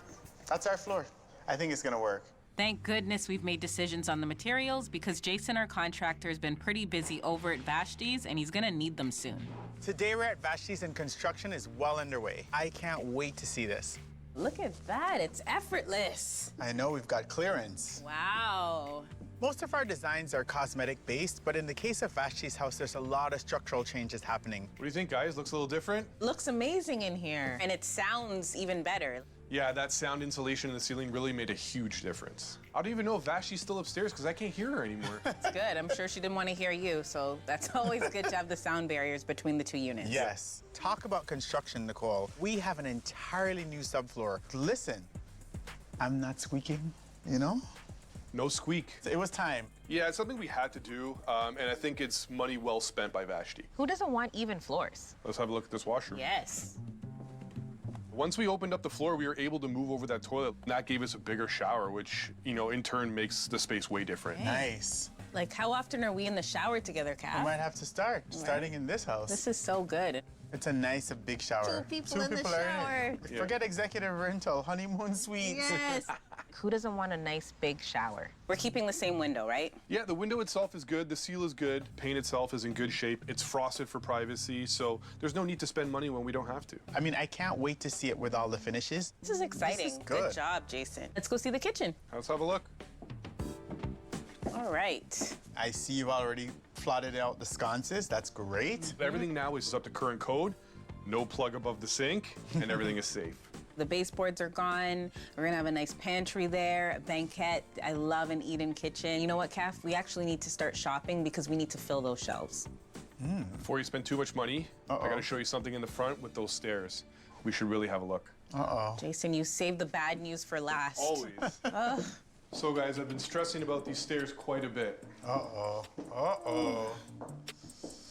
That's our floor. I think it's gonna work. Thank goodness we've made decisions on the materials because Jason, our contractor, has been pretty busy over at Vashti's and he's gonna need them soon. Today we're at Vashti's and construction is well underway. I can't wait to see this. Look at that, it's effortless. I know we've got clearance. Wow. Most of our designs are cosmetic based, but in the case of Vashti's house, there's a lot of structural changes happening. What do you think, guys? Looks a little different? Looks amazing in here. And it sounds even better. Yeah, that sound insulation in the ceiling really made a huge difference. I don't even know if Vashti's still upstairs because I can't hear her anymore. It's good. I'm sure she didn't want to hear you, so that's always good to have the sound barriers between the 2 units. Yes. Talk about construction, Nicole. We have an entirely new subfloor. Listen, I'm not squeaking, you know? No squeak. It was time. Yeah, it's something we had to do, and I think it's money well spent by Vashti. Who doesn't want even floors? Let's have a look at this washroom. Yes. Once we opened up the floor, we were able to move over that toilet. That gave us a bigger shower, which, you know, in turn makes the space way different. Nice. Like, how often are we in the shower together, Kat? We might have to start, starting in this house. This is so good. It's a nice, big shower. 2 people in the are shower. in it. Forget executive rental, honeymoon suites. Yes. Who doesn't want a nice, big shower? We're keeping the same window, right? Yeah, the window itself is good, the seal is good, paint itself is in good shape, it's frosted for privacy, so there's no need to spend money when we don't have to. I mean, I can't wait to see it with all the finishes. This is exciting. This is good. Job, Jason. Let's go see the kitchen. Let's have a look. All right. I see you've already plotted out the sconces. That's great. Everything now is up to current code, no plug above the sink, and everything is safe. The baseboards are gone. We're gonna have a nice pantry there, a banquette. I love an eat-in kitchen. You know what, Kath? We actually need to start shopping because we need to fill those shelves. Before you spend too much money, I gotta show you something in the front with those stairs. We should really have a look. Jason, you saved the bad news for last. Always. So guys, I've been stressing about these stairs quite a bit.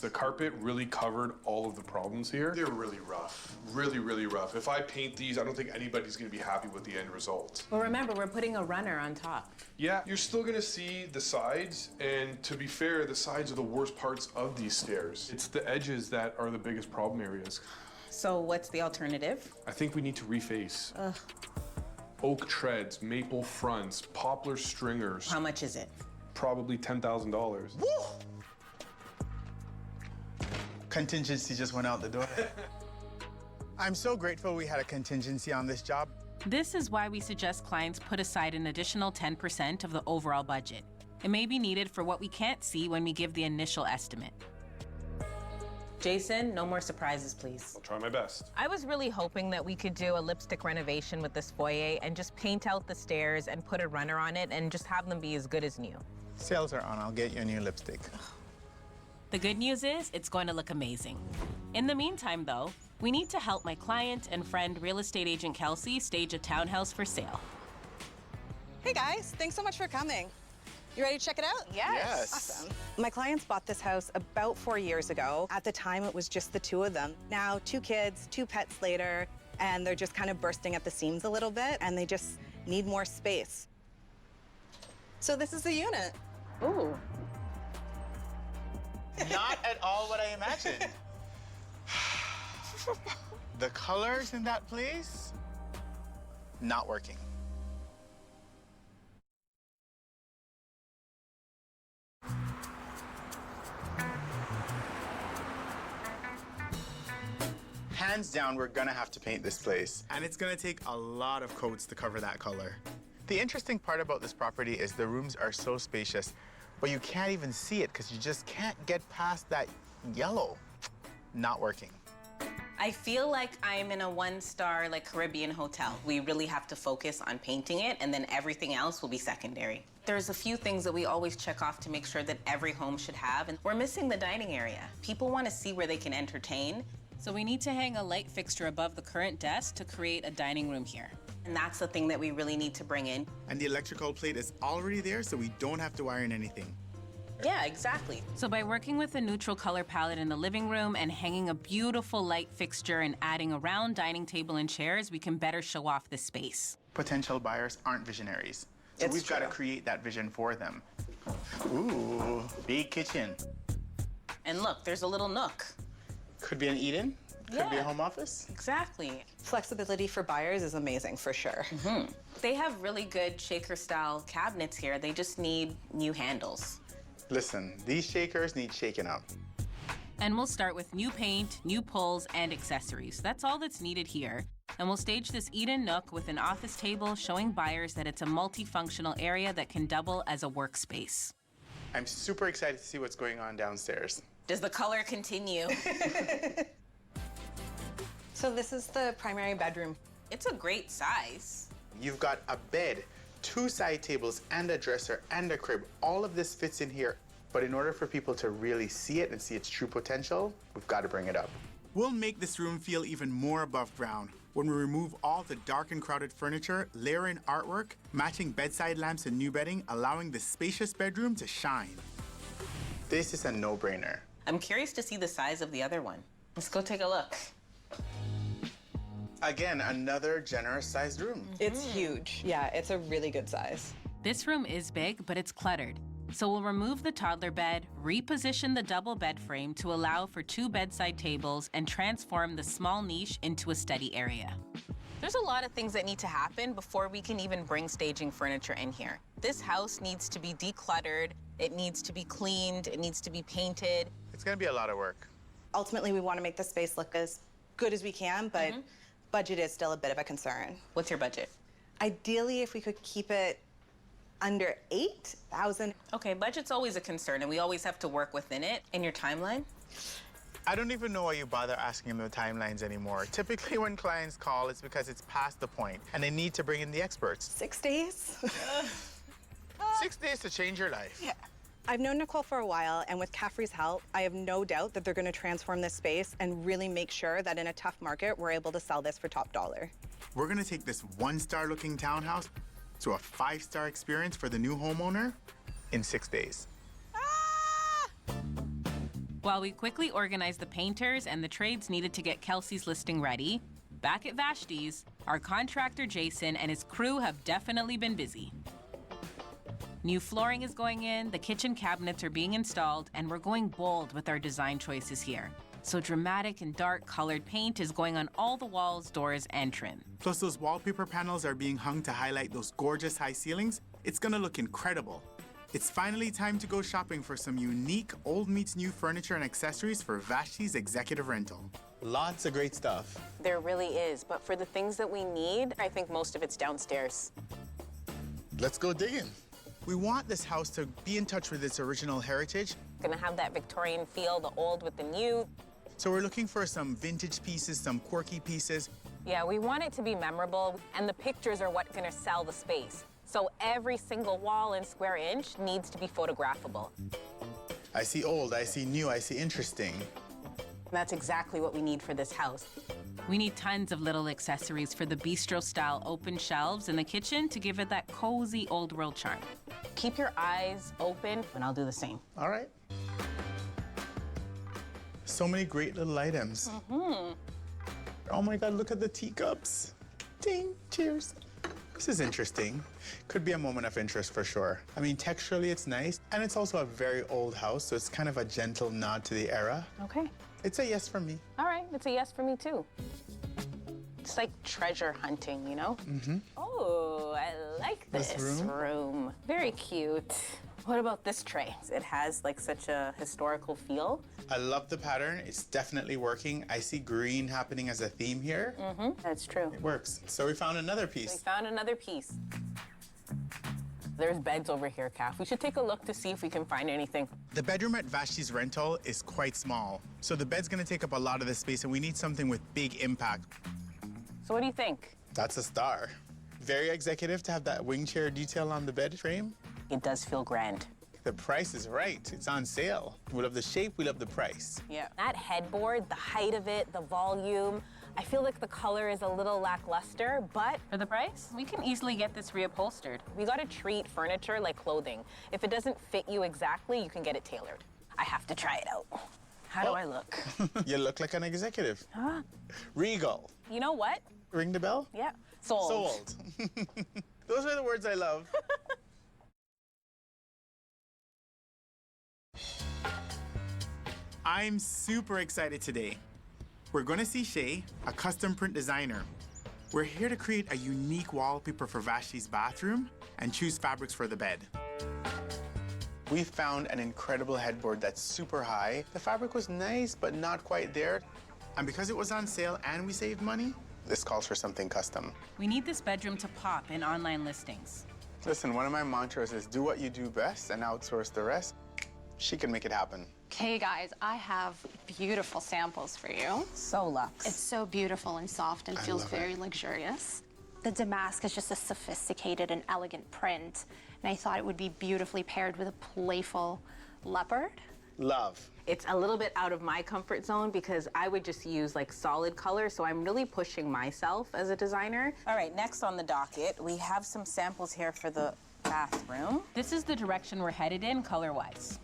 The carpet really covered all of the problems here. They're really rough, really, really rough. If I paint these, I don't think anybody's gonna be happy with the end result. Well, remember, we're putting a runner on top. Yeah, you're still gonna see the sides, and to be fair, the sides are the worst parts of these stairs. It's the edges that are the biggest problem areas. So what's the alternative? I think we need to reface. Oak treads, maple fronts, poplar stringers. How much is it? Probably $10,000. Contingency just went out the door. I'm so grateful we had a contingency on this job. This is why we suggest clients put aside an additional 10% of the overall budget. It may be needed for what we can't see when we give the initial estimate. Jason, no more surprises, please. I'll try my best. I was really hoping that we could do a lipstick renovation with this foyer and just paint out the stairs and put a runner on it and just have them be as good as new. Sales are on. I'll get you a new lipstick. The good news is it's going to look amazing. In the meantime, though, we need to help my client and friend, real estate agent Kelsey, stage a townhouse for sale. Hey guys, thanks so much for coming. You ready to check it out? Yes. Awesome. My clients bought this house about 4 years ago. At the time, it was just the 2 of them. Now, 2 kids, 2 pets later, and they're just kind of bursting at the seams a little bit, and they just need more space. So this is the unit. Ooh. Not at all what I imagined. The colors in that place, not working. Hands down, we're gonna have to paint this place. And it's gonna take a lot of coats to cover that color. The interesting part about this property is the rooms are so spacious, but you can't even see it because you just can't get past that yellow. Not working. I feel like I'm in a one-star like Caribbean hotel. We really have to focus on painting it, and then everything else will be secondary. There's a few things that we always check off to make sure that every home should have, and we're missing the dining area. People want to see where they can entertain. So we need to hang a light fixture above the current desk to create a dining room here. And that's the thing that we really need to bring in. And the electrical plate is already there, so we don't have to wire in anything. Yeah, exactly. So by working with a neutral color palette in the living room and hanging a beautiful light fixture and adding a round dining table and chairs, we can better show off this space. Potential buyers aren't visionaries. So we've got to create that vision for them. Ooh, big kitchen. And look, there's a little nook. Could be an eat-in. Could be a home office. Exactly. Flexibility for buyers is amazing for sure. They have really good shaker-style cabinets here. They just need new handles. Listen, these shakers need shaken up. And we'll start with new paint, new pulls, and accessories. That's all that's needed here. And we'll stage this eat-in nook with an office table showing buyers that it's a multifunctional area that can double as a workspace. I'm super excited to see what's going on downstairs. Does the color continue? So this is the primary bedroom. It's a great size. You've got a bed, 2 side tables, and a dresser, and a crib. All of this fits in here. But in order for people to really see it and see its true potential, we've got to bring it up. We'll make this room feel even more above ground when we remove all the dark and crowded furniture, layer in artwork, matching bedside lamps and new bedding, allowing the spacious bedroom to shine. This is a no-brainer. I'm curious to see the size of the other one. Let's go take a look. Again, another generous-sized room. It's huge. Yeah, it's a really good size. This room is big, but it's cluttered. So we'll remove the toddler bed, reposition the double bed frame to allow for 2 bedside tables, and transform the small niche into a study area. There's a lot of things that need to happen before we can even bring staging furniture in here. This house needs to be decluttered, it needs to be cleaned, it needs to be painted. It's gonna be a lot of work. Ultimately, we want to make the space look as good as we can, but budget is still a bit of a concern. What's your budget? Ideally, if we could keep it under 8,000. Okay, budget's always a concern, and we always have to work within it. In your timeline? I don't even know why you bother asking them the timelines anymore. Typically when clients call, it's because it's past the point and they need to bring in the experts. 6 days? 6 days to change your life. Yeah. I've known Nicole for a while, and with Caffery's help, I have no doubt that they're going to transform this space and really make sure that in a tough market, we're able to sell this for top dollar. We're gonna take this 1-star looking townhouse to a 5-star experience for the new homeowner in 6 days. While we quickly organize the painters and the trades needed to get Kelsey's listing ready, back at Vashti's, our contractor Jason and his crew have definitely been busy. New flooring is going in, the kitchen cabinets are being installed, and we're going bold with our design choices here. So dramatic and dark colored paint is going on all the walls, doors, and trim. Plus those wallpaper panels are being hung to highlight those gorgeous high ceilings. It's gonna look incredible. It's finally time to go shopping for some unique old meets new furniture and accessories for Vashti's Executive Rental. Lots of great stuff. There really is, but for the things that we need, I think most of it's downstairs. Let's go digging. We want this house to be in touch with its original heritage. Gonna have that Victorian feel, the old with the new. So we're looking for some vintage pieces, some quirky pieces. Yeah, we want it to be memorable, and the pictures are what's gonna sell the space. So every single wall and square inch needs to be photographable. I see old, I see new, I see interesting. That's exactly what we need for this house. We need tons of little accessories for the bistro-style open shelves in the kitchen to give it that cozy old world charm. Keep your eyes open, and I'll do the same. All right. So many great little items. Oh my God, look at the teacups. Ding, cheers. This is interesting. Could be a moment of interest for sure. I mean, texturally it's nice, and it's also a very old house, so it's kind of a gentle nod to the era. Okay. It's a yes from me. All right, it's a yes for me too. It's like treasure hunting, you know? Oh, I like this room. Very cute. What about this tray? It has like such a historical feel. I love the pattern. It's definitely working. I see green happening as a theme here. That's true. It works. So we found another We piece. found another piece. There's beds over here, Kath. We should take a look to see if we can find anything. The bedroom at Vashti's rental is quite small. So the bed's gonna take up a lot of the space and we need something with big impact. So what do you think? That's a star. Very executive to have that wing chair detail on the bed frame. It does feel grand. The price is right. It's on sale. We love the shape, we love the price. Yeah. That headboard, the height of it, the volume, I feel like the color is a little lackluster, but for the price, we can easily get this reupholstered. We gotta treat furniture like clothing. If it doesn't fit you exactly, you can get it tailored. I have to try it out. How do I look? You look like an executive. Huh? Regal. You know what? Ring the bell? Yeah. Sold. Sold. Those are the words I love. I'm super excited today. We're gonna see Shay, a custom print designer. We're here to create a unique wallpaper for Vashti's bathroom and choose fabrics for the bed. We found an incredible headboard that's super high. The fabric was nice, but not quite there. And because it was on sale and we saved money, this calls for something custom. We need this bedroom to pop in online listings. Listen, one of my mantras is do what you do best and outsource the rest. She can make it happen. Okay, guys, I have beautiful samples for you. So luxe. It's so beautiful and soft and I feels love very luxurious. The damask is just a sophisticated and elegant print, and I thought it would be beautifully paired with a playful leopard. Love. It's a little bit out of my comfort zone because I would just use like solid color, so I'm really pushing myself as a designer. All right, next on the docket, we have some samples here for the bathroom. This is the direction we're headed in color-wise.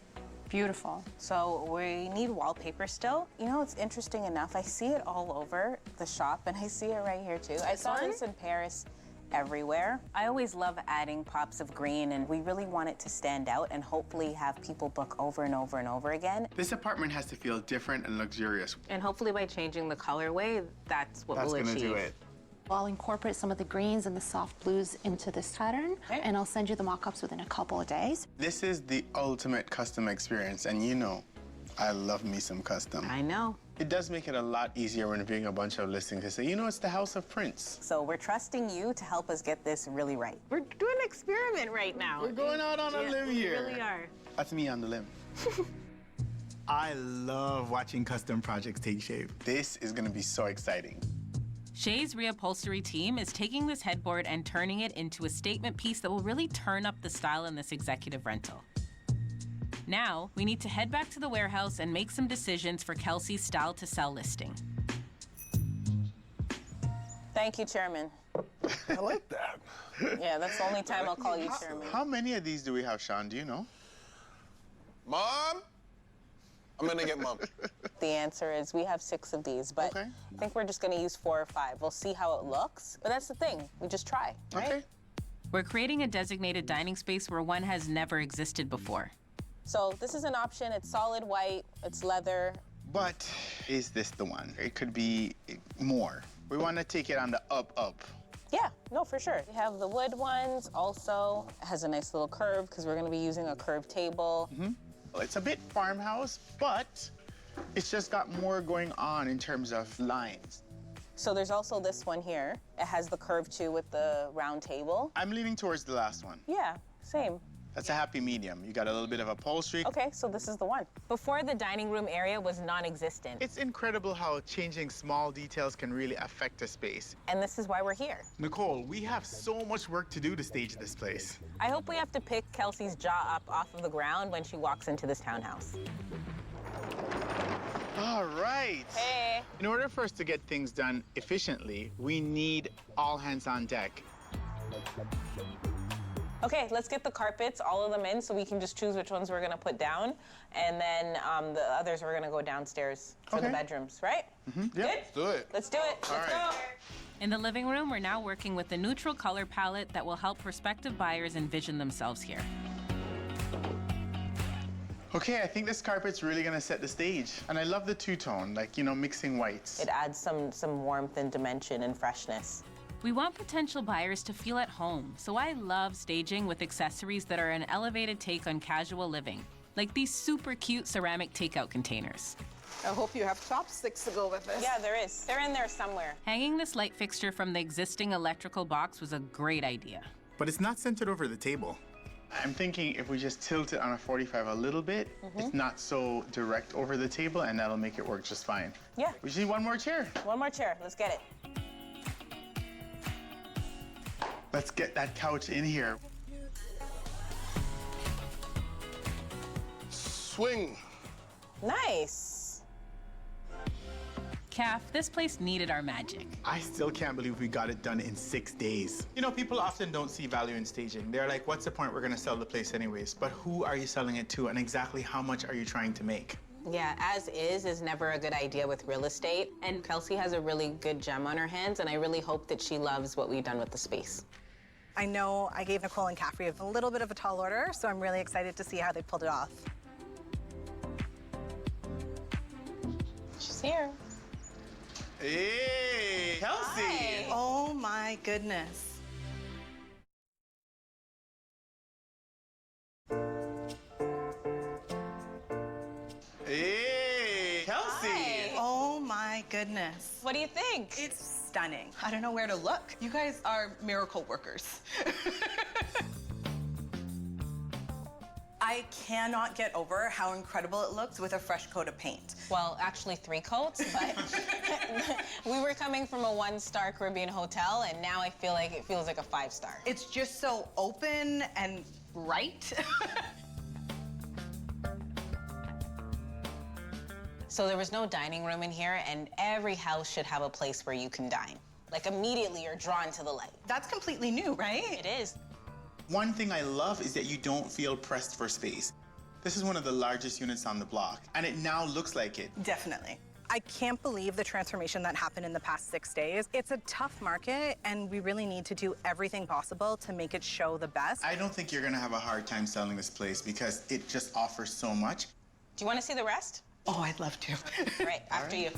Beautiful. So we need wallpaper still. You know, it's interesting enough. I see it all over the shop, and I see it right here too. I saw this in Paris everywhere. I always love adding pops of green, and we really want it to stand out and hopefully have people book over and over and over again. This apartment has to feel different and luxurious. And hopefully by changing the colorway, that's what we'll achieve. That's gonna do it. I'll incorporate some of the greens and the soft blues into this pattern, and I'll send you the mock-ups within a couple of days. This is the ultimate custom experience, and you know, I love me some custom. I know. It does make it a lot easier when viewing a bunch of listings to say, you know, it's the House of Prince. So we're trusting you to help us get this really right. We're doing an experiment right now. We're going out on a limb here. We really are. That's me on the limb. I love watching custom projects take shape. This is gonna be so exciting. Shay's reupholstery team is taking this headboard and turning it into a statement piece that will really turn up the style in this executive rental. Now, we need to head back to the warehouse and make some decisions for Kelsey's style to sell listing. Thank you, Chairman. I like that. Yeah, that's the only time I'll call you Chairman. How many of these do we have, Sean? Do you know? Mom? I'm gonna get Mom. The answer is we have 6 of these, but I think we're just gonna use 4 or 5. We'll see how it looks, but that's the thing. We just try, right? Okay. We're creating a designated dining space where one has never existed before. So this is an option. It's solid white, it's leather. But is this the one? It could be more. We want to take it on the up. Yeah, no, for sure. We have the wood ones also. It has a nice little curve because we're gonna be using a curved table. It's a bit farmhouse, but it's just got more going on in terms of lines. So there's also this one here. It has the curve too with the round table. I'm leaning towards the last one. Yeah, same. That's a happy medium. You got a little bit of upholstery. Okay, so this is the one. Before, the dining room area was non-existent. It's incredible how changing small details can really affect a space. And this is why we're here. Nicole, we have so much work to do to stage this place. I hope we have to pick Kelsey's jaw up off of the ground when she walks into this townhouse. All right. Hey. In order for us to get things done efficiently, we need all hands on deck. Okay, let's get the carpets, all of them in, so we can just choose which ones we're gonna put down. And then the others we're gonna go downstairs for the bedrooms, right? Yep. Let's do it. Let's do it. Let's go. In the living room, we're now working with a neutral color palette that will help prospective buyers envision themselves here. Okay, I think this carpet's really gonna set the stage. And I love the two-tone, like, you know, mixing whites. It adds some warmth and dimension and freshness. We want potential buyers to feel at home, so I love staging with accessories that are an elevated take on casual living, like these super cute ceramic takeout containers. I hope you have chopsticks to go with this. Yeah, there is. They're in there somewhere. Hanging this light fixture from the existing electrical box was a great idea. But it's not centered over the table. I'm thinking if we just tilt it on a 45 a little bit, it's not so direct over the table, and that'll make it work just fine. Yeah. We just need one more chair. One more chair. Let's get it. Let's get that couch in here. Swing. Nice. Caff, this place needed our magic. I still can't believe we got it done in 6 days. You know, people often don't see value in staging. They're like, what's the point? We're gonna sell the place anyways. But who are you selling it to, and exactly how much are you trying to make? Yeah, as is never a good idea with real estate. And Kelsey has a really good gem on her hands, and I really hope that she loves what we've done with the space. I know I gave Nicole and Caffery a little bit of a tall order, so I'm really excited to see how they pulled it off. She's here. Hey, Kelsey. Hi. Oh my goodness. Hey, Kelsey. Hi. Oh my goodness. What do you think? It's stunning. I don't know where to look. You guys are miracle workers. I cannot get over how incredible it looks with a fresh coat of paint. Well, actually 3 coats, but we were coming from a 1-star Caribbean hotel, and now I feel like it feels like a 5-star. It's just so open and bright. So there was no dining room in here, and every house should have a place where you can dine. Like immediately you're drawn to the light. That's completely new, right? It is. One thing I love is that you don't feel pressed for space. This is one of the largest units on the block, and it now looks like it. Definitely. I can't believe the transformation that happened in the past 6 days. It's a tough market, and we really need to do everything possible to make it show the best. I don't think you're gonna have a hard time selling this place because it just offers so much. Do you want to see the rest? Oh, I'd love to. Right, after you.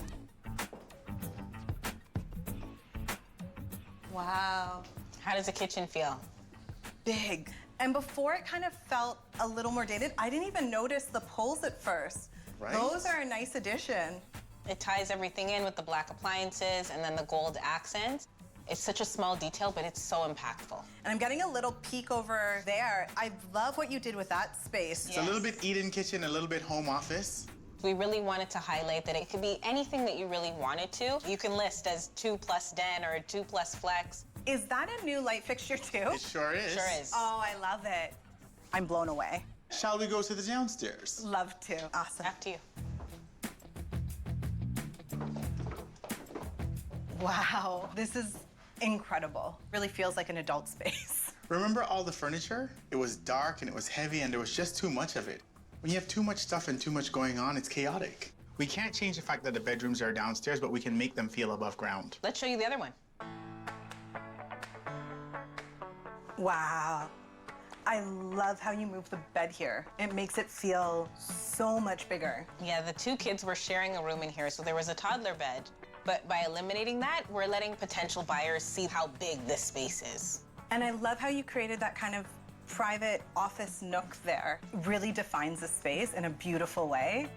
Wow. How does the kitchen feel? Big. And before it kind of felt a little more dated, I didn't even notice the poles at first. Right. Those are a nice addition. It ties everything in with the black appliances and then the gold accents. It's such a small detail, but it's so impactful. And I'm getting a little peek over there. I love what you did with that space. It's a little bit eat-in kitchen, a little bit home office. We really wanted to highlight that it could be anything that you really wanted to. You can list as 2+ den or 2+ flex. Is that a new light fixture too? It sure is. Sure is. Oh, I love it. I'm blown away. Shall we go to the downstairs? Love to. Awesome. After you. Wow, this is incredible. Really feels like an adult space. Remember all the furniture? It was dark and it was heavy and there was just too much of it. When you have too much stuff and too much going on, it's chaotic. We can't change the fact that the bedrooms are downstairs, but we can make them feel above ground. Let's show you the other one. Wow. I love how you move the bed here. It makes it feel so much bigger. Yeah, the 2 kids were sharing a room in here, so there was a toddler bed. But by eliminating that, we're letting potential buyers see how big this space is. And I love how you created that kind of private office nook there. Really defines the space in a beautiful way.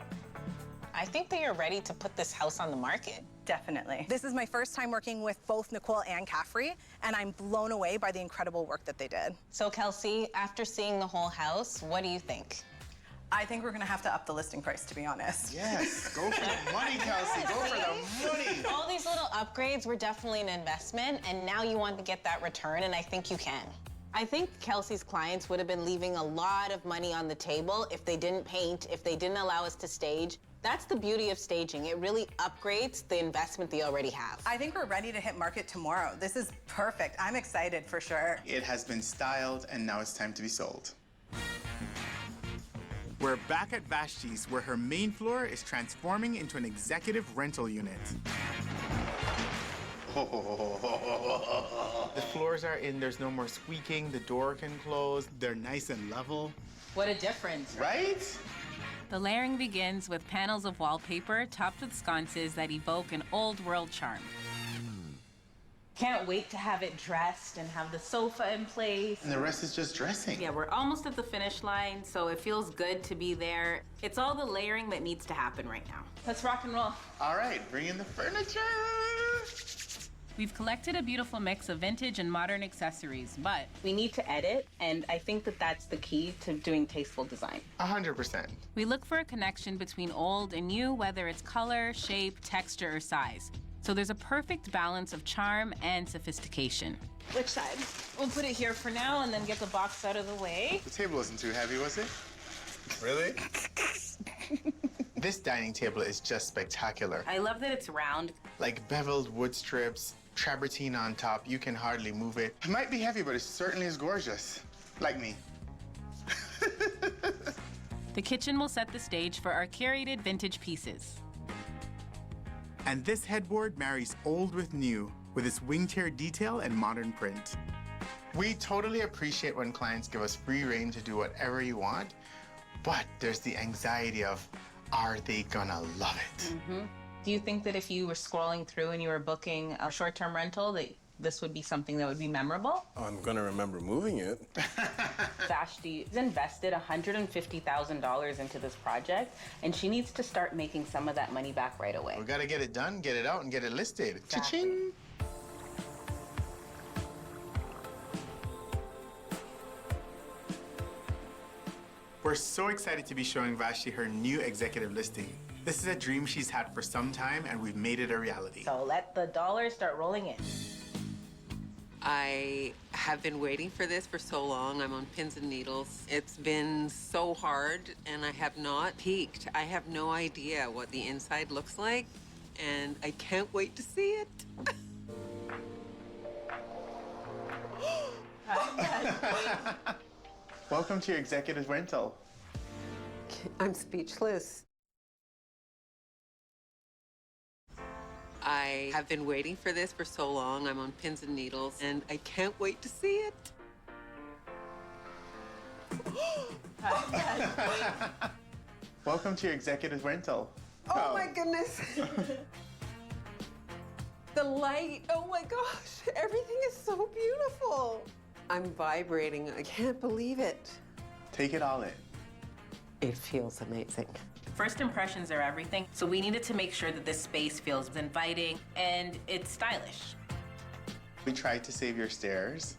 I think that you're ready to put this house on the market. Definitely. This is my first time working with both Nicole and Caffery, and I'm blown away by the incredible work that they did. So Kelsey, after seeing the whole house, what do you think? I think we're gonna have to up the listing price, to be honest. Yes, go for the money, Kelsey, go for the money. All these little upgrades were definitely an investment, and now you want to get that return, and I think you can. I think Kelsey's clients would have been leaving a lot of money on the table if they didn't paint, if they didn't allow us to stage. That's the beauty of staging. It really upgrades the investment they already have. I think we're ready to hit market tomorrow. This is perfect. I'm excited for sure. It has been styled and now it's time to be sold. We're back at Vashti's, where her main floor is transforming into an executive rental unit. The floors are in, there's no more squeaking, the door can close, they're nice and level. What a difference. Right? The layering begins with panels of wallpaper topped with sconces that evoke an old world charm. Can't wait to have it dressed and have the sofa in place. And the rest is just dressing. Yeah, we're almost at the finish line, so it feels good to be there. It's all the layering that needs to happen right now. Let's rock and roll. All right, bring in the furniture. We've collected a beautiful mix of vintage and modern accessories, but we need to edit, and I think that that's the key to doing tasteful design. 100%. we look for a connection between old and new, whether it's color, shape, texture, or size. So there's a perfect balance of charm and sophistication. Which side? We'll put it here for now and then get the box out of the way. The table wasn't too heavy, was it? Really? This dining table is just spectacular. I love that it's round. Like beveled wood strips, travertine on top, you can hardly move it. It might be heavy, but it certainly is gorgeous. Like me. The kitchen will set the stage for our curated vintage pieces. And this headboard marries old with new, with its wingtier detail and modern print. We totally appreciate when clients give us free rein to do whatever you want, but there's the anxiety of, are they gonna love it? Do you think that if you were scrolling through and you were booking a short-term rental, that this would be something that would be memorable? I'm gonna remember moving it. Vashti has invested $150,000 into this project, and she needs to start making some of that money back right away. We gotta get it done, get it out, and get it listed. Cha-ching! We're so excited to be showing Vashti her new executive listing. This is a dream she's had for some time, and we've made it a reality. So let the dollars start rolling in. I have been waiting for this for so long. I'm on pins and needles. It's been so hard, and I have not peeked. I have no idea what the inside looks like, and I can't wait to see it. Welcome to your executive rental. I'm speechless. I have been waiting for this for so long. I'm on pins and needles, and I can't wait to see it. Welcome to your executive rental. Oh my goodness. The light, oh my gosh, everything is so beautiful. I'm vibrating, I can't believe it. Take it all in. It feels amazing. First impressions are everything, so we needed to make sure that this space feels inviting and it's stylish. We tried to save your stairs,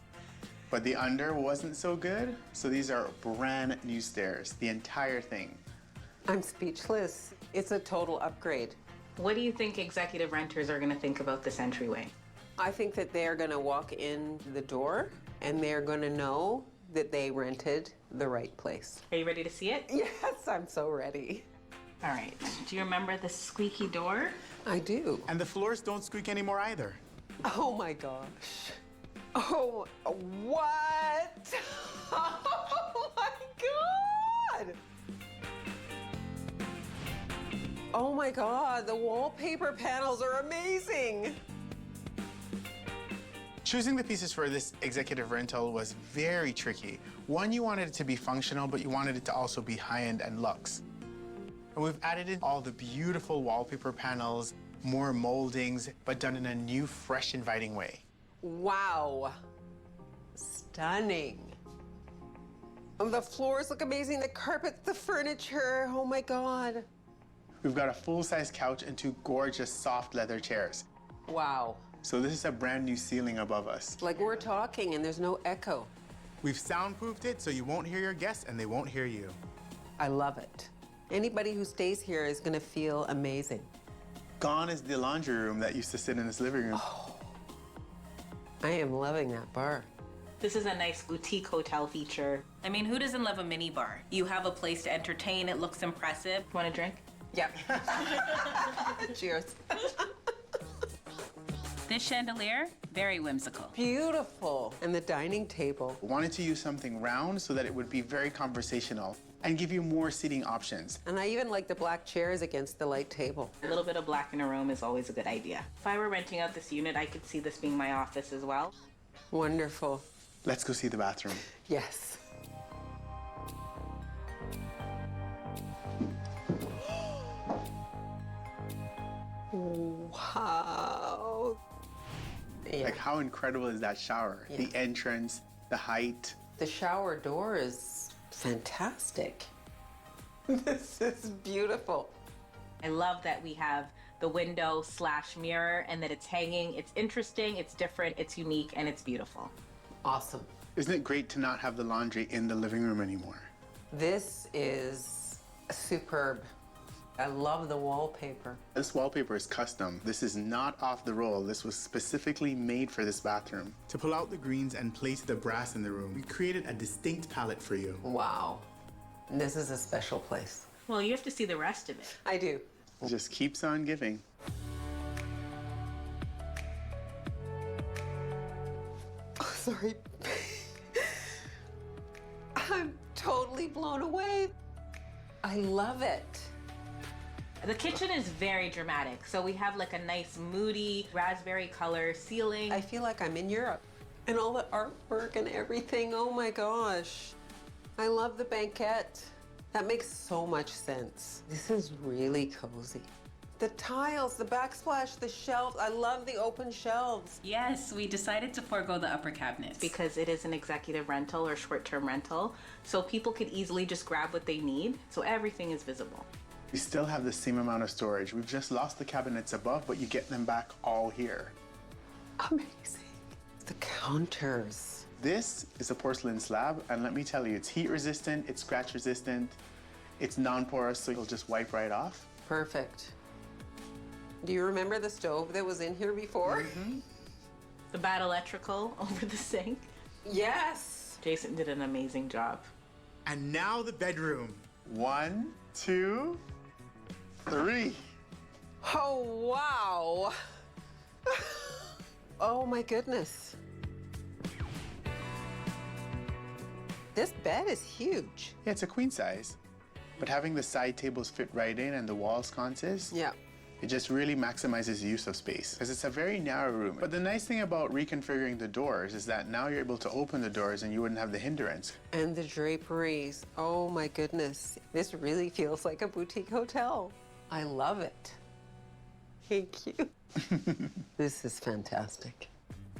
but the under wasn't so good, so these are brand new stairs, the entire thing. I'm speechless. It's a total upgrade. What do you think executive renters are gonna think about this entryway? I think that they're gonna walk in the door and they're gonna know that they rented the right place. Are you ready to see it? Yes, I'm so ready. All right, do you remember the squeaky door? I do. And the floors don't squeak anymore either. Oh my gosh. Oh, what? Oh my God. Oh my God, the wallpaper panels are amazing. Choosing the pieces for this executive rental was very tricky. One, you wanted it to be functional, but you wanted it to also be high-end and luxe. And we've added in all the beautiful wallpaper panels, more moldings, but done in a new, fresh, inviting way. Wow. Stunning. The floors look amazing, the carpet, the furniture, oh my God. We've got a full-size couch and two gorgeous soft leather chairs. Wow. So this is a brand new ceiling above us. Like we're talking and there's no echo. We've soundproofed it so you won't hear your guests and they won't hear you. I love it. Anybody who stays here is gonna feel amazing. Gone is the laundry room that used to sit in this living room. Oh, I am loving that bar. This is a nice boutique hotel feature. I mean, who doesn't love a mini bar? You have a place to entertain, it looks impressive. Want a drink? Yep. Cheers. This chandelier, very whimsical. Beautiful. And the dining table. Wanted to use something round so that it would be very conversational and give you more seating options. And I even like the black chairs against the light table. A little bit of black in a room is always a good idea. If I were renting out this unit, I could see this being my office as well. Wonderful. Let's go see the bathroom. Yes. Wow. Yeah. Like, how incredible is that shower? Yeah. The entrance, the height. The shower door is fantastic. This is beautiful. I love that we have the window / mirror and that it's hanging. It's interesting, it's different, it's unique, and it's beautiful. Awesome. Isn't it great to not have the laundry in the living room anymore? This is superb. I love the wallpaper. This wallpaper is custom. This is not off the roll. This was specifically made for this bathroom. To pull out the greens and place the brass in the room, we created a distinct palette for you. Wow. This is a special place. Well, you have to see the rest of it. I do. It just keeps on giving. Oh, sorry. I'm totally blown away. I love it. The kitchen is very dramatic. So we have like a nice moody raspberry color ceiling. I feel like I'm in Europe. And all the artwork and everything. Oh my gosh. I love the banquette. That makes so much sense. This is really cozy. The tiles, the backsplash, the shelves. I love the open shelves. Yes, we decided to forego the upper cabinets. Because it is an executive rental or short-term rental. So people could easily just grab what they need. So everything is visible. We still have the same amount of storage. We've just lost the cabinets above, but you get them back all here. Amazing. The counters. This is a porcelain slab, and let me tell you, it's heat resistant, it's scratch resistant, it's non-porous, so you'll just wipe right off. Perfect. Do you remember the stove that was in here before? Mm-hmm. The bad electrical over the sink. Yes. Jason did an amazing job. And now the bedroom. 1, 2, 3. Oh, wow. Oh my goodness. This bed is huge. Yeah, it's a queen size. But having the side tables fit right in and the wall sconces, yeah, it just really maximizes the use of space because it's a very narrow room. But the nice thing about reconfiguring the doors is that now you're able to open the doors and you wouldn't have the hindrance. And the draperies. Oh my goodness. This really feels like a boutique hotel. I love it. Thank you. This is fantastic.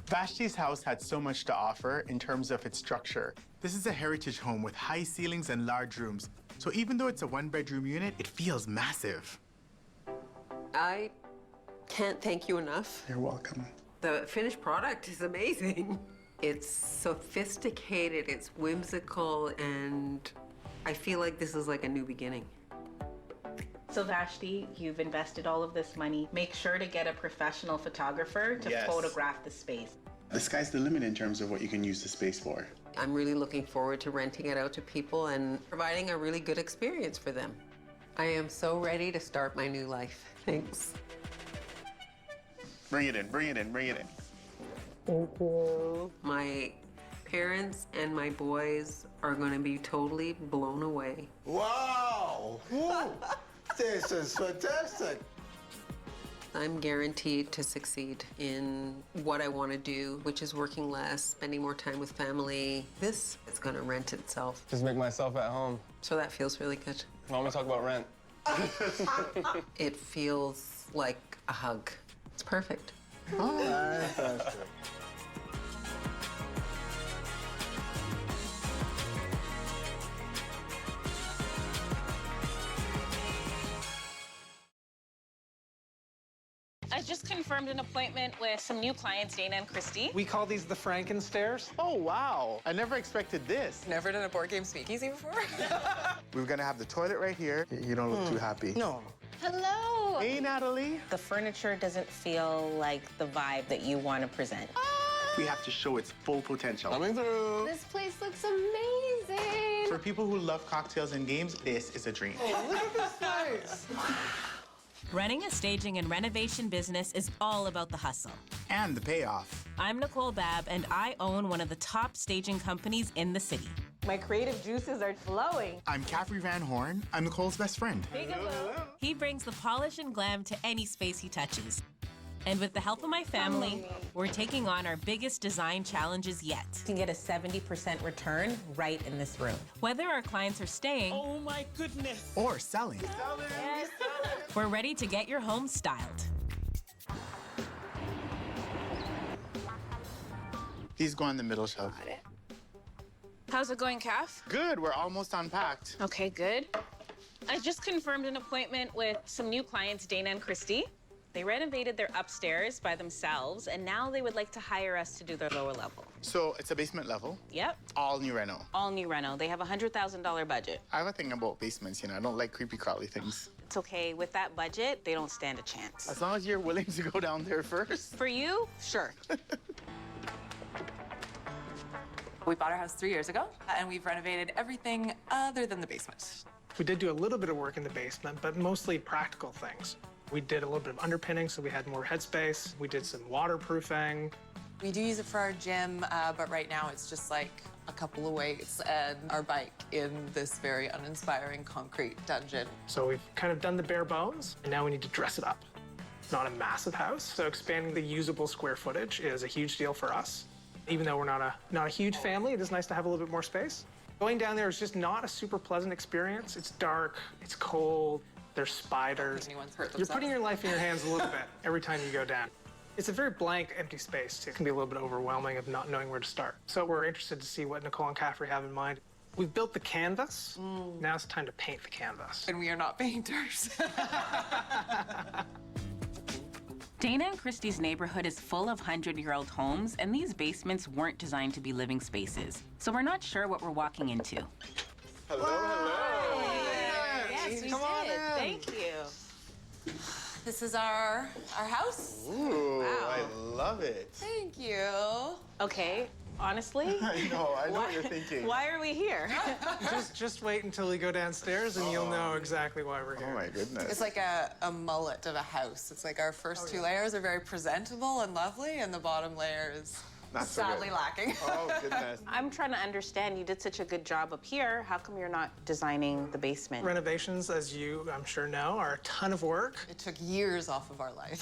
Vashti's house had so much to offer in terms of its structure. This is a heritage home with high ceilings and large rooms. So even though it's a one-bedroom unit, it feels massive. I can't thank you enough. You're welcome. The finished product is amazing. It's sophisticated, it's whimsical, and I feel like this is like a new beginning. So Vashti, you've invested all of this money. Make sure to get a professional photographer to Yes. photograph the space. The sky's the limit in terms of what you can use the space for. I'm really looking forward to renting it out to people and providing a really good experience for them. I am so ready to start my new life. Thanks. Bring it in, bring it in, bring it in. Thank you. My parents and my boys are going to be totally blown away. Wow! Woo. This is fantastic. I'm guaranteed to succeed in what I want to do, which is working less, spending more time with family. This is going to rent itself. Just make myself at home. So that feels really good. Why don't we talk about rent? It feels like a hug. It's perfect. Fantastic. I just confirmed an appointment with some new clients, Dana and Christy. We call these the Frankenstairs. Oh, wow. I never expected this. Never done a board game speakeasy before? We're gonna have the toilet right here. You don't look too happy. No. Hello. Hey, Natalie. The furniture doesn't feel like the vibe that you want to present. We have to show its full potential. Coming through. This place looks amazing. For people who love cocktails and games, this is a dream. Oh, look at this place. Running a staging and renovation business is all about the hustle. And the payoff. I'm Nicole Babb, and I own one of the top staging companies in the city. My creative juices are flowing. I'm Caffery Vanhorne. I'm Nicole's best friend. He brings the polish and glam to any space he touches. And with the help of my family, we're taking on our biggest design challenges yet. You can get a 70% return right in this room. Whether our clients are staying Oh my goodness. Or selling. we're ready to get your home styled. These go on the middle shelf. Got it. How's it going, Caff? Good, we're almost unpacked. Okay, good. I just confirmed an appointment with some new clients, Dana and Christy. They renovated their upstairs by themselves, and now they would like to hire us to do their lower level. So it's a basement level? Yep. All new reno? All new reno. They have a $100,000 budget. I have a thing about basements, you know. I don't like creepy crawly things. It's okay. With that budget, they don't stand a chance. As long as you're willing to go down there first. For you, sure. We bought our house 3 years ago, and we've renovated everything other than the basement. We did do a little bit of work in the basement, but mostly practical things. We did a little bit of underpinning, so we had more headspace. We did some waterproofing. We do use it for our gym, but right now it's just like a couple of weights and our bike in this very uninspiring concrete dungeon. So we've kind of done the bare bones, and now we need to dress it up. It's not a massive house, so expanding the usable square footage is a huge deal for us. Even though we're not a huge family, it is nice to have a little bit more space. Going down there is just not a super pleasant experience. It's dark, it's cold, there's spiders. You're putting your life in your hands a little bit every time you go down. It's a very blank, empty space. It can be a little bit overwhelming of not knowing where to start. So we're interested to see what Nicole and Caffery have in mind. We've built the canvas. Now it's time to paint the canvas. And we are not painters. Dana and Christy's neighborhood is full of 100-year-old homes, and these basements weren't designed to be living spaces. So we're not sure what we're walking into. Hello, hello. Yes, we Come on did. in. Thank you. This is our house. Ooh, Wow. I love it. Thank you. Okay, honestly, I know what you're thinking. why are we here? Just wait until we go downstairs and you'll know exactly why we're here. Oh my goodness. It's like a mullet of a house. It's like our first two layers are very presentable and lovely, and the bottom layer is Not so sadly good. lacking. Oh goodness. I'm trying to understand, you did such a good job up here. How come you're not designing the basement? Renovations, as you, I'm sure, know, are a ton of work. It took years off of our life.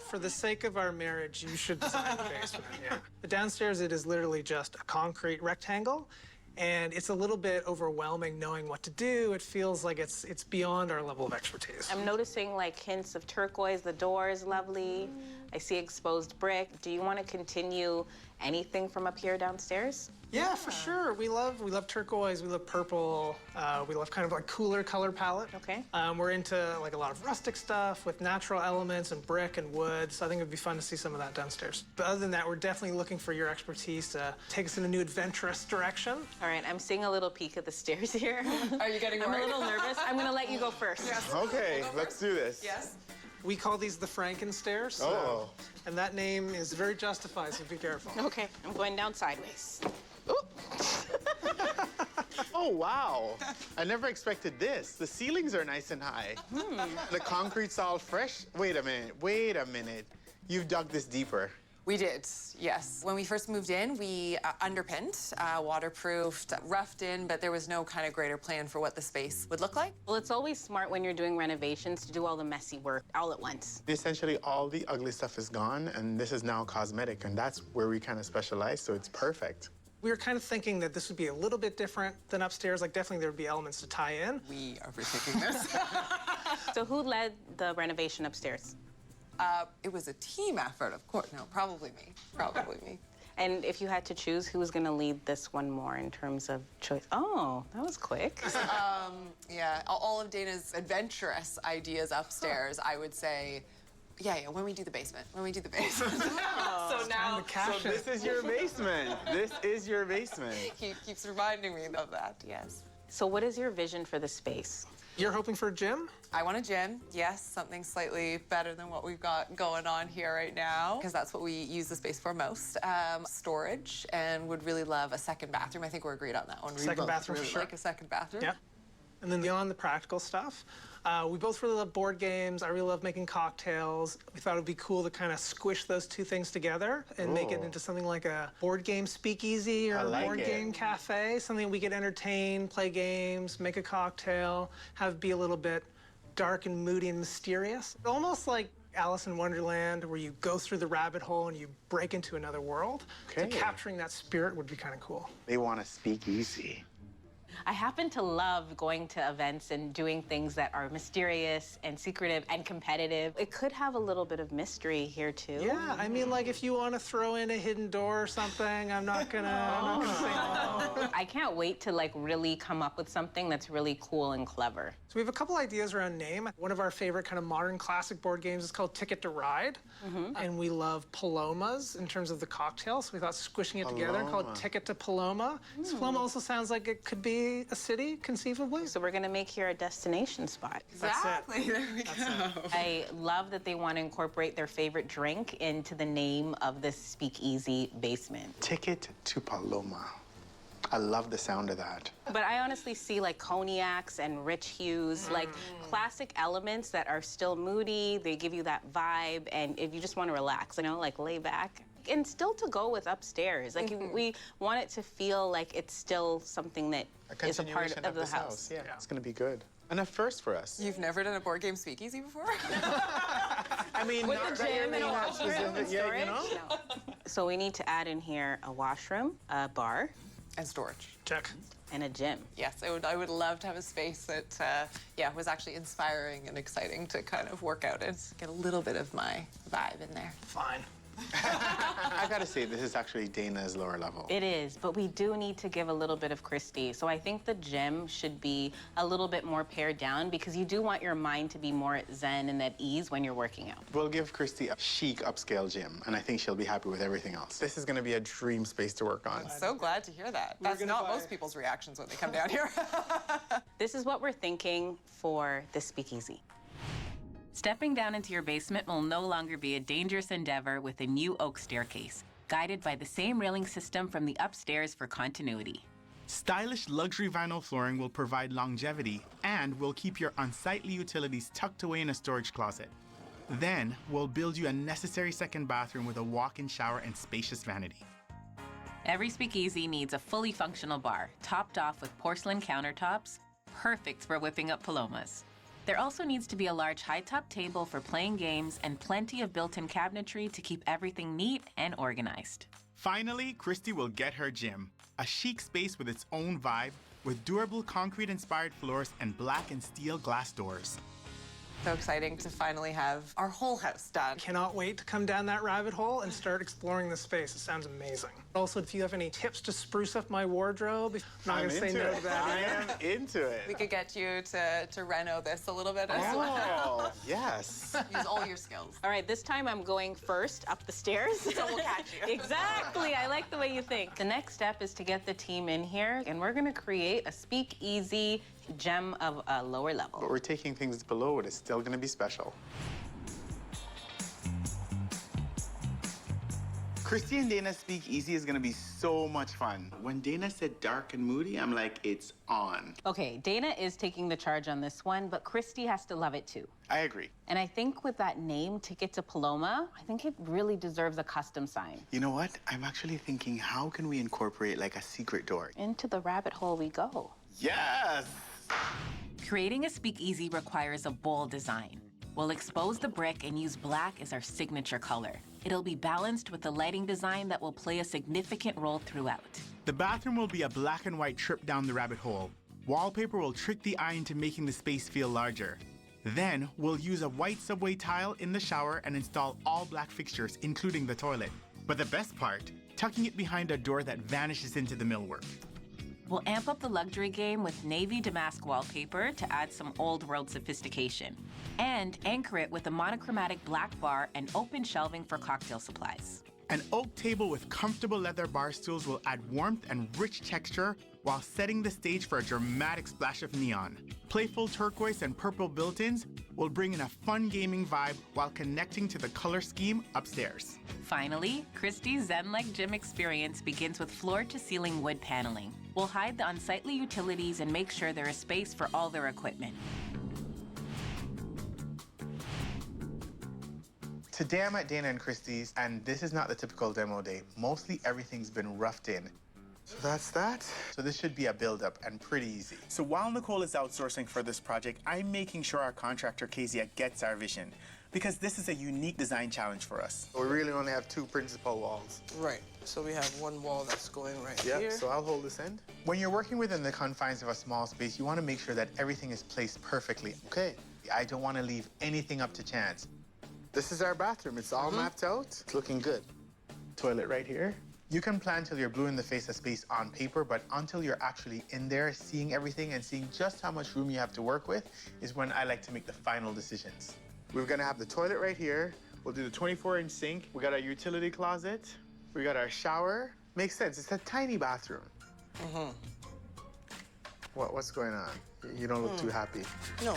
For the sake of our marriage, you should design the basement, yeah. The downstairs, it is literally just a concrete rectangle, and it's a little bit overwhelming knowing what to do. It feels like it's beyond our level of expertise. I'm noticing like hints of turquoise. The door is lovely. I see exposed brick. Do you want to continue anything from up here downstairs? Yeah, for sure. We love turquoise, we love purple, we love kind of like cooler color palette. Okay. We're into like a lot of rustic stuff with natural elements and brick and wood, so I think it'd be fun to see some of that downstairs. But other than that, we're definitely looking for your expertise to take us in a new adventurous direction. All right, I'm seeing a little peek at the stairs here. Are you getting I'm a worried? little nervous. I'm gonna let you go first. Yes. Okay, let's do this. Yes. We call these the Frankenstairs. Oh. And that name is very justified, so be careful. Okay, I'm going down sideways. Oh wow. I never expected this. The ceilings are nice and high. The concrete's all fresh. Wait a minute. You've dug this deeper. We did, yes. When we first moved in, we underpinned, waterproofed, roughed in, but there was no kind of greater plan for what the space would look like. Well, it's always smart when you're doing renovations to do all the messy work all at once. Essentially, all the ugly stuff is gone, and this is now cosmetic, and that's where we kind of specialize, so it's perfect. We were kind of thinking that this would be a little bit different than upstairs. Like, definitely there would be elements to tie in. We are rethinking this. So who led the renovation upstairs? It was a team effort, of course. No, probably me. Probably me. And if you had to choose, who was going to lead this one more in terms of choice? Oh, that was quick. Yeah, all of Dana's adventurous ideas upstairs, I would say, yeah, when we do the basement. So now, So this is your basement. This is your basement. He keeps reminding me of that, yes. So what is your vision for the space? You're hoping for a gym? I want a gym, yes, something slightly better than what we've got going on here right now, because that's what we use the space for most. Storage, and would really love a second bathroom. I think we're agreed on that one. Second bathroom, really for sure. like a second bathroom. Yeah. And then beyond the practical stuff, we both really love board games. I really love making cocktails. We thought it would be cool to kind of squish those two things together and make it into something like a board game speakeasy or a board game cafe, something we could entertain, play games, make a cocktail, have it be a little bit dark and moody and mysterious. Almost like Alice in Wonderland, where you go through the rabbit hole and you break into another world. Okay. So capturing that spirit would be kind of cool. They want to speak easy. I happen to love going to events and doing things that are mysterious and secretive and competitive. It could have a little bit of mystery here, too. Yeah, I mean, like, if you want to throw in a hidden door or something, I'm not gonna say no. I can't wait to, like, really come up with something that's really cool and clever. So we have a couple ideas around name. One of our favorite kind of modern classic board games is called Ticket to Ride. And we love palomas in terms of the cocktail, so we thought squishing it together and called Ticket to Paloma. So Paloma also sounds like it could be a city, conceivably. So we're gonna make here a destination spot. Exactly, there we go. I love that they want to incorporate their favorite drink into the name of this speakeasy basement. Ticket to Paloma. I love the sound of that. But I honestly see like cognacs and rich hues, like classic elements that are still moody. They give you that vibe, and if you just want to relax, you know, like lay back. And still to go with upstairs. Like we want it to feel like it's still something that is a part of the house. Yeah, it's gonna be good. And a first for us. You've never done a board game speakeasy before? I mean, With the gym and a washroom and yeah, storage? you know? No. So we need to add in here a washroom, a bar, And storage. Check. and a gym. Yes, I would love to have a space that, yeah, was actually inspiring and exciting to kind of work out in. Get a little bit of my vibe in there. Fine. I gotta say, this is actually Dana's lower level. It is, but we do need to give a little bit of Christy. So I think the gym should be a little bit more pared down because you do want your mind to be more zen and at ease when you're working out. We'll give Christy a chic upscale gym, and I think she'll be happy with everything else. This is gonna be a dream space to work on. I'm so glad to hear that. That's not most people's reactions when they come down here. This is what we're thinking for the speakeasy. Stepping down into your basement will no longer be a dangerous endeavor with a new oak staircase, guided by the same railing system from the upstairs for continuity. Stylish luxury vinyl flooring will provide longevity and will keep your unsightly utilities tucked away in a storage closet. Then, we'll build you a necessary second bathroom with a walk-in shower and spacious vanity. Every speakeasy needs a fully functional bar, topped off with porcelain countertops, perfect for whipping up palomas. There also needs to be a large high-top table for playing games and plenty of built-in cabinetry to keep everything neat and organized. Finally, Christy will get her gym, a chic space with its own vibe, with durable concrete-inspired floors and black and steel glass doors. So exciting to finally have our whole house done. Cannot wait to come down that rabbit hole and start exploring the space. It sounds amazing. Also, if you have any tips to spruce up my wardrobe, I'm not going to say no to that. I am into it. We could get you to reno this a little bit as well. Oh, yes. Use all your skills. All right, this time I'm going first up the stairs. So we'll catch you. Exactly, I like the way you think. The next step is to get the team in here, and we're gonna create a speakeasy gem of a lower level. But we're taking things below it. It's still going to be special. Christy and Dana's speakeasy is going to be so much fun. When Dana said dark and moody, I'm like, it's on. Okay, Dana is taking the charge on this one, but Christy has to love it too. I agree. And I think with that name, Ticket to Paloma, I think it really deserves a custom sign. You know what? I'm actually thinking, how can we incorporate like a secret door? Into the rabbit hole we go. Yes! Creating a speakeasy requires a bold design. We'll expose the brick and use black as our signature color. It'll be balanced with a lighting design that will play a significant role throughout. The bathroom will be a black and white trip down the rabbit hole. Wallpaper will trick the eye into making the space feel larger. Then, we'll use a white subway tile in the shower and install all black fixtures, including the toilet. But the best part, tucking it behind a door that vanishes into the millwork. We'll amp up the luxury game with navy damask wallpaper to add some old-world sophistication, and anchor it with a monochromatic black bar and open shelving for cocktail supplies. An oak table with comfortable leather bar stools will add warmth and rich texture while setting the stage for a dramatic splash of neon. Playful turquoise and purple built-ins will bring in a fun gaming vibe while connecting to the color scheme upstairs. Finally, Christie's Zen-like gym experience begins with floor-to-ceiling wood paneling. We'll hide the unsightly utilities and make sure there is space for all their equipment. Today I'm at Dana and Christie's, and this is not the typical demo day. Mostly everything's been roughed in. So that's that. So this should be a build-up and pretty easy. So while Nicole is outsourcing for this project, I'm making sure our contractor Kezia gets our vision. because this is a unique design challenge for us. We really only have two principal walls. Right. So we have one wall that's going right Yep, here. so I'll hold this end. When you're working within the confines of a small space, you want to make sure that everything is placed perfectly. Okay. I don't want to leave anything up to chance. This is our bathroom. It's all mapped out. It's looking good. Toilet right here. You can plan till you're blue in the face of space on paper, but until you're actually in there, seeing everything and seeing just how much room you have to work with is when I like to make the final decisions. We're gonna have the toilet right here. We'll do the 24-inch sink. We got our utility closet. We got our shower. Makes sense. It's a tiny bathroom. What's going on? You don't look too happy. No.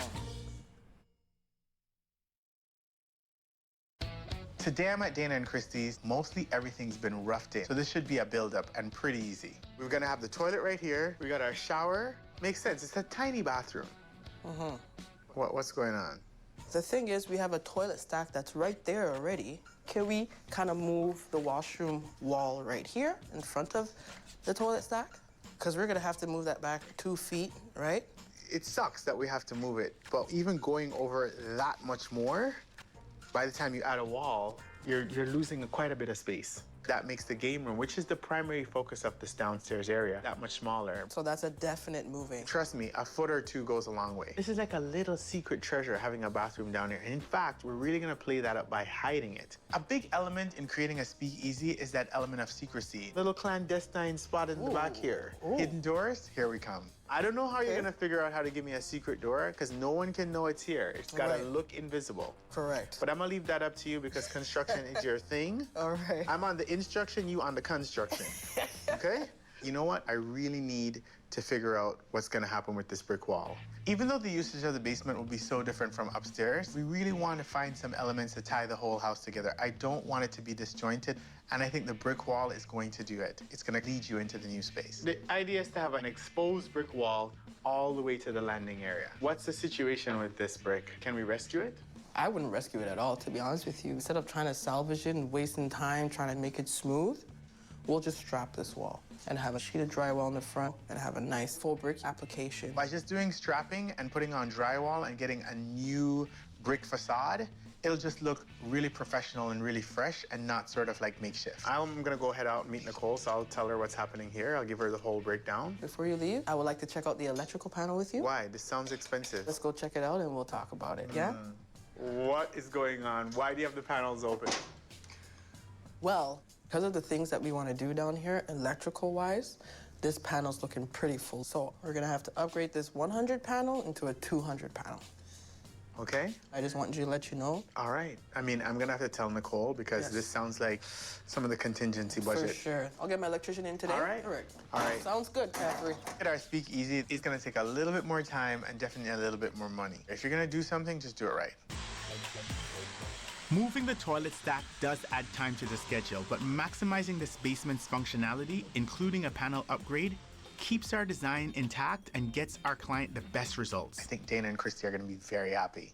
Today I'm at Dana & Christie's. Mostly everything's been roughed in, so this should be a build-up and pretty easy. We're gonna have the toilet right here. We got our shower. Makes sense. It's a tiny bathroom. What's going on? The thing is, we have a toilet stack that's right there already. Can we kind of move the washroom wall right here in front of the toilet stack? Because we're gonna have to move that back 2 feet, right? It sucks that we have to move it, but even going over that much more, by the time you add a wall, you're losing quite a bit of space. That makes the game room, which is the primary focus of this downstairs area, that much smaller. So that's a definite moving. Trust me, a foot or two goes a long way. This is like a little secret treasure having a bathroom down here. And in fact, we're really gonna play that up by hiding it. A big element in creating a speakeasy is that element of secrecy. Little clandestine spot in the back here. Hidden doors, here we come. I don't know how you're gonna figure out how to give me a secret door, because no one can know it's here. It's gotta look invisible. Correct. But I'm gonna leave that up to you because construction is your thing. All right. I'm on the instruction, you on the construction. Okay? You know what? I really need to figure out what's gonna happen with this brick wall. Even though the usage of the basement will be so different from upstairs, we really want to find some elements to tie the whole house together. I don't want it to be disjointed, and I think the brick wall is going to do it. It's gonna lead you into the new space. The idea is to have an exposed brick wall all the way to the landing area. What's the situation with this brick? Can we rescue it? I wouldn't rescue it at all, to be honest with you. Instead of trying to salvage it and wasting time trying to make it smooth, we'll just strap this wall and have a sheet of drywall in the front and have a nice full brick application. By just doing strapping and putting on drywall and getting a new brick facade, it'll just look really professional and really fresh and not sort of like makeshift. I'm gonna go head out and meet Nicole, so I'll tell her what's happening here. I'll give her the whole breakdown. Before you leave, I would like to check out the electrical panel with you. Why? This sounds expensive. Let's go check it out and we'll talk about it, yeah? What is going on? Why do you have the panels open? Well, because of the things that we want to do down here, electrical-wise, this panel's looking pretty full. So we're gonna have to upgrade this 100 panel into a 200 panel. Okay. I just wanted you to let you know. All right. I mean, I'm gonna have to tell Nicole because this sounds like some of the contingency budget. For sure. I'll get my electrician in today. All right. All right. All right. Sounds good, Caffery. At our speakeasy, it's gonna take a little bit more time and definitely a little bit more money. If you're gonna do something, just do it right. Moving the toilet stack does add time to the schedule, but maximizing this basement's functionality, including a panel upgrade, keeps our design intact and gets our client the best results. I think Dana and Christy are gonna be very happy.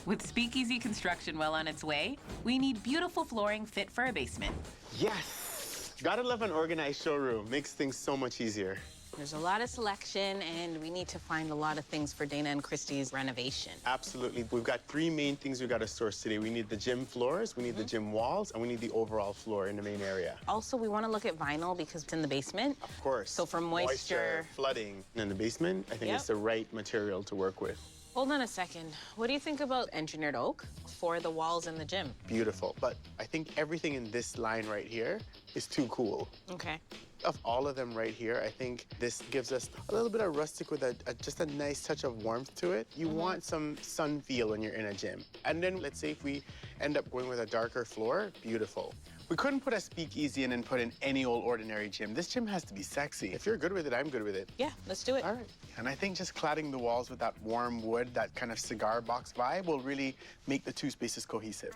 With speakeasy construction well on its way, we need beautiful flooring fit for a basement. Yes! Gotta love an organized showroom. Makes things so much easier. There's a lot of selection, and we need to find a lot of things for Dana and Christie's renovation. Absolutely. We've got three main things we gotta source today. We need the gym floors, we need the gym walls, and we need the overall floor in the main area. Also, we want to look at vinyl because it's in the basement. Of course. So for moisture. Flooding in the basement, I think it's the right material to work with. Hold on a second. What do you think about engineered oak for the walls in the gym? Beautiful. But I think everything in this line right here is too cool. Okay. Of all of them right here, I think this gives us a little bit of rustic with just a nice touch of warmth to it. You want some sun feel when you're in a gym. And then let's say if we end up going with a darker floor, beautiful. We couldn't put a speakeasy in and put in any old ordinary gym. This gym has to be sexy. If you're good with it, I'm good with it. Yeah, let's do it. All right. And I think just cladding the walls with that warm wood, that kind of cigar box vibe will really make the two spaces cohesive.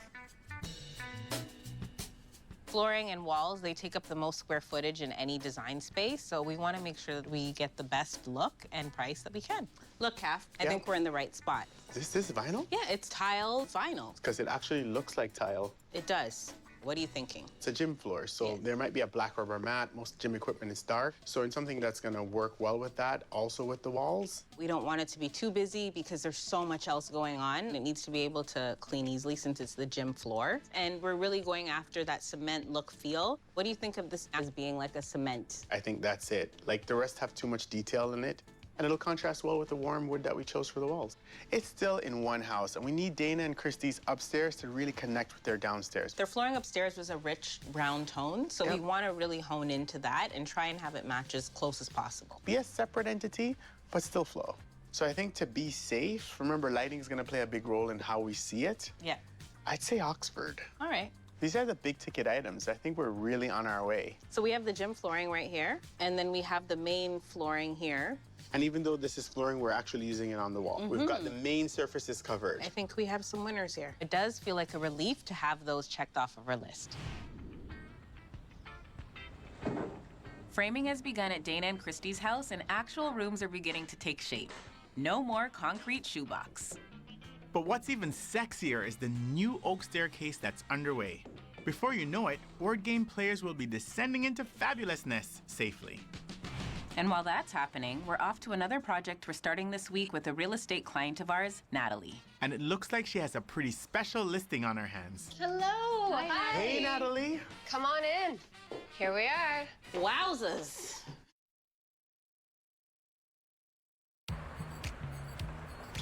Flooring and walls, they take up the most square footage in any design space, so we want to make sure that we get the best look and price that we can. Look, Kaff, I think we're in the right spot. Is this vinyl? Yeah, it's tile vinyl. Because it actually looks like tile. It does. What are you thinking? It's a gym floor, so there might be a black rubber mat. Most gym equipment is dark. So in something that's gonna work well with that, also with the walls. We don't want it to be too busy because there's so much else going on. It needs to be able to clean easily since it's the gym floor. And we're really going after that cement look feel. What do you think of this as being like a cement? I think that's it. Like the rest have too much detail in it, and it'll contrast well with the warm wood that we chose for the walls. It's still in one house, and we need Dana and Christy's upstairs to really connect with their downstairs. Their flooring upstairs was a rich brown tone, so we want to really hone into that and try and have it match as close as possible. Be a separate entity, but still flow. So I think to be safe, remember lighting is gonna play a big role in how we see it. Yeah. I'd say Oxford. All right. These are the big ticket items. I think we're really on our way. So we have the gym flooring right here, and then we have the main flooring here. And even though this is flooring, we're actually using it on the wall. We've got the main surfaces covered. I think we have some winners here. It does feel like a relief to have those checked off of our list. Framing has begun at Dana and Christy's house, and actual rooms are beginning to take shape. No more concrete shoebox. But what's even sexier is the new oak staircase that's underway. Before you know it, board game players will be descending into fabulousness safely. And while that's happening, we're off to another project we're starting this week with a real estate client of ours, Natalie. And it looks like she has a pretty special listing on her hands. Hello. Hi. Hey, Natalie. Come on in. Here we are. Wowzers.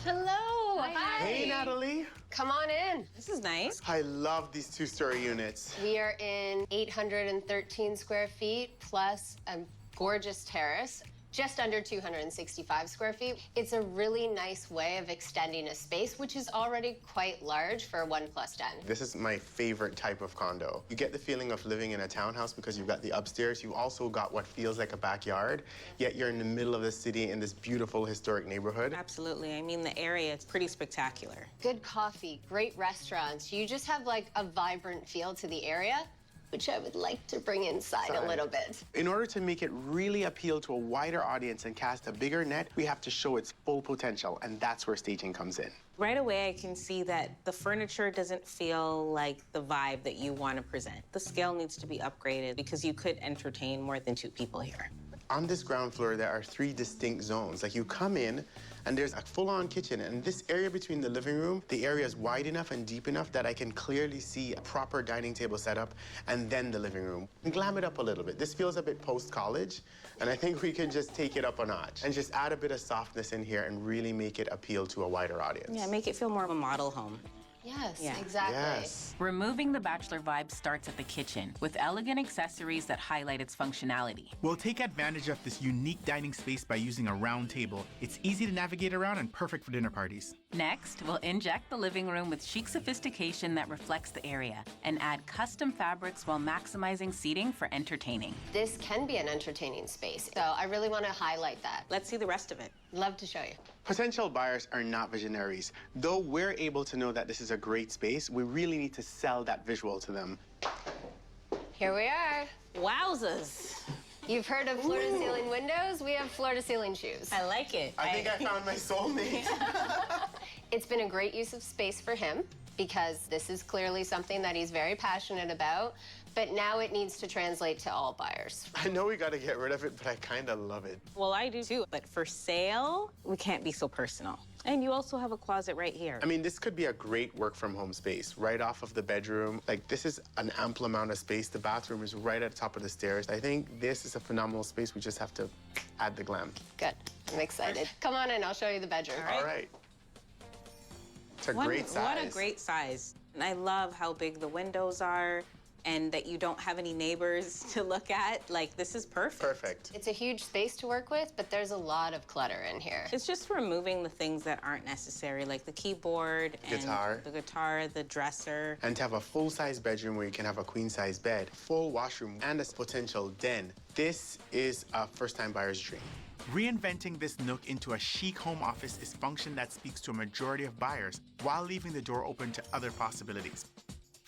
Hello. Hi. Hey, Natalie. Come on in. This is nice. I love these two-story units. We are in 813 square feet plus a gorgeous terrace, just under 265 square feet. It's a really nice way of extending a space, which is already quite large for a 1+10. This is my favorite type of condo. You get the feeling of living in a townhouse because you've got the upstairs. You also got what feels like a backyard, yet you're in the middle of the city in this beautiful historic neighborhood. Absolutely. I mean, the area is pretty spectacular. Good coffee, great restaurants. You just have like a vibrant feel to the area, which I would like to bring inside a little bit. In order to make it really appeal to a wider audience and cast a bigger net, we have to show its full potential, and that's where staging comes in. Right away, I can see that the furniture doesn't feel like the vibe that you want to present. The scale needs to be upgraded because you could entertain more than 2 people here. On this ground floor, there are 3 distinct zones. Like you come in, and there's a full-on kitchen, and this area between the living room, the area is wide enough and deep enough that I can clearly see a proper dining table setup, and then the living room. And glam it up a little bit. This feels a bit post-college, and I think we could just take it up a notch and just add a bit of softness in here and really make it appeal to a wider audience. Yeah, make it feel more of a model home. Yes, exactly. Yes. Removing the bachelor vibe starts at the kitchen with elegant accessories that highlight its functionality. We'll take advantage of this unique dining space by using a round table. It's easy to navigate around and perfect for dinner parties. Next, we'll inject the living room with chic sophistication that reflects the area and add custom fabrics while maximizing seating for entertaining. This can be an entertaining space, so I really want to highlight that. Let's see the rest of it. Love to show you. Potential buyers are not visionaries. Though we're able to know that this is a great space, we really need to sell that visual to them. Here we are. Wowzers. You've heard of floor-to-ceiling windows? We have floor-to-ceiling shoes. I like it. I think I found my soulmate. It's been a great use of space for him because this is clearly something that he's very passionate about, but now it needs to translate to all buyers. I know we gotta get rid of it, but I kinda love it. Well, I do too, but for sale, we can't be so personal. And you also have a closet right here. I mean, this could be a great work from home space, right off of the bedroom. Like, this is an ample amount of space. The bathroom is right at the top of the stairs. I think this is a phenomenal space. We just have to add the glam. Good. I'm excited. Come on in, I'll show you the bedroom. All right. It's a great size. What a great size. And I love how big the windows are and that you don't have any neighbors to look at. Like, this is perfect. Perfect. It's a huge space to work with, but there's a lot of clutter in here. It's just removing the things that aren't necessary, like the keyboard and the guitar, the dresser. And to have a full-size bedroom where you can have a queen-size bed, full washroom, and a potential den. This is a first-time buyer's dream. Reinventing this nook into a chic home office is function that speaks to a majority of buyers while leaving the door open to other possibilities.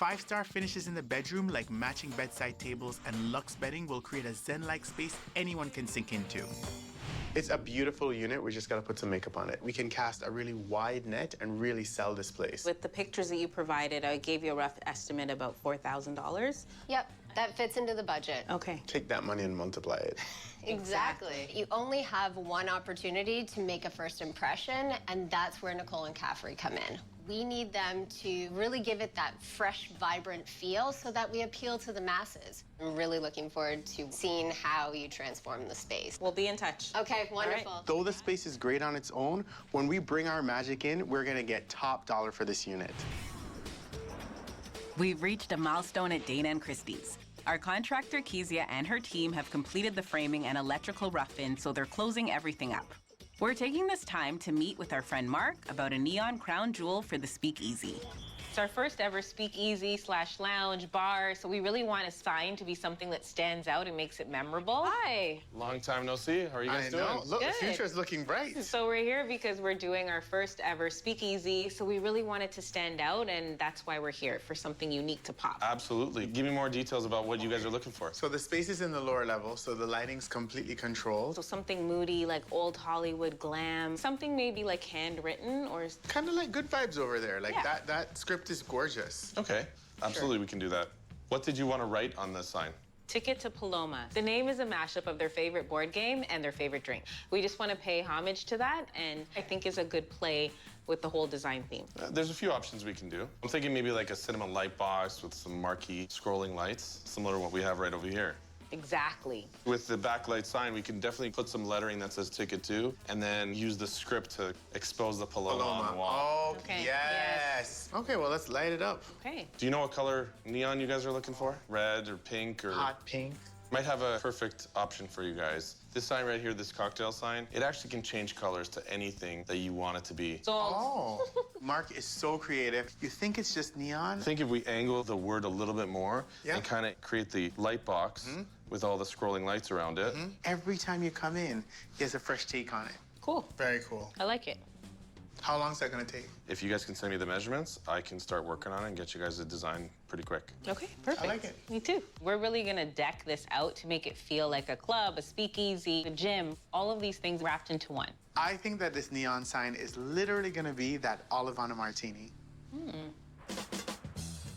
5-star finishes in the bedroom like matching bedside tables and luxe bedding will create a zen-like space anyone can sink into. It's a beautiful unit. We just got to put some makeup on it. We can cast a really wide net and really sell this place. With the pictures that you provided, I gave you a rough estimate about $4,000. Yep, that fits into the budget. Okay. Take that money and multiply it. Exactly. You only have one opportunity to make a first impression, and that's where Nicole and Caffery come in. We need them to really give it that fresh, vibrant feel so that we appeal to the masses. I'm really looking forward to seeing how you transform the space. We'll be in touch. Okay, wonderful. Though the space is great on its own, when we bring our magic in, we're gonna get top dollar for this unit. We've reached a milestone at Dana & Christie's. Our contractor, Kezia, and her team have completed the framing and electrical rough-in, so they're closing everything up. We're taking this time to meet with our friend Mark about a neon crown jewel for the speakeasy. It's our first ever speakeasy / lounge bar, so we really want a sign to be something that stands out and makes it memorable. Hi. Long time no see. How are you guys doing? Look, Good. the future's looking bright. So we're here because we're doing our first ever speakeasy, so we really want it to stand out, and that's why we're here, for something unique to pop. Absolutely. Give me more details about what you guys are looking for. So the space is in the lower level, so the lighting's completely controlled. So something moody, like old Hollywood glam, something maybe like handwritten or... Kind of like Good Vibes over there. Like Yeah. that script is gorgeous. Okay, absolutely, we can do that. What did you want to write on this sign? Ticket to Paloma. The name is a mashup of their favorite board game and their favorite drink. We just want to pay homage to that, and I think is a good play with the whole design theme. There's a few options we can do. I'm thinking maybe like a cinema light box with some marquee scrolling lights, similar to what we have right over here. Exactly. With the backlight sign, we can definitely put some lettering that says ticket to, and then use the script to expose the Paloma on the wall. Oh, Okay, yes. Okay, well, let's light it up. Okay. Do you know what color neon you guys are looking for? Red or pink or... Hot pink. Might have a perfect option for you guys. This sign right here, this cocktail sign, it actually can change colors to anything that you want it to be. Oh, Mark is so creative. You think it's just neon? I think if we angle the word a little bit more Yeah. and kind of create the light box with all the scrolling lights around it. Every time you come in, he has a fresh take on it. Cool. Very cool. I like it. How long is that gonna take? If you guys can send me the measurements, I can start working on it and get you guys a design pretty quick. Okay, perfect. I like it. Me too. We're really gonna deck this out to make it feel like a club, a speakeasy, a gym, all of these things wrapped into one. I think that this neon sign is literally gonna be that olive on a martini.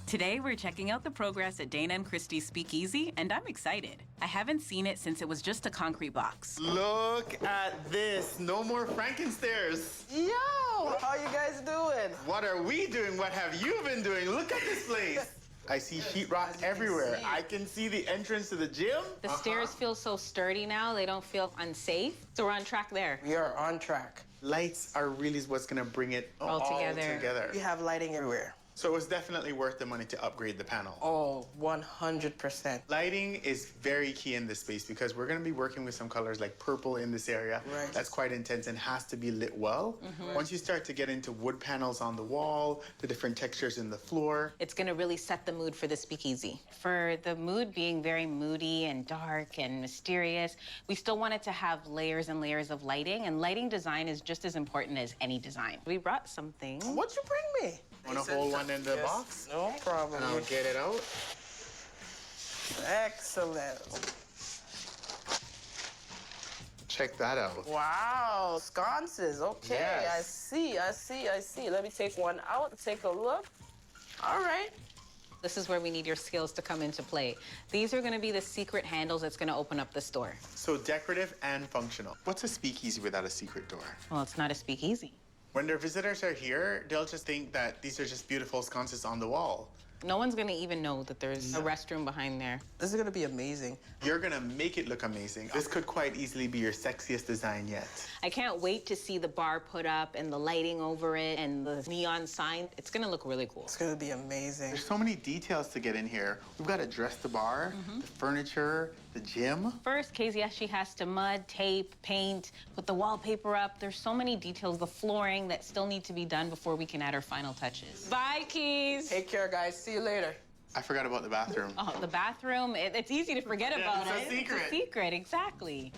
Today, we're checking out the progress at Dana & Christie's Speakeasy, and I'm excited. I haven't seen it since it was just a concrete box. Look at this. No more Frankenstairs. Yo, how you guys doing? What are we doing? What have you been doing? Look at this place. I see sheetrock everywhere. I can see the entrance to the gym. The stairs feel so sturdy now, they don't feel unsafe. So we're on track there. We are on track. Lights are really what's gonna bring it all together. We have lighting everywhere. So it was definitely worth the money to upgrade the panel. Oh, 100%. Lighting is very key in this space because we're gonna be working with some colors like purple in this area. Right. That's quite intense and has to be lit well. Once you start to get into wood panels on the wall, the different textures in the floor. It's gonna really set the mood for the speakeasy. For the mood being very moody and dark and mysterious, we still wanted to have layers and layers of lighting, and lighting design is just as important as any design. We brought something. What'd you bring me? Wanna hold one in the box? No problem. And I'll get it out. Excellent. Check that out. Wow, sconces. Okay, Yes. I see. Let me take one out and take a look. All right. This is where we need your skills to come into play. These are gonna be the secret handles that's gonna open up the store. So decorative and functional. What's a speakeasy without a secret door? Well, it's not a speakeasy. When their visitors are here, they'll just think that these are just beautiful sconces on the wall. No one's gonna even know that there's a restroom behind there. This is gonna be amazing. You're gonna make it look amazing. This could quite easily be your sexiest design yet. I can't wait to see the bar put up and the lighting over it and the neon sign. It's gonna look really cool. It's gonna be amazing. There's so many details to get in here. We've got to dress the bar, the furniture, the gym. First, Kezia, she has to mud, tape, paint, put the wallpaper up. There's so many details, the flooring that still need to be done before we can add our final touches. Bye, Keys. Take care, guys. See you later. I forgot about the bathroom. Oh, the bathroom, it's easy to forget about it's it. a secret. It's a secret, exactly.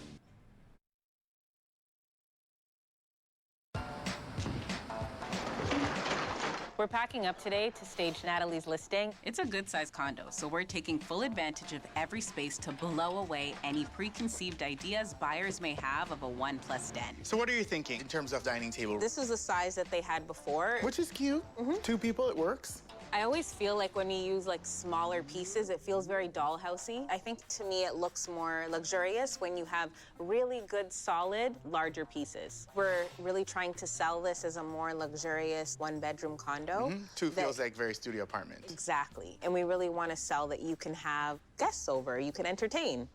We're packing up today to stage Natalie's listing. It's a good-sized condo, so we're taking full advantage of every space to blow away any preconceived ideas buyers may have of a 1+ den. So what are you thinking in terms of dining table? This is the size that they had before. Which is cute. 2 people, it works. I always feel like when you use like smaller pieces, it feels very dollhousey. I think to me it looks more luxurious when you have really good, solid, larger pieces. We're really trying to sell this as a more luxurious 1-bedroom condo. 2 feels like very studio apartment. Exactly. And we really want to sell that you can have guests over, you can entertain.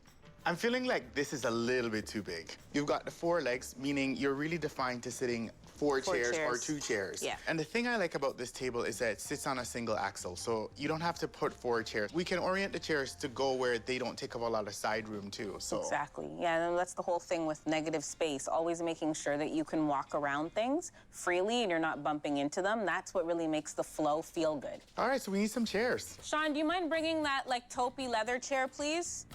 I'm feeling like this is a little bit too big. You've got the 4 legs, meaning you're really defined to sitting 4 chairs or 2 chairs. Yeah. And the thing I like about this table is that it sits on a single axle, so you don't have to put 4 chairs. We can orient the chairs to go where they don't take up a lot of side room too, so. Exactly, yeah, and that's the whole thing with negative space, always making sure that you can walk around things freely and you're not bumping into them. That's what really makes the flow feel good. All right, so we need some chairs. Sean, do you mind bringing that like taupey leather chair, please?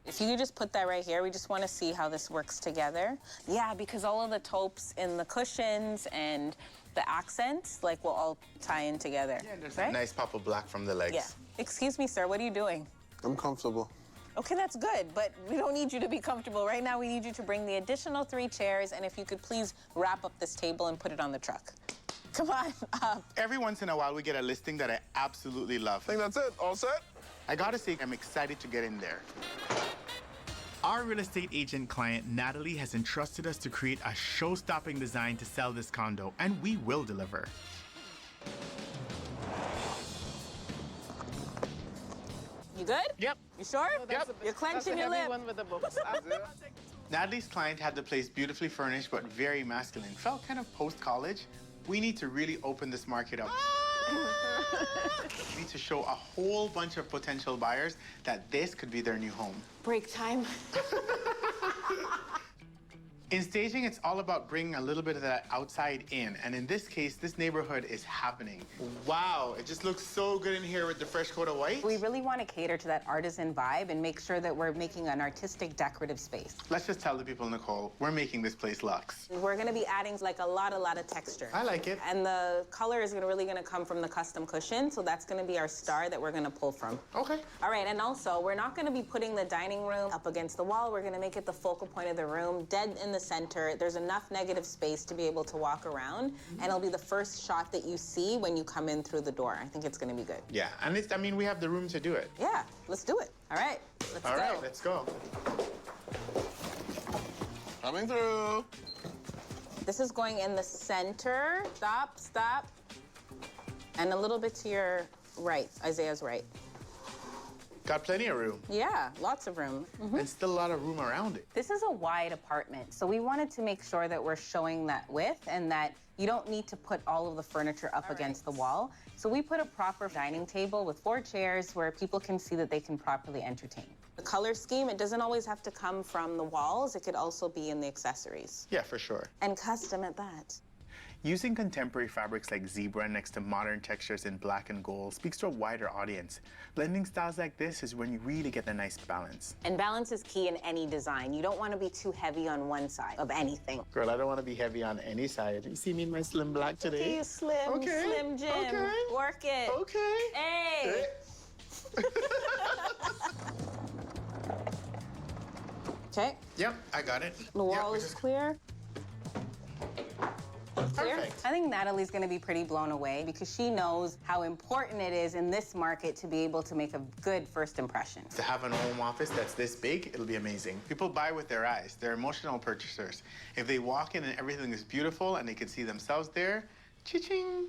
If you could just put that right here, we just want to see how this works together. Yeah, because all of the taupes in the cushions and the accents, like, will all tie in together. Yeah, there's right? a nice pop of black from the legs. Yeah. Excuse me, sir, what are you doing? I'm comfortable. Okay, that's good, but we don't need you to be comfortable. Right now, we need you to bring the additional 3 chairs, and if you could please wrap up this table and put it on the truck. Come on up. Every once in a while, we get a listing that I absolutely love. I think that's it. All set? I gotta say, I'm excited to get in there. Our real estate agent client, Natalie, has entrusted us to create a show-stopping design to sell this condo, and we will deliver. You good? Yep. You sure? Yep. You're clenching your lip. One with the books. Natalie's client had the place beautifully furnished, but very masculine. Felt kind of post-college. We need to really open this market up. We need to show a whole bunch of potential buyers that this could be their new home. Break time. In staging, it's all about bringing a little bit of that outside in. And in this case, this neighborhood is happening. Wow, it just looks so good in here with the fresh coat of white. We really want to cater to that artisan vibe and make sure that we're making an artistic, decorative space. Let's just tell the people, Nicole, we're making this place luxe. We're going to be adding like a lot of texture. I like it. And the color is really going to come from the custom cushion, so that's going to be our star that we're going to pull from. Okay. All right, and also, we're not going to be putting the dining room up against the wall. We're going to make it the focal point of the room, dead in the center. There's enough negative space to be able to walk around, and it'll be the first shot that you see when you come in through the door. I think it's going to be good. Yeah, and I mean, we have the room to do it. Yeah, let's do it. All right, let's go. All right, let's go. Coming through. This is going in the center. Stop, stop. And a little bit to your right, Isaiah's right. Got plenty of room. Yeah, lots of room. And still a lot of room around it. This is a wide apartment, so we wanted to make sure that we're showing that width and that you don't need to put all of the furniture up against the wall. So we put a proper dining table with 4 chairs where people can see that they can properly entertain. The color scheme, it doesn't always have to come from the walls. It could also be in the accessories. Yeah, for sure. And custom at that. Using contemporary fabrics like zebra next to modern textures in black and gold speaks to a wider audience. Blending styles like this is when you really get a nice balance. And balance is key in any design. You don't want to be too heavy on one side of anything. Girl, I don't want to be heavy on any side. You see me in my slim black today? Okay, Slim Jim. Okay. Work it. Okay. Hey. Okay. Yep, I got it. The wall is clear. Clear? Perfect. I think Natalie's going to be pretty blown away because she knows how important it is in this market to be able to make a good first impression. To have an home office that's this big, it'll be amazing. People buy with their eyes. They're emotional purchasers. If they walk in and everything is beautiful and they can see themselves there, cha-ching.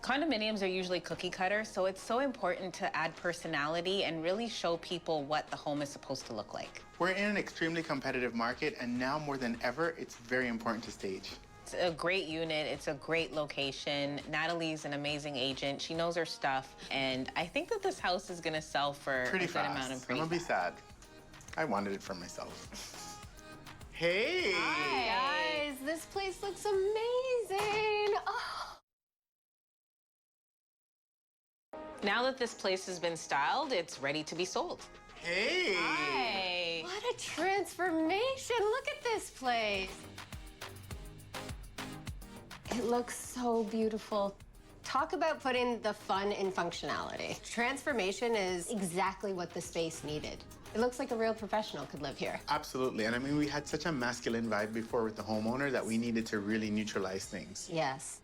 Condominiums are usually cookie cutter, so it's so important to add personality and really show people what the home is supposed to look like. We're in an extremely competitive market, and now more than ever, it's very important to stage. It's a great unit. It's a great location. Natalie's an amazing agent. She knows her stuff, and I think that this house is going to sell for Pretty a good fast. amount of pretty I'm gonna be sad. I wanted it for myself. Hey! Hi, guys. This place looks amazing. Oh. Now that this place has been styled, it's ready to be sold. Hey! Hi. What a transformation. Look at this place. It looks so beautiful. Talk about putting the fun in functionality. Transformation is exactly what the space needed. It looks like a real professional could live here. Absolutely. And I mean, we had such a masculine vibe before with the homeowner that we needed to really neutralize things. Yes.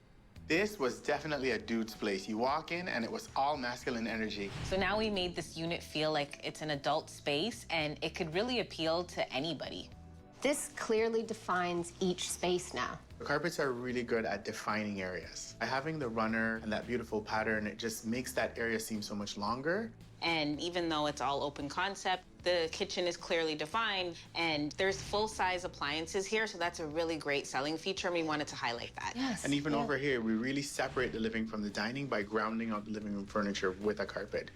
This was definitely a dude's place. You walk in and it was all masculine energy. So now we made this unit feel like it's an adult space and it could really appeal to anybody. This clearly defines each space now. The carpets are really good at defining areas. By having the runner and that beautiful pattern, it just makes that area seem so much longer. And even though it's all open concept, the kitchen is clearly defined and there's full-size appliances here, so that's a really great selling feature and we wanted to highlight that. Yes. And even over here, we really separate the living from the dining by grounding out the living room furniture with a carpet.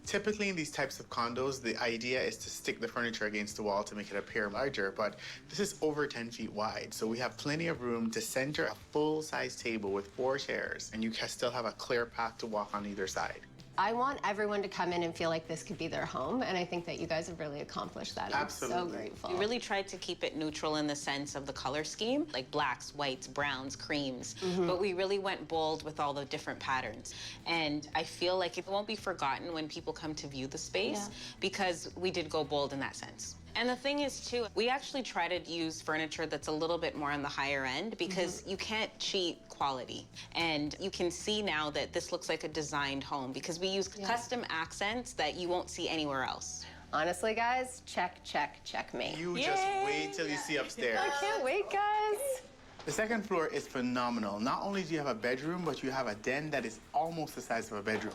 Typically in these types of condos, the idea is to stick the furniture against the wall to make it appear larger, but this is over 10 feet wide, so we have plenty of room to center a full-size table with 4 chairs, and you can still have a clear path to walk on either side. I want everyone to come in and feel like this could be their home, and I think that you guys have really accomplished that. Absolutely. I'm so grateful. We really tried to keep it neutral in the sense of the color scheme, like blacks, whites, browns, creams, but we really went bold with all the different patterns. And I feel like it won't be forgotten when people come to view the space because we did go bold in that sense. And the thing is, too, we actually try to use furniture that's a little bit more on the higher end because you can't cheat quality. And you can see now that this looks like a designed home because we use custom accents that you won't see anywhere else. Honestly, guys, check, check, check me. You just wait till you see upstairs. I can't wait, guys. The second floor is phenomenal. Not only do you have a bedroom, but you have a den that is almost the size of a bedroom.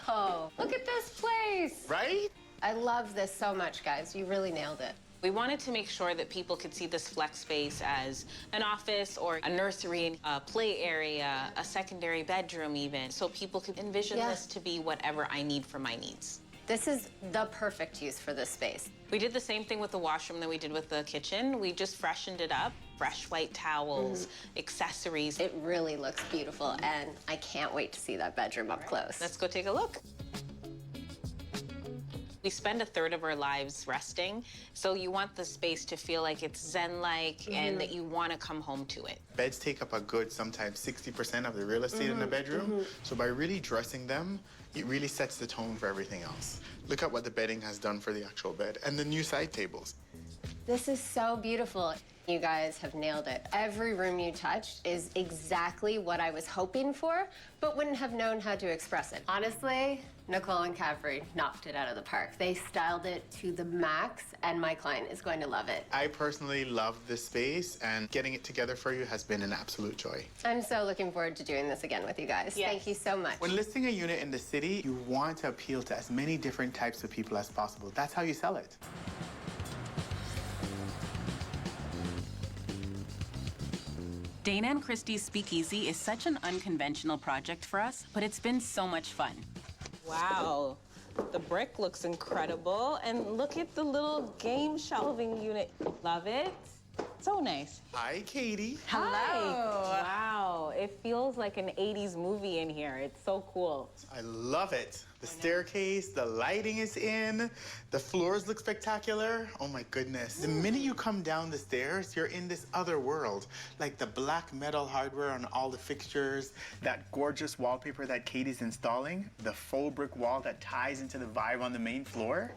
Oh, look at this place. Right? I love this so much, guys. You really nailed it. We wanted to make sure that people could see this flex space as an office or a nursery, a play area, a secondary bedroom even, so people could envision this to be whatever I need for my needs. This is the perfect use for this space. We did the same thing with the washroom that we did with the kitchen. We just freshened it up. Fresh white towels, accessories. It really looks beautiful, and I can't wait to see that bedroom up close. Let's go take a look. We spend 1/3 of our lives resting, so you want the space to feel like it's zen-like and that you want to come home to it. Beds take up a good, sometimes 60% of the real estate in the bedroom. So by really dressing them, it really sets the tone for everything else. Look at what the bedding has done for the actual bed and the new side tables. This is so beautiful. You guys have nailed it. Every room you touched is exactly what I was hoping for, but wouldn't have known how to express it. Honestly, Nicole and Caffery knocked it out of the park. They styled it to the max, and my client is going to love it. I personally love this space, and getting it together for you has been an absolute joy. I'm so looking forward to doing this again with you guys. Thank you so much. When listing a unit in the city, you want to appeal to as many different types of people as possible. That's how you sell it. Dana and Christie's Speakeasy is such an unconventional project for us, but it's been so much fun. Wow, the brick looks incredible. And look at the little game shelving unit. Love it. So nice. Hi, Katie. Hello. Wow, it feels like an 80s movie in here. It's so cool. I love it. The staircase, the lighting is in, the floors look spectacular. Oh my goodness. The minute you come down the stairs, you're in this other world. Like the black metal hardware on all the fixtures, that gorgeous wallpaper that Katie's installing, the faux brick wall that ties into the vibe on the main floor.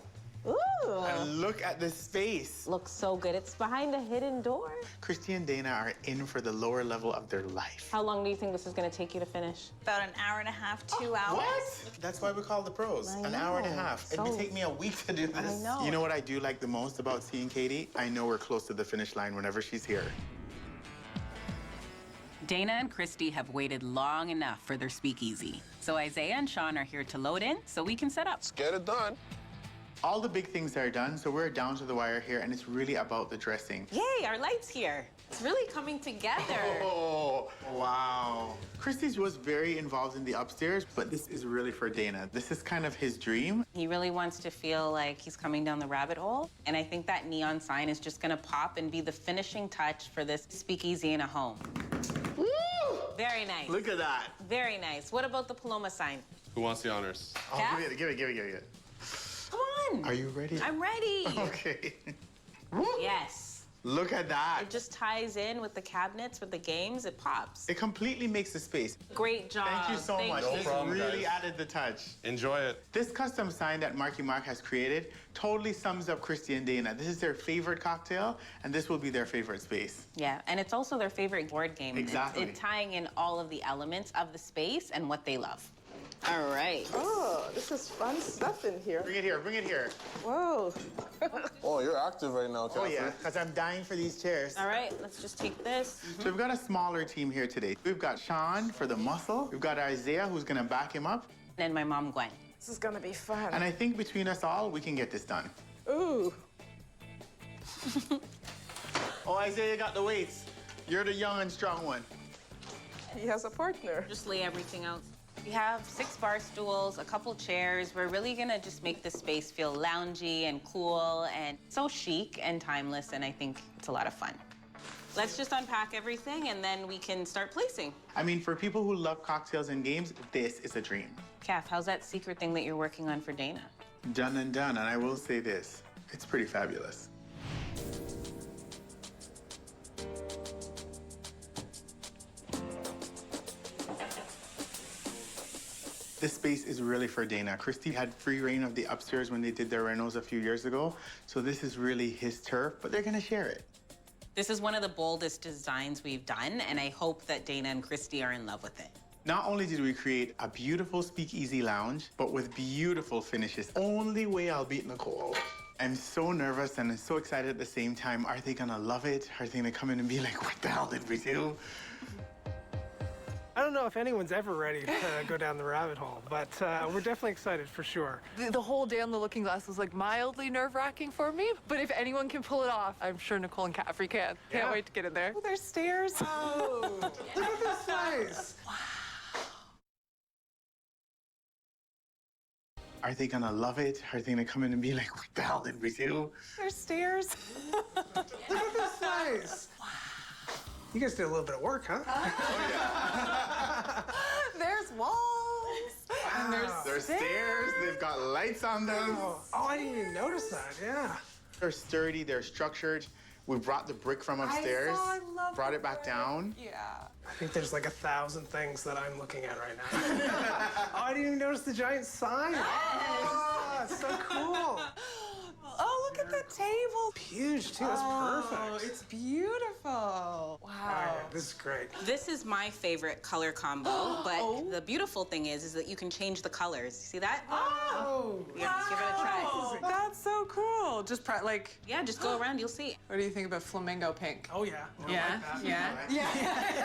Ooh. And look at this space. Looks so good. It's behind a hidden door. Christy and Dana are in for the lower level of their life. How long do you think this is going to take you to finish? About an hour and a half, 2 hours. What? That's why we call the pros. An hour and a half. It would take me a week to do this. I know. You know what I do like the most about seeing Katie? I know we're close to the finish line whenever she's here. Dana and Christy have waited long enough for their speakeasy. So Isaiah and Sean are here to load in so we can set up. Let's get it done. All the big things are done, so we're down to the wire here, and it's really about the dressing. Yay, our light's here. It's really coming together. Oh, wow. Christy's was very involved in the upstairs, but this is really for Dana. This is kind of his dream. He really wants to feel like he's coming down the rabbit hole. And I think that neon sign is just gonna pop and be the finishing touch for this speakeasy in a home. Woo! Very nice. Look at that. Very nice. What about the Paloma sign? Who wants the honors? Oh, give it. Come on. Are you ready? I'm ready. Okay. Yes. Look at that. It just ties in with the cabinets, with the games, it pops. It completely makes the space. Great job. Thank you so much. No This problem, really guys. added the touch. Enjoy it. This custom sign that Marky Mark has created totally sums up Christy and Dana. This is their favorite cocktail, and this will be their favorite space. Yeah, and it's also their favorite board game. Exactly. It's tying in all of the elements of the space and what they love. All right. Oh, this is fun stuff in here. Bring it here, bring it here. Whoa. Oh, you're active right now, Caffery. Oh yeah, because I'm dying for these chairs. All right, let's just take this. So we've got a smaller team here today. We've got Sean for the muscle. We've got Isaiah who's gonna back him up. And my mom, Gwen. This is gonna be fun. And I think between us all, we can get this done. Ooh. Oh, Isaiah got the weights. You're the young and strong one. He has a partner. Just lay everything out. We have 6 bar stools, a couple chairs. We're really gonna just make the space feel loungy and cool and so chic and timeless, and I think it's a lot of fun. Let's just unpack everything and then we can start placing. I mean, for people who love cocktails and games, this is a dream. Kath, how's that secret thing that you're working on for Dana? Done and done, and I will say this, it's pretty fabulous. This space is really for Dana. Christy had free reign of the upstairs when they did their renos a few years ago, so this is really his turf, but they're gonna share it. This is one of the boldest designs we've done, and I hope that Dana and Christy are in love with it. Not only did we create a beautiful speakeasy lounge, but with beautiful finishes. Only way I'll beat Nicole. I'm so nervous and I'm so excited at the same time. Are they gonna love it? Are they gonna come in and be like, what the hell did we do? I don't know if anyone's ever ready to go down the rabbit hole, but we're definitely excited for sure. The whole day on the Looking Glass was like mildly nerve-wracking for me, but if anyone can pull it off, I'm sure Nicole and Caffery can. Can't wait to get in there. Oh, there's stairs. Oh, look at this place. Are they gonna love it? Are they gonna come in and be like, what the hell did we do? There's stairs. Look at this place. You guys did a little bit of work, huh? There's walls. And There's stairs, they've got lights on them. Oh, I didn't even notice that, yeah. They're sturdy, they're structured. We brought the brick from upstairs, brought it back down. Yeah. I think there's like 1,000 things that I'm looking at right now. Oh, I didn't even notice the giant sign. Oh, it's so cool. Oh, look at the table. Huge, too. That's perfect. Oh, it's beautiful. Wow. Oh, yeah, this is great. This is my favorite color combo, but the beautiful thing is that you can change the colors. See that? Oh, Yeah, give it a try. That's so cool. Just Yeah, just go around, you'll see. What do you think about flamingo pink? Oh, yeah. More Yeah, like that. yeah.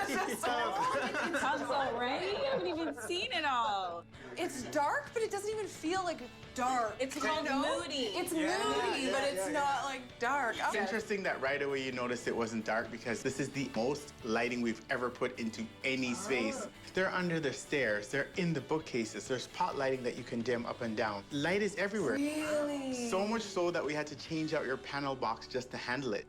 Yeah. It's all right. You haven't even seen it all. It's dark, but it doesn't even feel like dark. It's called moody. It's moody, but it's not like dark. It's interesting that right away you noticed it wasn't dark because this is the most lighting we've ever put into any space. They're under the stairs, they're in the bookcases, there's pot lighting that you can dim up and down. Light is everywhere. Really? So much so that we had to change out your panel box just to handle it.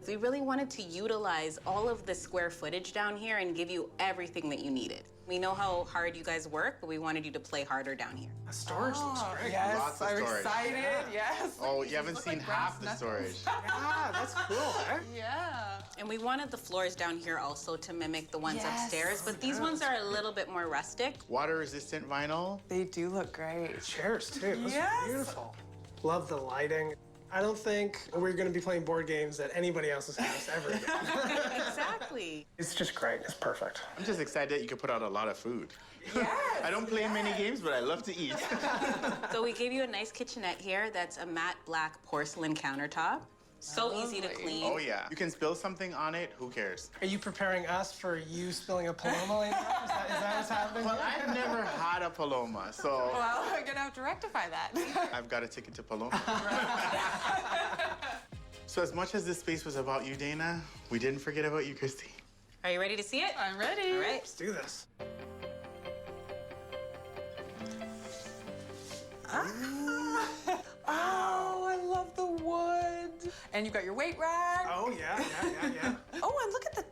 We really wanted to utilize all of the square footage down here and give you everything that you needed. We know how hard you guys work, but we wanted you to play harder down here. The storage looks great. Yes, Lots of I'm storage. excited. Yes. Oh, you haven't seen half the storage. Yeah, that's cool, eh? Yeah. And we wanted the floors down here also to mimic the ones upstairs, but these ones are a little bit more rustic. Water-resistant vinyl. They do look great. The chairs, too. Those Yes. are beautiful. Love the lighting. I don't think we're going to be playing board games at anybody else's house ever again. Exactly. It's just great. It's perfect. I'm just excited that you can put out a lot of food. Yes. I don't play many games, but I love to eat. So we gave you a nice kitchenette here that's a matte black porcelain countertop. So easy to clean. Oh, yeah. You can spill something on it, who cares? Are you preparing us for you spilling a Paloma later? Is that what's happening? Well, I've never had a Paloma, so Well, I'm gonna have to rectify that. I've got a ticket to Paloma. So as much as this space was about you, Dana, we didn't forget about you, Christy. Are you ready to see it? I'm ready. All right. Let's do this. Oh, I love the wood. And you've got your weight rack. Oh, yeah. Oh, and look at the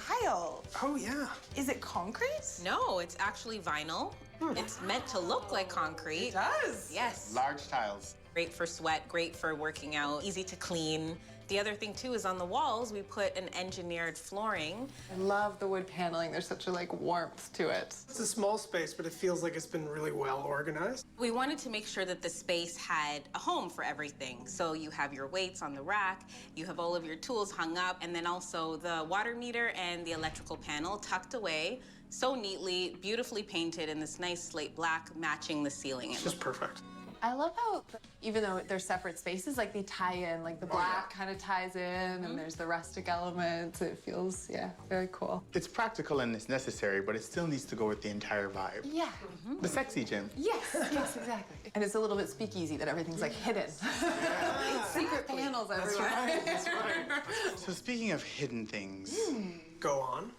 tile. Oh, yeah. Is it concrete? No, it's actually vinyl. It's meant to look like concrete. It does. Yes. Large tiles. Great for sweat, great for working out, easy to clean. The other thing too is on the walls, we put an engineered flooring. I love the wood paneling. There's such a warmth to it. It's a small space, but it feels like it's been really well organized. We wanted to make sure that the space had a home for everything. So you have your weights on the rack, you have all of your tools hung up, and then also the water meter and the electrical panel tucked away so neatly, beautifully painted in this nice slate black, matching the ceiling. It's just perfect. I love how, even though they're separate spaces, they tie in, the black kind of ties in, and there's the rustic element. It feels, very cool. It's practical and it's necessary, but it still needs to go with the entire vibe. Yeah. The sexy gym. Yes, exactly. And it's a little bit speakeasy that everything's hidden. Secret panels everywhere. That's right. So speaking of hidden things. Go on.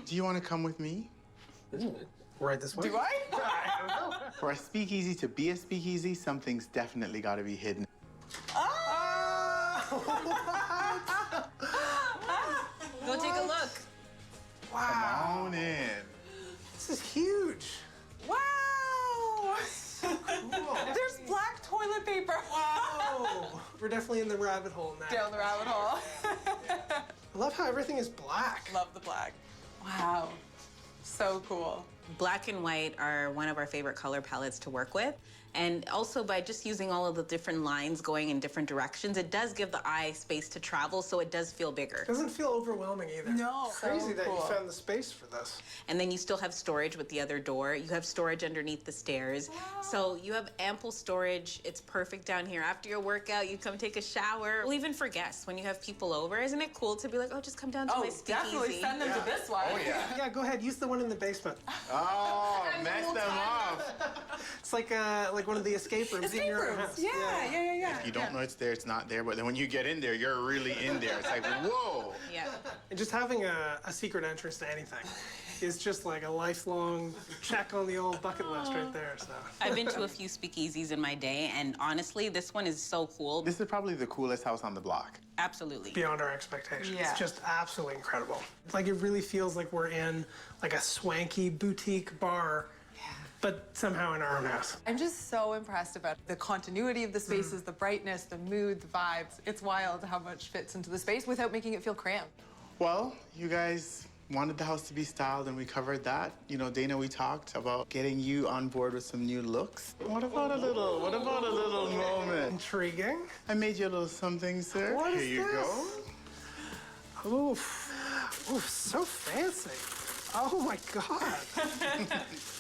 Do you want to come with me? Right this way? Do I? I don't know. For a speakeasy to be a speakeasy, something's definitely got to be hidden. Go take a look. Wow. Come on in. This is huge. Wow! So cool. There's black toilet paper. Wow. We're definitely in the rabbit hole now. Down the rabbit hole. I love how everything is black. Love the black. Wow. So cool. Black and white are one of our favorite color palettes to work with. And also by just using all of the different lines going in different directions, it does give the eye space to travel, so it does feel bigger. It doesn't feel overwhelming either. No. Crazy So that cool. you found the space for this. And then you still have storage with the other door. You have storage underneath the stairs. Wow. So you have ample storage. It's perfect down here. After your workout, you come take a shower. Well, even for guests, when you have people over, isn't it cool to be like, oh, just come down to my speakeasy? Definitely send them to this one. Oh, yeah. Yeah, go ahead. Use the one in the basement. Oh, mess them up. It's like one of the escape rooms in your own house. Yeah. If you don't know it's there, it's not there. But then when you get in there, you're really in there. It's like, whoa. Yeah. And just having a secret entrance to anything is just like a lifelong check on the old bucket list right there. So I've been to a few speakeasies in my day, and honestly, this one is so cool. This is probably the coolest house on the block. Absolutely. Beyond our expectations. Yeah. It's just absolutely incredible. It's like it really feels like we're in a swanky boutique bar, but somehow in our own house. I'm just so impressed about the continuity of the spaces, the brightness, the mood, the vibes. It's wild how much fits into the space without making it feel cramped. Well, you guys wanted the house to be styled, and we covered that. You know, Dana, we talked about getting you on board with some new looks. What about a little moment? Intriguing. I made you a little something, sir. What is Here you go. Oof, so fancy. Oh my God.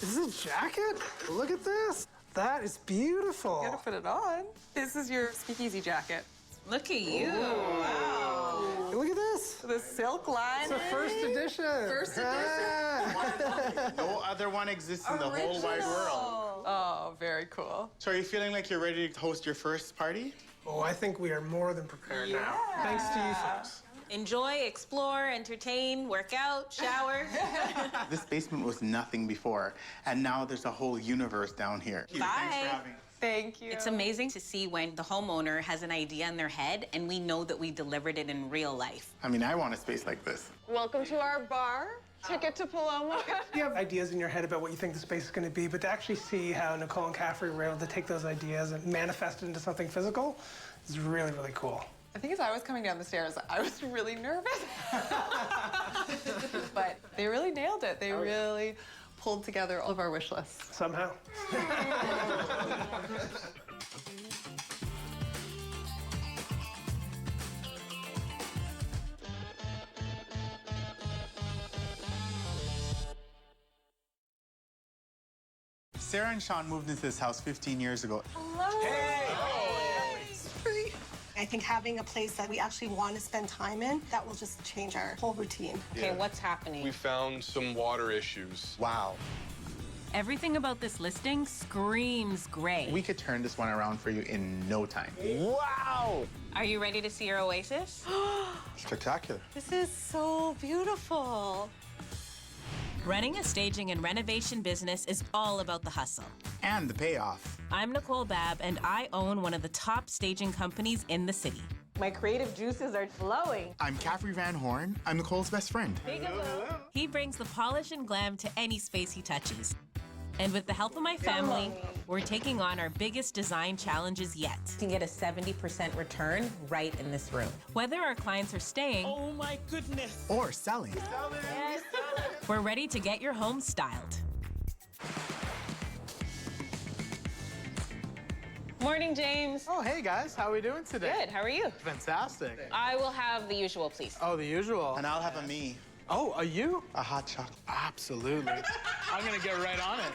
Is this a jacket? Look at this. That is beautiful. You gotta put it on. This is your speakeasy jacket. Look at you. Wow. Look at this. The silk line. It's a first edition. First edition. No other one exists in the whole wide world. Oh, very cool. So are you feeling like you're ready to host your first party? Oh, I think we are more than prepared now. Thanks to you folks. Enjoy, explore, entertain, work out, shower. This basement was nothing before, and now there's a whole universe down here. Bye. Thanks for having us. Thank you. It's amazing to see when the homeowner has an idea in their head and we know that we delivered it in real life. I mean, I want a space like this. Welcome to our bar. Ticket to Paloma. You have ideas in your head about what you think the space is going to be, but to actually see how Nicole and Caffery were able to take those ideas and manifest it into something physical is really, really cool. I think as I was coming down the stairs, I was really nervous. But they really nailed it. They really pulled together all of our wish lists. Somehow. Sarah and Sean moved into this house 15 years ago. Hello. Hey! I think having a place that we actually want to spend time in, that will just change our whole routine. Okay, what's happening? We found some water issues. Wow. Everything about this listing screams gray. We could turn this one around for you in no time. Wow! Are you ready to see your oasis? Spectacular. This is so beautiful. Running a staging and renovation business is all about the hustle. And the payoff. I'm Nicole Babb, and I own one of the top staging companies in the city. My creative juices are flowing. I'm Caffery Vanhorne. I'm Nicole's best friend. He brings the polish and glam to any space he touches. And with the help of my family, we're taking on our biggest design challenges yet. You can get a 70% return right in this room. Whether our clients are staying Oh my goodness. Or selling. we're ready to get your home styled. Morning, James. Oh, hey guys, how are we doing today? Good, how are you? Fantastic. I will have the usual, please. Oh, the usual. And I'll have a me. Oh, are you? A hot chocolate. Absolutely. I'm gonna get right on it.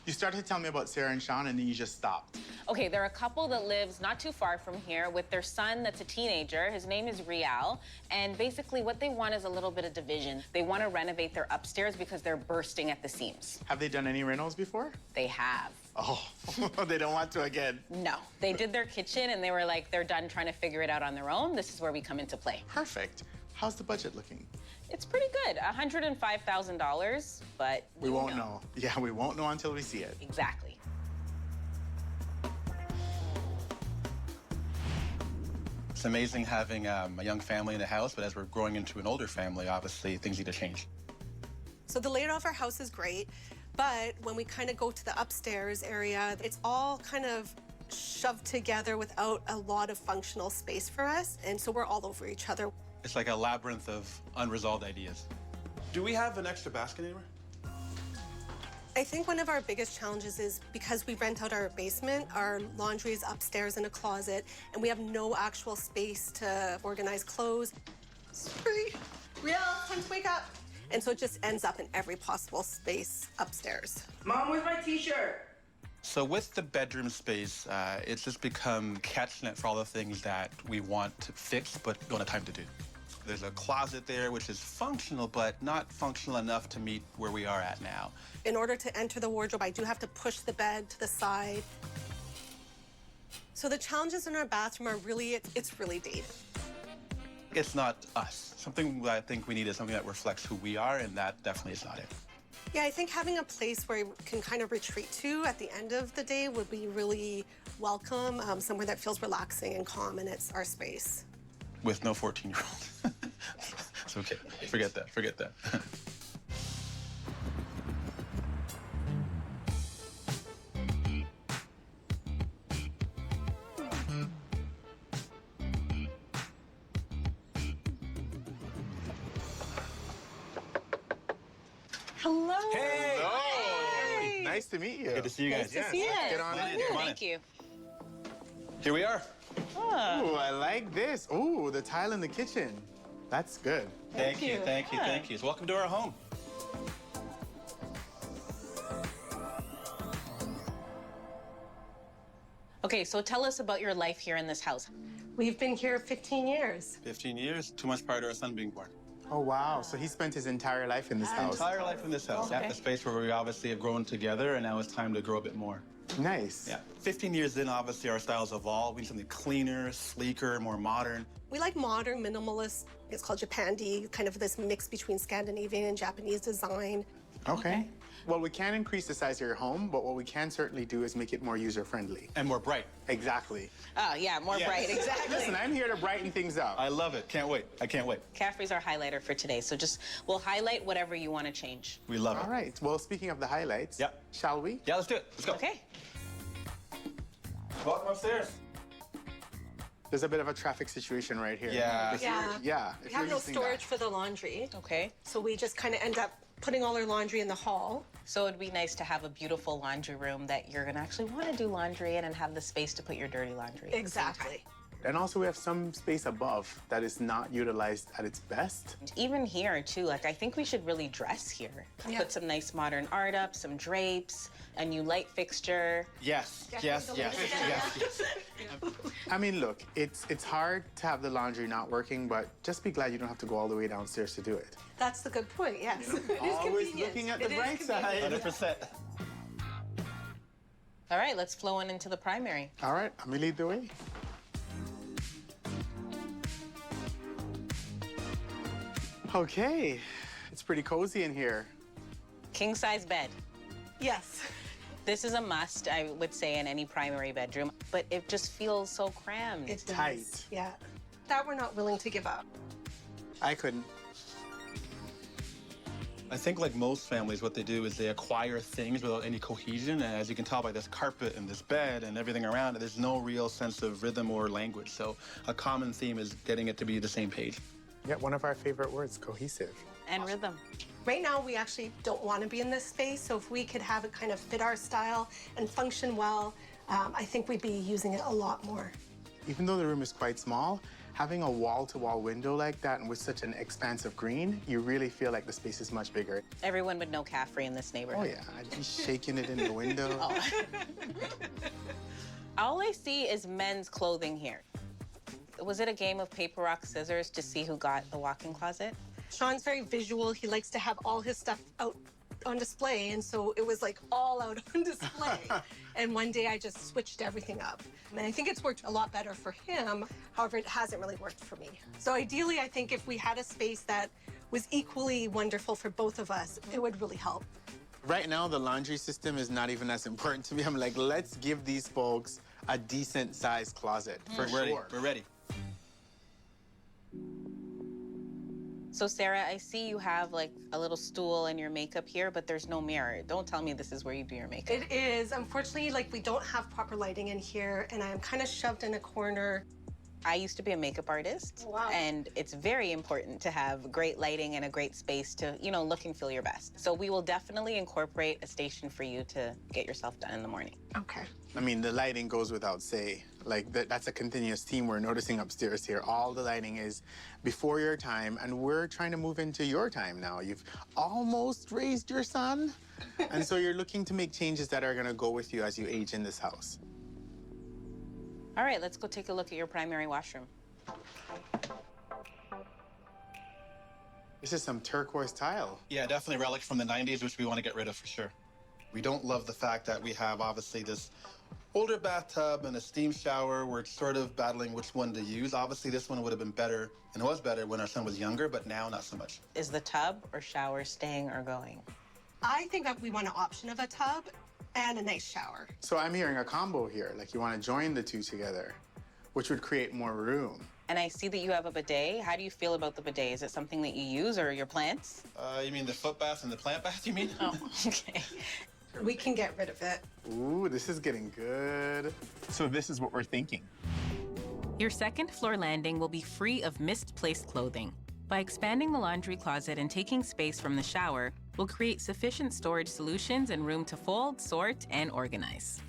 You started to tell me about Sarah and Sean, and then you just stopped. Okay, they're a couple that lives not too far from here with their son that's a teenager. His name is Rial. And basically what they want is a little bit of division. They want to renovate their upstairs because they're bursting at the seams. Have they done any renos before? They have. Oh, they don't want to again. No, they did their kitchen and they were like, they're done trying to figure it out on their own. This is where we come into play. Perfect. How's the budget looking? It's pretty good, $105,000, but We won't know. Yeah, we won't know until we see it. Exactly. It's amazing having a young family in the house, but as we're growing into an older family, obviously things need to change. So the layout of our house is great, but when we kind of go to the upstairs area, it's all kind of shoved together without a lot of functional space for us, and so we're all over each other. It's like a labyrinth of unresolved ideas. Do we have an extra basket anywhere? I think one of our biggest challenges is because we rent out our basement, our laundry is upstairs in a closet, and we have no actual space to organize clothes. Sorry. Real, time to wake up. And so it just ends up in every possible space upstairs. Mom, where's my t-shirt? So with the bedroom space, it's just become catchment for all the things that we want to fix but don't have time to do. There's a closet there which is functional but not functional enough to meet where we are at now. In order to enter the wardrobe, I do have to push the bed to the side. So the challenges in our bathroom are really, it's really dated. It's not us. Something that I think we need is something that reflects who we are, and that definitely is not it. Yeah, I think having a place where you can kind of retreat to at the end of the day would be really welcome, somewhere that feels relaxing and calm, and it's our space. With no 14-year-old. It's okay. Forget that. Forget that. Hello. Hey. Hey. Nice to meet you. Good to see you guys. Nice to see you. Get on in. Thank you. Here we are. Ooh, I like this. Ooh, the tile in the kitchen. That's good. Thank you. Thank you. Thank you. So welcome to our home. Okay, so tell us about your life here in this house. We've been here 15 years. 15 years, 2 months prior to our son being born. Oh, wow. So he spent his entire life in this house. Entire life in this house. Okay. Yeah, the space where we obviously have grown together, and now it's time to grow a bit more. Nice. Yeah. 15 years in, obviously, our styles evolve. We need something cleaner, sleeker, more modern. We like modern, minimalist. It's called Japandi, kind of this mix between Scandinavian and Japanese design. Okay. Well, we can't increase the size of your home, but what we can certainly do is make it more user-friendly. And more bright. Exactly. Oh, yeah, more bright, exactly. Listen, I'm here to brighten things up. I love it. Can't wait. I can't wait. Caffery's our highlighter for today, so we'll highlight whatever you want to change. We love it. All right. Well, speaking of the highlights, shall we? Yeah, let's do it. Let's go. Okay. Welcome upstairs. There's a bit of a traffic situation right here. Yeah. If you're- yeah. We if have you're no using storage for the laundry. Okay. So we just kind of end up putting all our laundry in the hall. So it'd be nice to have a beautiful laundry room that you're gonna actually want to do laundry in and have the space to put your dirty laundry. Exactly. And also we have some space above that is not utilized at its best. Even here too, like I think we should really dress here. Yeah. Put some nice modern art up, some drapes, a new light fixture. Yes. Yes. Yes. Yes. I mean, look, it's hard to have the laundry not working, but just be glad you don't have to go all the way downstairs to do it. That's the good point, yes. It is Always convenient. looking at the It is bright side. convenient. 100%. All right, let's flow on into the primary. All right, I'm gonna lead the way. Okay, it's pretty cozy in here. King size bed. Yes. This is a must, I would say, in any primary bedroom, but it just feels so crammed. It does. Tight. Yeah. That we're not willing to give up. I couldn't. I think like most families, what they do is they acquire things without any cohesion. And as you can tell by this carpet and this bed and everything around it, there's no real sense of rhythm or language. So a common theme is getting it to be the same page. Yeah, one of our favorite words, cohesive. And rhythm. Right now, we actually don't want to be in this space, so if we could have it kind of fit our style and function well, I think we'd be using it a lot more. Even though the room is quite small, having a wall-to-wall window like that and with such an expansive green, you really feel like the space is much bigger. Everyone would know Caffery in this neighborhood. Oh yeah, I'd be shaking it in the window. All I see is men's clothing here. Was it a game of paper, rock, scissors to see who got the walk-in closet? Sean's very visual. He likes to have all his stuff out on display, and so it was like all out on display. And one day I just switched everything up. And I think it's worked a lot better for him. However, it hasn't really worked for me. So ideally, I think if we had a space that was equally wonderful for both of us, it would really help. Right now, the laundry system is not even as important to me. I'm like, let's give these folks a decent-sized closet, for sure. We're ready. So Sarah, I see you have like a little stool and your makeup here, but there's no mirror. Don't tell me this is where you do your makeup. It is. Unfortunately, like we don't have proper lighting in here, and I'm kind of shoved in a corner. I used to be a makeup artist, Wow. and it's very important to have great lighting and a great space to, you know, look and feel your best. So we will definitely incorporate a station for you to get yourself done in the morning. Okay. I mean, the lighting goes without say. Like, that's a continuous theme we're noticing upstairs here. All the lighting is before your time, and we're trying to move into your time now. You've almost raised your son, and so you're looking to make changes that are gonna go with you as you age in this house. All right, let's go take a look at your primary washroom. This is some turquoise tile. Yeah, definitely relic from the 90s, which we want to get rid of for sure. We don't love the fact that we have obviously this older bathtub and a steam shower. We're sort of battling which one to use. Obviously, this one would have been better and was better when our son was younger, but now not so much. Is the tub or shower staying or going? I think that we want an option of a tub and a nice shower. So I'm hearing a combo here, like you want to join the two together, which would create more room. And I see that you have a bidet. How do you feel about the bidet? Is it something that you use or your plants? You mean the foot bath and the plant bath, you mean? Oh, okay. We can get rid of it. Ooh, this is getting good. So this is what we're thinking. Your second floor landing will be free of misplaced clothing. By expanding the laundry closet and taking space from the shower, we'll create sufficient storage solutions and room to fold, sort, and organize.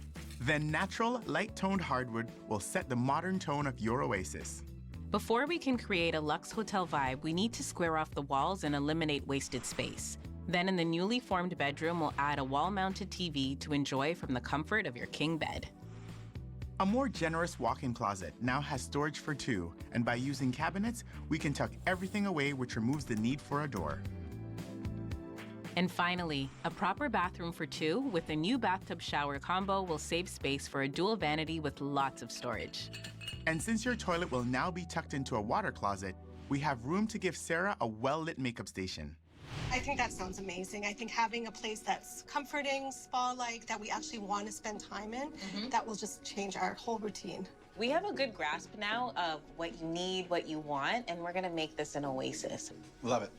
Then natural, light-toned hardwood will set the modern tone of your oasis. Before we can create a luxe hotel vibe, we need to square off the walls and eliminate wasted space. Then in the newly formed bedroom, we'll add a wall-mounted TV to enjoy from the comfort of your king bed. A more generous walk-in closet now has storage for two, and by using cabinets, we can tuck everything away, which removes the need for a door. And finally, a proper bathroom for two with a new bathtub shower combo will save space for a dual vanity with lots of storage. And since your toilet will now be tucked into a water closet, we have room to give Sarah a well-lit makeup station. I think that sounds amazing. I think having a place that's comforting, spa-like, that we actually want to spend time in, that will just change our whole routine. We have a good grasp now of what you need, what you want, and we're gonna make this an oasis. Love it.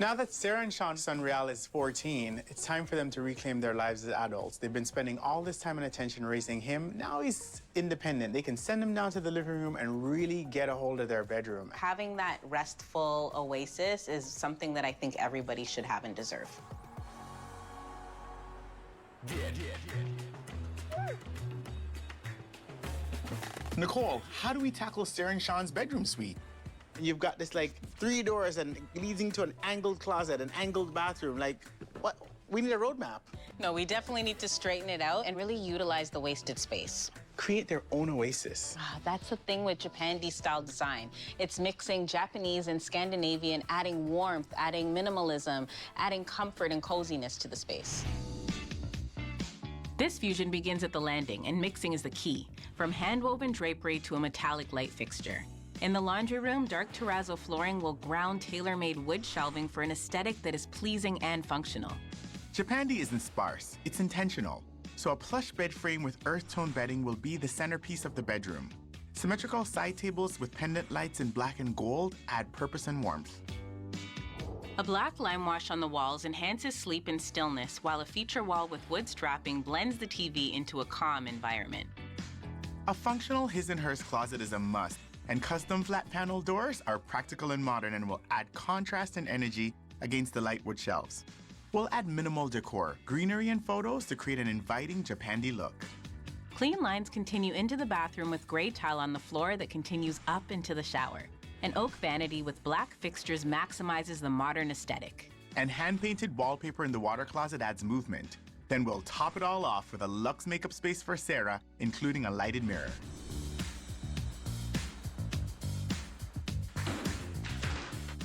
Now that Sarah and Sean's son Real is 14, it's time for them to reclaim their lives as adults. They've been spending all this time and attention raising him. Now he's independent. They can send him down to the living room and really get a hold of their bedroom. Having that restful oasis is something that I think everybody should have and deserve. Nicole, how do we tackle Sarah and Sean's bedroom suite? You've got this like 3 doors and leading to an angled closet, an angled bathroom. Like, what? We need a roadmap. No, we definitely need to straighten it out and really utilize the wasted space. Create their own oasis. That's the thing with Japan style design. It's mixing Japanese and Scandinavian, adding warmth, adding minimalism, adding comfort and coziness to the space. This fusion begins at the landing, and mixing is the key, from hand-woven drapery to a metallic light fixture. In the laundry room, dark terrazzo flooring will ground tailor-made wood shelving for an aesthetic that is pleasing and functional. Japandi isn't sparse, it's intentional. So a plush bed frame with earth tone bedding will be the centerpiece of the bedroom. Symmetrical side tables with pendant lights in black and gold add purpose and warmth. A black lime wash on the walls enhances sleep and stillness, while a feature wall with wood strapping blends the TV into a calm environment. A functional his and hers closet is a must, and custom flat panel doors are practical and modern and will add contrast and energy against the light wood shelves. We'll add minimal decor, greenery, and photos to create an inviting Japandi look. Clean lines continue into the bathroom with gray tile on the floor that continues up into the shower. An oak vanity with black fixtures maximizes the modern aesthetic. And hand-painted wallpaper in the water closet adds movement. Then we'll top it all off with a luxe makeup space for Sarah, including a lighted mirror.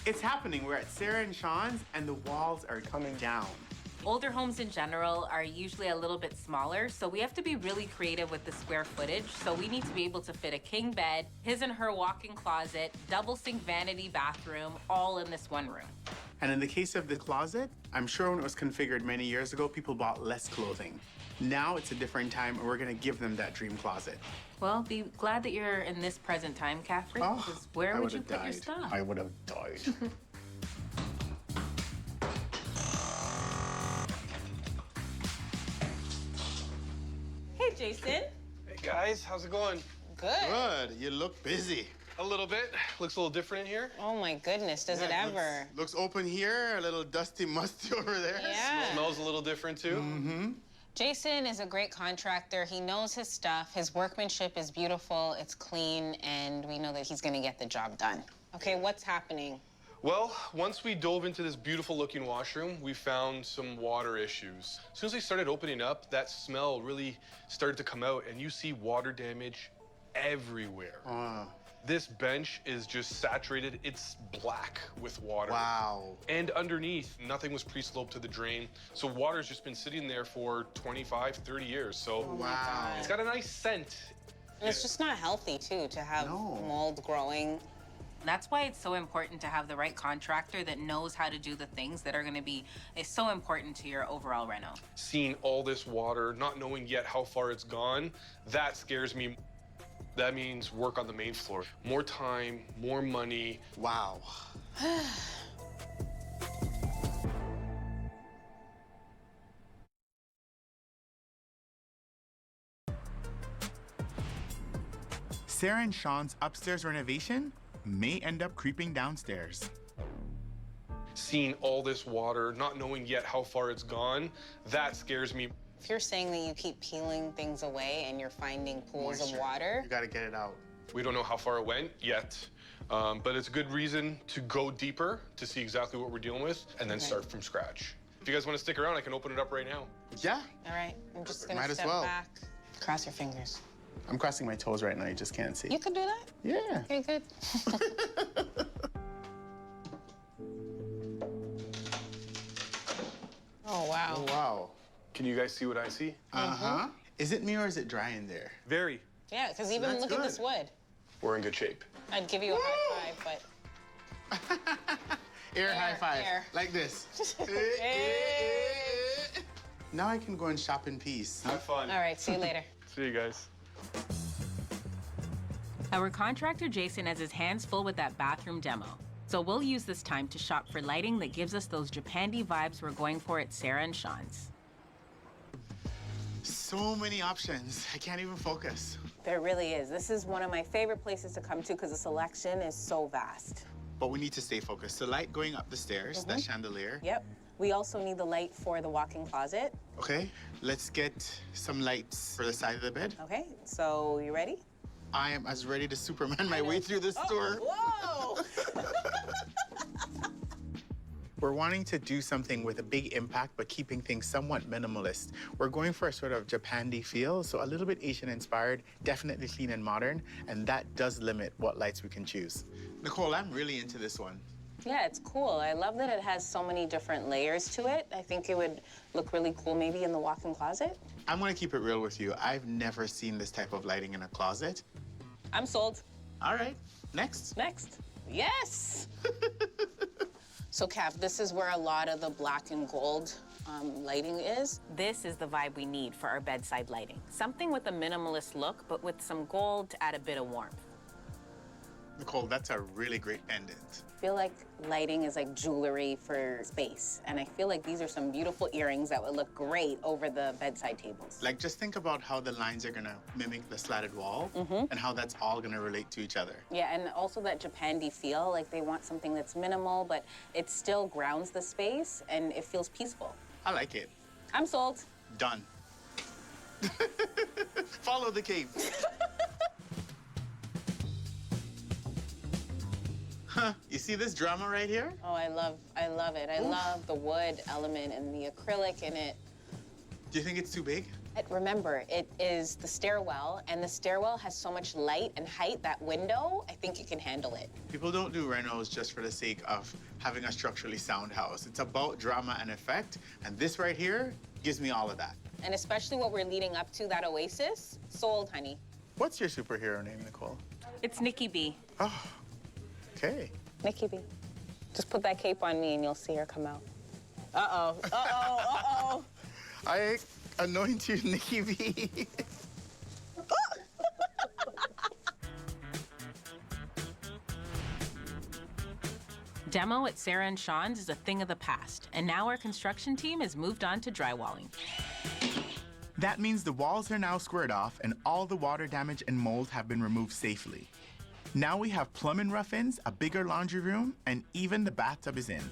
It's happening. We're at Sarah and Sean's, and the walls are coming down. Older homes in general are usually a little bit smaller, so we have to be really creative with the square footage. So we need to be able to fit a king bed, his and her walk-in closet, double sink vanity bathroom, all in this one room. And in the case of the closet, I'm sure when it was configured many years ago, people bought less clothing. Now it's a different time, and we're gonna give them that dream closet. Well, be glad that you're in this present time, Caffery, because where would you put your stuff? I would have died. Hey, Jason. Hey guys, how's it going? Good. Good. You look busy. A little bit. Looks a little different in here. Oh my goodness, does it ever? Looks open here, a little dusty, musty over there. Yeah. Smells a little different too. Mm-hmm. Jason is a great contractor. He knows his stuff. His workmanship is beautiful, it's clean, and we know that he's gonna get the job done. Okay, what's happening? Well, once we dove into this beautiful looking washroom, we found some water issues. As soon as they started opening up, that smell really started to come out, and you see water damage everywhere. This bench is just saturated. It's black with water. Wow. And underneath, nothing was pre-sloped to the drain. So water's just been sitting there for 25, 30 years. So wow. It's got a nice scent. And it's just not healthy, too, to have mold growing. That's why it's so important to have the right contractor that knows how to do the things that are going to be so important to your overall reno. Seeing all this water, not knowing yet how far it's gone, that scares me. That means work on the main floor. More time, more money. Wow. Sarah and Sean's upstairs renovation may end up creeping downstairs. Seeing all this water, not knowing yet how far it's gone, that scares me. If you're saying that you keep peeling things away and you're finding pools of water. You gotta get it out. We don't know how far it went yet, but it's a good reason to go deeper to see exactly what we're dealing with and then start from scratch. If you guys want to stick around, I can open it up right now. Yeah. All right, I'm just gonna Might as step well. back. Cross your fingers. I'm crossing my toes right now, you just can't see. You can do that? Yeah. Okay, good. Oh, wow. Oh, wow. Can you guys see what I see? Uh-huh. Is it me or is it dry in there? Very. Yeah, because even look at this wood. We're in good shape. I'd give you a high five, but. Air high five. Air. Like this. Now I can go and shop in peace. Have fun. All right, see you later. See you guys. Our contractor Jason has his hands full with that bathroom demo. So we'll use this time to shop for lighting that gives us those Japandi vibes we're going for at Sarah and Sean's. So many options. I can't even focus. There really is. This is one of my favorite places to come to because the selection is so vast. But we need to stay focused. The light going up the stairs, that chandelier. Yep. We also need the light for the walk-in closet. Okay, let's get some lights for the side of the bed. Okay, so you ready? I am as ready to Superman my way through this store. Whoa! We're wanting to do something with a big impact, but keeping things somewhat minimalist. We're going for a sort of Japandi feel, so a little bit Asian-inspired, definitely clean and modern, and that does limit what lights we can choose. Nicole, I'm really into this one. Yeah, it's cool. I love that it has so many different layers to it. I think it would look really cool maybe in the walk-in closet. I'm gonna keep it real with you. I've never seen this type of lighting in a closet. I'm sold. All right, next. Next. Yes! So, Cav, this is where a lot of the black and gold lighting is. This is the vibe we need for our bedside lighting. Something with a minimalist look, but with some gold to add a bit of warmth. Nicole, that's a really great pendant. I feel like lighting is like jewelry for space. And I feel like these are some beautiful earrings that would look great over the bedside tables. Like, just think about how the lines are gonna mimic the slatted wall and how that's all gonna relate to each other. Yeah, and also that Japandi feel, like they want something that's minimal, but it still grounds the space and it feels peaceful. I like it. I'm sold. Done. Follow the cape. Huh, you see this drama right here? Oh, I love it. I love the wood element and the acrylic in it. Do you think it's too big? Remember, it is the stairwell, and the stairwell has so much light and height, that window, I think it can handle it. People don't do renos just for the sake of having a structurally sound house. It's about drama and effect, and this right here gives me all of that. And especially what we're leading up to, that oasis, sold, honey. What's your superhero name, Nicole? It's Nikki B. Oh, okay. Nikki B. Just put that cape on me and you'll see her come out. Uh-oh, uh-oh, uh-oh. I anoint you, Nikki B. Demo at Sarah and Sean's is a thing of the past, and now our construction team has moved on to drywalling. That means the walls are now squared off and all the water damage and mold have been removed safely. Now we have plumbing rough-ins, a bigger laundry room, and even the bathtub is in.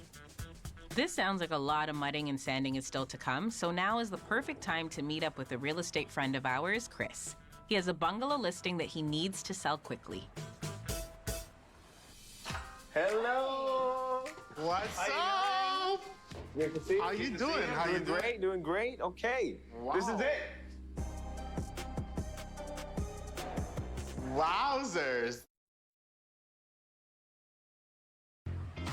This sounds like a lot of mudding and sanding is still to come, so now is the perfect time to meet up with a real estate friend of ours, Chris. He has a bungalow listing that he needs to sell quickly. Hello. What's up? Good to see you. How you doing? How you doing? Great, doing great. Okay. Wow. This is it. Wowzers.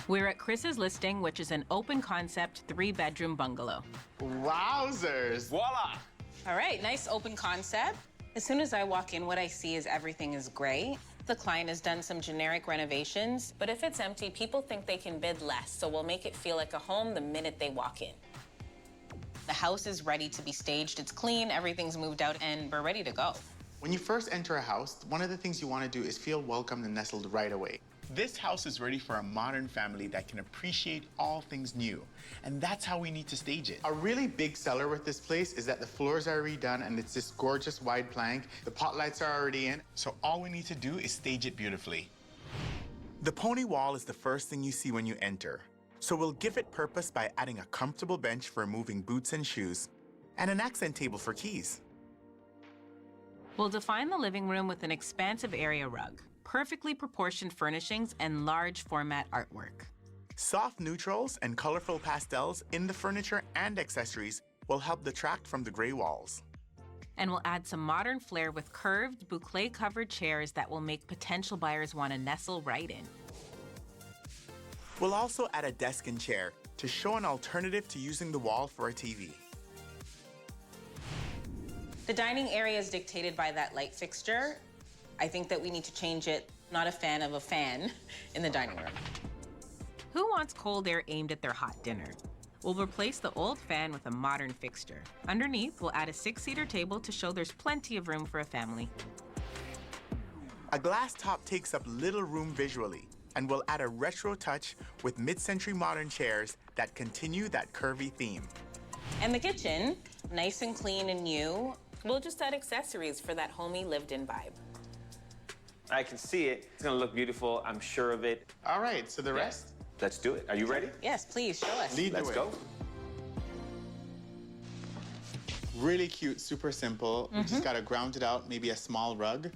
We're at Chris's listing, which is an open concept 3-bedroom bungalow. Wowzers. Voila. All right, nice open concept. As soon as I walk in, what I see is everything is gray. The client has done some generic renovations, but if it's empty, people think they can bid less, so we'll make it feel like a home the minute they walk in. The house is ready to be staged. It's clean, everything's moved out, and we're ready to go. When you first enter a house, one of the things you want to do is feel welcomed and nestled right away. This house is ready for a modern family that can appreciate all things new. And that's how we need to stage it. A really big seller with this place is that the floors are redone and it's this gorgeous wide plank. The pot lights are already in, so all we need to do is stage it beautifully. The pony wall is the first thing you see when you enter. So we'll give it purpose by adding a comfortable bench for moving boots and shoes, and an accent table for keys. We'll define the living room with an expansive area rug, perfectly proportioned furnishings, and large format artwork. Soft neutrals and colorful pastels in the furniture and accessories will help detract from the gray walls. And we'll add some modern flair with curved, boucle-covered chairs that will make potential buyers want to nestle right in. We'll also add a desk and chair to show an alternative to using the wall for a TV. The dining area is dictated by that light fixture. I think that we need to change it. Not a fan of a fan in the dining room. Who wants cold air aimed at their hot dinner? We'll replace the old fan with a modern fixture. Underneath, we'll add a 6-seater table to show there's plenty of room for a family. A glass top takes up little room visually, and we'll add a retro touch with mid-century modern chairs that continue that curvy theme. And the kitchen, nice and clean and new. We'll just add accessories for that homey lived-in vibe. I can see it. It's gonna look beautiful. I'm sure of it. All right, so the rest? Let's do it. Are you ready? Yes, please, show us. Let's go. Really cute, super simple. We just gotta ground it out, maybe a small rug,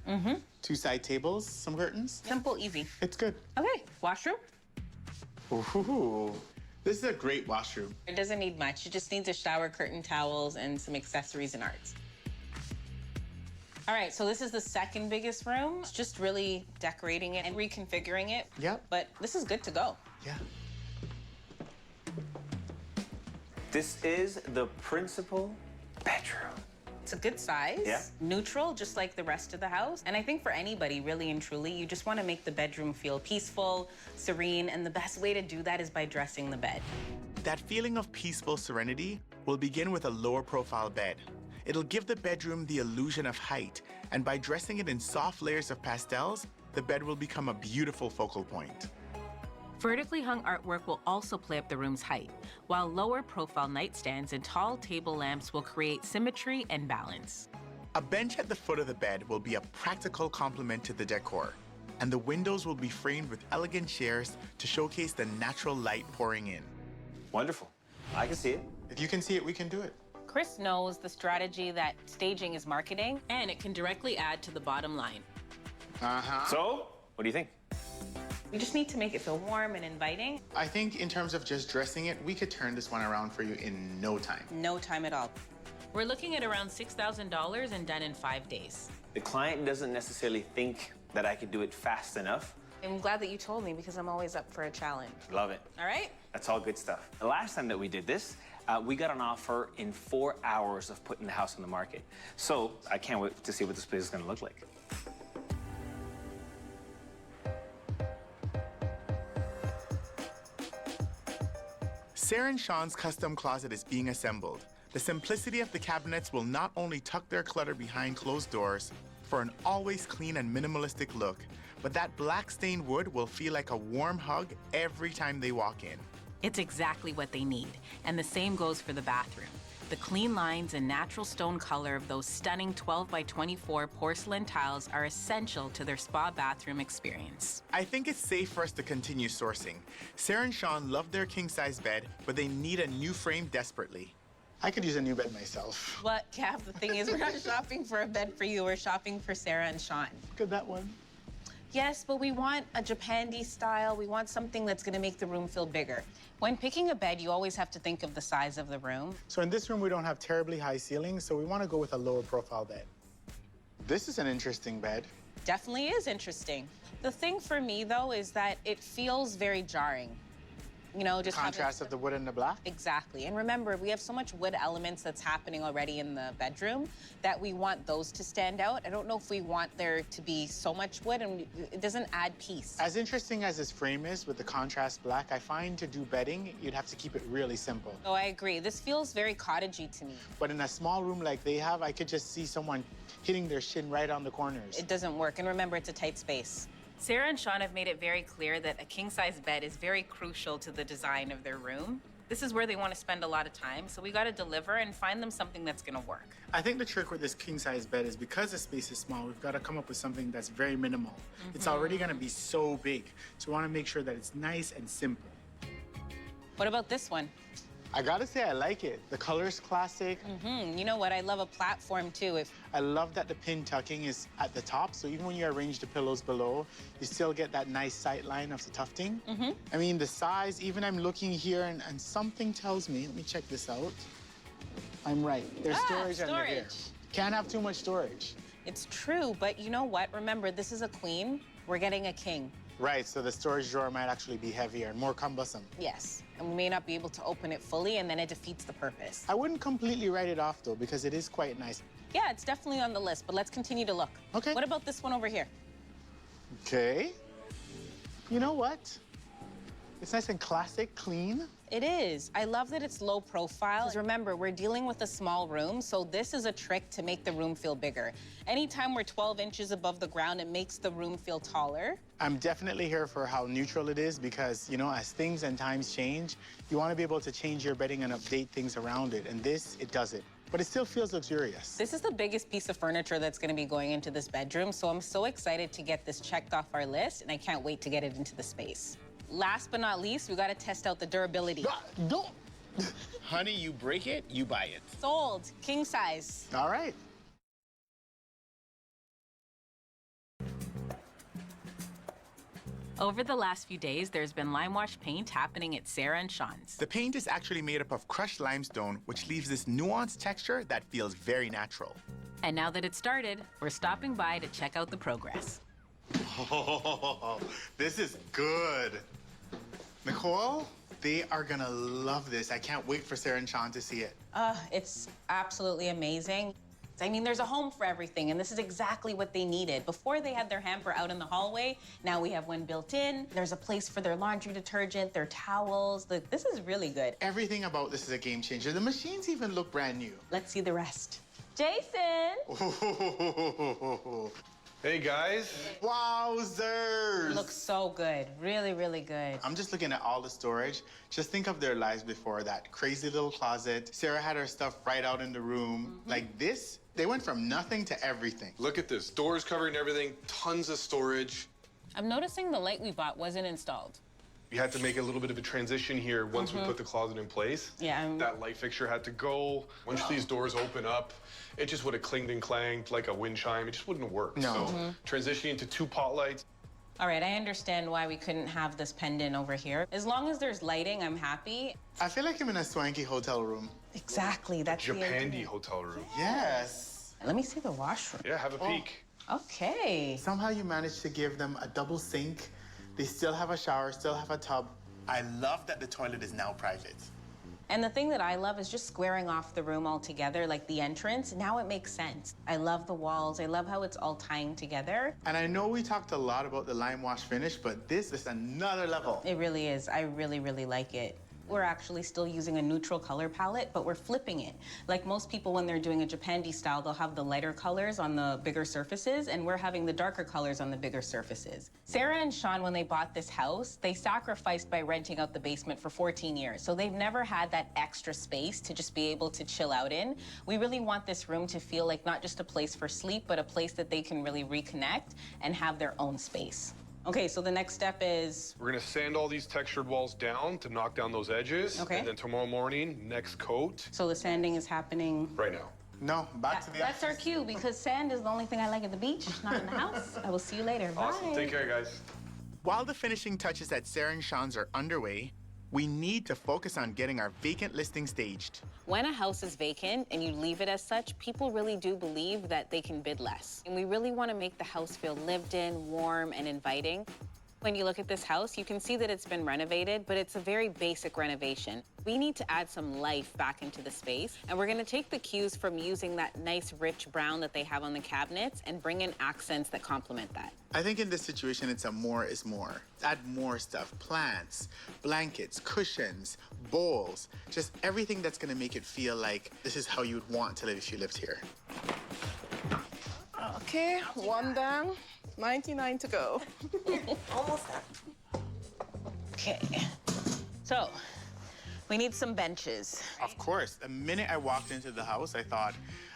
2 side tables, some curtains. Simple, easy. It's good. Okay, washroom. Ooh, this is a great washroom. It doesn't need much. It just needs a shower curtain, towels, and some accessories and arts. All right, so this is the second biggest room. It's just really decorating it and reconfiguring it. Yep. But this is good to go. Yeah. This is the principal bedroom. It's a good size. Yeah. Neutral, just like the rest of the house. And I think for anybody, really and truly, you just want to make the bedroom feel peaceful, serene, and the best way to do that is by dressing the bed. That feeling of peaceful serenity will begin with a lower profile bed. It'll give the bedroom the illusion of height, and by dressing it in soft layers of pastels, the bed will become a beautiful focal point. Vertically hung artwork will also play up the room's height, while lower profile nightstands and tall table lamps will create symmetry and balance. A bench at the foot of the bed will be a practical complement to the decor, and the windows will be framed with elegant chairs to showcase the natural light pouring in. Wonderful. I can see it. If you can see it, we can do it. Chris knows the strategy that staging is marketing, and it can directly add to the bottom line. So, what do you think? We just need to make it feel warm and inviting. I think in terms of just dressing it, we could turn this one around for you in no time. No time at all. We're looking at around $6,000 and done in 5 days. The client doesn't necessarily think that I could do it fast enough. I'm glad that you told me because I'm always up for a challenge. Love it. All right? That's all good stuff. The last time that we did this, we got an offer in 4 hours of putting the house on the market. So I can't wait to see what this place is going to look like. Sarah and Sean's custom closet is being assembled. The simplicity of the cabinets will not only tuck their clutter behind closed doors for an always clean and minimalistic look, but that black stained wood will feel like a warm hug every time they walk in. It's exactly what they need, and the same goes for the bathroom. The clean lines and natural stone color of those stunning 12 by 24 porcelain tiles are essential to their spa bathroom experience. I think it's safe for us to continue sourcing. Sarah and Sean love their king-size bed, but they need a new frame desperately. I could use a new bed myself. But, Cav, the thing is, we're not shopping for a bed for you. We're shopping for Sarah and Sean. Look at that one. Yes, but we want a Japandi style. We want something that's going to make the room feel bigger. When picking a bed, you always have to think of the size of the room. So in this room, we don't have terribly high ceilings, so we want to go with a lower profile bed. This is an interesting bed. Definitely is interesting. The thing for me, though, is that it feels very jarring. You know, just contrast of the wood and the black? Exactly. And remember, we have so much wood elements that's happening already in the bedroom that we want those to stand out. I don't know if we want there to be so much wood, and it doesn't add peace. As interesting as this frame is with the contrast black, I find to do bedding, you'd have to keep it really simple. Oh, I agree. This feels very cottagey to me. But in a small room like they have, I could just see someone hitting their shin right on the corners. It doesn't work. And remember, it's a tight space. Sarah and Sean have made it very clear that a king-size bed is very crucial to the design of their room. This is where they want to spend a lot of time, so we got to deliver and find them something that's going to work. I think the trick with this king-size bed is because the space is small, we've got to come up with something that's very minimal. It's already going to be so big, so we want to make sure that it's nice and simple. What about this one? I gotta say, I like it. The color's classic. You know what? I love a platform, too. I love that the pin tucking is at the top, so even when you arrange the pillows below, you still get that nice sight line of the tufting. I mean, the size, even I'm looking here, and something tells me, let me check this out. I'm right. There's storage under here. Can't have too much storage. It's true, but you know what? Remember, this is a queen. We're getting a king. Right, so the storage drawer might actually be heavier and more cumbersome. Yes, and we may not be able to open it fully, and then it defeats the purpose. I wouldn't completely write it off, though, because it is quite nice. Yeah, it's definitely on the list, but let's continue to look. Okay. What about this one over here? Okay. You know what? It's nice and classic, clean. It is. I love that it's low profile. Remember, we're dealing with a small room, so this is a trick to make the room feel bigger. Anytime we're 12 inches above the ground, it makes the room feel taller. I'm definitely here for how neutral it is because, you know, as things and times change, you want to be able to change your bedding and update things around it. And this, it does it. But it still feels luxurious. This is the biggest piece of furniture that's going to be going into this bedroom, so I'm so excited to get this checked off our list, and I can't wait to get it into the space. Last but not least, we got to test out the durability. Don't. Honey, you break it, you buy it. Sold. King size. All right. Over the last few days, there's been lime wash paint happening at Sarah and Sean's. The paint is actually made up of crushed limestone, which leaves this nuanced texture that feels very natural. And now that it's started, we're stopping by to check out the progress. Oh, this is good. Nicole, they are gonna love this. I can't wait for Sarah and Sean to see it. It's absolutely amazing. I mean, there's a home for everything, and this is exactly what they needed. Before they had their hamper out in the hallway, now we have one built in. There's a place for their laundry detergent, their towels. This is really good. Everything about this is a game changer. The machines even look brand new. Let's see the rest. Jason! Hey, guys. Wowzers! Looks so good. Really, really good. I'm just looking at all the storage. Just think of their lives before that. Crazy little closet. Sarah had her stuff right out in the room. Like this, they went from nothing to everything. Look at this. Doors covering everything, tons of storage. I'm noticing the light we bought wasn't installed. We had to make a little bit of a transition here once we put the closet in place. Yeah. That light fixture had to go. Once these doors open up, it just would have clinged and clanged like a wind chime. It just wouldn't work. No. So transitioning to 2 pot lights. All right, I understand why we couldn't have this pendant over here. As long as there's lighting, I'm happy. I feel like I'm in a swanky hotel room. Exactly, that's the Japandi idea. hotel room. Yes. Let me see the washroom. Yeah, have a peek. Okay. Somehow you managed to give them a double sink. They still have a shower, still have a tub. I love that the toilet is now private. And the thing that I love is just squaring off the room altogether, like the entrance. Now it makes sense. I love the walls. I love how it's all tying together. And I know we talked a lot about the lime wash finish, but this is another level. It really is. I really, really like it. We're actually still using a neutral color palette, but we're flipping it. Like most people, when they're doing a Japandi style, they'll have the lighter colors on the bigger surfaces, and we're having the darker colors on the bigger surfaces. Sarah and Sean, when they bought this house, they sacrificed by renting out the basement for 14 years. So they've never had that extra space to just be able to chill out in. We really want this room to feel like not just a place for sleep, but a place that they can really reconnect and have their own space. Okay, so the next step is? We're gonna sand all these textured walls down to knock down those edges. Okay. And then tomorrow morning, next coat. So the sanding is happening? Right now. No, back to the That's our cue, because sand is the only thing I like at the beach, not in the house. I will see you later. Awesome. Bye. Take care, guys. While the finishing touches at Sarah and Sean's are underway, we need to focus on getting our vacant listing staged. When a house is vacant and you leave it as such, people really do believe that they can bid less. And we really want to make the house feel lived in, warm, and inviting. When you look at this house, you can see that it's been renovated, but it's a very basic renovation. We need to add some life back into the space, and we're gonna take the cues from using that nice rich brown that they have on the cabinets and bring in accents that complement that. I think in this situation, it's a more is more. Add more stuff, plants, blankets, cushions, bowls, just everything that's gonna make it feel like this is how you'd want to live if you lived here. Okay, 1 down, 99 to go. Almost done. Okay. So, we need some benches. Of course. The minute I walked into the house, I thought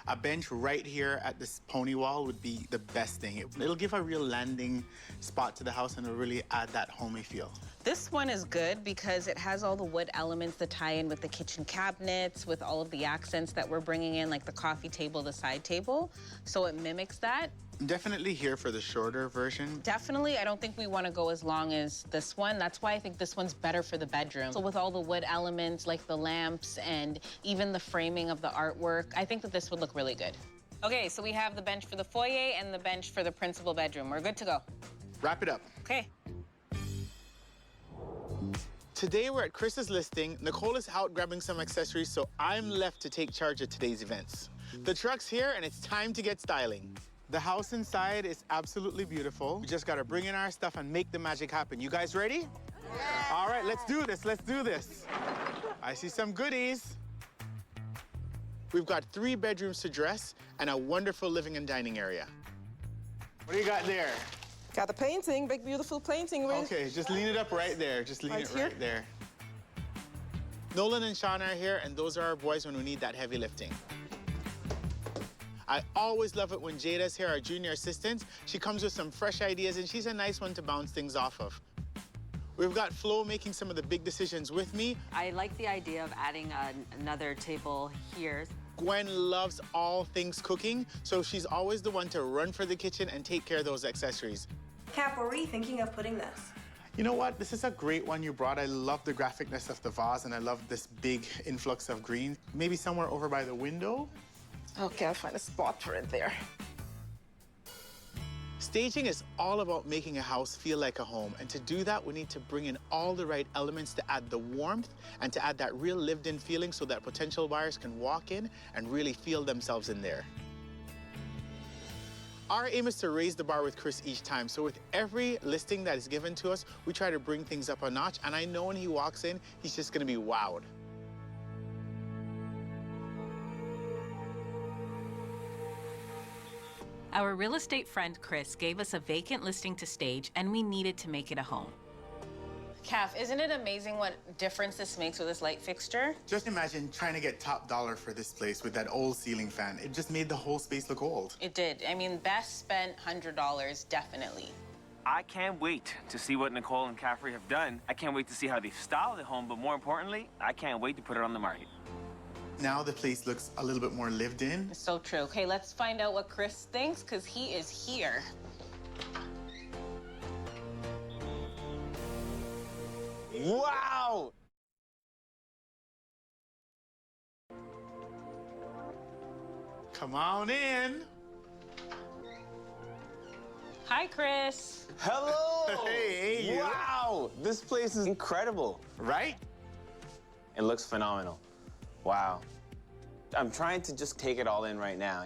a bench right here at this pony wall would be the best thing. It'll give a real landing spot to the house and it'll really add that homey feel. This one is good because it has all the wood elements that tie in with the kitchen cabinets, with all of the accents that we're bringing in, like the coffee table, the side table. So it mimics that. Definitely here for the shorter version. Definitely, I don't think we want to go as long as this one. That's why I think this one's better for the bedroom. So with all the wood elements, like the lamps and even the framing of the artwork, I think that this would look really good. Okay, so we have the bench for the foyer and the bench for the principal bedroom. We're good to go. Wrap it up. Okay. Today we're at Chris's listing. Nicole is out grabbing some accessories, so I'm left to take charge of today's events. The truck's here and it's time to get styling. The house inside is absolutely beautiful. We just gotta bring in our stuff and make the magic happen. You guys ready? Yeah. All right, let's do this, let's do this. I see some goodies. We've got 3 bedrooms to dress and a wonderful living and dining area. What do you got there? Got a painting, big beautiful painting. Okay, just lean it up right there. Just lean it right there. Nolan and Sean are here, and those are our boys when we need that heavy lifting. I always love it when Jada's here, our junior assistant. She comes with some fresh ideas, and she's a nice one to bounce things off of. We've got Flo making some of the big decisions with me. I like the idea of adding another table here. Gwen loves all things cooking, so she's always the one to run for the kitchen and take care of those accessories. Cap, where were you thinking of putting this? You know what? This is a great one you brought. I love the graphicness of the vase, and I love this big influx of green. Maybe somewhere over by the window? Okay, I'll find a spot for it there. Staging is all about making a house feel like a home, and to do that, we need to bring in all the right elements to add the warmth and to add that real lived-in feeling so that potential buyers can walk in and really feel themselves in there. Our aim is to raise the bar with Chris each time, so with every listing that is given to us, we try to bring things up a notch, and I know when he walks in, he's just gonna be wowed. Our real estate friend Chris gave us a vacant listing to stage, and we needed to make it a home. Kath, isn't it amazing what difference this makes with this light fixture? Just imagine trying to get top dollar for this place with that old ceiling fan. It just made the whole space look old. It did. I mean, best spent $100, definitely. I can't wait to see what Nicole and Caffery have done. I can't wait to see how they've styled the home, but more importantly, I can't wait to put it on the market. Now the place looks a little bit more lived in. It's so true. Okay, let's find out what Chris thinks, because he is here. Wow! Come on in. Hi, Chris. Hello! Hey, you. Wow! This place is incredible. Right? It looks phenomenal. Wow. I'm trying to just take it all in right now.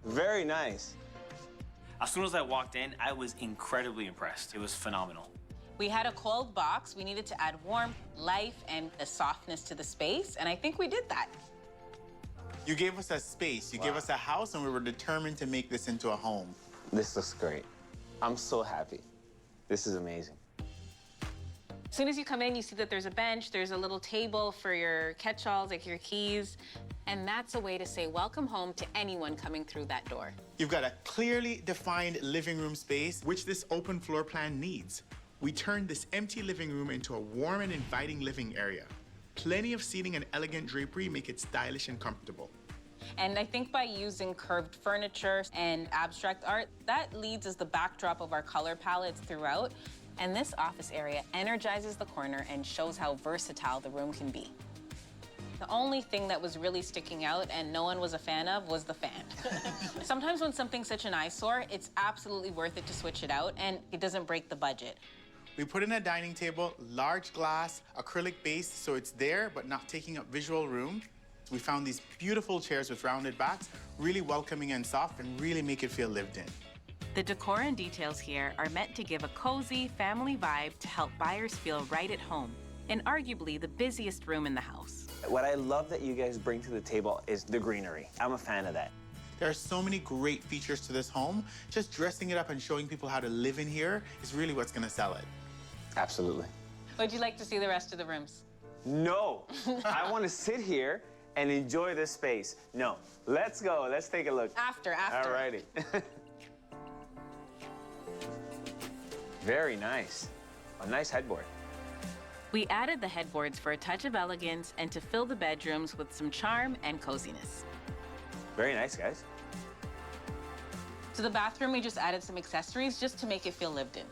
Very nice. As soon as I walked in, I was incredibly impressed. It was phenomenal. We had a cold box. We needed to add warmth, life, and a softness to the space, and I think we did that. You gave us a space, you gave us a house, and we were determined to make this into a home. This looks great. I'm so happy. This is amazing. As soon as you come in, you see that there's a bench, there's a little table for your catch-alls, like your keys, and that's a way to say welcome home to anyone coming through that door. You've got a clearly defined living room space, which this open floor plan needs. We turned this empty living room into a warm and inviting living area. Plenty of seating and elegant drapery make it stylish and comfortable. And I think by using curved furniture and abstract art, that leads as the backdrop of our color palettes throughout. And this office area energizes the corner and shows how versatile the room can be. The only thing that was really sticking out and no one was a fan of was the fan. Sometimes when something's such an eyesore, it's absolutely worth it to switch it out, and it doesn't break the budget. We put in a dining table, large glass, acrylic base, so it's there but not taking up visual room. We found these beautiful chairs with rounded backs, really welcoming and soft, and really make it feel lived in. The decor and details here are meant to give a cozy family vibe to help buyers feel right at home, in arguably the busiest room in the house. What I love that you guys bring to the table is the greenery. I'm a fan of that. There are so many great features to this home. Just dressing it up and showing people how to live in here is really what's gonna sell it. Absolutely. Would you like to see the rest of the rooms? No, I want to sit here and enjoy this space. No, let's go. Let's take a look. After. All righty. Very nice. A nice headboard. We added the headboards for a touch of elegance and to fill the bedrooms with some charm and coziness. Very nice, guys. To the bathroom, we just added some accessories just to make it feel lived in.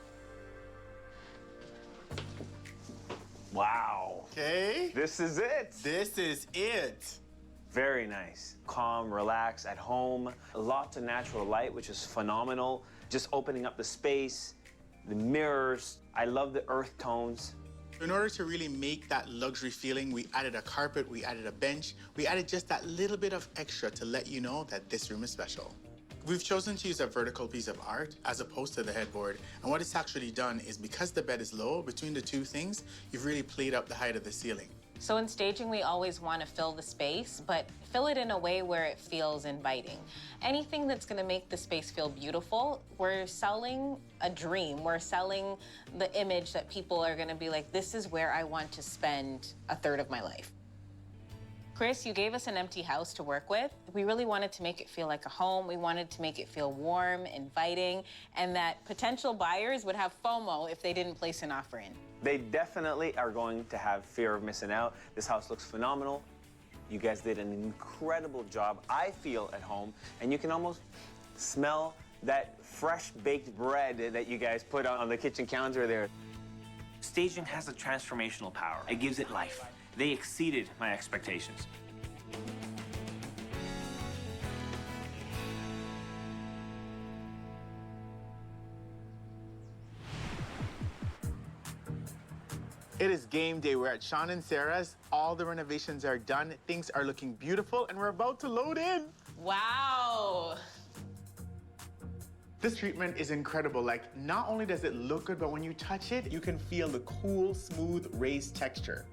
Wow. Okay. This is it. This is it. Very nice. Calm, relax, at home. Lots of natural light, which is phenomenal. Just opening up the space, the mirrors. I love the earth tones. In order to really make that luxury feeling, we added a carpet, we added a bench, we added just that little bit of extra to let you know that this room is special. We've chosen to use a vertical piece of art as opposed to the headboard. And what it's actually done is because the bed is low, between the two things, you've really played up the height of the ceiling. So in staging, we always want to fill the space, but fill it in a way where it feels inviting. Anything that's going to make the space feel beautiful, we're selling a dream. We're selling the image that people are going to be like, this is where I want to spend a third of my life. Chris, you gave us an empty house to work with. We really wanted to make it feel like a home. We wanted to make it feel warm, inviting, and that potential buyers would have FOMO if they didn't place an offer in. They definitely are going to have fear of missing out. This house looks phenomenal. You guys did an incredible job, I feel, at home, and you can almost smell that fresh baked bread that you guys put on the kitchen counter there. Staging has a transformational power. It gives it life. They exceeded my expectations. It is game day. We're at Sean and Sarah's. All the renovations are done. Things are looking beautiful, and we're about to load in. Wow. This treatment is incredible. Like, not only does it look good, but when you touch it, you can feel the cool, smooth, raised texture.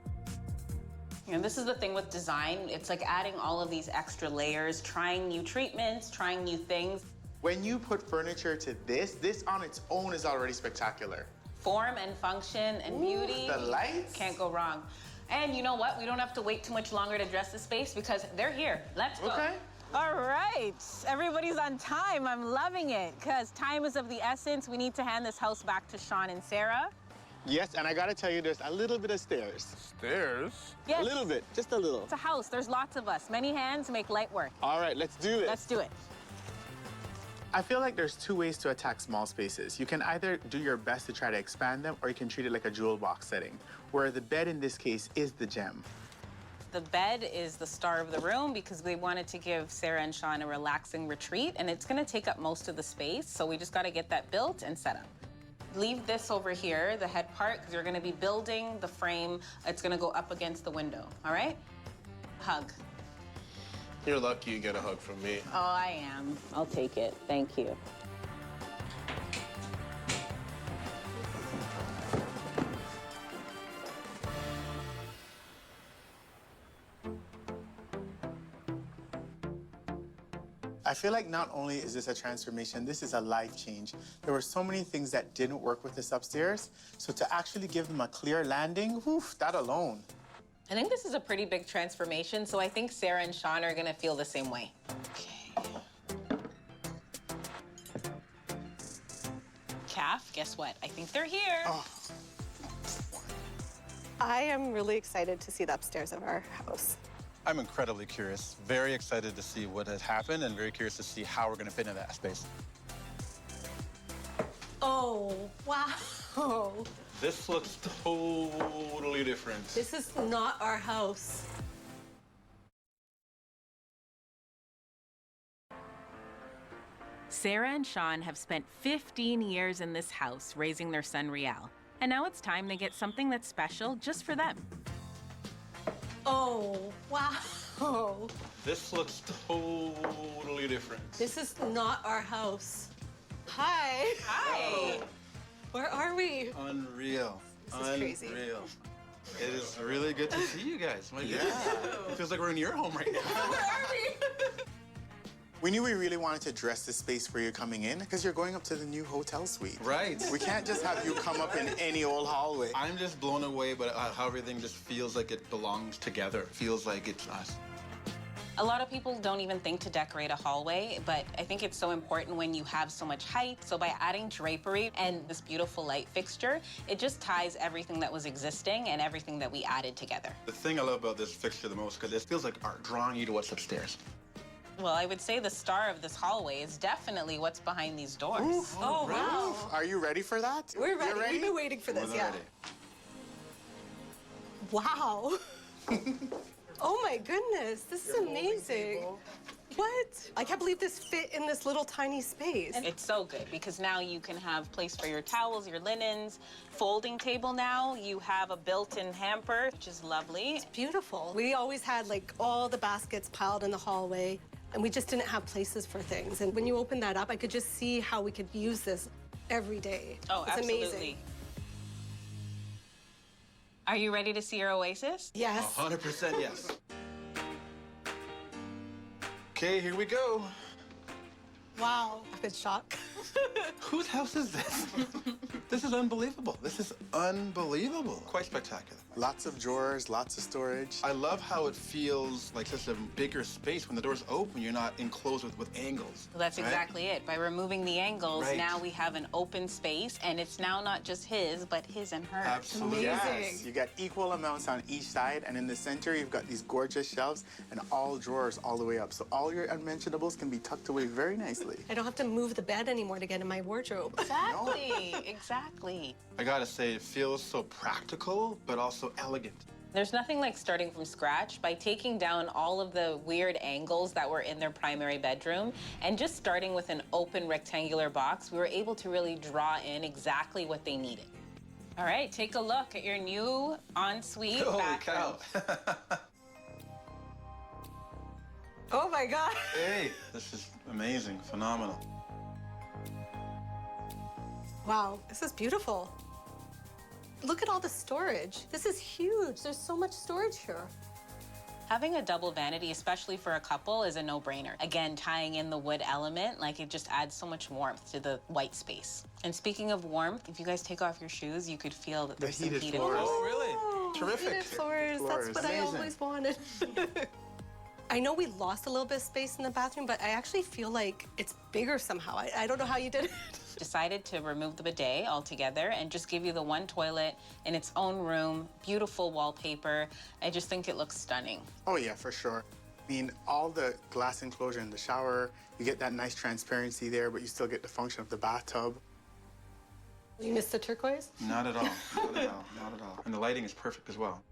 And this is the thing with design. It's like adding all of these extra layers, trying new treatments, trying new things. When you put furniture to this on its own is already spectacular. Form and function and beauty. The lights. Can't go wrong. And you know what? We don't have to wait too much longer to dress the space because they're here. Let's go. Okay. All right. Everybody's on time. I'm loving it because time is of the essence. We need to hand this house back to Sean and Sarah. Yes, and I gotta tell you, there's a little bit of stairs. Stairs? Yes. A little bit, just a little. It's a house. There's lots of us. Many hands make light work. All right, let's do this. Let's do it. I feel like there's two ways to attack small spaces. You can either do your best to try to expand them, or you can treat it like a jewel box setting, where the bed in this case is the gem. The bed is the star of the room because we wanted to give Sarah and Sean a relaxing retreat, and it's gonna take up most of the space, so we just gotta get that built and set up. Leave this over here, the head part, because you're gonna be building the frame. It's gonna go up against the window, all right? Hug. You're lucky you get a hug from me. Oh, I am. I'll take it. Thank you. I feel like not only is this a transformation, this is a life change. There were so many things that didn't work with this upstairs, so to actually give them a clear landing, whew, that alone. I think this is a pretty big transformation, so I think Sarah and Sean are gonna feel the same way. Okay. Calf, guess what? I think they're here. Oh. I am really excited to see the upstairs of our house. I'm incredibly curious, very excited to see what has happened and very curious to see how we're gonna fit into that space. Oh, wow. This looks totally different. This is not our house. Sarah and Sean have spent 15 years in this house raising their son Rial. And now it's time they get something that's special just for them. Oh, wow. This looks totally different. This is not our house. Hi. Hi. Where are we? Unreal. This is crazy. Unreal. It is really good to see you guys. My goodness. It feels like we're in your home right now. Where are we? We knew we really wanted to dress the space for you coming in because you're going up to the new hotel suite. Right. We can't just have you come up in any old hallway. I'm just blown away by how everything just feels like it belongs together. It feels like it's us. A lot of people don't even think to decorate a hallway, but I think it's so important when you have so much height. So by adding drapery and this beautiful light fixture, it just ties everything that was existing and everything that we added together. The thing I love about this fixture the most, because it feels like art, drawing you to what's upstairs. Well, I would say the star of this hallway is definitely what's behind these doors. Oof. Oh, wow. Are you ready for that? We're ready. You're ready? We've been waiting for this, We're yeah. ready. Wow. Oh my goodness, this is amazing. What? I can't believe this fit in this little tiny space. And it's so good because now you can have place for your towels, your linens, folding table now. You have a built-in hamper, which is lovely. It's beautiful. We always had like all the baskets piled in the hallway and we just didn't have places for things. And when you open that up, I could just see how we could use this every day. Oh, it's absolutely. amazing. Are you ready to see your oasis? Yes. 100% yes. Okay, here we go. Wow. I'm in shock. Whose house is this? This is unbelievable. This is unbelievable. Quite spectacular. Lots of drawers, lots of storage. I love how it feels like such a bigger space. When the doors open, you're not enclosed with angles. Well, that's right? exactly it. By removing the angles, Right. now we have an open space, and it's now not just his, but his and hers. Absolutely. Yes, you got equal amounts on each side, and in the center, you've got these gorgeous shelves and all drawers all the way up. So all your unmentionables can be tucked away very nicely. I don't have to move the bed anymore to get in my wardrobe. Exactly, exactly. I gotta say, it feels so practical, but also elegant. There's nothing like starting from scratch. By taking down all of the weird angles that were in their primary bedroom and just starting with an open rectangular box, we were able to really draw in exactly what they needed. All right, take a look at your new ensuite Holy bathroom. cow. Oh my God. Hey, this is amazing, phenomenal. Wow, this is beautiful. Look at all the storage. This is huge. There's so much storage here. Having a double vanity, especially for a couple, is a no-brainer. Again, tying in the wood element, like, it just adds so much warmth to the white space. And speaking of warmth, if you guys take off your shoes, you could feel that there's some heated floors. floors. Oh, really? Terrific. Heated floors. That's what I always wanted. I know we lost a little bit of space in the bathroom, but I actually feel like it's bigger somehow. I don't know how you did it. Decided to remove the bidet altogether and just give you the one toilet in its own room, beautiful wallpaper. I just think it looks stunning. Oh yeah, for sure. I mean, all the glass enclosure in the shower, you get that nice transparency there, but you still get the function of the bathtub. You missed the turquoise? Not at all. Not at all. Not at all. And the lighting is perfect as well.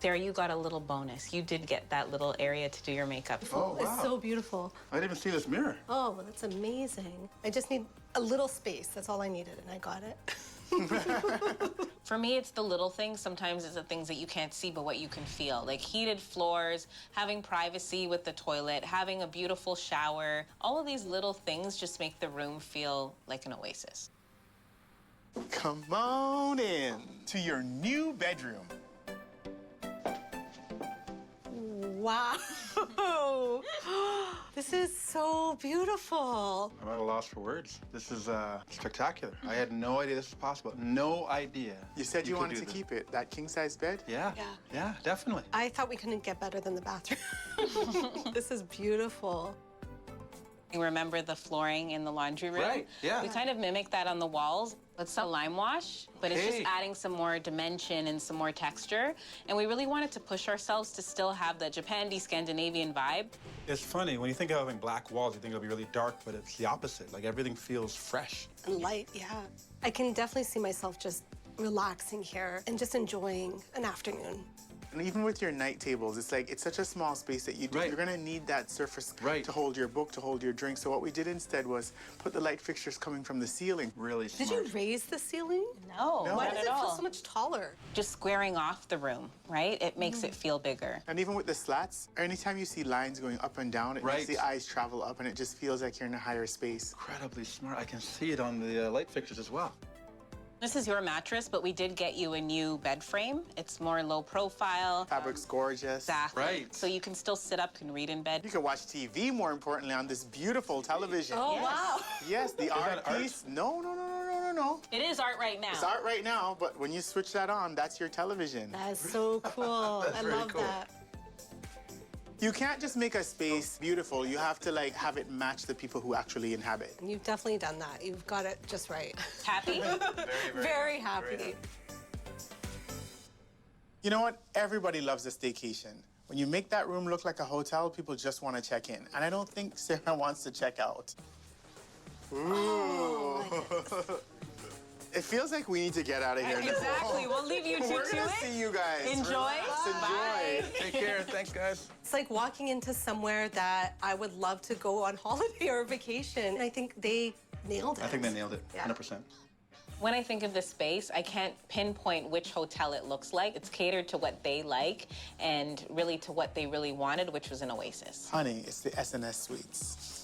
There, you got a little bonus. You did get that little area to do your makeup. Oh, wow. It's so beautiful. I didn't even see this mirror. Oh, well, that's amazing. I just need a little space. That's all I needed, and I got it. For me, it's the little things. Sometimes it's the things that you can't see, but what you can feel. Like heated floors, having privacy with the toilet, having a beautiful shower. All of these little things just make the room feel like an oasis. Come on in to your new bedroom. Wow. This is so beautiful. I'm at a loss for words. This is spectacular. I had no idea this was possible. No idea. You said you could wanted do to this. keep it, that king-size bed? Yeah. Yeah. Yeah, definitely. I thought we couldn't get better than the bathroom. This is beautiful. You remember the flooring in the laundry room? Right, yeah. We kind of mimic that on the walls. It's a lime wash, but it's just Okay. adding some more dimension and some more texture. And we really wanted to push ourselves to still have the Japandi Scandinavian vibe. It's funny, when you think of having black walls, you think it'll be really dark, but it's the opposite. Like, everything feels fresh. And light, yeah. I can definitely see myself just relaxing here and just enjoying an afternoon. And even with your night tables, it's like, it's such a small space that you're gonna need that surface to hold your book, to hold your drink. So what we did instead was put the light fixtures coming from the ceiling. Really Did you raise the ceiling? No, Why not does at it feel all. so much taller? Just squaring off the room, right? It makes it feel bigger. And even with the slats, anytime you see lines going up and down, it makes the eyes travel up and it just feels like you're in a higher space. Incredibly smart. I can see it on the light fixtures as well. This is your mattress, but we did get you a new bed frame. It's more low profile. Fabric's gorgeous. Exactly. Right. So you can still sit up and read in bed. You can watch TV, more importantly, on this beautiful television. Oh, Yes. wow. Yes, the Is art that art? piece. No. It is art right now. It's art right now, but when you switch that on, that's your television. That is so cool. I love that. You can't just make a space beautiful. You have to like have it match the people who actually inhabit. You've definitely done that. You've got it just right. Happy? Very happy. You know what? Everybody loves a staycation. When you make that room look like a hotel, people just want to check in. And I don't think Sarah wants to check out. Ooh. It feels like we need to get out of here. Exactly. We'll leave you two We're to gonna it. see you guys. Enjoy. Relax, enjoy. Bye. Take care. Thanks, guys. It's like walking into somewhere that I would love to go on holiday or vacation. I think they nailed it. I think they nailed it, Yeah. 100%. When I think of this space, I can't pinpoint which hotel it looks like. It's catered to what they like and really to what they really wanted, which was an oasis. Honey, it's the SNS Suites.